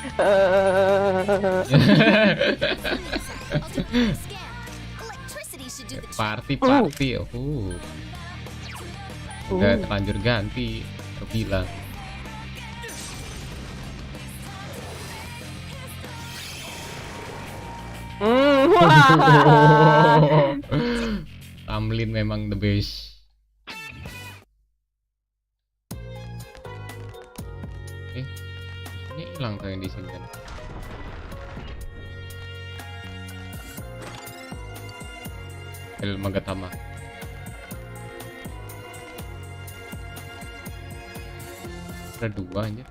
[SPEAKER 1] Party. Udah terlanjur ganti. Aku bilang. Tamlin memang the best. Ini hilang tuh yang disimpan. Magatama. Ada 2 aja.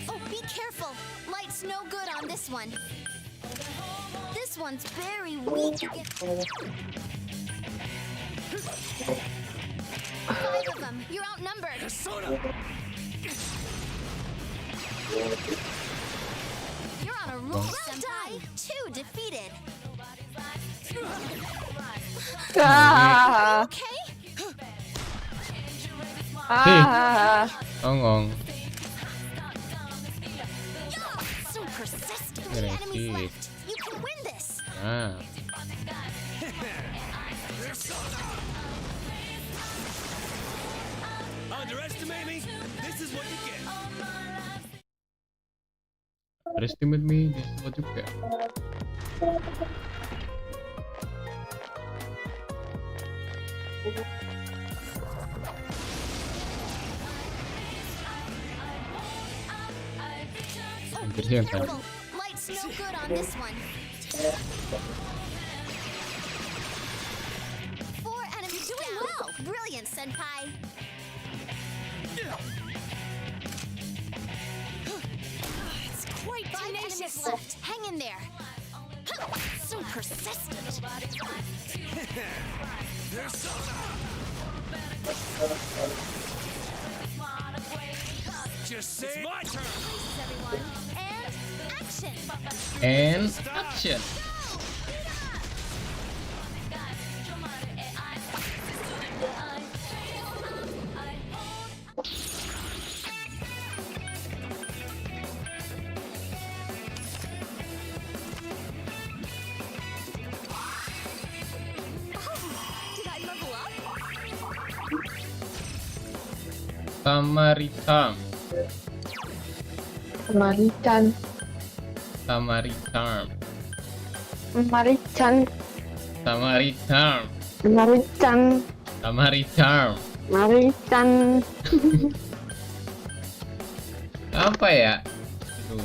[SPEAKER 18] Oh, be careful. Light's no good on this one. This one's very weak. 5 of them. You're outnumbered. You're on a roll, Senpai. 2 defeated. Okay?
[SPEAKER 1] Songong.
[SPEAKER 18] So persistent. 3 enemies left. You can win this.
[SPEAKER 4] Underestimate me? This is what you get.
[SPEAKER 1] Underestimate me, this is what you get. Hampir sih yang tadi.
[SPEAKER 18] Careful! Light's no good on this one. 4 enemies doing well! Brilliant, Senpai!
[SPEAKER 6] It's quite
[SPEAKER 18] 5 enemies left. Hang in there.
[SPEAKER 6] so persistent.
[SPEAKER 11] Just say it's my turn.
[SPEAKER 18] Everyone, and action!
[SPEAKER 1] And action. Samaritan.
[SPEAKER 2] Marican.
[SPEAKER 1] Samaritan.
[SPEAKER 2] Marican.
[SPEAKER 1] Samaritan.
[SPEAKER 2] Marican.
[SPEAKER 1] Samaritan.
[SPEAKER 2] Marican.
[SPEAKER 1] Apa ya? Aduh.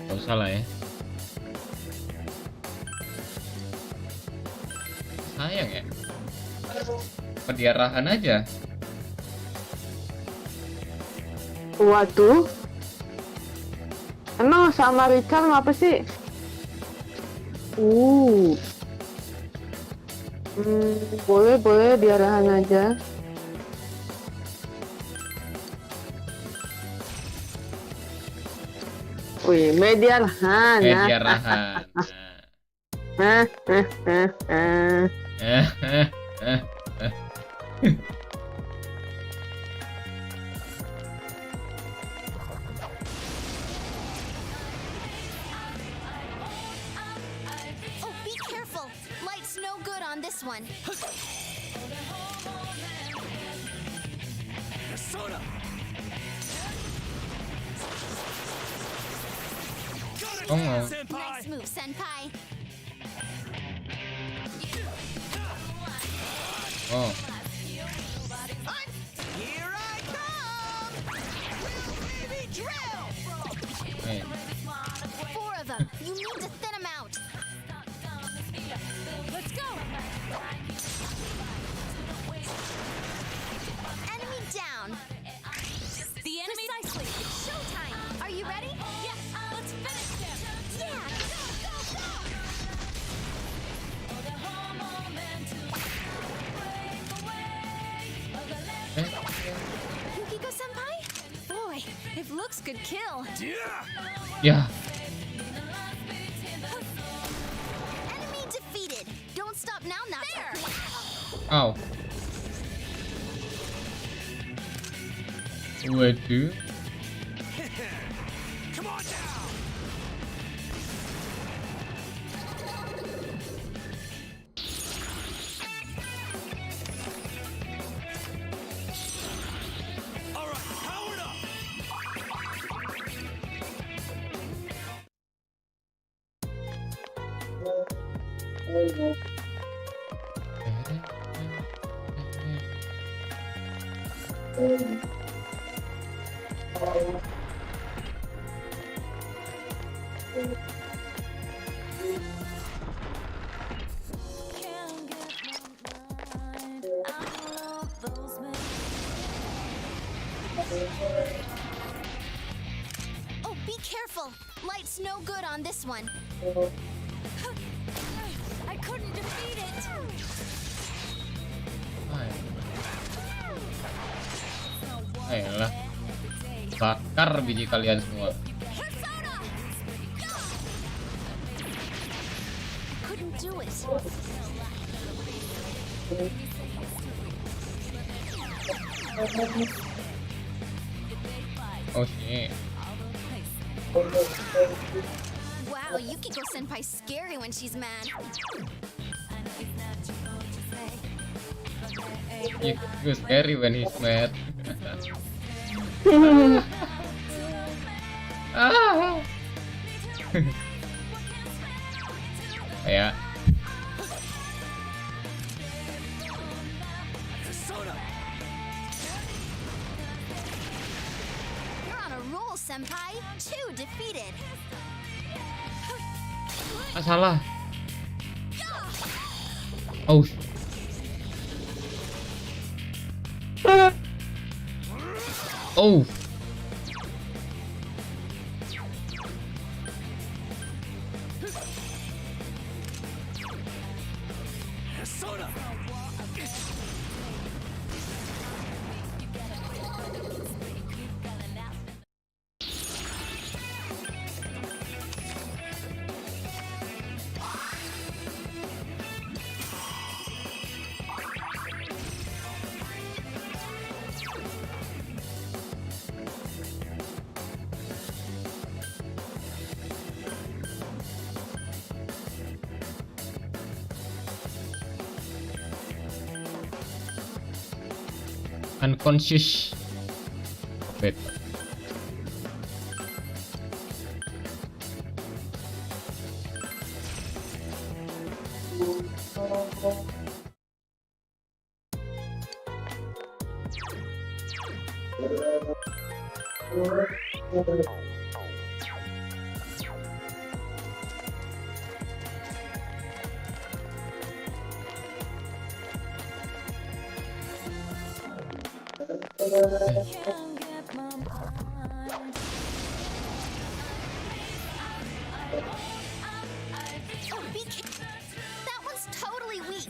[SPEAKER 1] Gak usah lah ya. Sayang ya. Pendiarahan aja.
[SPEAKER 2] Waduh. Emang Samaritan apa sih? Boleh diarahan aja. Wih, mediarahan.
[SPEAKER 1] Mediarahan.
[SPEAKER 18] Oh, be careful! Light's no good on this one.
[SPEAKER 11] Persona.
[SPEAKER 1] Oh,
[SPEAKER 18] Nice move, Senpai.
[SPEAKER 1] oh.
[SPEAKER 8] Here I come! Baby drill!
[SPEAKER 1] Hey.
[SPEAKER 18] 4 of them. You need to thin them out. Let's go. Enemy down.
[SPEAKER 6] The enemy.
[SPEAKER 18] Precisely. It's showtime. Are you ready?
[SPEAKER 6] Yes, let's finish them.
[SPEAKER 18] Yeah. Go, go, go. Yukiko senpai? Boy, if looks could kill.
[SPEAKER 1] Ya.
[SPEAKER 18] Enemy defeated. Don't stop now, Natsu.
[SPEAKER 1] Ow. Waduh.
[SPEAKER 11] Come on down. All right, powered up.
[SPEAKER 18] Oh, be careful. Light's no good on this one.
[SPEAKER 6] I couldn't defeat it.
[SPEAKER 1] Ayolah. Bakar biji kalian semua.
[SPEAKER 18] Couldn't do it.
[SPEAKER 1] Oh shit.
[SPEAKER 18] Wow, Yukiko senpai's scary when she's mad.
[SPEAKER 1] It's scary when he's mad. Kayak
[SPEAKER 18] You're on a roll, senpai. 2 defeated.
[SPEAKER 1] salah. Oh. Oh. Unconscious. Wait.
[SPEAKER 18] That one's totally weak.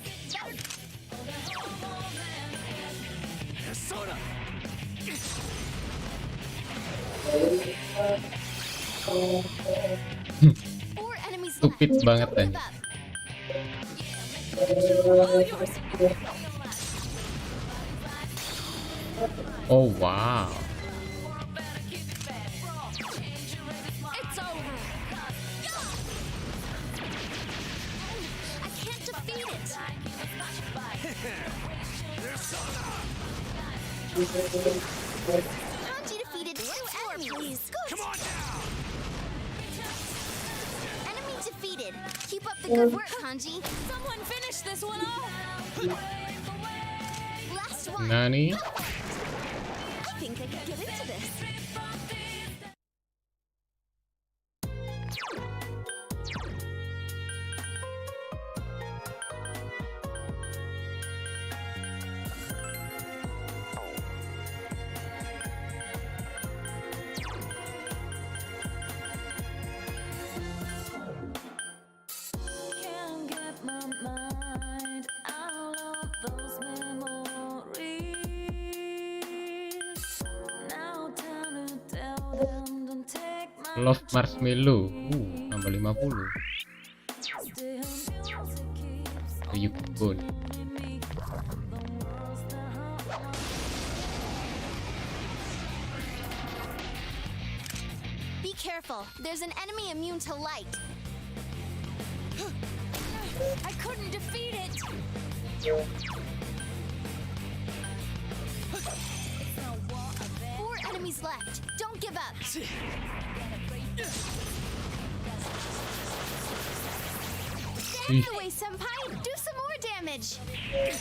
[SPEAKER 18] Four enemies
[SPEAKER 1] Stupid
[SPEAKER 18] left.
[SPEAKER 1] banget
[SPEAKER 18] Don't
[SPEAKER 1] aja.
[SPEAKER 18] give up.
[SPEAKER 1] Oh wow.
[SPEAKER 18] It's over. I can't defeat it. Hanji defeated 2 enemies. Good. Come on now. Enemy defeated. Keep up the good work, Hanji. Someone finish this one off. Last one.
[SPEAKER 1] Nani?
[SPEAKER 18] I think I could get into this.
[SPEAKER 10] Can't get my mind out of those memories. Now time to tell them to take my
[SPEAKER 1] Love Marshmallow. Tambah 50. Yukon.
[SPEAKER 18] Be careful. There's an enemy immune to light. I couldn't defeat it. 4 enemies left. Don't give up. Stand in the way, senpai. Do some more damage. You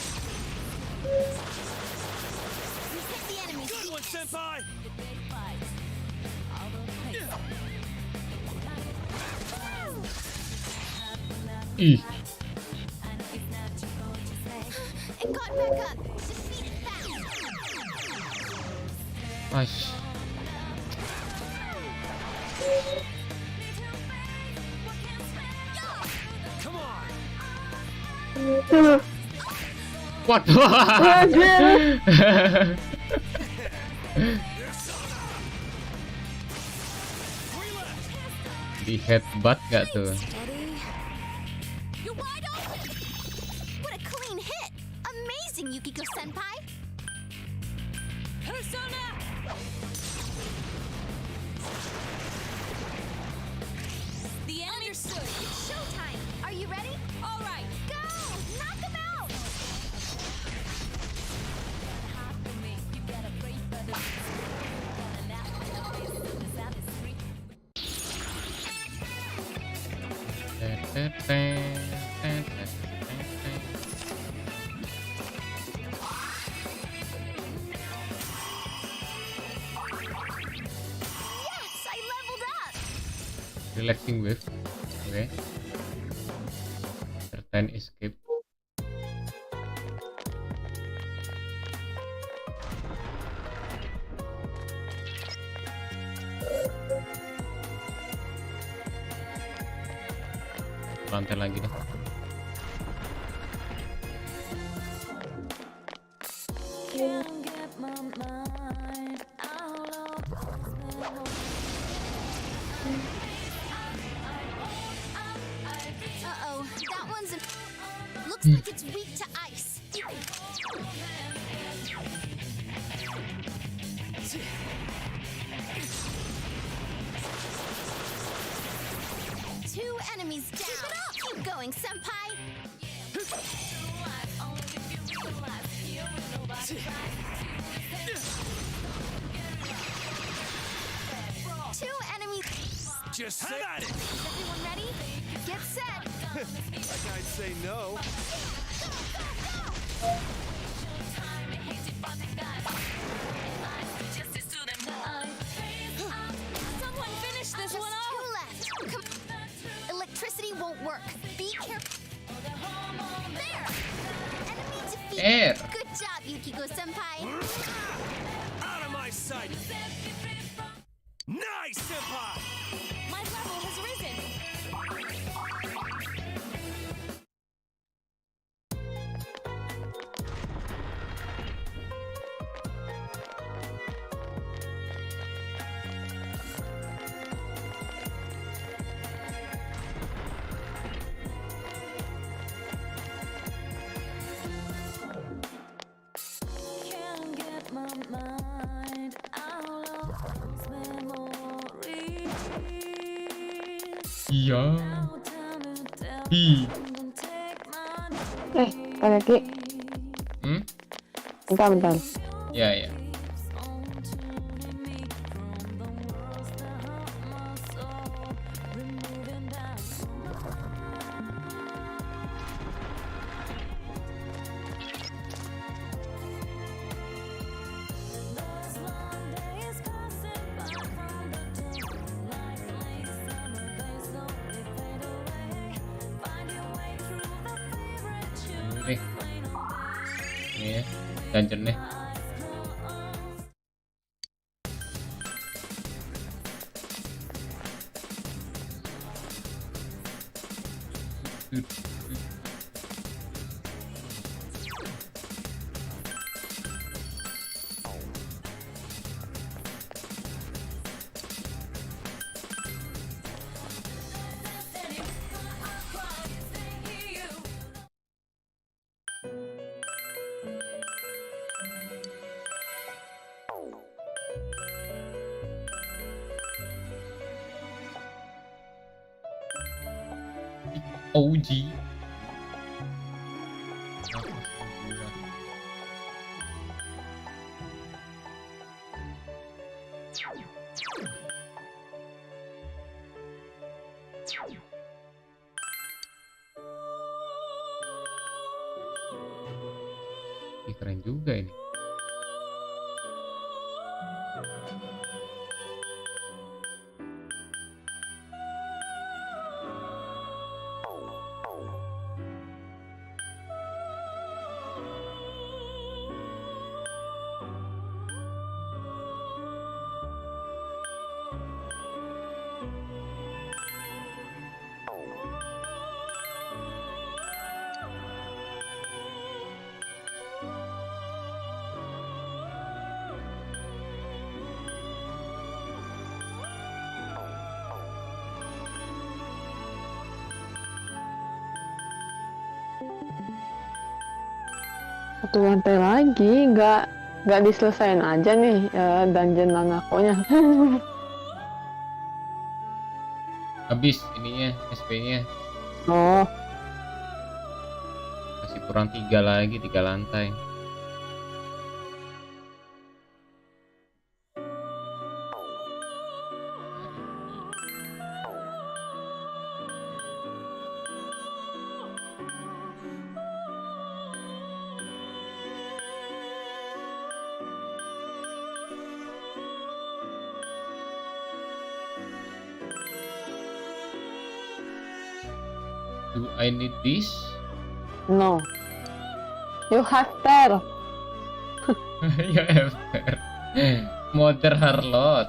[SPEAKER 18] hit the enemy.
[SPEAKER 4] Good one, senpai.
[SPEAKER 1] Ih.
[SPEAKER 18] It got back up. Defeat it fast.
[SPEAKER 1] Pas.
[SPEAKER 4] Come on.
[SPEAKER 1] Waduh. Di headbutt gak tuh?
[SPEAKER 18] You're wide open. What a clean hit. Amazing, Yukiko senpai. Persona. The enemy. Understood. It's showtime. Are you ready? All right. Go.
[SPEAKER 1] Selecting wave. Oke. Certain escape. Lantai lagi deh.
[SPEAKER 18] Uh-oh, that one's looks like it's weak to ice. Two enemies down. Keep going, senpai. Two enemies.
[SPEAKER 20] Just say at it.
[SPEAKER 18] Is everyone ready? Get set.
[SPEAKER 20] Like I'd say no.
[SPEAKER 17] Someone finish this
[SPEAKER 18] Just
[SPEAKER 17] one off.
[SPEAKER 18] two left. Come. Electricity won't work. Be careful. There. Enemy defeated. Good job, Yukiko senpai.
[SPEAKER 20] Out of my sight. Nice, senpai.
[SPEAKER 17] My level has risen. Can't get my mind out of those memories.
[SPEAKER 1] Iya.
[SPEAKER 2] Kaki. Bentar.
[SPEAKER 1] Ya, ya. Nih. Ini ya, dungeon nih. OG. Ih, keren juga ini.
[SPEAKER 2] Satu lantai lagi, nggak diselesain aja nih dungeon Nanakonya.
[SPEAKER 1] Habis ininya, SP-nya.
[SPEAKER 2] Oh,
[SPEAKER 1] Masih kurang 3 lagi, 3 lantai. Do I need this?
[SPEAKER 2] No. You have ter.
[SPEAKER 1] You have her. Mother Harlot.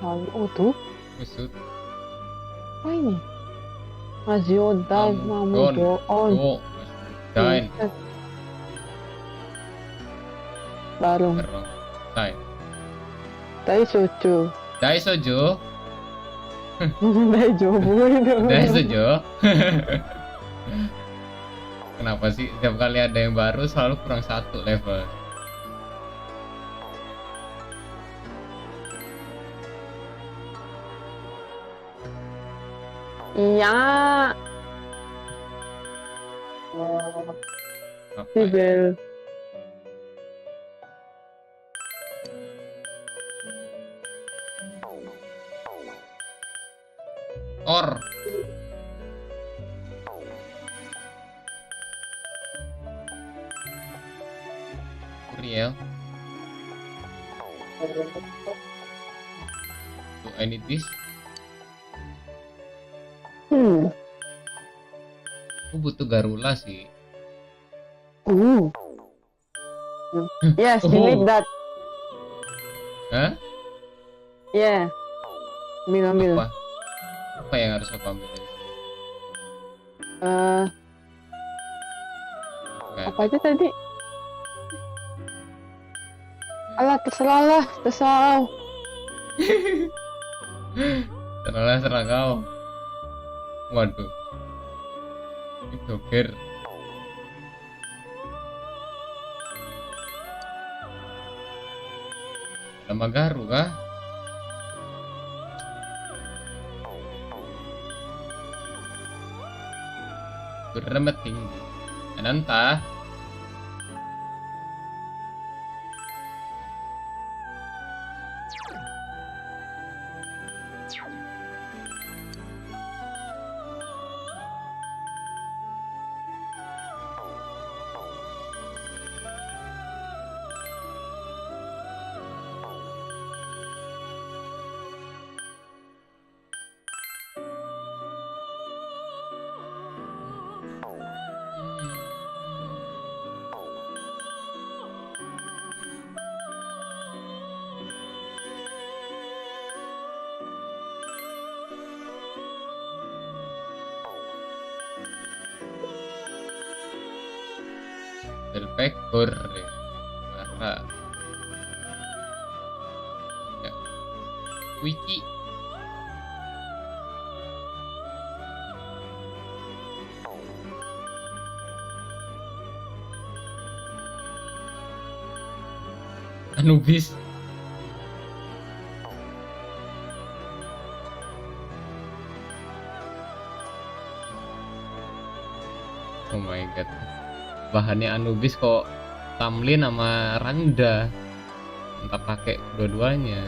[SPEAKER 2] Oh tuh.
[SPEAKER 1] Usut.
[SPEAKER 2] Apa ini? Maziodan, Mamudo, on.
[SPEAKER 1] Dain.
[SPEAKER 2] Barung.
[SPEAKER 1] Dai.
[SPEAKER 2] Dai soju.
[SPEAKER 1] Dai sojo.
[SPEAKER 2] Dai jobu itu.
[SPEAKER 1] Dai sojo. Kenapa sih setiap kali ada yang baru selalu kurang 1 level?
[SPEAKER 2] Iya. Sibel.
[SPEAKER 1] Or. Uriel. Do I need this? Aku butuh Garula sih.
[SPEAKER 2] Yes, you need that.
[SPEAKER 1] Hah?
[SPEAKER 2] Yeah. Ambil.
[SPEAKER 1] Apa yang harus aku ambil?
[SPEAKER 2] Apa aja tadi? Alah, terserah.
[SPEAKER 1] Terserah kau. Waduh. Ini doger. Nama Garu kah? Beramat tinggi. Ananta. Del Pekor marah ya. Wiki Anubis. Oh my god, bahannya Anubis kok Tamlin sama Randa, entah pakai dua-duanya.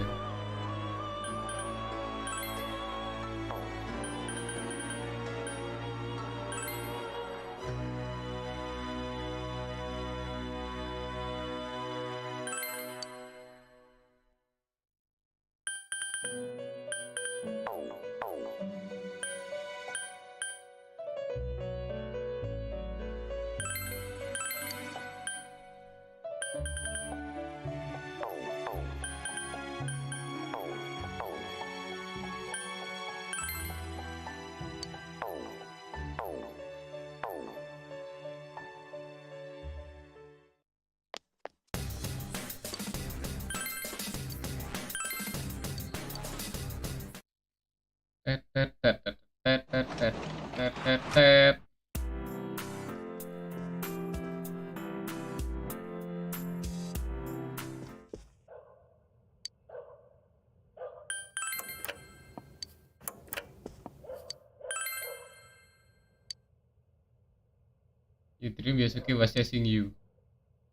[SPEAKER 1] You dream Yasuke was chasing you.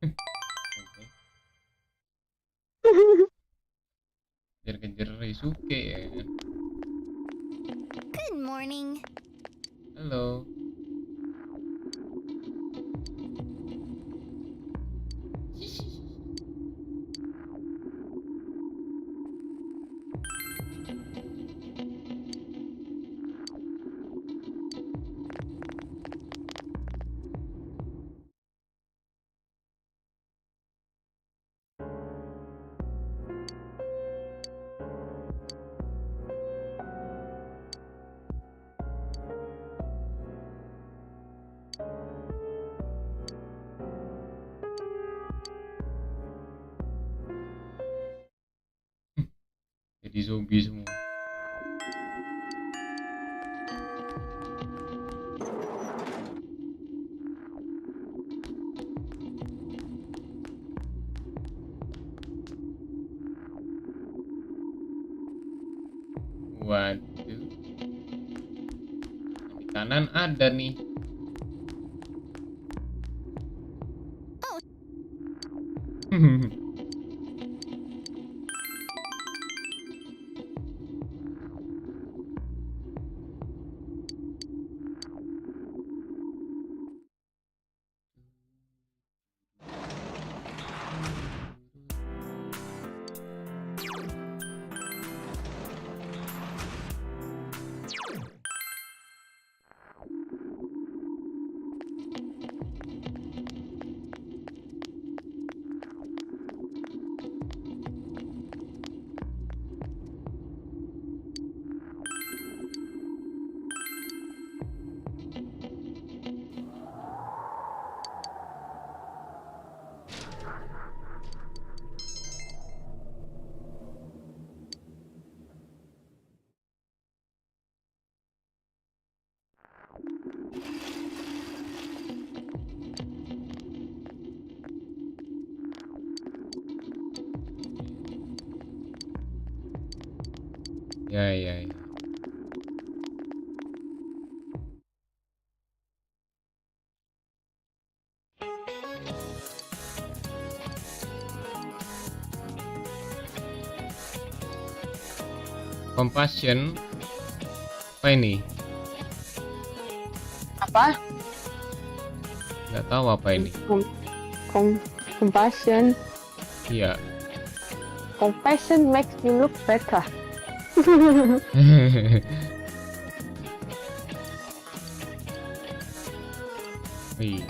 [SPEAKER 1] Okay. Kejar-kejar Yasuke ya kan.
[SPEAKER 18] Good morning.
[SPEAKER 1] Halo. Jadi zombie semua. Waduh. Di kanan ada nih. Ya. Compassion. Apa ini?
[SPEAKER 2] Apa?
[SPEAKER 1] Nggak tahu apa ini.
[SPEAKER 2] Compassion.
[SPEAKER 1] Iya.
[SPEAKER 2] Compassion makes you look better.
[SPEAKER 1] Wih.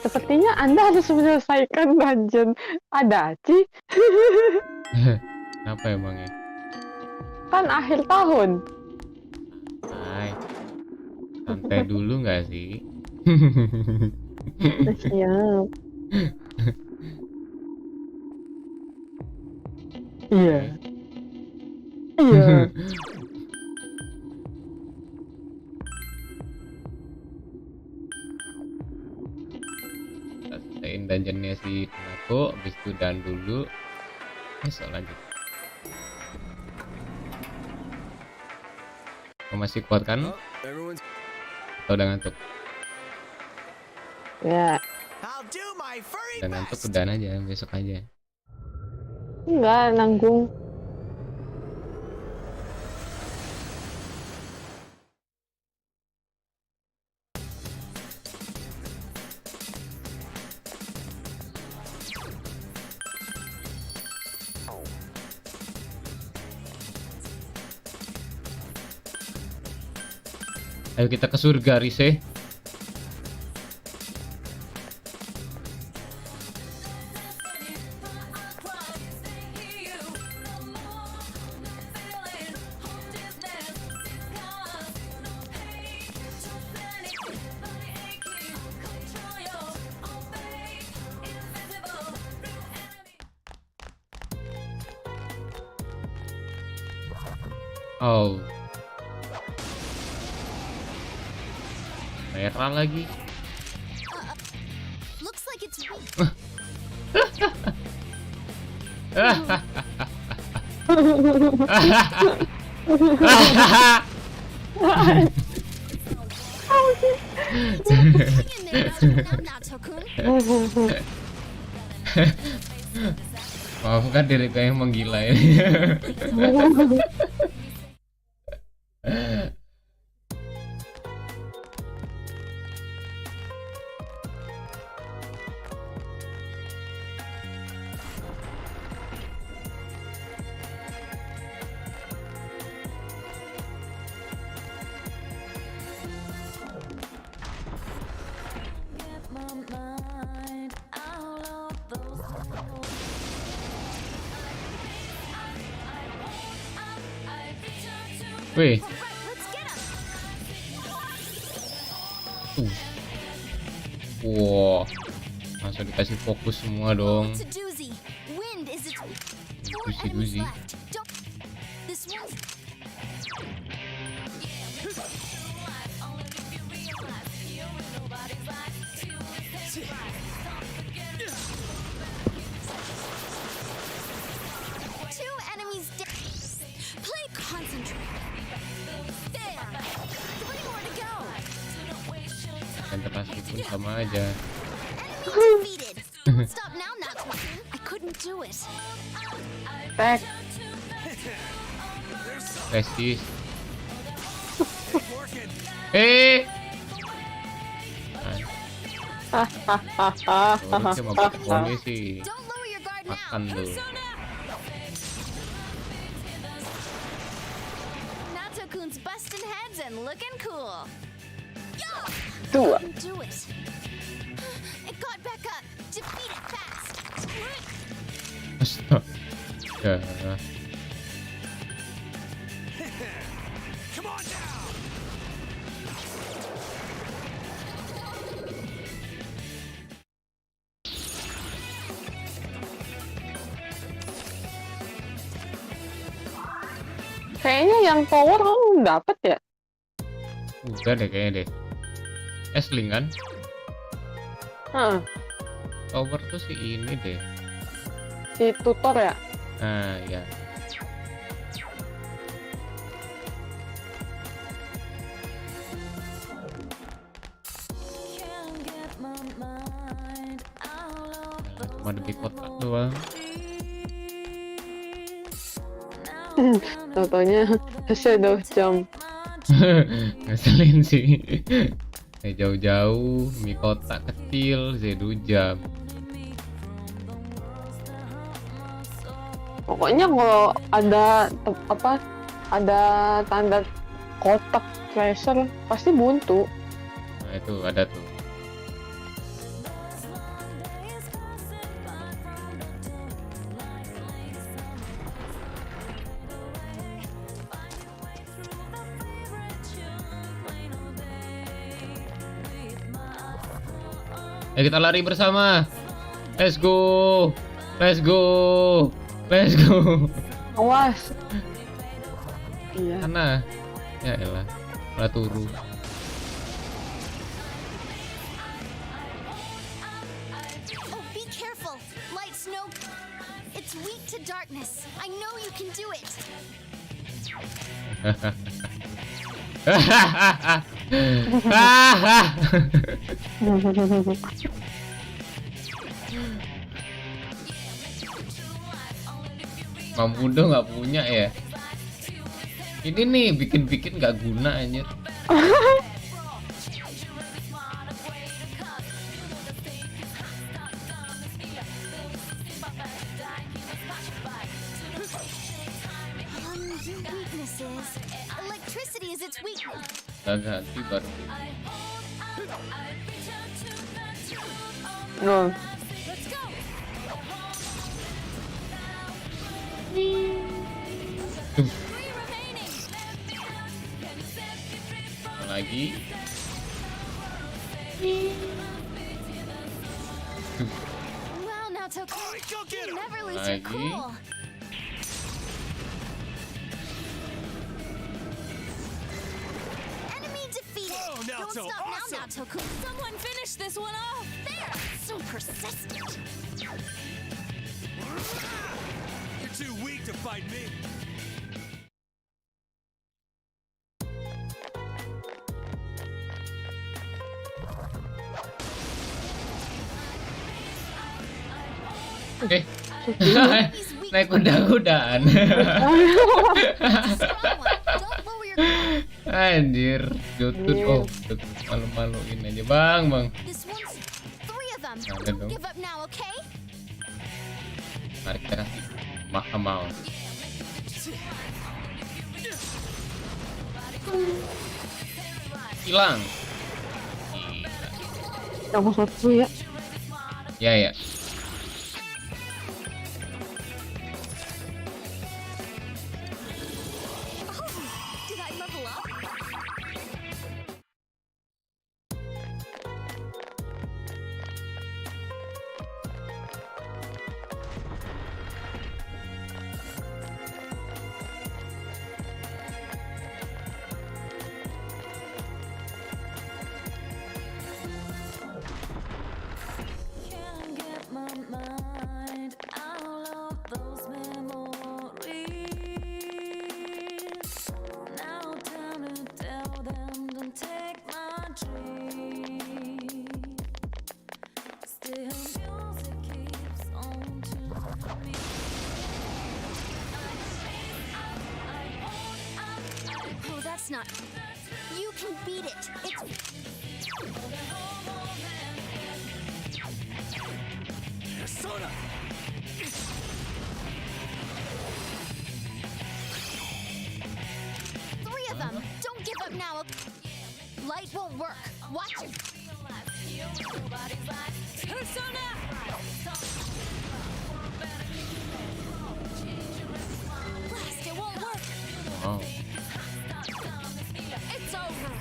[SPEAKER 2] Sepertinya Anda harus menyelesaikan dungeon Adachi.
[SPEAKER 1] Kenapa emangnya?
[SPEAKER 2] Kan akhir tahun.
[SPEAKER 1] Santai dulu nggak sih?
[SPEAKER 2] Siap. Iya.
[SPEAKER 1] Kita selesaiin dungeonnya si Tenaku, habis itu dan dulu. Besok lanjut. Kau masih kuat kan? Atau udah ngantuk?
[SPEAKER 2] Ya.
[SPEAKER 1] Udah ngantuk udahan aja, besok aja.
[SPEAKER 2] Enggak, nanggung.
[SPEAKER 1] Ayo kita ke surga, Rise. Oh. Merah lagi.
[SPEAKER 3] Looks like it's
[SPEAKER 1] Maafkan diriku yang menggila ini. Wih. Wow. Langsung dikasih fokus semua dong. Dusi.
[SPEAKER 3] This one's two enemies dead. Play concentrate. There. Three more to go.
[SPEAKER 1] Konsentrasi pun sama aja.
[SPEAKER 3] Enemy defeated. Don't stop now, not too soon. I couldn't do it.
[SPEAKER 2] Tek.
[SPEAKER 1] Resist. Harusnya mau pakai sih. Makan tuh.
[SPEAKER 3] Nato-kun's busting heads and looking cool.
[SPEAKER 2] Dua.
[SPEAKER 3] Do it. It got back up. Defeat it fast.
[SPEAKER 1] Astaga.
[SPEAKER 7] Come on down!
[SPEAKER 2] Kayaknya yang power kamu dapet ya?
[SPEAKER 1] Udah deh kayaknya deh. ASLI kan? Power tuh si ini deh.
[SPEAKER 2] Si tutor ya?
[SPEAKER 1] Nah, ya. Cuma demi kotak doang.
[SPEAKER 2] Contohnya shadow jump.
[SPEAKER 1] Ngeselin sih. Jauh-jauh mie kotak kecil shadow jump.
[SPEAKER 2] Pokoknya kalau ada ada tanda kotak treasure pasti buntu.
[SPEAKER 1] Nah itu ada tuh. Ayo kita lari bersama. Let's go. Let's go. Let's go.
[SPEAKER 2] Awas. Iya.
[SPEAKER 1] Sana. Ya elah. Malah turu.
[SPEAKER 3] Oh, be careful. Light snow. It's weak to darkness. I know you can do it.
[SPEAKER 1] Mamudo nggak punya ya. Ini nih bikin-bikin nggak guna anjir.
[SPEAKER 3] Weaknesses. Electricity is its weakness.
[SPEAKER 1] Ganti baru.
[SPEAKER 2] No.
[SPEAKER 3] Let's go.
[SPEAKER 1] Lagi.
[SPEAKER 3] Wow, Nato-kun. You never lose your
[SPEAKER 1] Lagi.
[SPEAKER 3] cool. Enemy defeated. Don't stop now, Nato-kun. Someone finish this one off. There. So persistent.
[SPEAKER 7] You're too weak to fight me.
[SPEAKER 1] Oke. Naik kuda-kudaan. Anjir, Jotut. Oh, malu-maluin aja, Bang. Ada dong. Mari kita kasih mahal. Hilang.
[SPEAKER 2] Kamu satu ya?
[SPEAKER 1] Ya.
[SPEAKER 3] Did I level up?
[SPEAKER 18] Oh, that's not. You can beat it.
[SPEAKER 13] Persona!
[SPEAKER 18] Three of them. Don't give up now. Light won't work. Watch it.
[SPEAKER 17] Persona!
[SPEAKER 18] Blast, it won't work.
[SPEAKER 1] Oh.
[SPEAKER 18] It's over.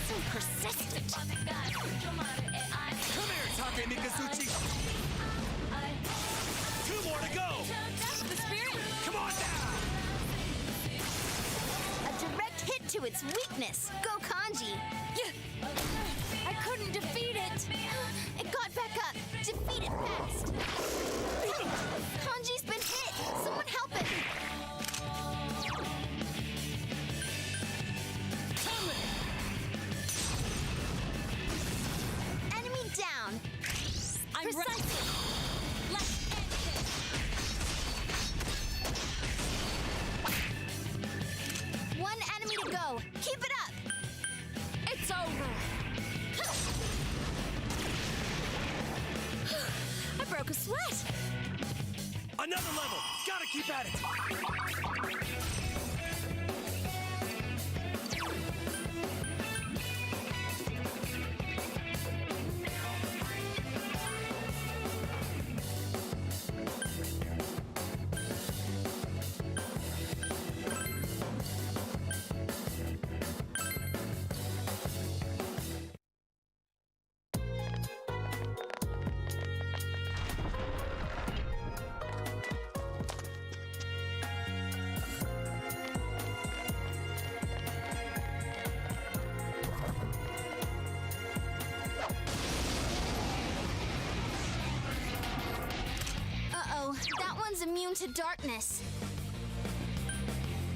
[SPEAKER 18] So persistent.
[SPEAKER 13] Come here, Take Mikazuchi! 2 more to go!
[SPEAKER 17] That's the spirit!
[SPEAKER 13] Come on down!
[SPEAKER 18] A direct hit to its weakness. Go Kanji.
[SPEAKER 17] I couldn't defeat it!
[SPEAKER 18] It got back up. Defeat it fast. Kanji's been hit. Someone help it. Enemy down.
[SPEAKER 17] I'm
[SPEAKER 18] Precisely.
[SPEAKER 17] Let's end
[SPEAKER 18] this. One enemy to go. Keep it up.
[SPEAKER 17] It's over!
[SPEAKER 18] I broke a sweat.
[SPEAKER 13] Another level! Gotta keep at it!
[SPEAKER 18] Uh-oh, that one's immune to darkness.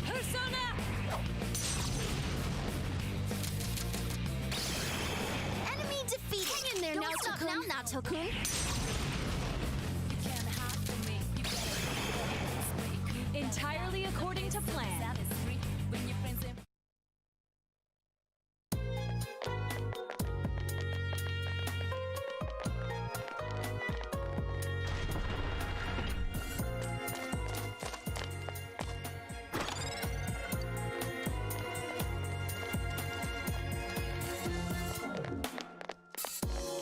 [SPEAKER 17] Persona!
[SPEAKER 18] Enemy defeated. Hang in there, Naoto-kun.
[SPEAKER 17] Entirely according to plan.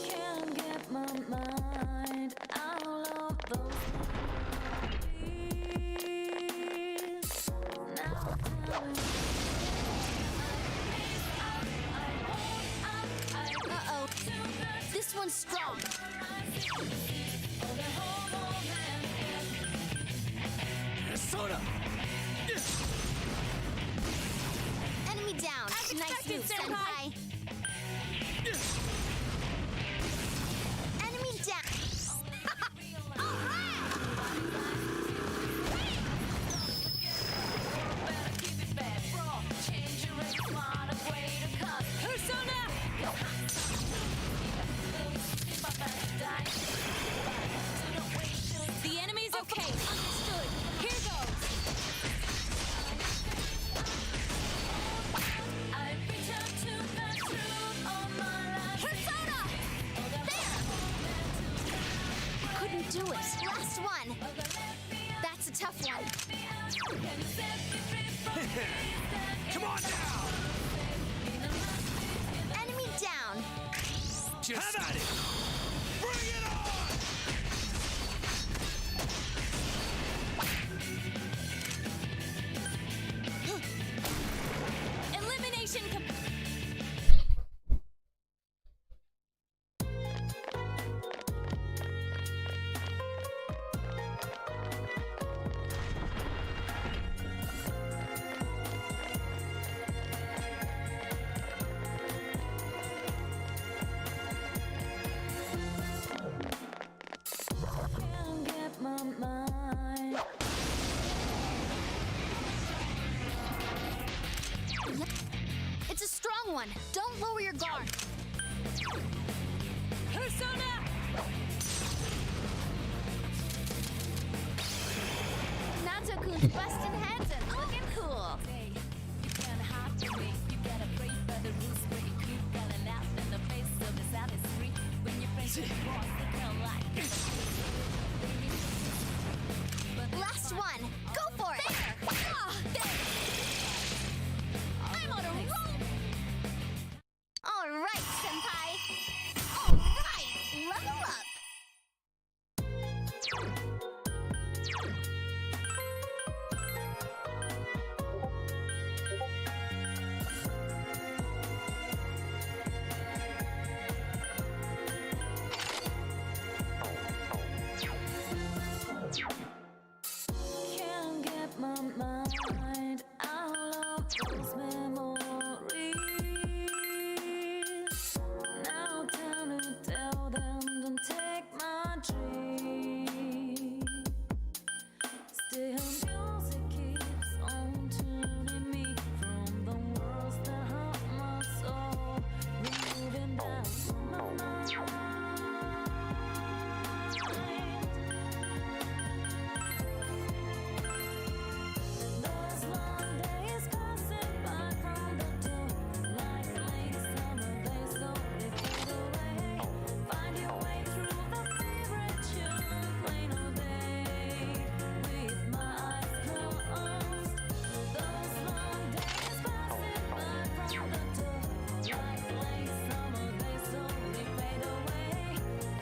[SPEAKER 10] Can't get my mind out of those memories. Now tell me.
[SPEAKER 18] Uh-oh. This one's strong.
[SPEAKER 13] Persona!
[SPEAKER 18] Enemy down. Nice move, Senpai. Enemy down.
[SPEAKER 17] Persona! The enemy's okay. Understood. Here goes.
[SPEAKER 18] Persona! There! Couldn't do it. Last one. That's a tough one.
[SPEAKER 13] Come on down!
[SPEAKER 18] Enemy down.
[SPEAKER 13] Just have at it! Bring it on!
[SPEAKER 17] Elimination
[SPEAKER 18] strong one. Don't lower your guard.
[SPEAKER 10] Persona!
[SPEAKER 18] Nato-kun's busting heads and looking cool.
[SPEAKER 10] You can't hide from me. You gotta pray for the rules where you keep calling out in the face of the saddest street. When you're facing the boss, they come like
[SPEAKER 18] Last one. Go for it. There. I'm on a roll. All right, senpai. All right, level up.
[SPEAKER 10] can't get my mind out of those memories. Now time to tell them don't take my dream. Still music keeps on tuning me from the worlds that hurt my soul, removing down my mind. Those long days passing by from the door, like late summer days slowly fade away. Find your way through the favorite tune, plain old day, with my eyes closed. Those long days passing by from the door, like late summer days slowly fade away.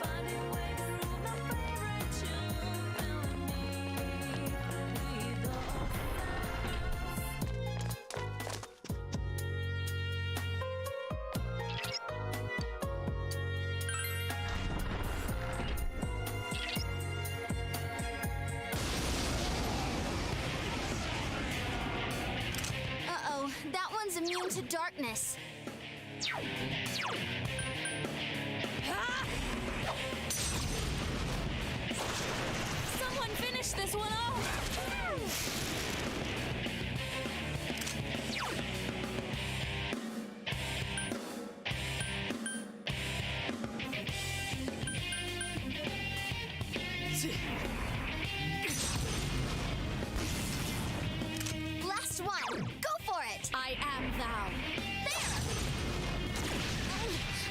[SPEAKER 10] Find your way through the favorite tune, filling me with those.
[SPEAKER 18] Uh-oh, that one's immune to darkness.
[SPEAKER 10] Someone finish this one off!
[SPEAKER 18] Last one. Go for it.
[SPEAKER 3] I am thou.
[SPEAKER 18] There.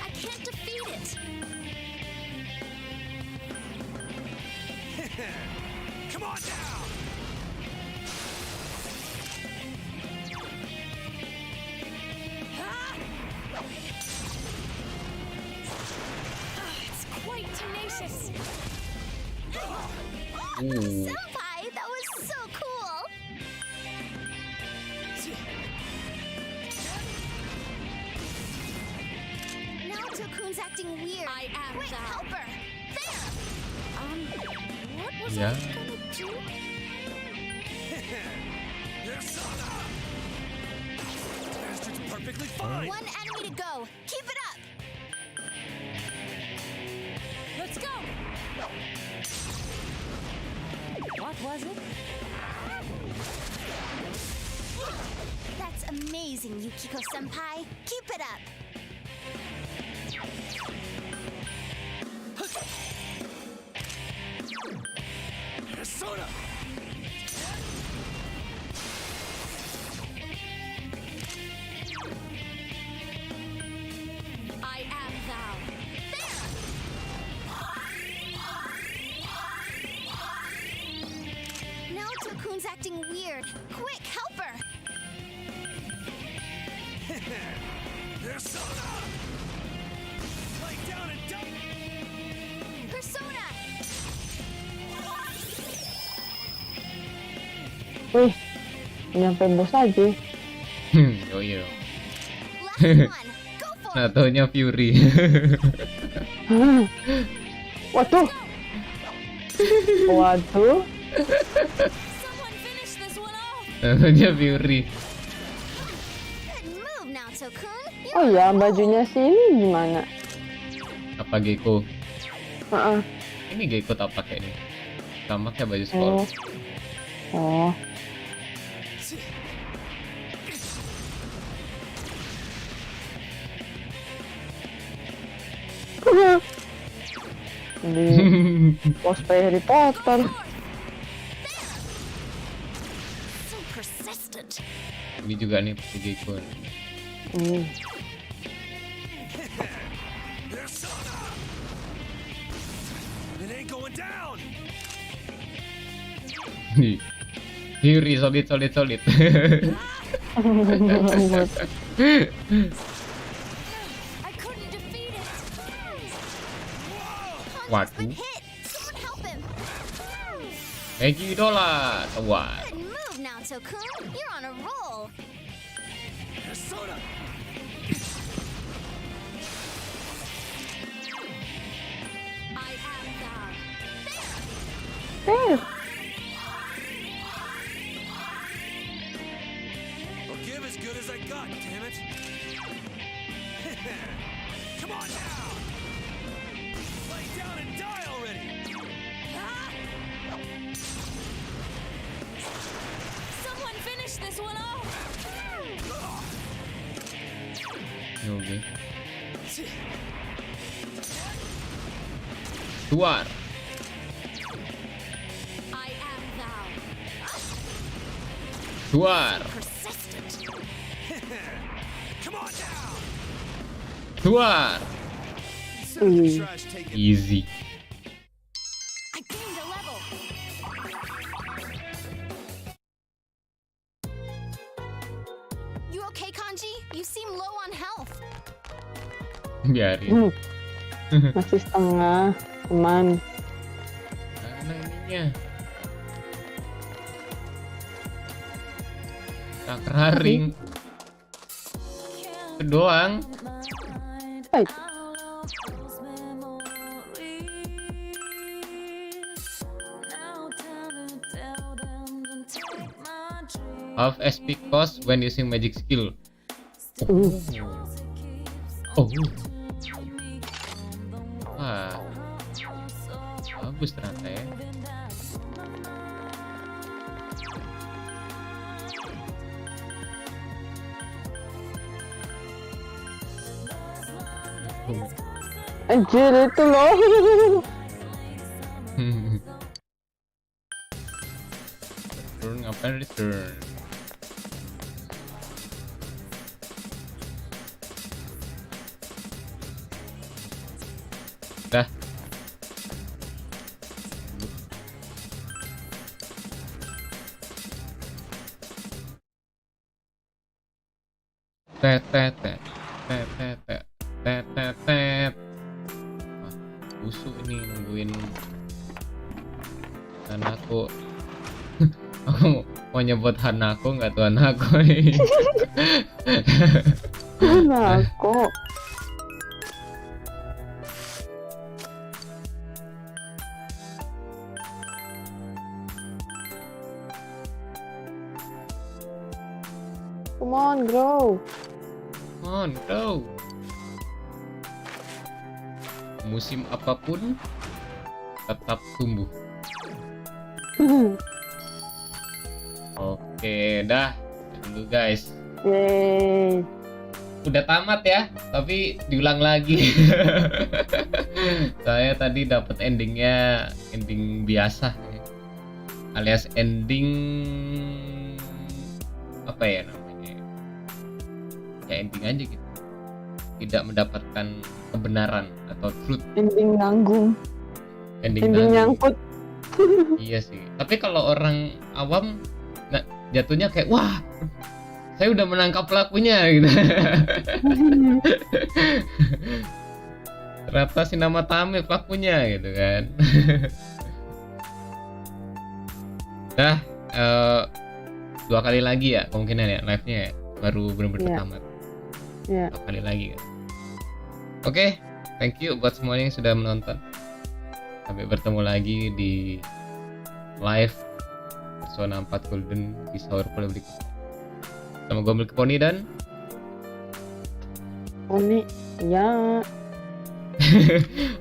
[SPEAKER 18] I can't defeat it.
[SPEAKER 7] Come on down!
[SPEAKER 10] It's quite tenacious.
[SPEAKER 18] Senpai, that was so cool. Naoto-kun's acting weird.
[SPEAKER 3] I am
[SPEAKER 18] Quick,
[SPEAKER 3] thou.
[SPEAKER 18] help her. There. What was
[SPEAKER 1] Yeah.
[SPEAKER 18] I gonna do?
[SPEAKER 7] Persona! Bastard's perfectly fine!
[SPEAKER 18] One enemy to go. Keep it up.
[SPEAKER 10] Let's go! What was it?
[SPEAKER 18] That's amazing, Yukiko-senpai. Keep it up.
[SPEAKER 7] Persona!
[SPEAKER 3] I am thou.
[SPEAKER 18] Naoto-kun's acting weird. Quick, help her.
[SPEAKER 7] Persona! Lay down and die!
[SPEAKER 18] Persona!
[SPEAKER 2] Wih, nyampe bos aja.
[SPEAKER 1] Oh iya.
[SPEAKER 18] Last one. Go for it.
[SPEAKER 1] Natonya Fury.
[SPEAKER 2] Waduh. Waduh.
[SPEAKER 10] Someone finish this one off!
[SPEAKER 1] Natonya Fury.
[SPEAKER 18] Good move, Naoto-kun.
[SPEAKER 2] Oh ya, bajunya sini gimana?
[SPEAKER 1] Apa Gecko?
[SPEAKER 2] Heeh.
[SPEAKER 1] Ini Gecko tak pakai nih. Sama kayak baju sekolah.
[SPEAKER 2] Oh. Di cosplay Harry Potter.
[SPEAKER 6] So persistent.
[SPEAKER 1] Ini juga nih Geko.
[SPEAKER 7] It ain't going down.
[SPEAKER 1] Nih. Hiri solid. Waduh. Thank you dolar. Wah.
[SPEAKER 3] Good move, Naoto-kun. You're on a roll. I am
[SPEAKER 2] There.
[SPEAKER 7] I'll give as good as I got, damn it. Come on now. Lay down and die already.
[SPEAKER 10] Someone finish this one off!
[SPEAKER 1] Oke. Keluar.
[SPEAKER 3] I am thou.
[SPEAKER 1] Keluar.
[SPEAKER 3] Persistent.
[SPEAKER 7] Come on now.
[SPEAKER 1] Keluar. Easy.
[SPEAKER 3] I gained a level. You okay, Kanji? You seem low on health.
[SPEAKER 1] Biarin.
[SPEAKER 2] Masih setengah, teman.
[SPEAKER 1] Mana ininya? Tak keraring. Itu doang.
[SPEAKER 2] Baik.
[SPEAKER 1] Half SP cost when using magic skill. Oh. Wah. Bagus ternyata ya.
[SPEAKER 2] Anjir itu loh.
[SPEAKER 1] Return ngapain return? Dah. Tet. Busuk ini nungguin Hanako. Aku mau nyebut Hanako nggak tuh Hanako.
[SPEAKER 2] Hanako. Come on, grow.
[SPEAKER 1] Come on, grow. Musim apapun tetap tumbuh. Oke, dah dulu guys.
[SPEAKER 2] Yeay.
[SPEAKER 1] Udah tamat ya, tapi diulang lagi. Saya tadi dapat endingnya ending biasa, alias ending apa ya namanya? Ya ending aja gitu. Tidak mendapatkan kebenaran atau truth.
[SPEAKER 2] Ending nanggung.
[SPEAKER 1] Ending
[SPEAKER 2] nyangkut.
[SPEAKER 1] Iya sih. Tapi kalau orang awam jatuhnya kayak wah, saya udah menangkap pelakunya gitu. Ternyata si nama Tame pelakunya gitu kan. Dah 2 kali lagi ya kemungkinan ya live-nya ya, baru benar-benar tamat. 2 kali lagi kan. Oke, thank you buat semuanya yang sudah menonton. Sampai bertemu lagi di live Persona 4 Golden di sahur berikutnya. Sama gue Milky Pony dan
[SPEAKER 2] Pony, ya.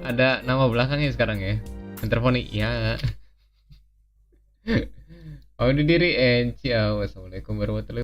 [SPEAKER 1] ada nama belakangnya sekarang ya. Enter Pony, ya. Undur diri, ciao. Wassalamualaikum warahmatullahi wabarakatuh.